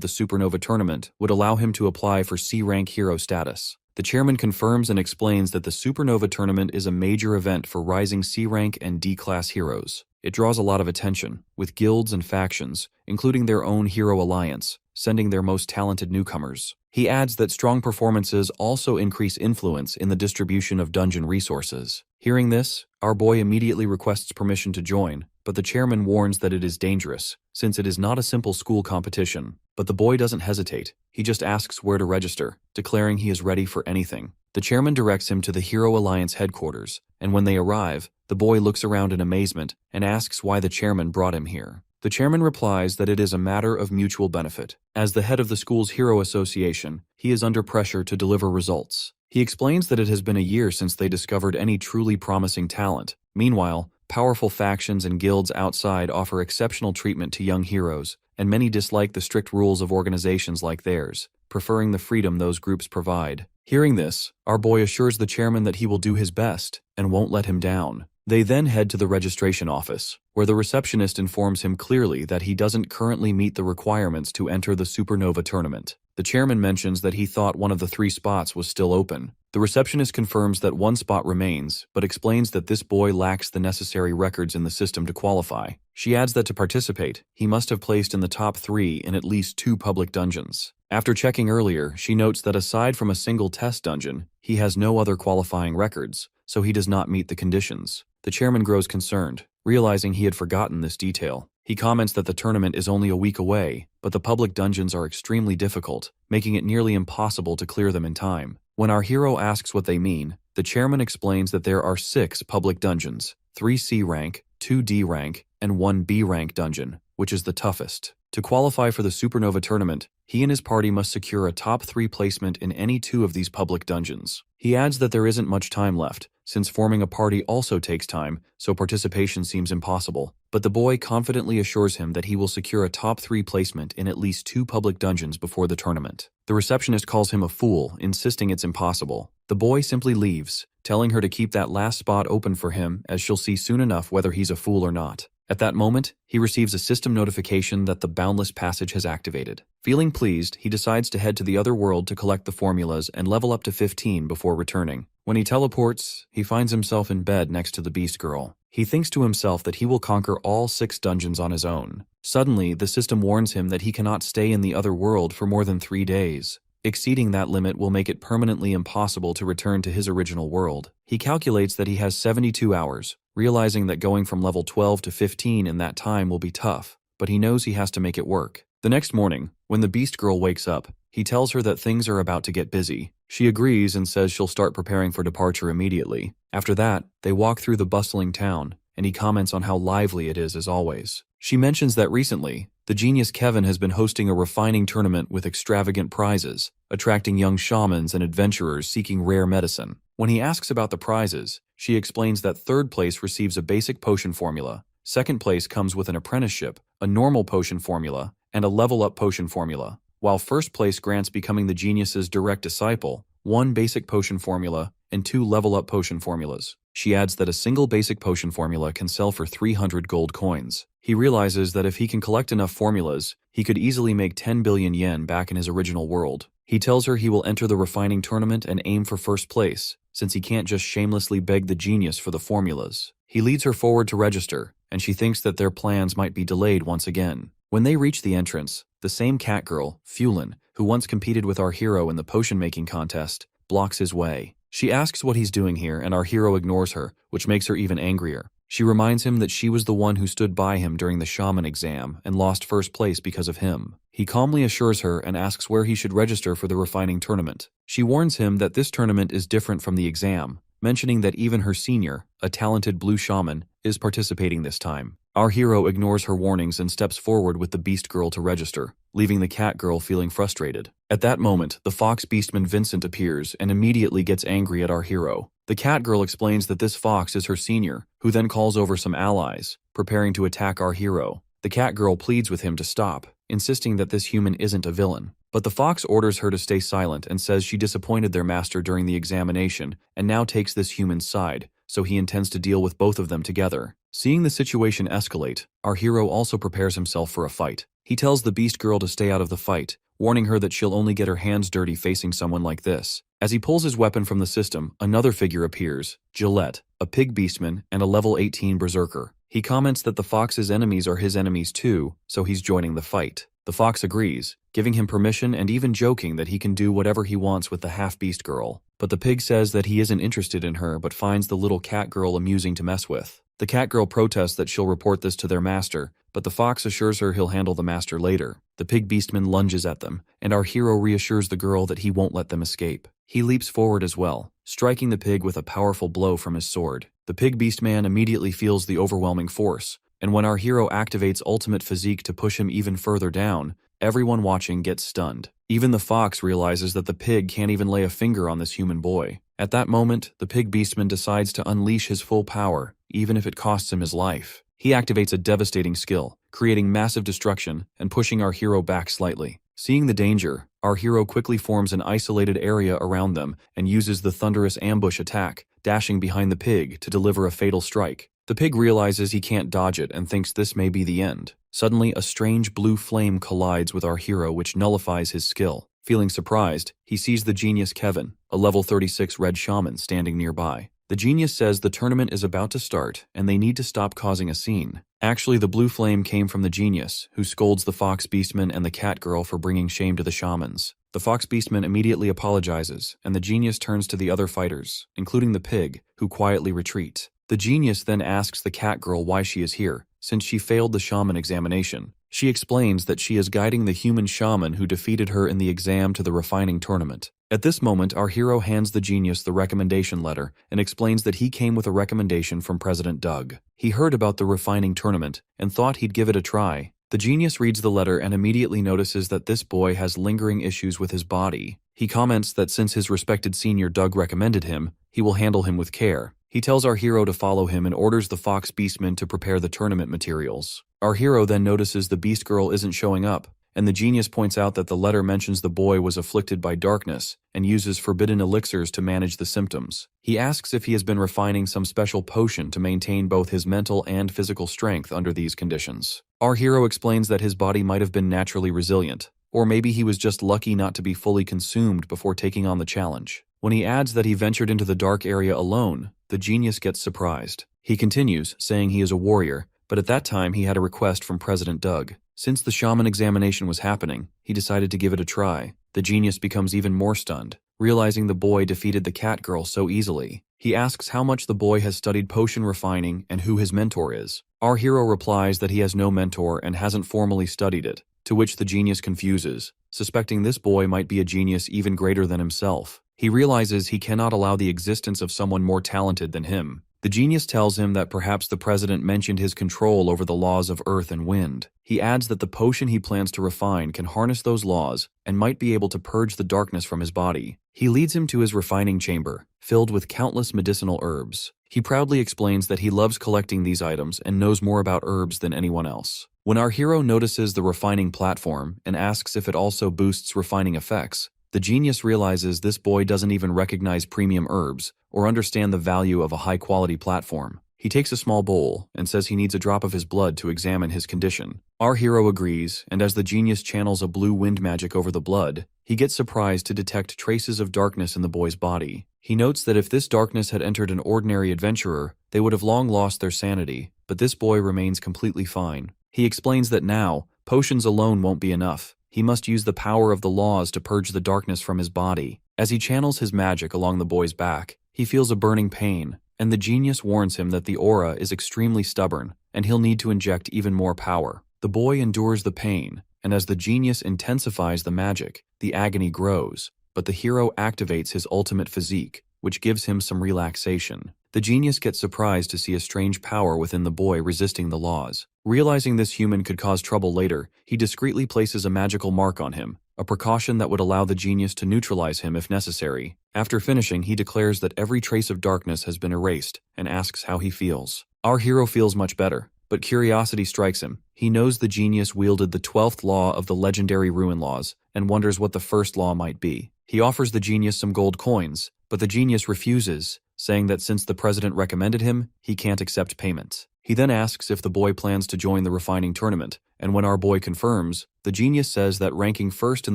Speaker 1: the supernova tournament would allow him to apply for C-rank hero status. The chairman confirms and explains that the supernova tournament is a major event for rising C-rank and D-class heroes. It draws a lot of attention, with guilds and factions, including their own hero alliance, sending their most talented newcomers. He adds that strong performances also increase influence in the distribution of dungeon resources. Hearing this, our boy immediately requests permission to join, but the chairman warns that it is dangerous, since it is not a simple school competition. But the boy doesn't hesitate. He just asks where to register, declaring he is ready for anything. The chairman directs him to the Hero Alliance headquarters, and when they arrive, the boy looks around in amazement and asks why the chairman brought him here. The chairman replies that it is a matter of mutual benefit. As the head of the school's Hero Association, he is under pressure to deliver results. He explains that it has been a year since they discovered any truly promising talent. Meanwhile, powerful factions and guilds outside offer exceptional treatment to young heroes, and many dislike the strict rules of organizations like theirs, preferring the freedom those groups provide. Hearing this, our boy assures the chairman that he will do his best and won't let him down. They then head to the registration office, where the receptionist informs him clearly that he doesn't currently meet the requirements to enter the supernova tournament. The chairman mentions that he thought one of the 3 spots was still open. The receptionist confirms that 1 spot remains, but explains that this boy lacks the necessary records in the system to qualify. She adds that to participate, he must have placed in the top 3 in at least 2 public dungeons. After checking earlier, she notes that aside from a single test dungeon, he has no other qualifying records, so he does not meet the conditions. The chairman grows concerned, realizing he had forgotten this detail. He comments that the tournament is only a week away, but the public dungeons are extremely difficult, making it nearly impossible to clear them in time. When our hero asks what they mean, the chairman explains that there are 6 public dungeons, 3 C rank, 2 D rank, and 1 B rank dungeon, which is the toughest. To qualify for the supernova tournament, he and his party must secure a top 3 placement in any 2 of these public dungeons. He adds that there isn't much time left, since forming a party also takes time, so participation seems impossible. But the boy confidently assures him that he will secure a top 3 placement in at least 2 public dungeons before the tournament. The receptionist calls him a fool, insisting it's impossible. The boy simply leaves, telling her to keep that last spot open for him, as she'll see soon enough whether he's a fool or not. At that moment, he receives a system notification that the Boundless Passage has activated. Feeling pleased, he decides to head to the other world to collect the formulas and level up to 15 before returning. When he teleports, he finds himself in bed next to the Beast Girl. He thinks to himself that he will conquer all 6 dungeons on his own. Suddenly, the system warns him that he cannot stay in the other world for more than 3 days. Exceeding that limit will make it permanently impossible to return to his original world. He calculates that he has 72 hours, realizing that going from level 12 to 15 in that time will be tough, but he knows he has to make it work. The next morning, when the Beast Girl wakes up, he tells her that things are about to get busy. She agrees and says she'll start preparing for departure immediately. After that, they walk through the bustling town, and he comments on how lively it is as always. She mentions that recently, the genius Kevin has been hosting a refining tournament with extravagant prizes, attracting young shamans and adventurers seeking rare medicine. When he asks about the prizes, she explains that third place receives a basic potion formula, second place comes with an apprenticeship, a normal potion formula, and a level-up potion formula, while first place grants becoming the genius's direct disciple, 1 basic potion formula, and 2 level-up potion formulas. She adds that a single basic potion formula can sell for 300 gold coins. He realizes that if he can collect enough formulas, he could easily make 10 billion yen back in his original world. He tells her he will enter the refining tournament and aim for first place, since he can't just shamelessly beg the genius for the formulas. He leads her forward to register, and she thinks that their plans might be delayed once again. When they reach the entrance, the same cat girl, Fulin, who once competed with our hero in the potion-making contest, blocks his way. She asks what he's doing here, and our hero ignores her, which makes her even angrier. She reminds him that she was the one who stood by him during the shaman exam and lost first place because of him. He calmly assures her and asks where he should register for the refining tournament. She warns him that this tournament is different from the exam, mentioning that even her senior, a talented blue shaman, is participating this time. Our hero ignores her warnings and steps forward with the beast girl to register, leaving the cat girl feeling frustrated. At that moment, the fox beastman Vincent appears and immediately gets angry at our hero. The cat girl explains that this fox is her senior, who then calls over some allies, preparing to attack our hero. The cat girl pleads with him to stop, insisting that this human isn't a villain. But the fox orders her to stay silent and says she disappointed their master during the examination and now takes this human's side, so he intends to deal with both of them together. Seeing the situation escalate, our hero also prepares himself for a fight. He tells the beast girl to stay out of the fight, warning her that she'll only get her hands dirty facing someone like this. As he pulls his weapon from the system, another figure appears, Gillette, a pig beastman and a level 18 berserker. He comments that the fox's enemies are his enemies too, so he's joining the fight. The fox agrees, giving him permission and even joking that he can do whatever he wants with the half-beast girl. But the pig says that he isn't interested in her but finds the little cat girl amusing to mess with. The cat girl protests that she'll report this to their master, but the fox assures her he'll handle the master later. The pig beastman lunges at them, and our hero reassures the girl that he won't let them escape. He leaps forward as well, striking the pig with a powerful blow from his sword. The pig beastman immediately feels the overwhelming force, and when our hero activates ultimate physique to push him even further down, everyone watching gets stunned. Even the fox realizes that the pig can't even lay a finger on this human boy. At that moment, the pig beastman decides to unleash his full power, even if it costs him his life. He activates a devastating skill, creating massive destruction and pushing our hero back slightly. Seeing the danger, our hero quickly forms an isolated area around them and uses the thunderous ambush attack, dashing behind the pig to deliver a fatal strike. The pig realizes he can't dodge it and thinks this may be the end. Suddenly, a strange blue flame collides with our hero which nullifies his skill. Feeling surprised, he sees the genius Kevin, a level 36 red shaman, standing nearby. The genius says the tournament is about to start and they need to stop causing a scene. Actually, the blue flame came from the genius, who scolds the fox beastman and the cat girl for bringing shame to the shamans. The fox beastman immediately apologizes, and the genius turns to the other fighters, including the pig, who quietly retreat. The genius then asks the cat girl why she is here, since she failed the shaman examination. She explains that she is guiding the human shaman who defeated her in the exam to the refining tournament. At this moment, our hero hands the genius the recommendation letter and explains that he came with a recommendation from President Doug. He heard about the refining tournament and thought he'd give it a try. The genius reads the letter and immediately notices that this boy has lingering issues with his body. He comments that since his respected senior Doug recommended him, he will handle him with care. He tells our hero to follow him and orders the fox beastman to prepare the tournament materials. Our hero then notices the beast girl isn't showing up, and the genius points out that the letter mentions the boy was afflicted by darkness and uses forbidden elixirs to manage the symptoms. He asks if he has been refining some special potion to maintain both his mental and physical strength under these conditions. Our hero explains that his body might have been naturally resilient, or maybe he was just lucky not to be fully consumed before taking on the challenge. When he adds that he ventured into the dark area alone, the genius gets surprised. He continues, saying he is a warrior, but at that time he had a request from President Doug. Since the shaman examination was happening, he decided to give it a try. The genius becomes even more stunned, realizing the boy defeated the cat girl so easily. He asks how much the boy has studied potion refining and who his mentor is. Our hero replies that he has no mentor and hasn't formally studied it, to which the genius confuses, suspecting this boy might be a genius even greater than himself. He realizes he cannot allow the existence of someone more talented than him. The genius tells him that perhaps the president mentioned his control over the laws of earth and wind. He adds that the potion he plans to refine can harness those laws and might be able to purge the darkness from his body. He leads him to his refining chamber, filled with countless medicinal herbs. He proudly explains that he loves collecting these items and knows more about herbs than anyone else. When our hero notices the refining platform and asks if it also boosts refining effects, the genius realizes this boy doesn't even recognize premium herbs or understand the value of a high-quality platform. He takes a small bowl and says he needs a drop of his blood to examine his condition. Our hero agrees, and as the genius channels a blue wind magic over the blood, he gets surprised to detect traces of darkness in the boy's body. He notes that if this darkness had entered an ordinary adventurer, they would have long lost their sanity, but this boy remains completely fine. He explains that now, potions alone won't be enough. He must use the power of the laws to purge the darkness from his body. As he channels his magic along the boy's back, he feels a burning pain, and the genius warns him that the aura is extremely stubborn, and he'll need to inject even more power. The boy endures the pain, and as the genius intensifies the magic, the agony grows, but the hero activates his ultimate physique, which gives him some relaxation. The genius gets surprised to see a strange power within the boy resisting the laws. Realizing this human could cause trouble later, he discreetly places a magical mark on him, a precaution that would allow the genius to neutralize him if necessary. After finishing, he declares that every trace of darkness has been erased and asks how he feels. Our hero feels much better, but curiosity strikes him. He knows the genius wielded the 12th law of the legendary ruin laws and wonders what the first law might be. He offers the genius some gold coins, but the genius refuses, saying that since the president recommended him, he can't accept payment. He then asks if the boy plans to join the refining tournament, and when our boy confirms, the genius says that ranking first in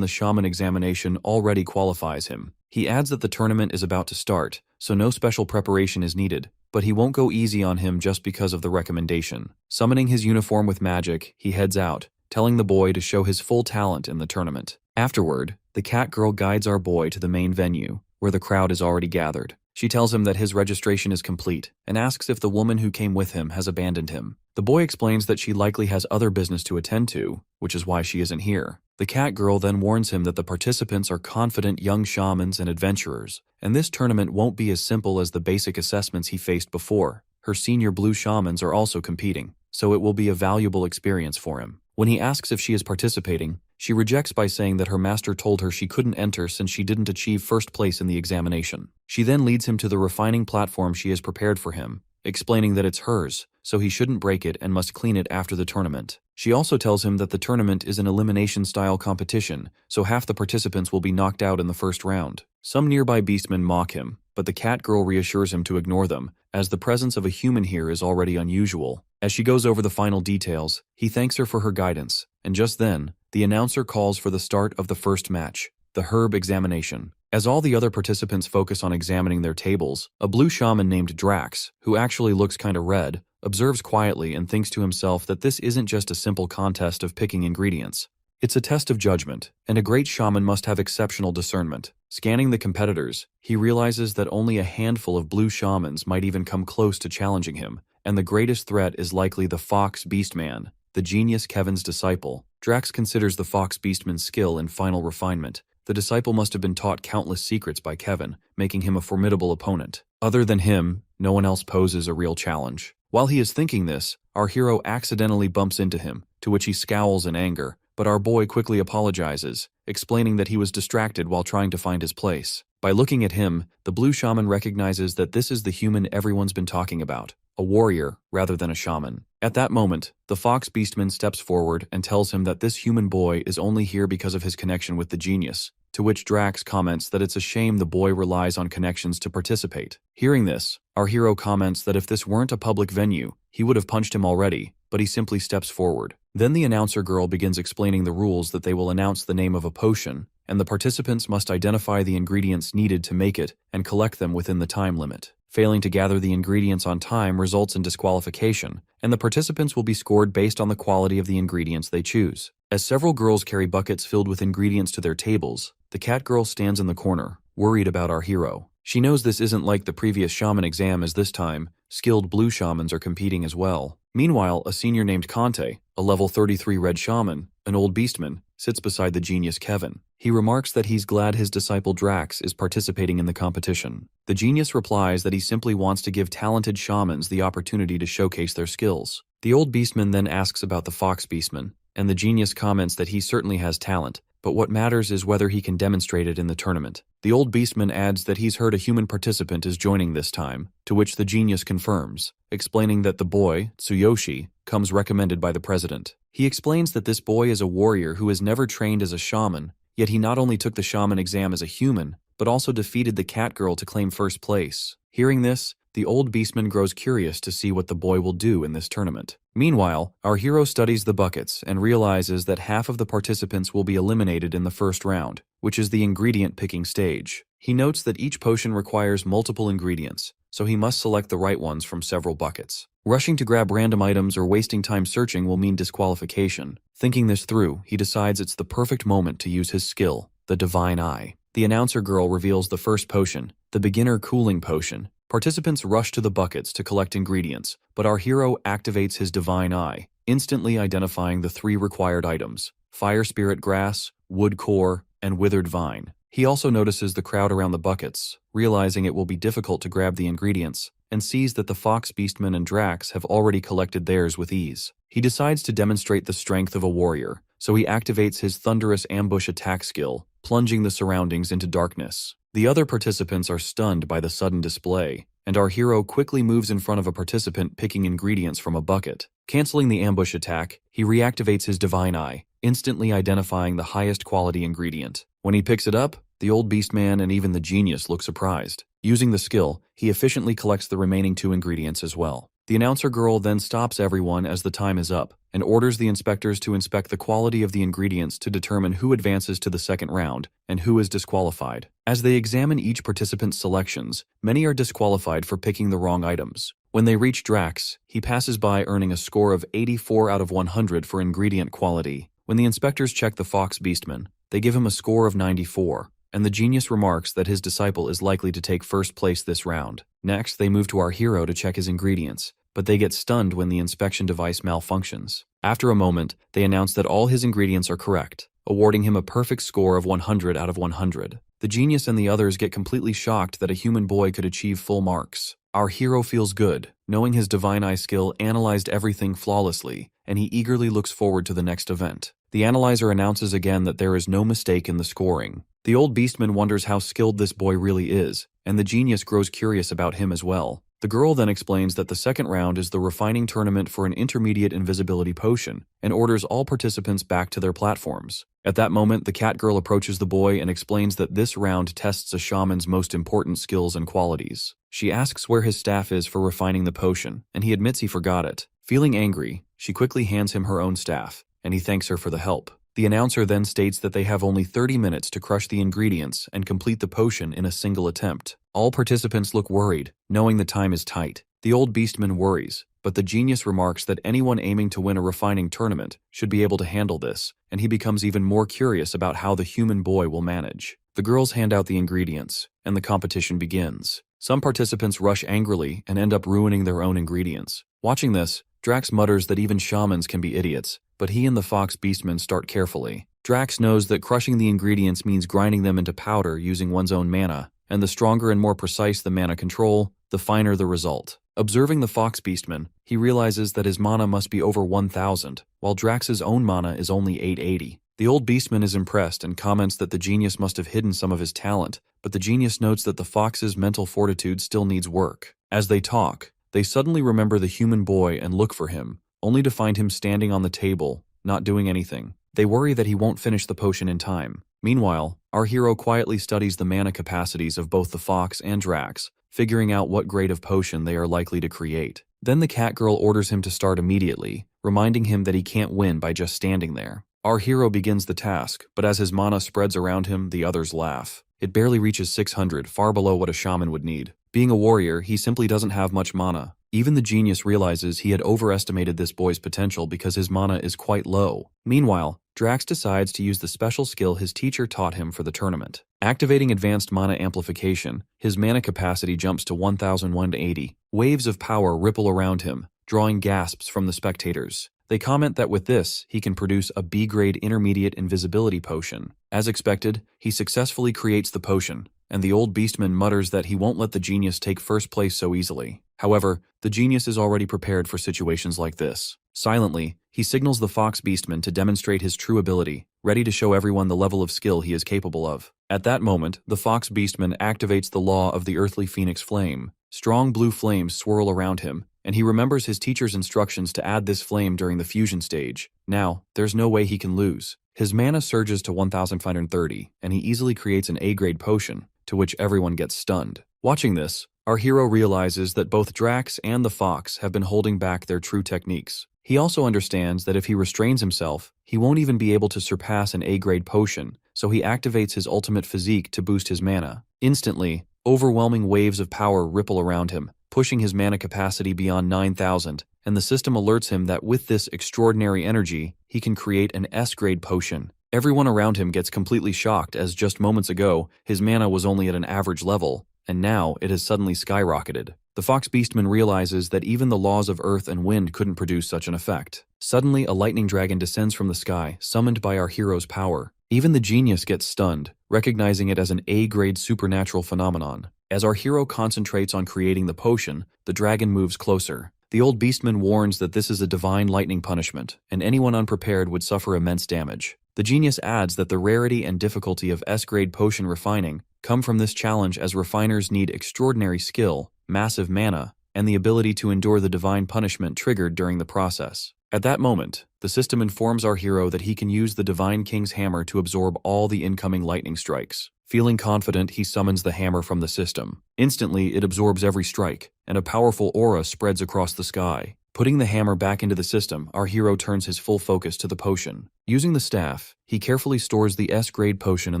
Speaker 1: the shaman examination already qualifies him. He adds that the tournament is about to start, so no special preparation is needed, but he won't go easy on him just because of the recommendation. Summoning his uniform with magic, he heads out, telling the boy to show his full talent in the tournament. Afterward, the cat girl guides our boy to the main venue, where the crowd is already gathered. She tells him that his registration is complete and asks if the woman who came with him has abandoned him. The boy explains that she likely has other business to attend to, which is why she isn't here. The cat girl then warns him that the participants are confident young shamans and adventurers, and this tournament won't be as simple as the basic assessments he faced before. Her senior blue shamans are also competing, so it will be a valuable experience for him. When he asks if she is participating, she rejects by saying that her master told her she couldn't enter since she didn't achieve first place in the examination. She then leads him to the refining platform she has prepared for him, explaining that it's hers, so he shouldn't break it and must clean it after the tournament. She also tells him that the tournament is an elimination-style competition, so half the participants will be knocked out in the first round. Some nearby beastmen mock him, but the cat girl reassures him to ignore them, as the presence of a human here is already unusual. As she goes over the final details, he thanks her for her guidance, and just then, the announcer calls for the start of the first match, the herb examination. As all the other participants focus on examining their tables, a blue shaman named Drax, who actually looks kinda red, observes quietly and thinks to himself that this isn't just a simple contest of picking ingredients. It's a test of judgment, and a great shaman must have exceptional discernment. Scanning the competitors, he realizes that only a handful of blue shamans might even come close to challenging him, and the greatest threat is likely the Fox Beastman, the genius Kevin's disciple. Drax considers the Fox Beastman's skill in final refinement. The disciple must have been taught countless secrets by Kevin, making him a formidable opponent. Other than him, no one else poses a real challenge. While he is thinking this, our hero accidentally bumps into him, to which he scowls in anger, but our boy quickly apologizes, explaining that he was distracted while trying to find his place. By looking at him, the blue shaman recognizes that this is the human everyone's been talking about, a warrior rather than a shaman. At that moment, the Fox Beastman steps forward and tells him that this human boy is only here because of his connection with the genius, to which Drax comments that it's a shame the boy relies on connections to participate. Hearing this, our hero comments that if this weren't a public venue, he would have punched him already, but he simply steps forward. Then the announcer girl begins explaining the rules that they will announce the name of a potion, and the participants must identify the ingredients needed to make it and collect them within the time limit. Failing to gather the ingredients on time results in disqualification, and the participants will be scored based on the quality of the ingredients they choose. As several girls carry buckets filled with ingredients to their tables, the cat girl stands in the corner, worried about our hero. She knows this isn't like the previous shaman exam, as this time, skilled blue shamans are competing as well. Meanwhile, a senior named Conte, a level 33 red shaman, an old beastman, sits beside the genius Kevin. He remarks that he's glad his disciple Drax is participating in the competition. The genius replies that he simply wants to give talented shamans the opportunity to showcase their skills. The old beastman then asks about the fox beastman, and the genius comments that he certainly has talent, but what matters is whether he can demonstrate it in the tournament. The old beastman adds that he's heard a human participant is joining this time, to which the genius confirms, explaining that the boy, Tsuyoshi, comes recommended by the president. He explains that this boy is a warrior who has never trained as a shaman, yet he not only took the shaman exam as a human, but also defeated the cat girl to claim first place. Hearing this, the old beastman grows curious to see what the boy will do in this tournament. Meanwhile, our hero studies the buckets and realizes that half of the participants will be eliminated in the first round, which is the ingredient picking stage. He notes that each potion requires multiple ingredients, so he must select the right ones from several buckets. Rushing to grab random items or wasting time searching will mean disqualification. Thinking this through, he decides it's the perfect moment to use his skill, the Divine Eye. The announcer girl reveals the first potion, the beginner cooling potion. Participants rush to the buckets to collect ingredients, but our hero activates his Divine Eye, instantly identifying the 3 required items: fire spirit grass, wood core, and withered vine. He also notices the crowd around the buckets, realizing it will be difficult to grab the ingredients, and sees that the Fox Beastman and Drax have already collected theirs with ease. He decides to demonstrate the strength of a warrior, so he activates his thunderous ambush attack skill, plunging the surroundings into darkness. The other participants are stunned by the sudden display, and our hero quickly moves in front of a participant picking ingredients from a bucket. Canceling the ambush attack, he reactivates his Divine Eye, instantly identifying the highest quality ingredient. When he picks it up, the old beastman and even the genius look surprised. Using the skill, he efficiently collects the remaining 2 ingredients as well. The announcer girl then stops everyone as the time is up, and orders the inspectors to inspect the quality of the ingredients to determine who advances to the second round and who is disqualified. As they examine each participant's selections, many are disqualified for picking the wrong items. When they reach Drax, he passes by earning a score of 84 out of 100 for ingredient quality. When the inspectors check the Fox Beastman, they give him a score of 94. And the genius remarks that his disciple is likely to take first place this round. Next, they move to our hero to check his ingredients, but they get stunned when the inspection device malfunctions. After a moment, they announce that all his ingredients are correct, awarding him a perfect score of 100 out of 100. The genius and the others get completely shocked that a human boy could achieve full marks. Our hero feels good, knowing his Divine Eye skill analyzed everything flawlessly, and he eagerly looks forward to the next event. The analyzer announces again that there is no mistake in the scoring. The old beastman wonders how skilled this boy really is, and the genius grows curious about him as well. The girl then explains that the second round is the refining tournament for an intermediate invisibility potion, and orders all participants back to their platforms. At that moment, the cat girl approaches the boy and explains that this round tests a shaman's most important skills and qualities. She asks where his staff is for refining the potion, and he admits he forgot it. Feeling angry, she quickly hands him her own staff, and he thanks her for the help. The announcer then states that they have only 30 minutes to crush the ingredients and complete the potion in a single attempt. All participants look worried, knowing the time is tight. The old beastman worries, but the genius remarks that anyone aiming to win a refining tournament should be able to handle this, and he becomes even more curious about how the human boy will manage. The girls hand out the ingredients, and the competition begins. Some participants rush angrily and end up ruining their own ingredients. Watching this, Drax mutters that even shamans can be idiots, but he and the Fox Beastman start carefully. Drax knows that crushing the ingredients means grinding them into powder using one's own mana, and the stronger and more precise the mana control, the finer the result. Observing the Fox Beastman, he realizes that his mana must be over 1,000, while Drax's own mana is only 880. The old beastman is impressed and comments that the genius must have hidden some of his talent, but the genius notes that the fox's mental fortitude still needs work. As they talk, they suddenly remember the human boy and look for him, only to find him standing on the table, not doing anything. They worry that he won't finish the potion in time. Meanwhile, our hero quietly studies the mana capacities of both the fox and Drax, figuring out what grade of potion they are likely to create. Then the cat girl orders him to start immediately, reminding him that he can't win by just standing there. Our hero begins the task, but as his mana spreads around him, the others laugh. It barely reaches 600, far below what a shaman would need. Being a warrior, he simply doesn't have much mana. Even the genius realizes he had overestimated this boy's potential because his mana is quite low. Meanwhile, Drax decides to use the special skill his teacher taught him for the tournament. Activating advanced mana amplification, his mana capacity jumps to 1,180. Waves of power ripple around him, drawing gasps from the spectators. They comment that with this, he can produce a B-grade intermediate invisibility potion. As expected, he successfully creates the potion, and the old beastman mutters that he won't let the genius take first place so easily. However, the genius is already prepared for situations like this. Silently, he signals the fox beastman to demonstrate his true ability, ready to show everyone the level of skill he is capable of. At that moment, the fox beastman activates the law of the earthly phoenix flame. Strong blue flames swirl around him, and he remembers his teacher's instructions to add this flame during the fusion stage. Now, there's no way he can lose. His mana surges to 1,530, and he easily creates an A-grade potion, to which everyone gets stunned. Watching this, our hero realizes that both Drax and the fox have been holding back their true techniques. He also understands that if he restrains himself, he won't even be able to surpass an A-grade potion, so he activates his ultimate physique to boost his mana. Instantly, overwhelming waves of power ripple around him, pushing his mana capacity beyond 9,000, and the system alerts him that with this extraordinary energy, he can create an S-grade potion. Everyone around him gets completely shocked as just moments ago, his mana was only at an average level, and now it has suddenly skyrocketed. The fox beastman realizes that even the laws of earth and wind couldn't produce such an effect. Suddenly, a lightning dragon descends from the sky, summoned by our hero's power. Even the genius gets stunned, recognizing it as an A-grade supernatural phenomenon. As our hero concentrates on creating the potion, the dragon moves closer. The old beastman warns that this is a divine lightning punishment, and anyone unprepared would suffer immense damage. The genius adds that the rarity and difficulty of S-grade potion refining come from this challenge, as refiners need extraordinary skill, massive mana, and the ability to endure the divine punishment triggered during the process. At that moment, the system informs our hero that he can use the Divine King's hammer to absorb all the incoming lightning strikes. Feeling confident, he summons the hammer from the system. Instantly, it absorbs every strike, and a powerful aura spreads across the sky. Putting the hammer back into the system, our hero turns his full focus to the potion. Using the staff, he carefully stores the S-grade potion in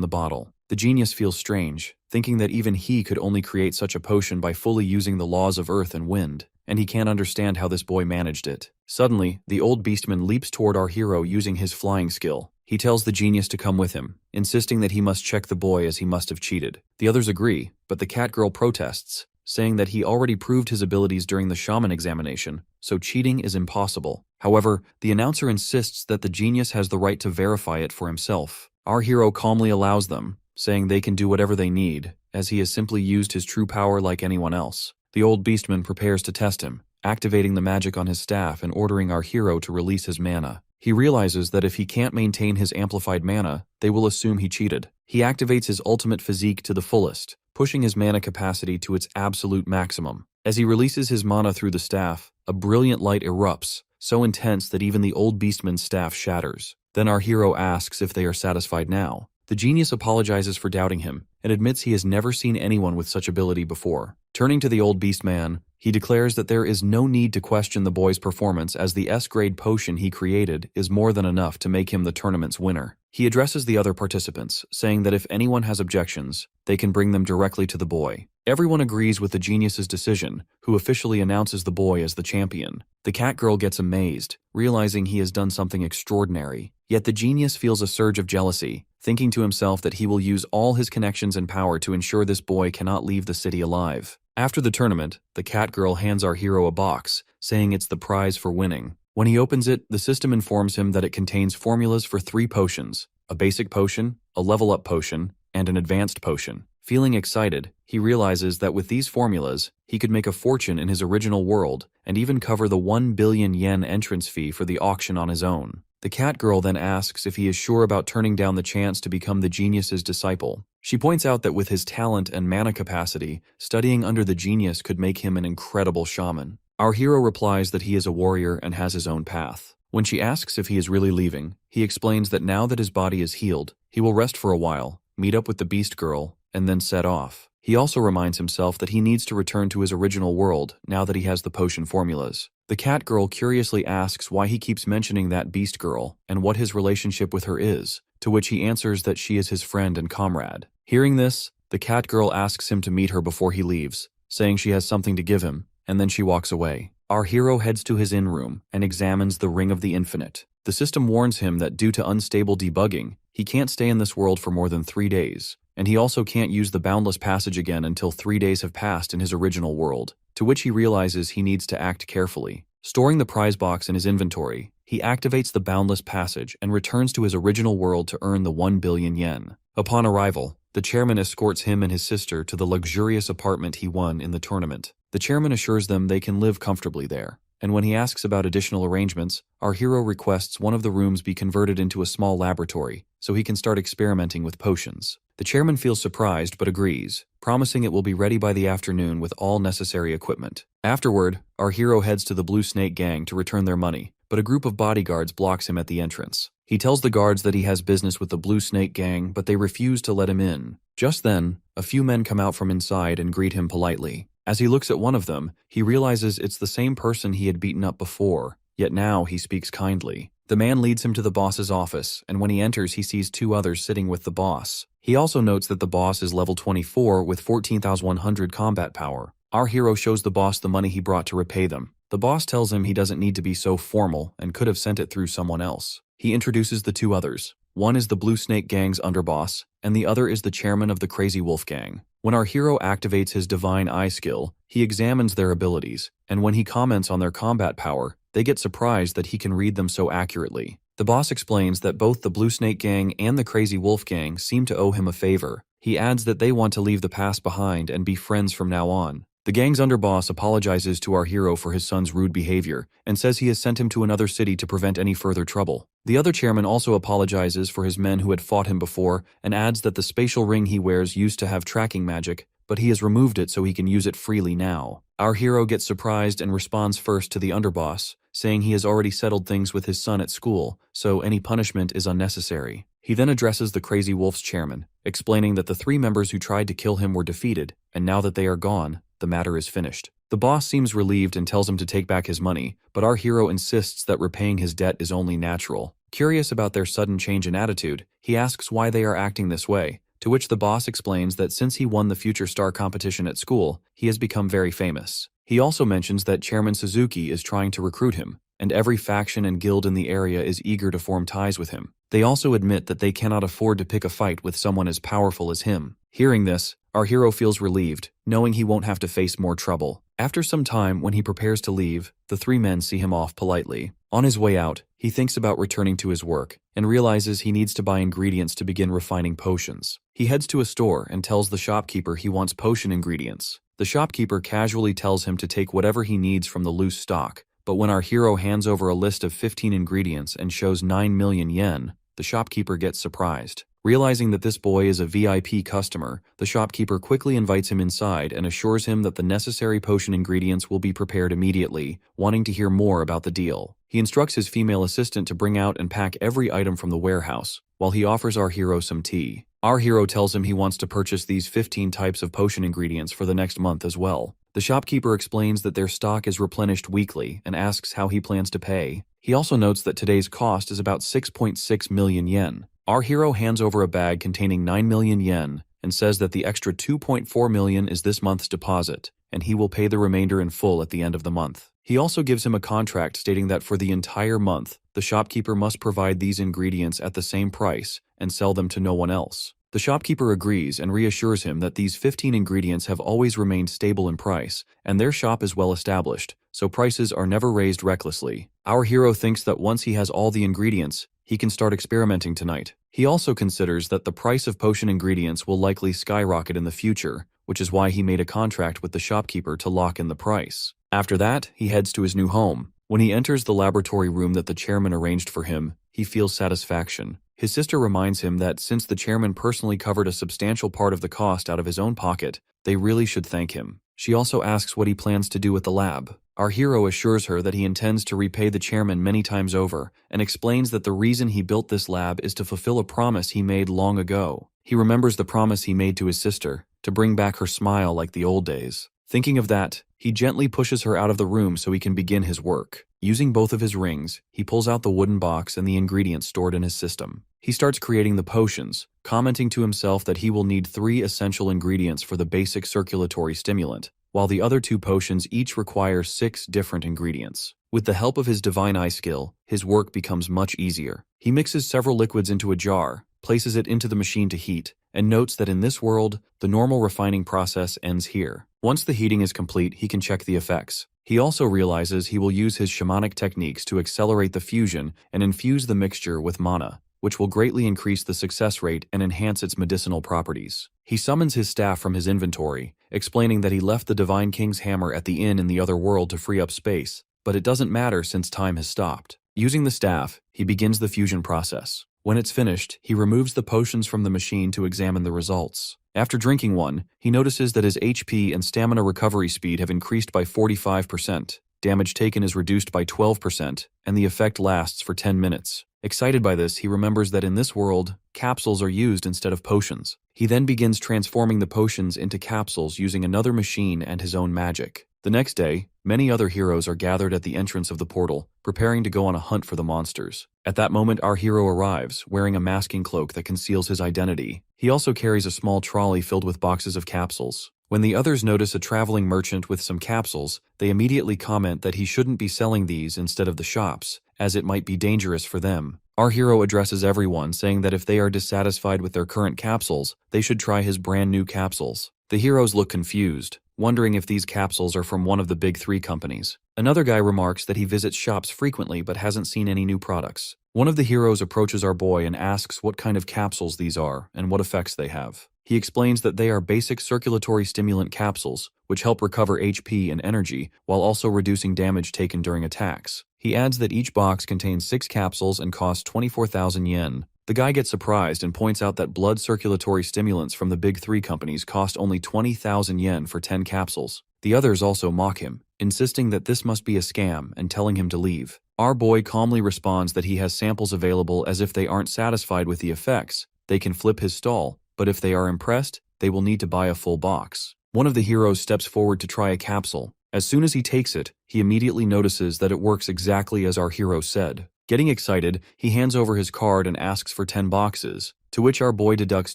Speaker 1: the bottle. The genius feels strange, thinking that even he could only create such a potion by fully using the laws of earth and wind, and he can't understand how this boy managed it. Suddenly, the old beastman leaps toward our hero using his flying skill. He tells the genius to come with him, insisting that he must check the boy as he must have cheated. The others agree, but the cat girl protests, saying that he already proved his abilities during the shaman examination, so cheating is impossible. However, the announcer insists that the genius has the right to verify it for himself. Our hero calmly allows them, saying they can do whatever they need, as he has simply used his true power like anyone else. The old beastman prepares to test him, activating the magic on his staff and ordering our hero to release his mana. He realizes that if he can't maintain his amplified mana, they will assume he cheated. He activates his ultimate physique to the fullest, pushing his mana capacity to its absolute maximum. As he releases his mana through the staff, a brilliant light erupts, so intense that even the old beastman's staff shatters. Then our hero asks if they are satisfied now. The genius apologizes for doubting him, and admits he has never seen anyone with such ability before. Turning to the old beastman, he declares that there is no need to question the boy's performance, as the S-grade potion he created is more than enough to make him the tournament's winner. He addresses the other participants, saying that if anyone has objections, they can bring them directly to the boy. Everyone agrees with the genius's decision, who officially announces the boy as the champion. The cat girl gets amazed, realizing he has done something extraordinary. Yet the genius feels a surge of jealousy, thinking to himself that he will use all his connections and power to ensure this boy cannot leave the city alive. After the tournament, the cat girl hands our hero a box, saying it's the prize for winning. When he opens it, the system informs him that it contains formulas for 3 potions: a basic potion, a level-up potion, and an advanced potion. Feeling excited, he realizes that with these formulas, he could make a fortune in his original world and even cover the 1 billion yen entrance fee for the auction on his own. The cat girl then asks if he is sure about turning down the chance to become the genius's disciple. She points out that with his talent and mana capacity, studying under the genius could make him an incredible shaman. Our hero replies that he is a warrior and has his own path. When she asks if he is really leaving, he explains that now that his body is healed, he will rest for a while, meet up with the beast girl, and then set off. He also reminds himself that he needs to return to his original world now that he has the potion formulas. The cat girl curiously asks why he keeps mentioning that beast girl and what his relationship with her is, to which he answers that she is his friend and comrade. Hearing this, the cat girl asks him to meet her before he leaves, saying she has something to give him, and then she walks away. Our hero heads to his inn room and examines the Ring of the Infinite. The system warns him that due to unstable debugging, he can't stay in this world for more than 3 days, and he also can't use the boundless passage again until 3 days have passed in his original world, to which he realizes he needs to act carefully. Storing the prize box in his inventory, he activates the boundless passage and returns to his original world to earn the 1 billion yen. Upon arrival, the chairman escorts him and his sister to the luxurious apartment he won in the tournament. The chairman assures them they can live comfortably there, and when he asks about additional arrangements, our hero requests one of the rooms be converted into a small laboratory so he can start experimenting with potions. The chairman feels surprised but agrees, promising it will be ready by the afternoon with all necessary equipment. Afterward, our hero heads to the Blue Snake gang to return their money, but a group of bodyguards blocks him at the entrance. He tells the guards that he has business with the Blue Snake gang, but they refuse to let him in. Just then, a few men come out from inside and greet him politely. As he looks at one of them, he realizes it's the same person he had beaten up before, yet now he speaks kindly. The man leads him to the boss's office, and when he enters he sees 2 others sitting with the boss. He also notes that the boss is level 24 with 14,100 combat power. Our hero shows the boss the money he brought to repay them. The boss tells him he doesn't need to be so formal and could have sent it through someone else. He introduces the 2 others. One is the Blue Snake gang's underboss, and the other is the chairman of the Crazy Wolf gang. When our hero activates his Divine Eye skill, he examines their abilities, and when he comments on their combat power, they get surprised that he can read them so accurately. The boss explains that both the Blue Snake gang and the Crazy Wolf gang seem to owe him a favor. He adds that they want to leave the past behind and be friends from now on. The gang's underboss apologizes to our hero for his son's rude behavior and says he has sent him to another city to prevent any further trouble. The other chairman also apologizes for his men who had fought him before and adds that the spatial ring he wears used to have tracking magic, but he has removed it so he can use it freely now. Our hero gets surprised and responds first to the underboss, saying he has already settled things with his son at school, so any punishment is unnecessary. He then addresses the Crazy Wolf's chairman, explaining that the 3 members who tried to kill him were defeated, and now that they are gone, the matter is finished. The boss seems relieved and tells him to take back his money, but our hero insists that repaying his debt is only natural. Curious about their sudden change in attitude, he asks why they are acting this way, to which the boss explains that since he won the Future Star competition at school, he has become very famous. He also mentions that Chairman Suzuki is trying to recruit him, and every faction and guild in the area is eager to form ties with him. They also admit that they cannot afford to pick a fight with someone as powerful as him. Hearing this, our hero feels relieved, knowing he won't have to face more trouble. After some time, when he prepares to leave, the 3 men see him off politely. On his way out, he thinks about returning to his work, and realizes he needs to buy ingredients to begin refining potions. He heads to a store and tells the shopkeeper he wants potion ingredients. The shopkeeper casually tells him to take whatever he needs from the loose stock, but when our hero hands over a list of 15 ingredients and shows 9 million yen, the shopkeeper gets surprised. Realizing that this boy is a VIP customer, the shopkeeper quickly invites him inside and assures him that the necessary potion ingredients will be prepared immediately, wanting to hear more about the deal. He instructs his female assistant to bring out and pack every item from the warehouse, while he offers our hero some tea. Our hero tells him he wants to purchase these 15 types of potion ingredients for the next month as well. The shopkeeper explains that their stock is replenished weekly and asks how he plans to pay. He also notes that today's cost is about 6.6 million yen. Our hero hands over a bag containing 9 million yen and says that the extra 2.4 million is this month's deposit, and he will pay the remainder in full at the end of the month. He also gives him a contract stating that for the entire month, the shopkeeper must provide these ingredients at the same price and sell them to no one else. The shopkeeper agrees and reassures him that these 15 ingredients have always remained stable in price, and their shop is well established, so prices are never raised recklessly. Our hero thinks that once he has all the ingredients, he can start experimenting tonight. He also considers that the price of potion ingredients will likely skyrocket in the future, which is why he made a contract with the shopkeeper to lock in the price. After that, he heads to his new home. When he enters the laboratory room that the chairman arranged for him, he feels satisfaction. His sister reminds him that since the chairman personally covered a substantial part of the cost out of his own pocket, they really should thank him. She also asks what he plans to do with the lab. Our hero assures her that he intends to repay the chairman many times over, and explains that the reason he built this lab is to fulfill a promise he made long ago. He remembers the promise he made to his sister, to bring back her smile like the old days. Thinking of that, he gently pushes her out of the room so he can begin his work. Using both of his rings, he pulls out the wooden box and the ingredients stored in his system. He starts creating the potions, commenting to himself that he will need 3 essential ingredients for the basic circulatory stimulant, while the other 2 potions each require 6 different ingredients. With the help of his divine eye skill, his work becomes much easier. He mixes several liquids into a jar, places it into the machine to heat, and notes that in this world, the normal refining process ends here. Once the heating is complete, he can check the effects. He also realizes he will use his shamanic techniques to accelerate the fusion and infuse the mixture with mana, which will greatly increase the success rate and enhance its medicinal properties. He summons his staff from his inventory, explaining that he left the Divine King's hammer at the inn in the other world to free up space, but it doesn't matter since time has stopped. Using the staff, he begins the fusion process. When it's finished, he removes the potions from the machine to examine the results. After drinking one, he notices that his HP and stamina recovery speed have increased by 45%, damage taken is reduced by 12%, and the effect lasts for 10 minutes. Excited by this, he remembers that in this world, capsules are used instead of potions. He then begins transforming the potions into capsules using another machine and his own magic. The next day, many other heroes are gathered at the entrance of the portal, preparing to go on a hunt for the monsters. At that moment, our hero arrives, wearing a masking cloak that conceals his identity. He also carries a small trolley filled with boxes of capsules. When the others notice a traveling merchant with some capsules, they immediately comment that he shouldn't be selling these instead of the shops, as it might be dangerous for them. Our hero addresses everyone, saying that if they are dissatisfied with their current capsules, they should try his brand new capsules. The heroes look confused, wondering if these capsules are from one of the big 3 companies. Another guy remarks that he visits shops frequently but hasn't seen any new products. One of the heroes approaches our boy and asks what kind of capsules these are and what effects they have. He explains that they are basic circulatory stimulant capsules, which help recover HP and energy while also reducing damage taken during attacks. He adds that each box contains 6 capsules and costs 24,000 yen. The guy gets surprised and points out that blood circulatory stimulants from the big 3 companies cost only 20,000 yen for 10 capsules. The others also mock him, insisting that this must be a scam and telling him to leave. Our boy calmly responds that he has samples available, as if they aren't satisfied with the effects, they can flip his stall, but if they are impressed, they will need to buy a full box. One of the heroes steps forward to try a capsule. As soon as he takes it, he immediately notices that it works exactly as our hero said. Getting excited, he hands over his card and asks for 10 boxes, to which our boy deducts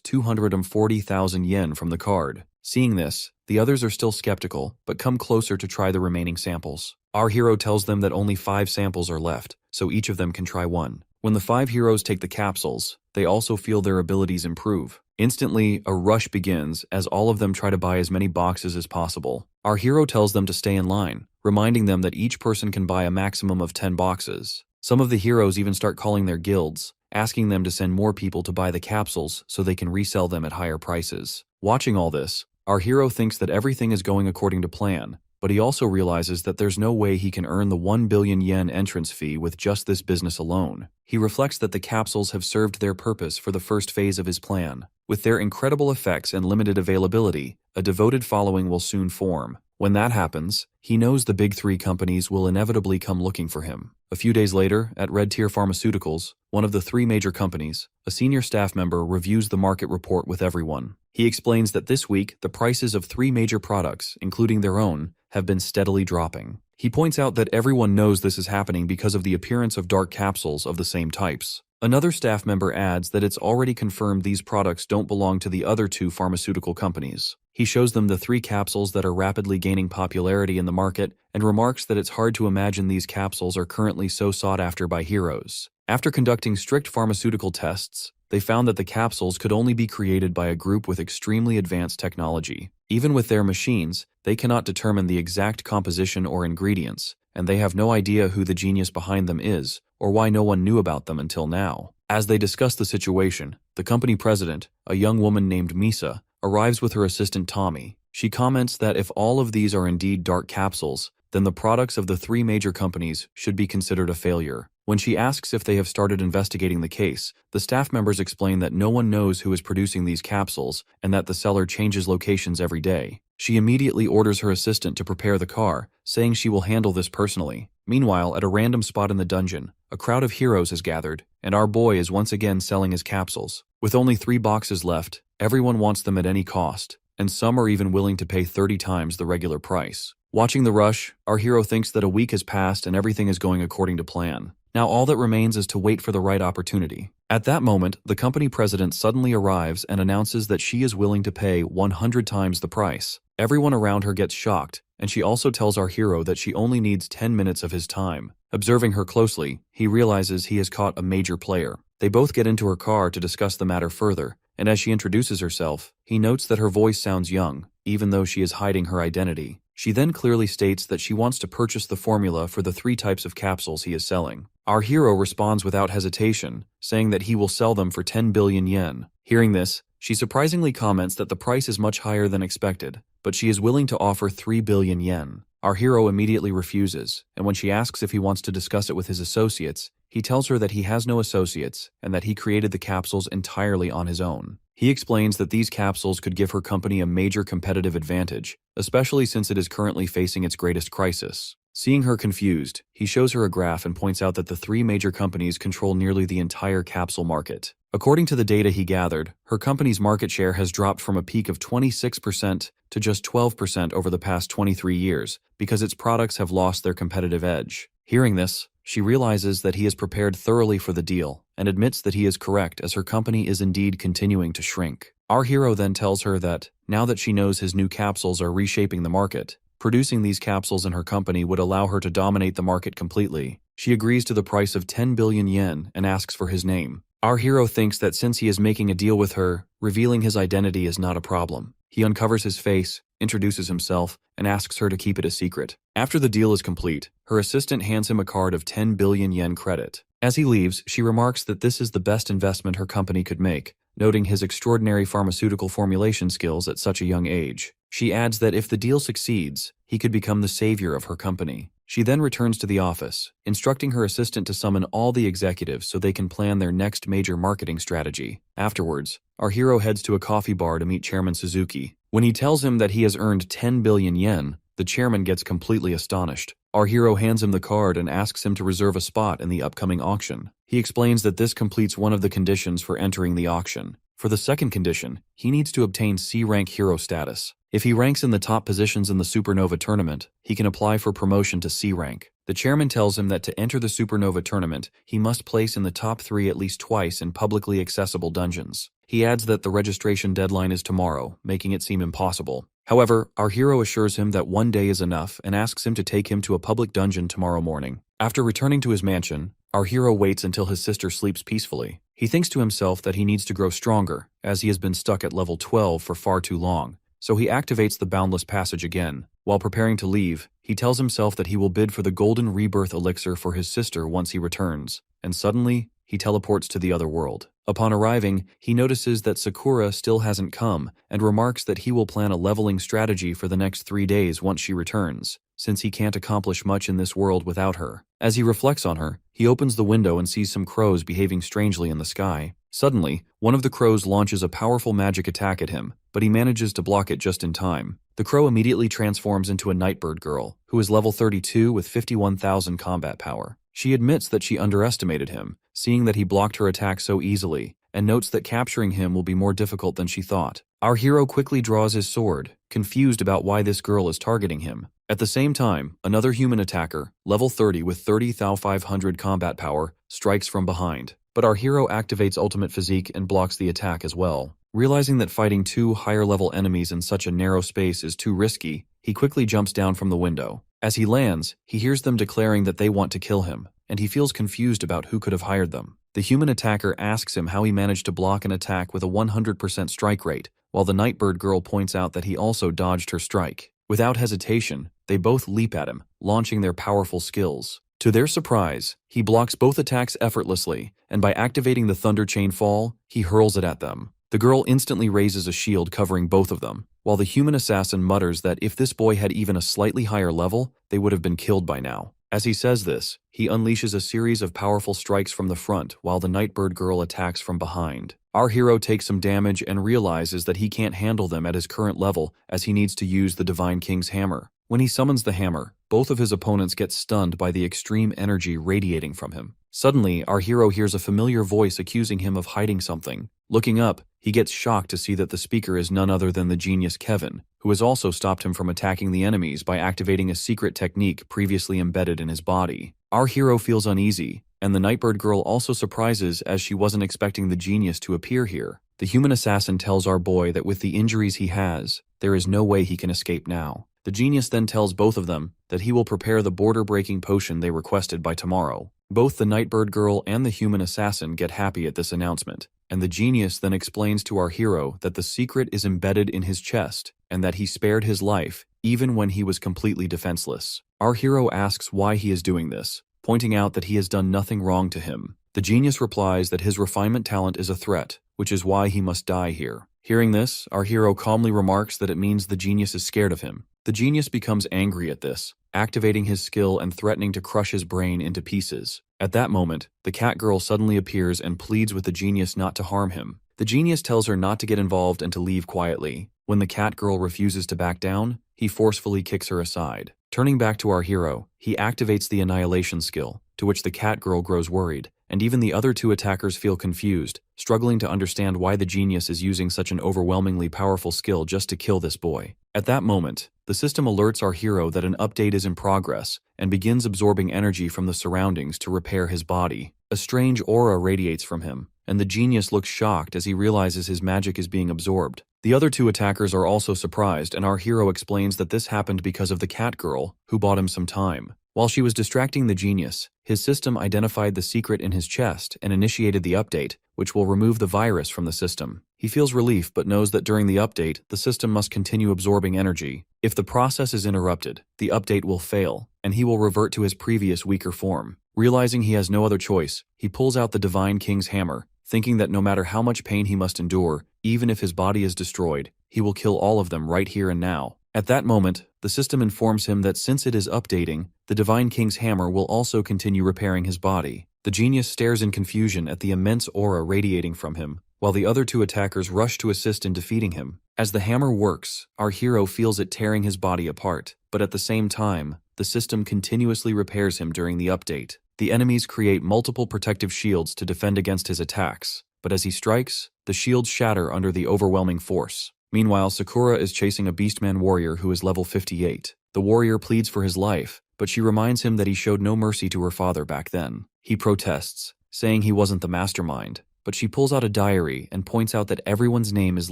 Speaker 1: 240,000 yen from the card. Seeing this, the others are still skeptical, but come closer to try the remaining samples. Our hero tells them that only 5 samples are left, so each of them can try one. When the 5 heroes take the capsules, they also feel their abilities improve. Instantly, a rush begins as all of them try to buy as many boxes as possible. Our hero tells them to stay in line, reminding them that each person can buy a maximum of 10 boxes. Some of the heroes even start calling their guilds, asking them to send more people to buy the capsules so they can resell them at higher prices. Watching all this, our hero thinks that everything is going according to plan, but he also realizes that there's no way he can earn the 1 billion yen entrance fee with just this business alone. He reflects that the capsules have served their purpose for the first phase of his plan. With their incredible effects and limited availability, a devoted following will soon form. When that happens, he knows the big 3 companies will inevitably come looking for him. A few days later, at Red Tier Pharmaceuticals, one of the 3 major companies, a senior staff member reviews the market report with everyone. He explains that this week, the prices of 3 major products, including their own, have been steadily dropping. He points out that everyone knows this is happening because of the appearance of dark capsules of the same types. Another staff member adds that it's already confirmed these products don't belong to the other 2 pharmaceutical companies. He shows them the 3 capsules that are rapidly gaining popularity in the market and remarks that it's hard to imagine these capsules are currently so sought after by heroes. After conducting strict pharmaceutical tests, they found that the capsules could only be created by a group with extremely advanced technology. Even with their machines, they cannot determine the exact composition or ingredients, and they have no idea who the genius behind them is, or why no one knew about them until now. As they discuss the situation, the company president, a young woman named Misa, arrives with her assistant Tommy. She comments that if all of these are indeed dark capsules, then the products of the 3 major companies should be considered a failure. When she asks if they have started investigating the case, the staff members explain that no one knows who is producing these capsules and that the seller changes locations every day. She immediately orders her assistant to prepare the car, saying she will handle this personally. Meanwhile, at a random spot in the dungeon, a crowd of heroes has gathered, and our boy is once again selling his capsules. With only 3 boxes left, everyone wants them at any cost, and some are even willing to pay 30 times the regular price. Watching the rush, our hero thinks that a week has passed and everything is going according to plan. Now all that remains is to wait for the right opportunity. At that moment, the company president suddenly arrives and announces that she is willing to pay 100 times the price. Everyone around her gets shocked, and she also tells our hero that she only needs 10 minutes of his time. Observing her closely, he realizes he has caught a major player. They both get into her car to discuss the matter further, and as she introduces herself, he notes that her voice sounds young, even though she is hiding her identity. She then clearly states that she wants to purchase the formula for the 3 types of capsules he is selling. Our hero responds without hesitation, saying that he will sell them for 10 billion yen. Hearing this, she surprisingly comments that the price is much higher than expected, but she is willing to offer 3 billion yen. Our hero immediately refuses, and when she asks if he wants to discuss it with his associates, he tells her that he has no associates and that he created the capsules entirely on his own. He explains that these capsules could give her company a major competitive advantage, especially since it is currently facing its greatest crisis. Seeing her confused, he shows her a graph and points out that the 3 major companies control nearly the entire capsule market. According to the data he gathered, her company's market share has dropped from a peak of 26% to just 12% over the past 23 years because its products have lost their competitive edge. Hearing this, she realizes that he is prepared thoroughly for the deal and admits that he is correct as her company is indeed continuing to shrink. Our hero then tells her that, now that she knows his new capsules are reshaping the market, producing these capsules in her company would allow her to dominate the market completely. She agrees to the price of 10 billion yen and asks for his name. Our hero thinks that since he is making a deal with her, revealing his identity is not a problem. He uncovers his face, introduces himself, and asks her to keep it a secret. After the deal is complete, her assistant hands him a card of 10 billion yen credit. As he leaves, she remarks that this is the best investment her company could make, noting his extraordinary pharmaceutical formulation skills at such a young age. She adds that if the deal succeeds, he could become the savior of her company. She then returns to the office, instructing her assistant to summon all the executives so they can plan their next major marketing strategy. Afterwards, our hero heads to a coffee bar to meet Chairman Suzuki. When he tells him that he has earned 10 billion yen, the chairman gets completely astonished. Our hero hands him the card and asks him to reserve a spot in the upcoming auction. He explains that this completes one of the conditions for entering the auction. For the second condition, he needs to obtain C-rank hero status. If he ranks in the top positions in the Supernova tournament, he can apply for promotion to C-rank. The chairman tells him that to enter the Supernova tournament, he must place in the top 3 at least twice in publicly accessible dungeons. He adds that the registration deadline is tomorrow, making it seem impossible. However, our hero assures him that one day is enough and asks him to take him to a public dungeon tomorrow morning. After returning to his mansion, our hero waits until his sister sleeps peacefully. He thinks to himself that he needs to grow stronger, as he has been stuck at level 12 for far too long. So he activates the Boundless Passage again. While preparing to leave, he tells himself that he will bid for the Golden Rebirth Elixir for his sister once he returns, and suddenly, he teleports to the Otherworld. Upon arriving, he notices that Sakura still hasn't come, and remarks that he will plan a leveling strategy for the next 3 days once she returns, since he can't accomplish much in this world without her. As he reflects on her, he opens the window and sees some crows behaving strangely in the sky. Suddenly, one of the crows launches a powerful magic attack at him, but he manages to block it just in time. The crow immediately transforms into a Nightbird girl, who is level 32 with 51,000 combat power. She admits that she underestimated him, seeing that he blocked her attack so easily, and notes that capturing him will be more difficult than she thought. Our hero quickly draws his sword, confused about why this girl is targeting him. At the same time, another human attacker, level 30 with 30,500 combat power, strikes from behind. But our hero activates Ultimate Physique and blocks the attack as well. Realizing that fighting 2 higher-level enemies in such a narrow space is too risky, he quickly jumps down from the window. As he lands, he hears them declaring that they want to kill him, and he feels confused about who could have hired them. The human attacker asks him how he managed to block an attack with a 100% strike rate, while the Nightbird girl points out that he also dodged her strike. Without hesitation, they both leap at him, launching their powerful skills. To their surprise, he blocks both attacks effortlessly, and by activating the Thunder Chain Fall, he hurls it at them. The girl instantly raises a shield covering both of them, while the human assassin mutters that if this boy had even a slightly higher level, they would have been killed by now. As he says this, he unleashes a series of powerful strikes from the front while the Nightbird girl attacks from behind. Our hero takes some damage and realizes that he can't handle them at his current level as he needs to use the Divine King's hammer. When he summons the hammer, both of his opponents get stunned by the extreme energy radiating from him. Suddenly, our hero hears a familiar voice accusing him of hiding something. Looking up, he gets shocked to see that the speaker is none other than the genius Kevin, who has also stopped him from attacking the enemies by activating a secret technique previously embedded in his body. Our hero feels uneasy, and the Nightbird girl also surprises as she wasn't expecting the genius to appear here. The human assassin tells our boy that with the injuries he has, there is no way he can escape now. The genius then tells both of them that he will prepare the border-breaking potion they requested by tomorrow. Both the Nightbird girl and the human assassin get happy at this announcement, and the genius then explains to our hero that the secret is embedded in his chest and that he spared his life even when he was completely defenseless. Our hero asks why he is doing this, pointing out that he has done nothing wrong to him. The genius replies that his refinement talent is a threat, which is why he must die here. Hearing this, our hero calmly remarks that it means the genius is scared of him. The genius becomes angry at this, activating his skill and threatening to crush his brain into pieces. At that moment, the cat girl suddenly appears and pleads with the genius not to harm him. The genius tells her not to get involved and to leave quietly. When the cat girl refuses to back down, he forcefully kicks her aside. Turning back to our hero, he activates the annihilation skill, to which the cat girl grows worried, and even the other two attackers feel confused, struggling to understand why the genius is using such an overwhelmingly powerful skill just to kill this boy. At that moment, the system alerts our hero that an update is in progress and begins absorbing energy from the surroundings to repair his body. A strange aura radiates from him, and the genius looks shocked as he realizes his magic is being absorbed. The other two attackers are also surprised, and our hero explains that this happened because of the cat girl, who bought him some time. While she was distracting the genius, his system identified the secret in his chest and initiated the update, which will remove the virus from the system. He feels relief but knows that during the update, the system must continue absorbing energy. If the process is interrupted, the update will fail, and he will revert to his previous weaker form. Realizing he has no other choice, he pulls out the Divine King's hammer, thinking that no matter how much pain he must endure, even if his body is destroyed, he will kill all of them right here and now. At that moment, the system informs him that since it is updating, the Divine King's hammer will also continue repairing his body. The genius stares in confusion at the immense aura radiating from him, while the other two attackers rush to assist in defeating him. As the hammer works, our hero feels it tearing his body apart, but at the same time, the system continuously repairs him during the update. The enemies create multiple protective shields to defend against his attacks, but as he strikes, the shields shatter under the overwhelming force. Meanwhile, Sakura is chasing a Beastman warrior who is level 58. The warrior pleads for his life, but she reminds him that he showed no mercy to her father back then. He protests, saying he wasn't the mastermind, but she pulls out a diary and points out that everyone's name is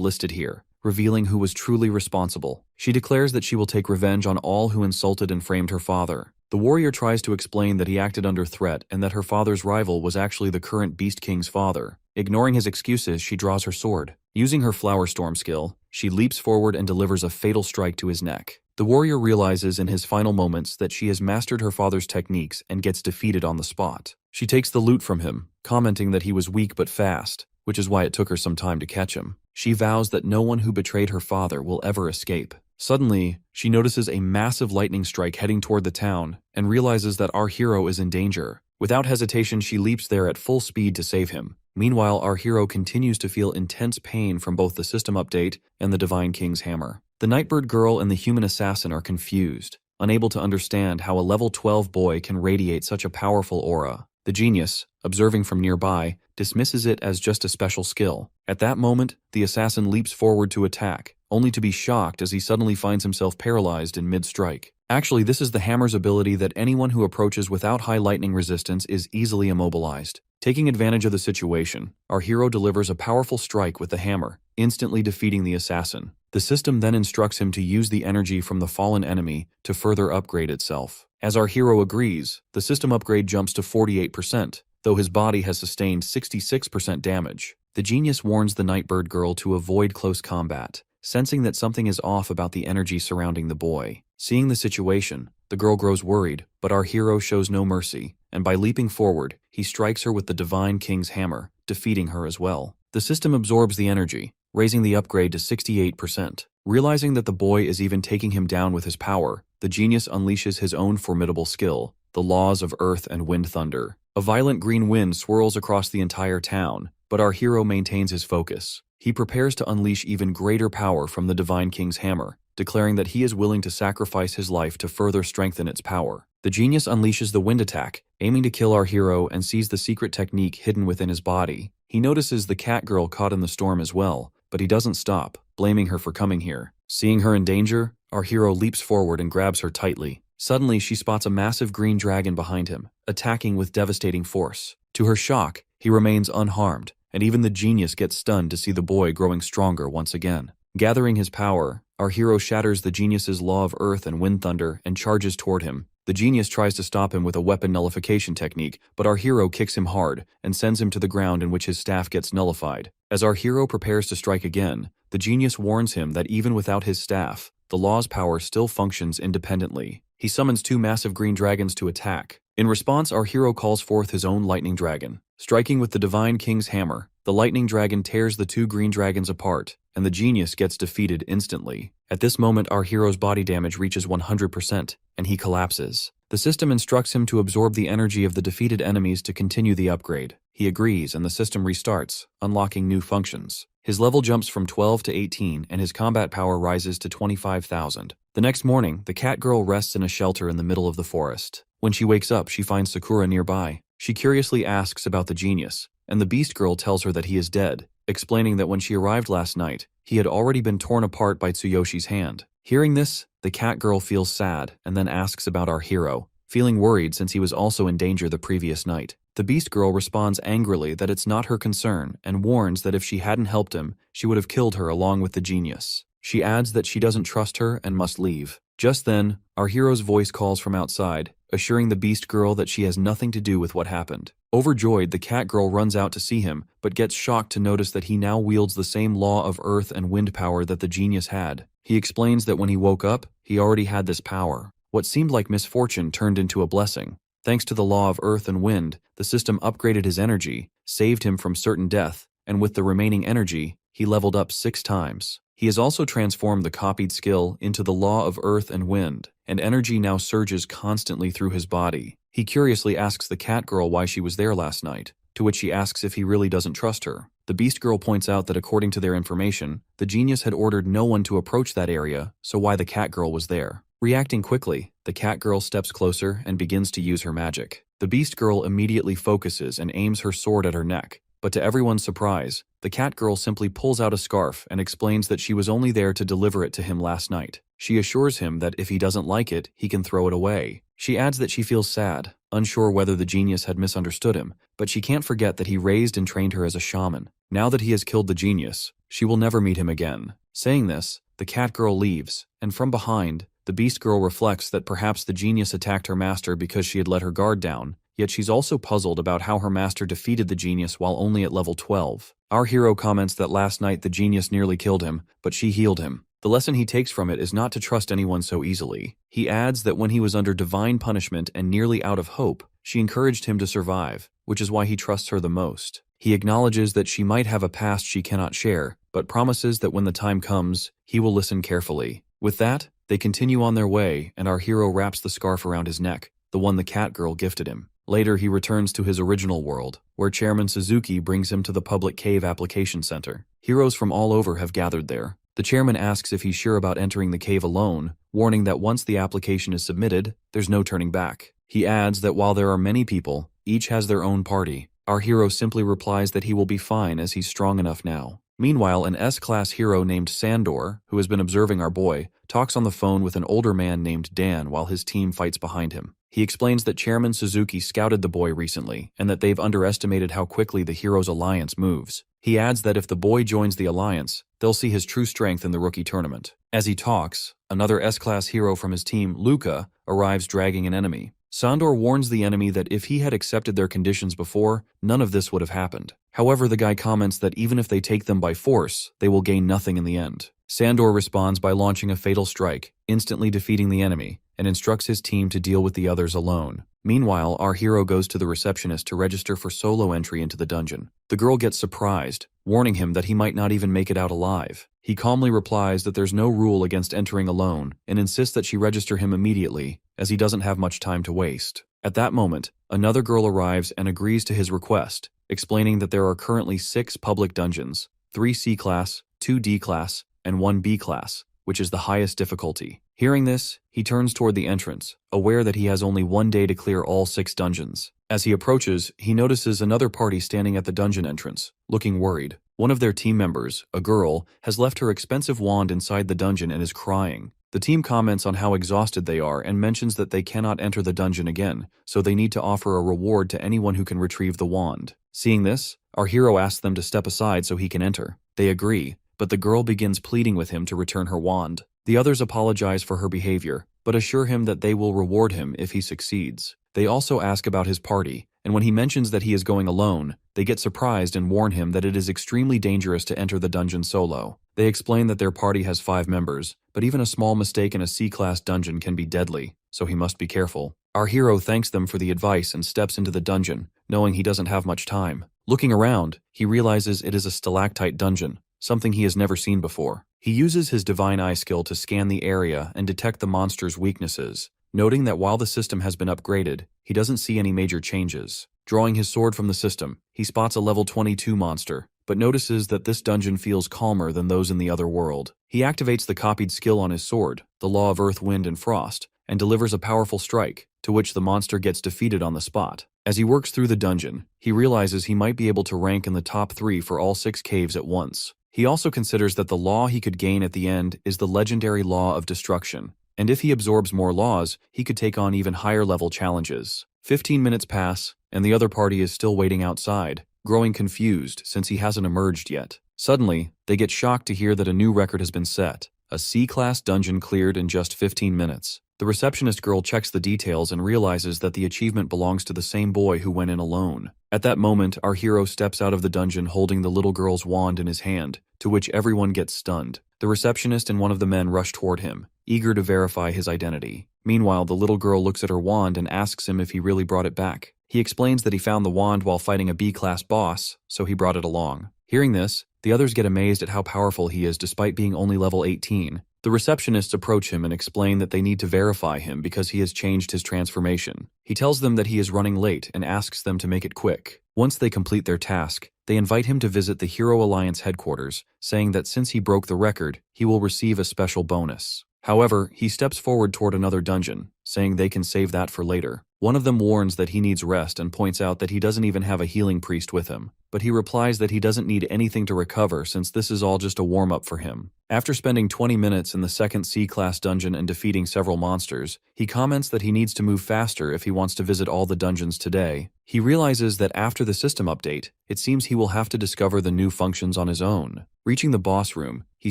Speaker 1: listed here, revealing who was truly responsible. She declares that she will take revenge on all who insulted and framed her father. The warrior tries to explain that he acted under threat and that her father's rival was actually the current Beast King's father. Ignoring his excuses, she draws her sword. Using her Flower Storm skill, she leaps forward and delivers a fatal strike to his neck. The warrior realizes in his final moments that she has mastered her father's techniques and gets defeated on the spot. She takes the loot from him, commenting that he was weak but fast, which is why it took her some time to catch him. She vows that no one who betrayed her father will ever escape. Suddenly, she notices a massive lightning strike heading toward the town and realizes that our hero is in danger. Without hesitation, she leaps there at full speed to save him. Meanwhile, our hero continues to feel intense pain from both the system update and the Divine King's hammer. The Nightbird girl and the human assassin are confused, unable to understand how a level 12 boy can radiate such a powerful aura. The genius, observing from nearby, dismisses it as just a special skill. At that moment, the assassin leaps forward to attack, only to be shocked as he suddenly finds himself paralyzed in mid-strike. Actually, this is the hammer's ability that anyone who approaches without high lightning resistance is easily immobilized. Taking advantage of the situation, our hero delivers a powerful strike with the hammer, instantly defeating the assassin. The system then instructs him to use the energy from the fallen enemy to further upgrade itself. As our hero agrees, the system upgrade jumps to 48%, though his body has sustained 66% damage. The genius warns the Nightbird girl to avoid close combat, sensing that something is off about the energy surrounding the boy. Seeing the situation, the girl grows worried, but our hero shows no mercy, and by leaping forward, he strikes her with the Divine King's hammer, defeating her as well. The system absorbs the energy, raising the upgrade to 68%. Realizing that the boy is even taking him down with his power, the genius unleashes his own formidable skill, the laws of earth and wind thunder. A violent green wind swirls across the entire town, but our hero maintains his focus. He prepares to unleash even greater power from the Divine King's hammer, declaring that he is willing to sacrifice his life to further strengthen its power. The genius unleashes the wind attack, aiming to kill our hero and sees the secret technique hidden within his body. He notices the cat girl caught in the storm as well, but he doesn't stop, blaming her for coming here. Seeing her in danger, our hero leaps forward and grabs her tightly. Suddenly, she spots a massive green dragon behind him, attacking with devastating force. To her shock, he remains unharmed, and even the genius gets stunned to see the boy growing stronger once again. Gathering his power, our hero shatters the genius's law of earth and wind thunder and charges toward him. The genius tries to stop him with a weapon nullification technique, but our hero kicks him hard and sends him to the ground, in which his staff gets nullified. As our hero prepares to strike again, the genius warns him that even without his staff, the law's power still functions independently. He summons 2 massive green dragons to attack. In response, our hero calls forth his own lightning dragon. Striking with the Divine King's hammer, the lightning dragon tears the 2 green dragons apart, and the genius gets defeated instantly. At this moment, our hero's body damage reaches 100%, and he collapses. The system instructs him to absorb the energy of the defeated enemies to continue the upgrade. He agrees, and the system restarts, unlocking new functions. His level jumps from 12 to 18, and his combat power rises to 25,000. The next morning, the cat girl rests in a shelter in the middle of the forest. When she wakes up, she finds Sakura nearby. She curiously asks about the genius, and the beast girl tells her that he is dead, explaining that when she arrived last night, he had already been torn apart by Tsuyoshi's hand. Hearing this, the cat girl feels sad and then asks about our hero, feeling worried since he was also in danger the previous night. The beast girl responds angrily that it's not her concern and warns that if she hadn't helped him, she would have killed her along with the genius. She adds that she doesn't trust her and must leave. Just then, our hero's voice calls from outside, assuring the beast girl that she has nothing to do with what happened. Overjoyed, the cat girl runs out to see him, but gets shocked to notice that he now wields the same law of earth and wind power that the genius had. He explains that when he woke up, he already had this power. What seemed like misfortune turned into a blessing. Thanks to the law of earth and wind, the system upgraded his energy, saved him from certain death, and with the remaining energy, he leveled up 6 times. He has also transformed the copied skill into the law of earth and wind, and energy now surges constantly through his body. He curiously asks the cat girl why she was there last night, to which she asks if he really doesn't trust her. The beast girl points out that according to their information, the genius had ordered no one to approach that area, so why the cat girl was there. Reacting quickly, the cat girl steps closer and begins to use her magic. The beast girl immediately focuses and aims her sword at her neck, but to everyone's surprise, the cat girl simply pulls out a scarf and explains that she was only there to deliver it to him last night. She assures him that if he doesn't like it, he can throw it away. She adds that she feels sad, unsure whether the genius had misunderstood him, but she can't forget that he raised and trained her as a shaman. Now that he has killed the genius, she will never meet him again. Saying this, the cat girl leaves, and from behind, the beast girl reflects that perhaps the genius attacked her master because she had let her guard down, yet she's also puzzled about how her master defeated the genius while only at level 12. Our hero comments that last night the genius nearly killed him, but she healed him. The lesson he takes from it is not to trust anyone so easily. He adds that when he was under divine punishment and nearly out of hope, she encouraged him to survive, which is why he trusts her the most. He acknowledges that she might have a past she cannot share, but promises that when the time comes, he will listen carefully. With that, they continue on their way, and our hero wraps the scarf around his neck, the one the cat girl gifted him. Later, he returns to his original world, where Chairman Suzuki brings him to the public cave application center. Heroes from all over have gathered there. The chairman asks if he's sure about entering the cave alone, warning that once the application is submitted, there's no turning back. He adds that while there are many people, each has their own party. Our hero simply replies that he will be fine as he's strong enough now. Meanwhile, an S-class hero named Sandor, who has been observing our boy, talks on the phone with an older man named Dan while his team fights behind him. He explains that Chairman Suzuki scouted the boy recently, and that they've underestimated how quickly the hero's alliance moves. He adds that if the boy joins the alliance, they'll see his true strength in the rookie tournament. As he talks, another S-class hero from his team, Luca, arrives dragging an enemy. Sandor warns the enemy that if he had accepted their conditions before, none of this would have happened. However, the guy comments that even if they take them by force, they will gain nothing in the end. Sandor responds by launching a fatal strike, instantly defeating the enemy, and instructs his team to deal with the others alone. Meanwhile, our hero goes to the receptionist to register for solo entry into the dungeon. The girl gets surprised, warning him that he might not even make it out alive. He calmly replies that there's no rule against entering alone, and insists that she register him immediately, as he doesn't have much time to waste. At that moment, another girl arrives and agrees to his request, explaining that there are currently 6 public dungeons, 3 C-class, 2 D-class, and 1 B-class, which is the highest difficulty. Hearing this, he turns toward the entrance, aware that he has only 1 day to clear all 6 dungeons. As he approaches, he notices another party standing at the dungeon entrance, looking worried. One of their team members, a girl, has left her expensive wand inside the dungeon and is crying. The team comments on how exhausted they are and mentions that they cannot enter the dungeon again, so they need to offer a reward to anyone who can retrieve the wand. Seeing this, our hero asks them to step aside so he can enter. They agree, but the girl begins pleading with him to return her wand. The others apologize for her behavior, but assure him that they will reward him if he succeeds. They also ask about his party, and when he mentions that he is going alone, they get surprised and warn him that it is extremely dangerous to enter the dungeon solo. They explain that their party has 5 members, but even a small mistake in a C-class dungeon can be deadly, so he must be careful. Our hero thanks them for the advice and steps into the dungeon, knowing he doesn't have much time. Looking around, he realizes it is a stalactite dungeon, something he has never seen before. He uses his divine eye skill to scan the area and detect the monster's weaknesses, noting that while the system has been upgraded, he doesn't see any major changes. Drawing his sword from the system, he spots a level 22 monster, but notices that this dungeon feels calmer than those in the other world. He activates the copied skill on his sword, the Law of Earth, Wind, and Frost, and delivers a powerful strike, to which the monster gets defeated on the spot. As he works through the dungeon, he realizes he might be able to rank in the top 3 for all 6 caves at once. He also considers that the law he could gain at the end is the legendary Law of Destruction, and if he absorbs more laws, he could take on even higher level challenges. 15 minutes pass, and the other party is still waiting outside, growing confused since he hasn't emerged yet. Suddenly, they get shocked to hear that a new record has been set, a C-class dungeon cleared in just 15 minutes. The receptionist girl checks the details and realizes that the achievement belongs to the same boy who went in alone. At that moment, our hero steps out of the dungeon holding the little girl's wand in his hand, to which everyone gets stunned. The receptionist and one of the men rush toward him, eager to verify his identity. Meanwhile, the little girl looks at her wand and asks him if he really brought it back. He explains that he found the wand while fighting a B-class boss, so he brought it along. Hearing this, the others get amazed at how powerful he is despite being only level 18. The receptionists approach him and explain that they need to verify him because he has changed his transformation. He tells them that he is running late and asks them to make it quick. Once they complete their task, they invite him to visit the Hero Alliance headquarters, saying that since he broke the record, he will receive a special bonus. However, he steps forward toward another dungeon, saying they can save that for later. One of them warns that he needs rest and points out that he doesn't even have a healing priest with him, but he replies that he doesn't need anything to recover since this is all just a warm-up for him. After spending 20 minutes in the second C-class dungeon and defeating several monsters, he comments that he needs to move faster if he wants to visit all the dungeons today. He realizes that after the system update, it seems he will have to discover the new functions on his own. Reaching the boss room, he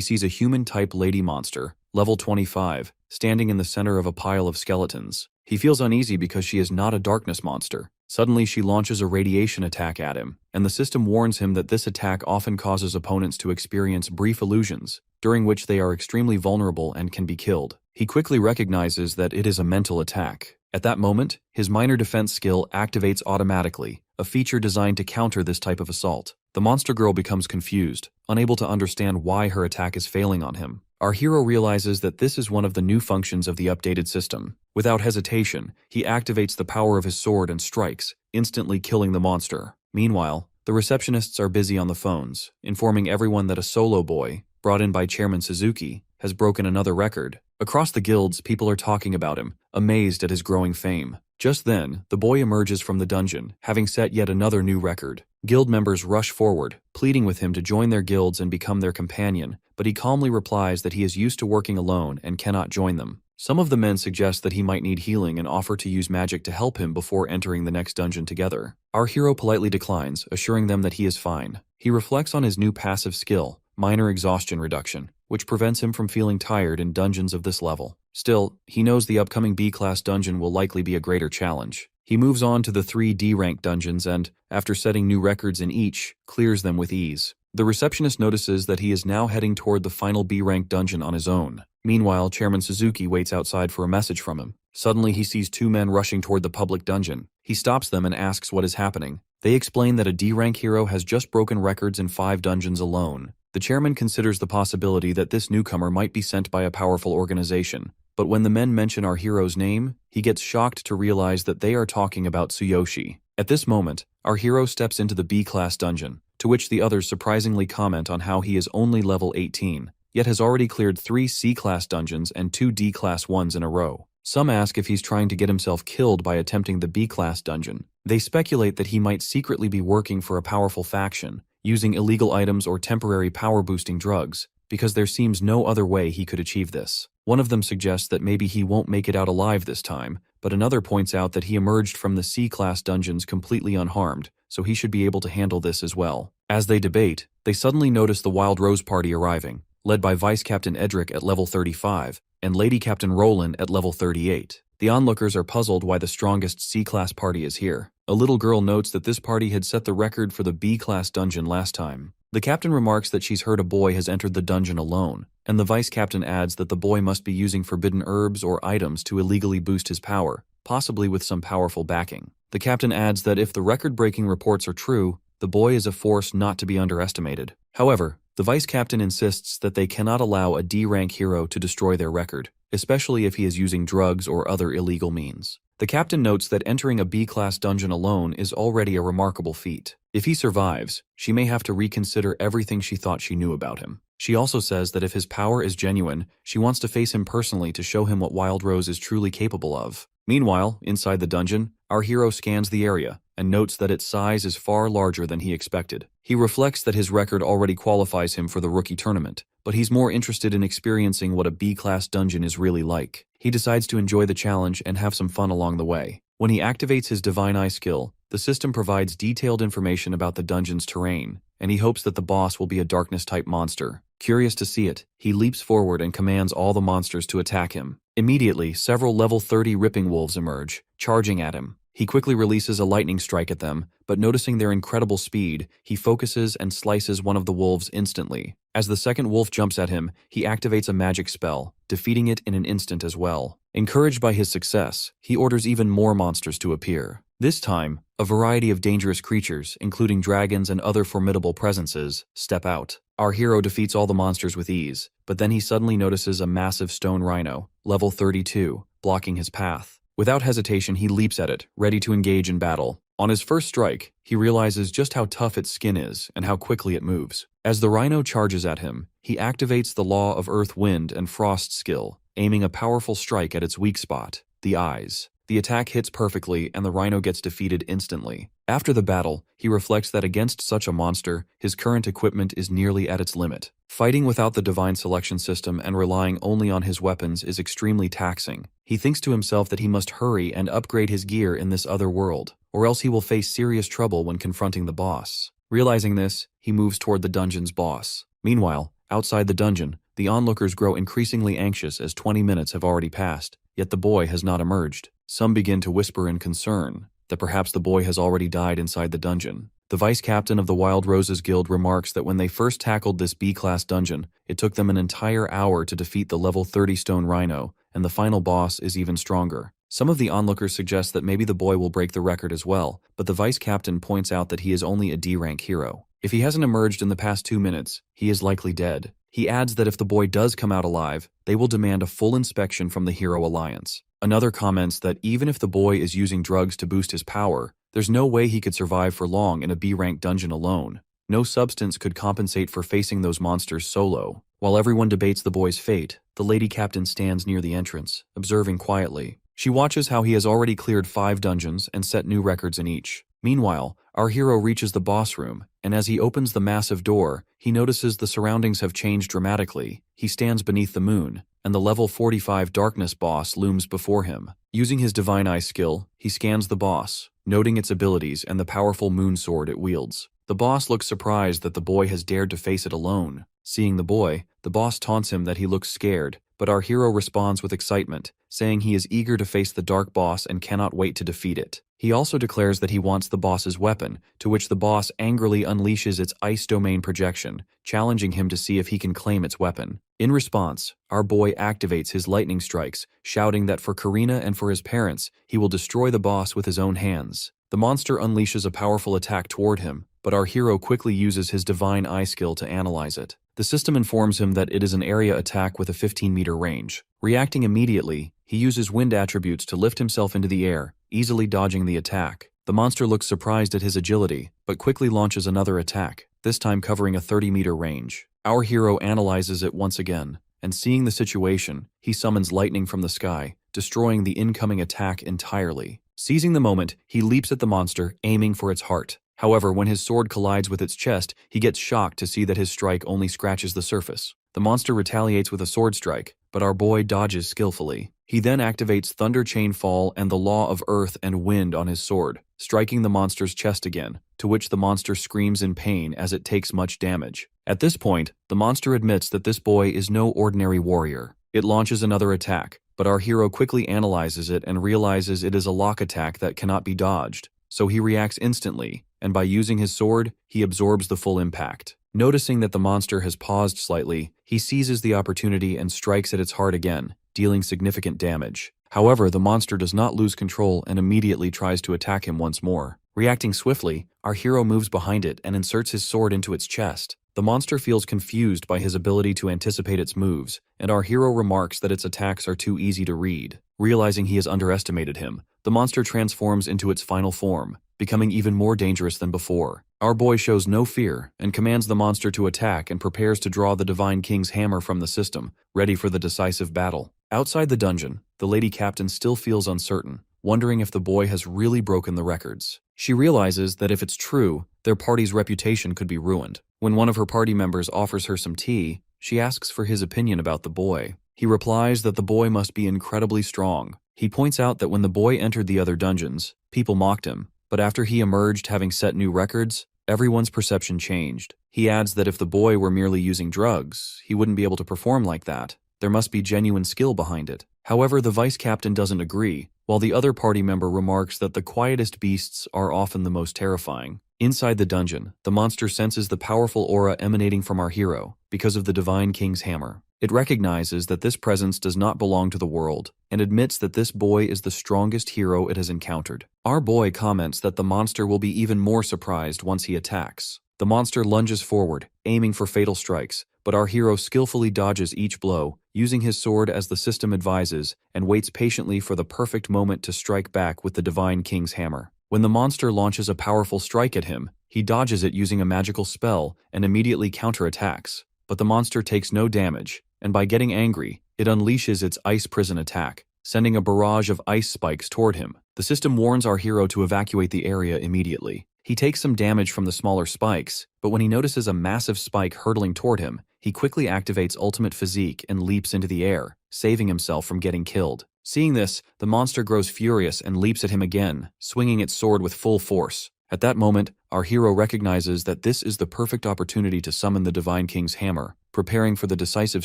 Speaker 1: sees a human-type lady monster, level 25, standing in the center of a pile of skeletons. He feels uneasy because she is not a darkness monster. Suddenly, she launches a radiation attack at him, and the system warns him that this attack often causes opponents to experience brief illusions, during which they are extremely vulnerable and can be killed. He quickly recognizes that it is a mental attack. At that moment, his minor defense skill activates automatically, a feature designed to counter this type of assault. The monster girl becomes confused, unable to understand why her attack is failing on him. Our hero realizes that this is one of the new functions of the updated system. Without hesitation, he activates the power of his sword and strikes, instantly killing the monster. Meanwhile, the receptionists are busy on the phones, informing everyone that a solo boy, brought in by Chairman Suzuki, has broken another record. Across the guilds, people are talking about him, amazed at his growing fame. Just then, the boy emerges from the dungeon, having set yet another new record. Guild members rush forward, pleading with him to join their guilds and become their companion, but he calmly replies that he is used to working alone and cannot join them. Some of the men suggest that he might need healing and offer to use magic to help him before entering the next dungeon together. Our hero politely declines, assuring them that he is fine. He reflects on his new passive skill, minor exhaustion reduction, which prevents him from feeling tired in dungeons of this level. Still, he knows the upcoming B-class dungeon will likely be a greater challenge. He moves on to the 3 D-rank dungeons and, after setting new records in each, clears them with ease. The receptionist notices that he is now heading toward the final B-rank dungeon on his own. Meanwhile, Chairman Suzuki waits outside for a message from him. Suddenly, he sees 2 men rushing toward the public dungeon. He stops them and asks what is happening. They explain that a D-rank hero has just broken records in 5 dungeons alone. The chairman considers the possibility that this newcomer might be sent by a powerful organization, but when the men mention our hero's name, he gets shocked to realize that they are talking about Tsuyoshi. At this moment, our hero steps into the B-class dungeon, to which the others surprisingly comment on how he is only level 18, yet has already cleared 3 C-class dungeons and 2 D-class ones in a row. Some ask if he's trying to get himself killed by attempting the B-class dungeon. They speculate that he might secretly be working for a powerful faction, using illegal items or temporary power-boosting drugs, because there seems no other way he could achieve this. One of them suggests that maybe he won't make it out alive this time, but another points out that he emerged from the C-class dungeons completely unharmed, so he should be able to handle this as well. As they debate, they suddenly notice the Wild Rose party arriving, led by Vice Captain Edric at level 35 and Lady Captain Roland at level 38. The onlookers are puzzled why the strongest C-class party is here. A little girl notes that this party had set the record for the B-class dungeon last time. The captain remarks that she's heard a boy has entered the dungeon alone, and the vice captain adds that the boy must be using forbidden herbs or items to illegally boost his power, possibly with some powerful backing. The captain adds that if the record-breaking reports are true, the boy is a force not to be underestimated. However, the vice captain insists that they cannot allow a D-rank hero to destroy their record, especially if he is using drugs or other illegal means. The captain notes that entering a B-class dungeon alone is already a remarkable feat. If he survives, she may have to reconsider everything she thought she knew about him. She also says that if his power is genuine, she wants to face him personally to show him what Wild Rose is truly capable of. Meanwhile, inside the dungeon, our hero scans the area and notes that its size is far larger than he expected. He reflects that his record already qualifies him for the rookie tournament, but he's more interested in experiencing what a B-class dungeon is really like. He decides to enjoy the challenge and have some fun along the way. When he activates his Divine Eye skill, the system provides detailed information about the dungeon's terrain, and he hopes that the boss will be a darkness-type monster. Curious to see it, he leaps forward and commands all the monsters to attack him. Immediately, several level 30 ripping wolves emerge, charging at him. He quickly releases a lightning strike at them, but noticing their incredible speed, he focuses and slices one of the wolves instantly. As the second wolf jumps at him, he activates a magic spell, defeating it in an instant as well. Encouraged by his success, he orders even more monsters to appear. This time, a variety of dangerous creatures, including dragons and other formidable presences, step out. Our hero defeats all the monsters with ease, but then he suddenly notices a massive stone rhino, level 32, blocking his path. Without hesitation, he leaps at it, ready to engage in battle. On his first strike, he realizes just how tough its skin is and how quickly it moves. As the rhino charges at him, he activates the Law of Earth, Wind, and Frost skill, aiming a powerful strike at its weak spot, the eyes. The attack hits perfectly and the rhino gets defeated instantly. After the battle, he reflects that against such a monster, his current equipment is nearly at its limit. Fighting without the divine selection system and relying only on his weapons is extremely taxing. He thinks to himself that he must hurry and upgrade his gear in this other world, or else he will face serious trouble when confronting the boss. Realizing this, he moves toward the dungeon's boss. Meanwhile, outside the dungeon, the onlookers grow increasingly anxious as 20 minutes have already passed, yet the boy has not emerged. Some begin to whisper in concern that perhaps the boy has already died inside the dungeon. The vice captain of the Wild Roses Guild remarks that when they first tackled this B-class dungeon, it took them an entire hour to defeat the level 30 stone rhino, and the final boss is even stronger. Some of the onlookers suggest that maybe the boy will break the record as well, but the vice captain points out that he is only a D-rank hero. If he hasn't emerged in the past 2 minutes, he is likely dead. He adds that if the boy does come out alive, they will demand a full inspection from the Hero Alliance. Another comments that even if the boy is using drugs to boost his power, there's no way he could survive for long in a B-rank dungeon alone. No substance could compensate for facing those monsters solo. While everyone debates the boy's fate, the lady captain stands near the entrance, observing quietly. She watches how he has already cleared 5 dungeons and set new records in each. Meanwhile, our hero reaches the boss room, and as he opens the massive door, he notices the surroundings have changed dramatically. He stands beneath the moon, and the level 45 darkness boss looms before him. Using his Divine Eye skill, he scans the boss, noting its abilities and the powerful moon sword it wields. The boss looks surprised that the boy has dared to face it alone. Seeing the boy, the boss taunts him that he looks scared, but our hero responds with excitement, saying he is eager to face the dark boss and cannot wait to defeat it. He also declares that he wants the boss's weapon, to which the boss angrily unleashes its ice domain projection, challenging him to see if he can claim its weapon. In response, our boy activates his lightning strikes, shouting that for Karina and for his parents, he will destroy the boss with his own hands. The monster unleashes a powerful attack toward him, but our hero quickly uses his Divine Eye skill to analyze it. The system informs him that it is an area attack with a 15-meter range. Reacting immediately, he uses wind attributes to lift himself into the air, easily dodging the attack. The monster looks surprised at his agility, but quickly launches another attack, this time covering a 30-meter range. Our hero analyzes it once again, and seeing the situation, he summons lightning from the sky, destroying the incoming attack entirely. Seizing the moment, he leaps at the monster, aiming for its heart. However, when his sword collides with its chest, he gets shocked to see that his strike only scratches the surface. The monster retaliates with a sword strike, but our boy dodges skillfully. He then activates Thunder Chain Fall and the Law of Earth and Wind on his sword, striking the monster's chest again, to which the monster screams in pain as it takes much damage. At this point, the monster admits that this boy is no ordinary warrior. It launches another attack, but our hero quickly analyzes it and realizes it is a lock attack that cannot be dodged, so he reacts instantly, and by using his sword, he absorbs the full impact. Noticing that the monster has paused slightly, he seizes the opportunity and strikes at its heart again, dealing significant damage. However, the monster does not lose control and immediately tries to attack him once more. Reacting swiftly, our hero moves behind it and inserts his sword into its chest. The monster feels confused by his ability to anticipate its moves, and our hero remarks that its attacks are too easy to read. Realizing he has underestimated him, the monster transforms into its final form, becoming even more dangerous than before. Our boy shows no fear and commands the monster to attack and prepares to draw the Divine King's hammer from the system, ready for the decisive battle. Outside the dungeon, the lady captain still feels uncertain, wondering if the boy has really broken the records. She realizes that if it's true, their party's reputation could be ruined. When one of her party members offers her some tea, she asks for his opinion about the boy. He replies that the boy must be incredibly strong. He points out that when the boy entered the other dungeons, people mocked him, but after he emerged having set new records, everyone's perception changed. He adds that if the boy were merely using drugs, he wouldn't be able to perform like that. There must be genuine skill behind it. However, the vice captain doesn't agree, while the other party member remarks that the quietest beasts are often the most terrifying. Inside the dungeon, the monster senses the powerful aura emanating from our hero because of the Divine King's hammer. It recognizes that this presence does not belong to the world and admits that this boy is the strongest hero it has encountered. Our boy comments that the monster will be even more surprised once he attacks. The monster lunges forward, aiming for fatal strikes, but our hero skillfully dodges each blow, using his sword as the system advises, and waits patiently for the perfect moment to strike back with the Divine King's hammer. When the monster launches a powerful strike at him, he dodges it using a magical spell and immediately counterattacks. But the monster takes no damage, and by getting angry, it unleashes its ice prison attack, sending a barrage of ice spikes toward him. The system warns our hero to evacuate the area immediately. He takes some damage from the smaller spikes, but when he notices a massive spike hurtling toward him, he quickly activates Ultimate Physique and leaps into the air, saving himself from getting killed. Seeing this, the monster grows furious and leaps at him again, swinging its sword with full force. At that moment, our hero recognizes that this is the perfect opportunity to summon the Divine King's hammer, preparing for the decisive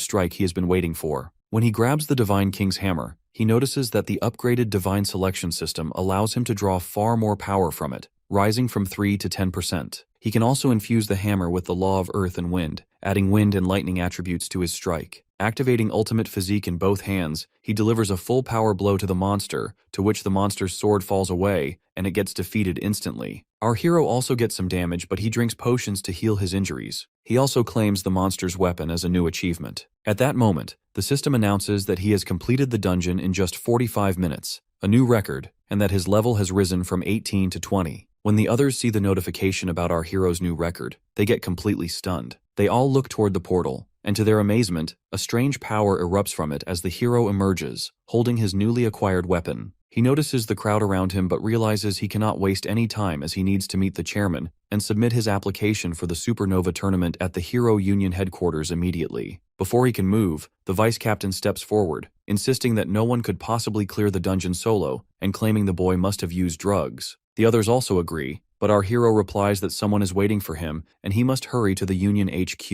Speaker 1: strike he has been waiting for. When he grabs the Divine King's hammer, he notices that the upgraded Divine Selection system allows him to draw far more power from it, rising from 3 to 10%. He can also infuse the hammer with the Law of Earth and Wind, adding wind and lightning attributes to his strike. Activating Ultimate Physique in both hands, he delivers a full power blow to the monster, to which the monster's sword falls away, and it gets defeated instantly. Our hero also gets some damage, but he drinks potions to heal his injuries. He also claims the monster's weapon as a new achievement. At that moment, the system announces that he has completed the dungeon in just 45 minutes, a new record, and that his level has risen from 18 to 20. When the others see the notification about our hero's new record, they get completely stunned. They all look toward the portal, and to their amazement, a strange power erupts from it as the hero emerges, holding his newly acquired weapon. He notices the crowd around him but realizes he cannot waste any time as he needs to meet the chairman and submit his application for the Supernova tournament at the Hero Union headquarters immediately. Before he can move, the vice captain steps forward, insisting that no one could possibly clear the dungeon solo and claiming the boy must have used drugs. The others also agree, but our hero replies that someone is waiting for him and he must hurry to the Union HQ.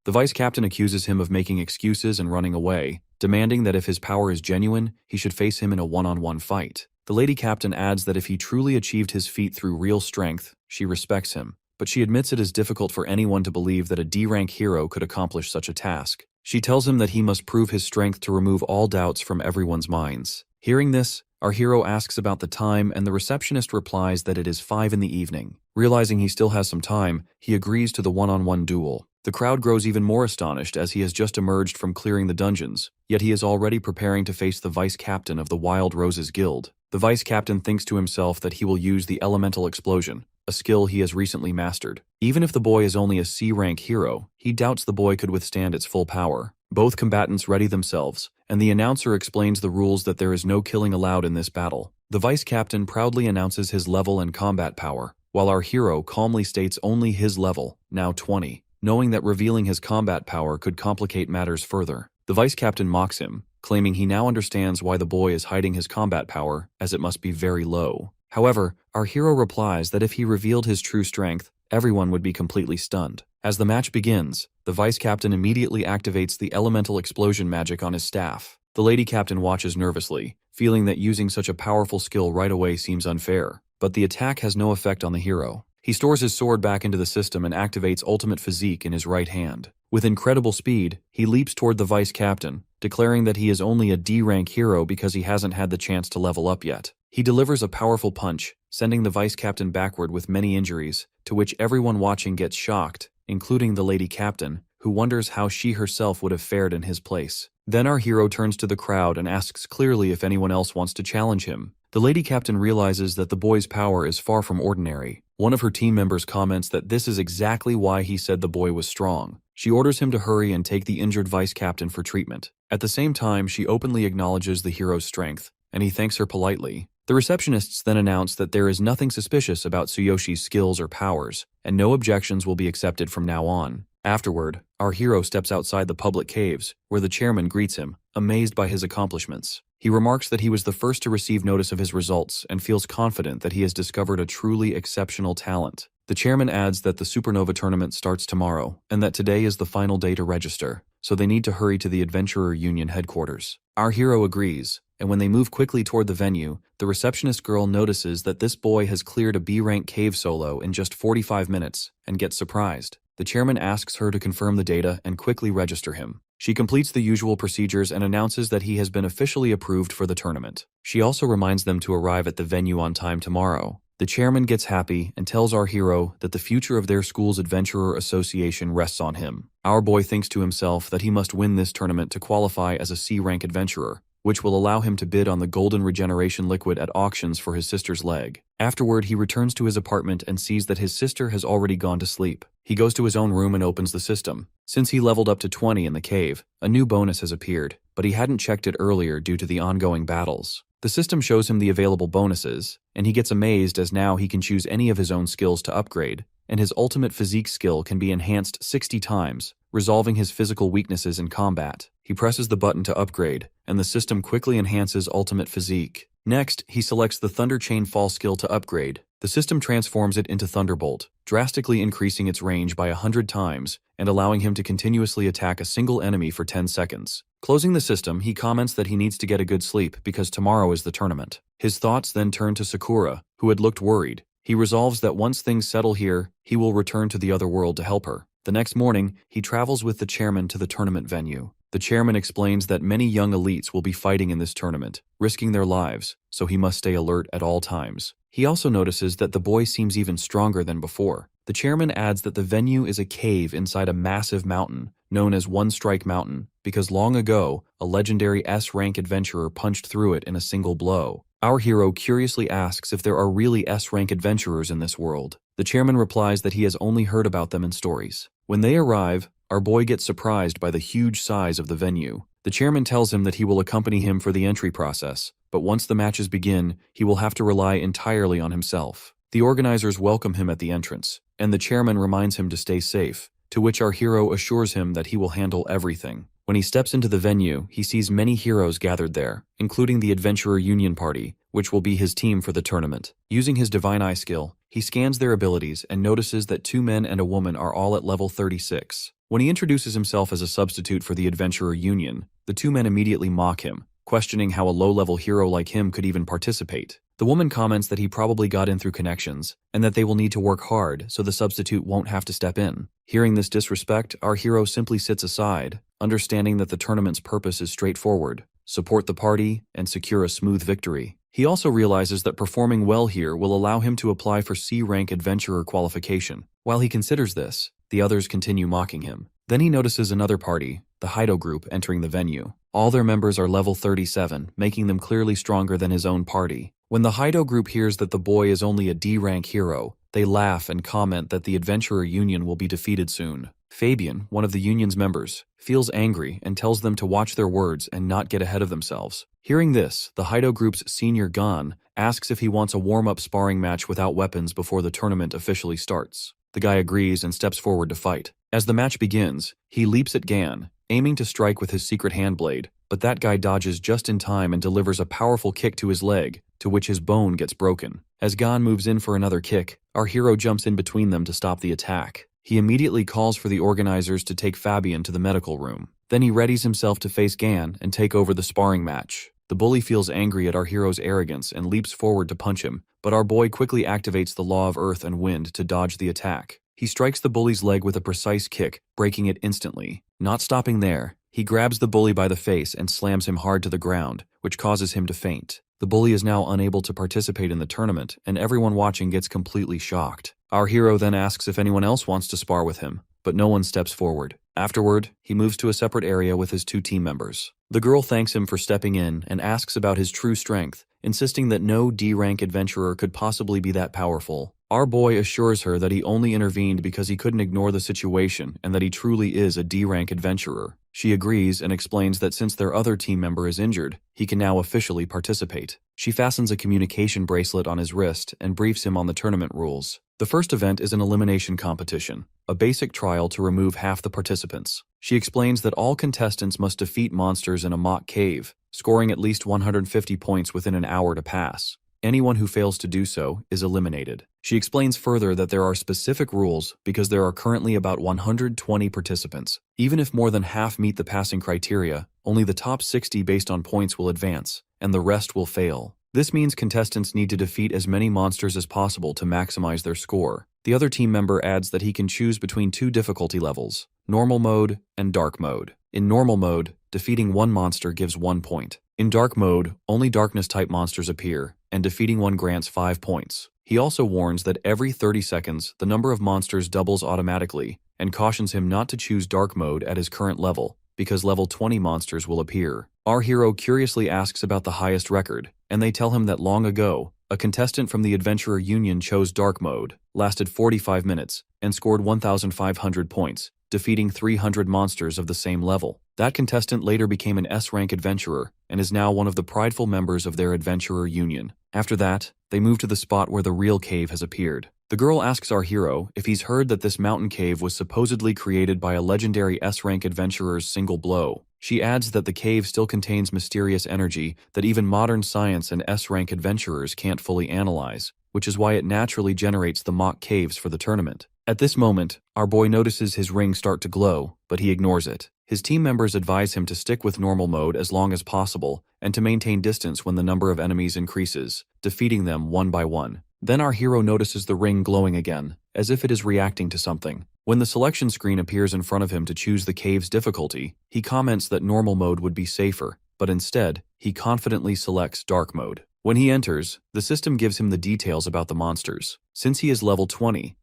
Speaker 1: The vice captain accuses him of making excuses and running away, demanding that if his power is genuine, he should face him in a one-on-one fight. The lady captain adds that if he truly achieved his feat through real strength, she respects him, but she admits it is difficult for anyone to believe that a D-rank hero could accomplish such a task. She tells him that he must prove his strength to remove all doubts from everyone's minds. Hearing this, our hero asks about the time and the receptionist replies that it is 5 in the evening. Realizing he still has some time, he agrees to the one-on-one duel. The crowd grows even more astonished as he has just emerged from clearing the dungeons, yet he is already preparing to face the vice captain of the Wild Roses Guild. The vice captain thinks to himself that he will use the elemental explosion, a skill he has recently mastered. Even if the boy is only a C-rank hero, he doubts the boy could withstand its full power. Both combatants ready themselves, and the announcer explains the rules that there is no killing allowed in this battle. The vice captain proudly announces his level and combat power, while our hero calmly states only his level, now 20. Knowing that revealing his combat power could complicate matters further. The vice captain mocks him, claiming he now understands why the boy is hiding his combat power, as it must be very low. However, our hero replies that if he revealed his true strength, everyone would be completely stunned. As the match begins, the vice captain immediately activates the elemental explosion magic on his staff. The lady captain watches nervously, feeling that using such a powerful skill right away seems unfair. But the attack has no effect on the hero. He stores his sword back into the system and activates ultimate physique in his right hand. With incredible speed, he leaps toward the vice captain, declaring that he is only a D-rank hero because he hasn't had the chance to level up yet. He delivers a powerful punch, sending the vice captain backward with many injuries, to which everyone watching gets shocked, including the lady captain, who wonders how she herself would have fared in his place. Then our hero turns to the crowd and asks clearly if anyone else wants to challenge him. The lady captain realizes that the boy's power is far from ordinary. One of her team members comments that this is exactly why he said the boy was strong. She orders him to hurry and take the injured vice captain for treatment. At the same time, she openly acknowledges the hero's strength, and he thanks her politely. The receptionists then announce that there is nothing suspicious about Tsuyoshi's skills or powers, and no objections will be accepted from now on. Afterward, our hero steps outside the public caves, where the chairman greets him, amazed by his accomplishments. He remarks that he was the first to receive notice of his results and feels confident that he has discovered a truly exceptional talent. The chairman adds that the Supernova tournament starts tomorrow, and that today is the final day to register, so they need to hurry to the Adventurer Union headquarters. Our hero agrees, and when they move quickly toward the venue, the receptionist girl notices that this boy has cleared a B-rank cave solo in just 45 minutes, and gets surprised. The chairman asks her to confirm the data and quickly register him. She completes the usual procedures and announces that he has been officially approved for the tournament. She also reminds them to arrive at the venue on time tomorrow. The chairman gets happy and tells our hero that the future of their school's Adventurer Association rests on him. Our boy thinks to himself that he must win this tournament to qualify as a C-rank adventurer, which will allow him to bid on the golden regeneration liquid at auctions for his sister's leg. Afterward, he returns to his apartment and sees that his sister has already gone to sleep. He goes to his own room and opens the system. Since he leveled up to 20 in the cave, a new bonus has appeared, but he hadn't checked it earlier due to the ongoing battles. The system shows him the available bonuses, and he gets amazed as now he can choose any of his own skills to upgrade, and his ultimate physique skill can be enhanced 60 times, resolving his physical weaknesses in combat. He presses the button to upgrade, and the system quickly enhances ultimate physique. Next, he selects the Thunder Chain Fall skill to upgrade. The system transforms it into Thunderbolt, drastically increasing its range by 100 times and allowing him to continuously attack a single enemy for 10 seconds. Closing the system, he comments that he needs to get a good sleep because tomorrow is the tournament. His thoughts then turn to Sakura, who had looked worried. He resolves that once things settle here, he will return to the Otherworld to help her. The next morning, he travels with the chairman to the tournament venue. The chairman explains that many young elites will be fighting in this tournament, risking their lives, so he must stay alert at all times. He also notices that the boy seems even stronger than before. The chairman adds that the venue is a cave inside a massive mountain, known as One Strike Mountain, because long ago, a legendary S-rank adventurer punched through it in a single blow. Our hero curiously asks if there are really S-rank adventurers in this world. The chairman replies that he has only heard about them in stories. When they arrive, our boy gets surprised by the huge size of the venue. The chairman tells him that he will accompany him for the entry process, but once the matches begin, he will have to rely entirely on himself. The organizers welcome him at the entrance, and the chairman reminds him to stay safe, to which our hero assures him that he will handle everything. When he steps into the venue, he sees many heroes gathered there, including the Adventurer Union Party, which will be his team for the tournament. Using his Divine Eye skill, he scans their abilities and notices that 2 men and a woman are all at level 36. When he introduces himself as a substitute for the Adventurer Union, the 2 men immediately mock him, questioning how a low-level hero like him could even participate. The woman comments that he probably got in through connections, and that they will need to work hard so the substitute won't have to step in. Hearing this disrespect, our hero simply sits aside, understanding that the tournament's purpose is straightforward: support the party and secure a smooth victory. He also realizes that performing well here will allow him to apply for C-rank adventurer qualification. While he considers this, the others continue mocking him. Then he notices another party, the Hido group, entering the venue. All their members are level 37, making them clearly stronger than his own party. When the Hido group hears that the boy is only a D-rank hero, they laugh and comment that the Adventurer Union will be defeated soon. Fabian, one of the union's members, feels angry and tells them to watch their words and not get ahead of themselves. Hearing this, the Hido group's senior Gon asks if he wants a warm-up sparring match without weapons before the tournament officially starts. The guy agrees and steps forward to fight. As the match begins, he leaps at Gan, aiming to strike with his secret hand blade, but that guy dodges just in time and delivers a powerful kick to his leg, to which his bone gets broken. As Gon moves in for another kick, our hero jumps in between them to stop the attack. He immediately calls for the organizers to take Fabian to the medical room. Then he readies himself to face Gan and take over the sparring match. The bully feels angry at our hero's arrogance and leaps forward to punch him, but our boy quickly activates the law of earth and wind to dodge the attack. He strikes the bully's leg with a precise kick, breaking it instantly. Not stopping there, he grabs the bully by the face and slams him hard to the ground, which causes him to faint. The bully is now unable to participate in the tournament, and everyone watching gets completely shocked. Our hero then asks if anyone else wants to spar with him, but no one steps forward. Afterward, he moves to a separate area with his 2 team members. The girl thanks him for stepping in and asks about his true strength, insisting that no D-rank adventurer could possibly be that powerful. Our boy assures her that he only intervened because he couldn't ignore the situation and that he truly is a D-rank adventurer. She agrees and explains that since their other team member is injured, he can now officially participate. She fastens a communication bracelet on his wrist and briefs him on the tournament rules. The first event is an elimination competition, a basic trial to remove half the participants. She explains that all contestants must defeat monsters in a mock cave, scoring at least 150 points within an hour to pass. Anyone who fails to do so is eliminated. She explains further that there are specific rules because there are currently about 120 participants. Even if more than half meet the passing criteria, only the top 60 based on points will advance, and the rest will fail. This means contestants need to defeat as many monsters as possible to maximize their score. The other team member adds that he can choose between 2 difficulty levels, normal mode and dark mode. In normal mode, defeating 1 monster gives 1 point. In dark mode, only darkness-type monsters appear, and defeating one grants 5 points. He also warns that every 30 seconds, the number of monsters doubles automatically, and cautions him not to choose dark mode at his current level, because level 20 monsters will appear. Our hero curiously asks about the highest record, and they tell him that long ago, a contestant from the Adventurer Union chose dark mode, lasted 45 minutes, and scored 1,500 points, defeating 300 monsters of the same level. That contestant later became an S-rank adventurer, and is now one of the prideful members of their Adventurer Union. After that, they move to the spot where the real cave has appeared. The girl asks our hero if he's heard that this mountain cave was supposedly created by a legendary S-rank adventurer's single blow. She adds that the cave still contains mysterious energy that even modern science and S-rank adventurers can't fully analyze, which is why it naturally generates the mock caves for the tournament. At this moment, our boy notices his ring start to glow, but he ignores it. His team members advise him to stick with normal mode as long as possible and to maintain distance when the number of enemies increases, defeating them one by one. Then our hero notices the ring glowing again, as if it is reacting to something. When the selection screen appears in front of him to choose the cave's difficulty, he comments that normal mode would be safer, but instead, he confidently selects dark mode. When he enters, the system gives him the details about the monsters. Since he is level 20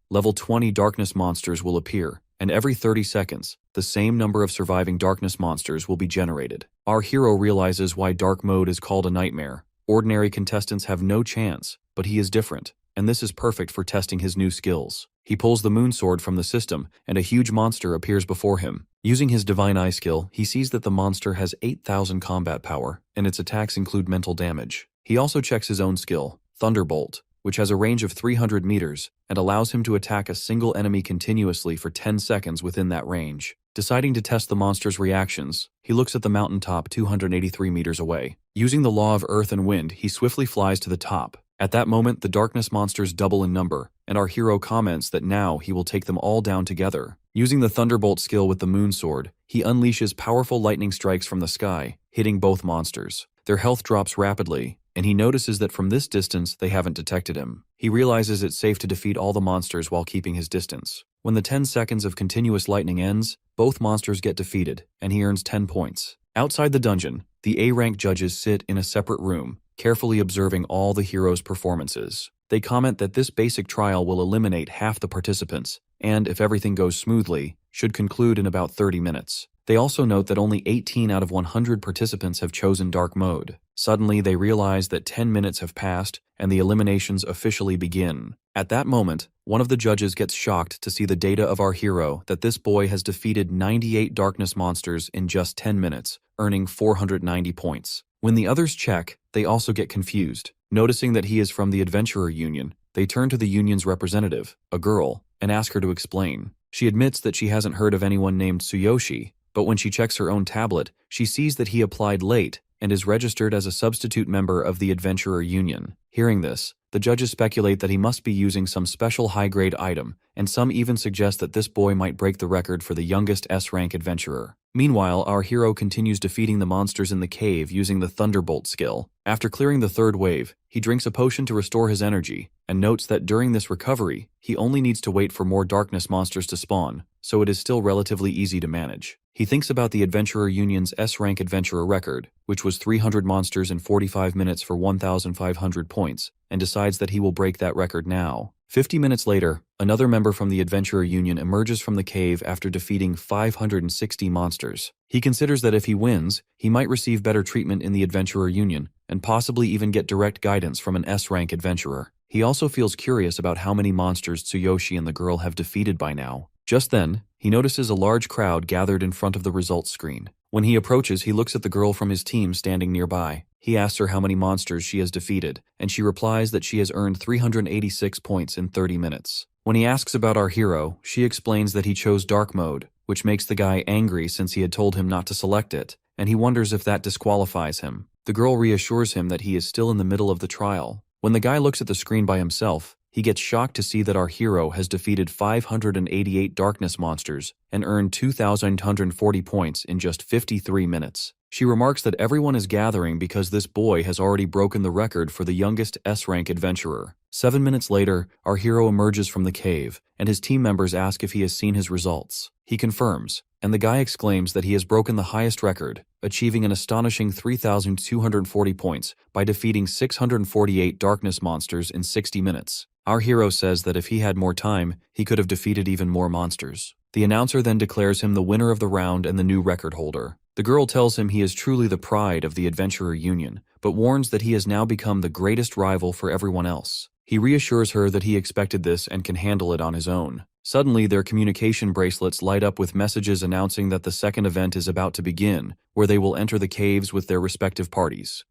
Speaker 1: darkness monsters will appear, and every 30 seconds, the same number of surviving darkness monsters will be generated. Our hero realizes why dark mode is called a nightmare. Ordinary contestants have no chance, but he is different, and this is perfect for testing his new skills. He pulls the moon sword from the system, and a huge monster appears before him. Using his Divine Eye skill, he sees that the monster has 8,000 combat power, and its attacks include mental damage. He also checks his own skill, Thunderbolt, which has a range of 300 meters, and allows him to attack a single enemy continuously for 10 seconds within that range. Deciding to test the monster's reactions, he looks at the mountaintop 283 meters away. Using the law of earth and wind, he swiftly flies to the top. At that moment, the darkness monsters double in number, and our hero comments that now he will take them all down together. Using the Thunderbolt skill with the moon sword, he unleashes powerful lightning strikes from the sky, hitting both monsters. Their health drops rapidly, and he notices that from this distance they haven't detected him. He realizes it's safe to defeat all the monsters while keeping his distance. When the 10 seconds of continuous lightning ends, both monsters get defeated, and he earns 10 points. Outside the dungeon, the A-rank judges sit in a separate room, carefully observing all the heroes' performances. They comment that this basic trial will eliminate half the participants, and if everything goes smoothly, should conclude in about 30 minutes. They also note that only 18 out of 100 participants have chosen dark mode. Suddenly, they realize that 10 minutes have passed and the eliminations officially begin. At that moment, one of the judges gets shocked to see the data of our hero that this boy has defeated 98 darkness monsters in just 10 minutes, earning 490 points. When the others check, they also get confused. Noticing that he is from the Adventurer Union, they turn to the union's representative, a girl, and ask her to explain. She admits that she hasn't heard of anyone named Tsuyoshi, but when she checks her own tablet, she sees that he applied late and is registered as a substitute member of the Adventurer Union. Hearing this, the judges speculate that he must be using some special high-grade item, and some even suggest that this boy might break the record for the youngest S-rank adventurer. Meanwhile, our hero continues defeating the monsters in the cave using the Thunderbolt skill. After clearing the third wave, he drinks a potion to restore his energy, and notes that during this recovery, he only needs to wait for more darkness monsters to spawn, so it is still relatively easy to manage. He thinks about the Adventurer Union's S-rank adventurer record, which was 300 monsters in 45 minutes for 1,500 points, and decides that he will break that record now. 50 minutes later, another member from the Adventurer Union emerges from the cave after defeating 560 monsters. He considers that if he wins, he might receive better treatment in the Adventurer Union, and possibly even get direct guidance from an S-rank adventurer. He also feels curious about how many monsters Tsuyoshi and the girl have defeated by now. Just then, he notices a large crowd gathered in front of the results screen. When he approaches, he looks at the girl from his team standing nearby. He asks her how many monsters she has defeated, and she replies that she has earned 386 points in 30 minutes. When he asks about our hero, she explains that he chose dark mode, which makes the guy angry since he had told him not to select it, and he wonders if that disqualifies him. The girl reassures him that he is still in the middle of the trial. When the guy looks at the screen by himself, he gets shocked to see that our hero has defeated 588 darkness monsters and earned 2,140 points in just 53 minutes. She remarks that everyone is gathering because this boy has already broken the record for the youngest S-rank adventurer. 7 minutes later, our hero emerges from the cave, and his team members ask if he has seen his results. He confirms, and the guy exclaims that he has broken the highest record, achieving an astonishing 3,240 points by defeating 648 darkness monsters in 60 minutes. Our hero says that if he had more time, he could have defeated even more monsters. The announcer then declares him the winner of the round and the new record holder. The girl tells him he is truly the pride of the Adventurer Union, but warns that he has now become the greatest rival for everyone else. He reassures her that he expected this and can handle it on his own. Suddenly, their communication bracelets light up with messages announcing that the second event is about to begin, where they will enter the caves with their respective parties.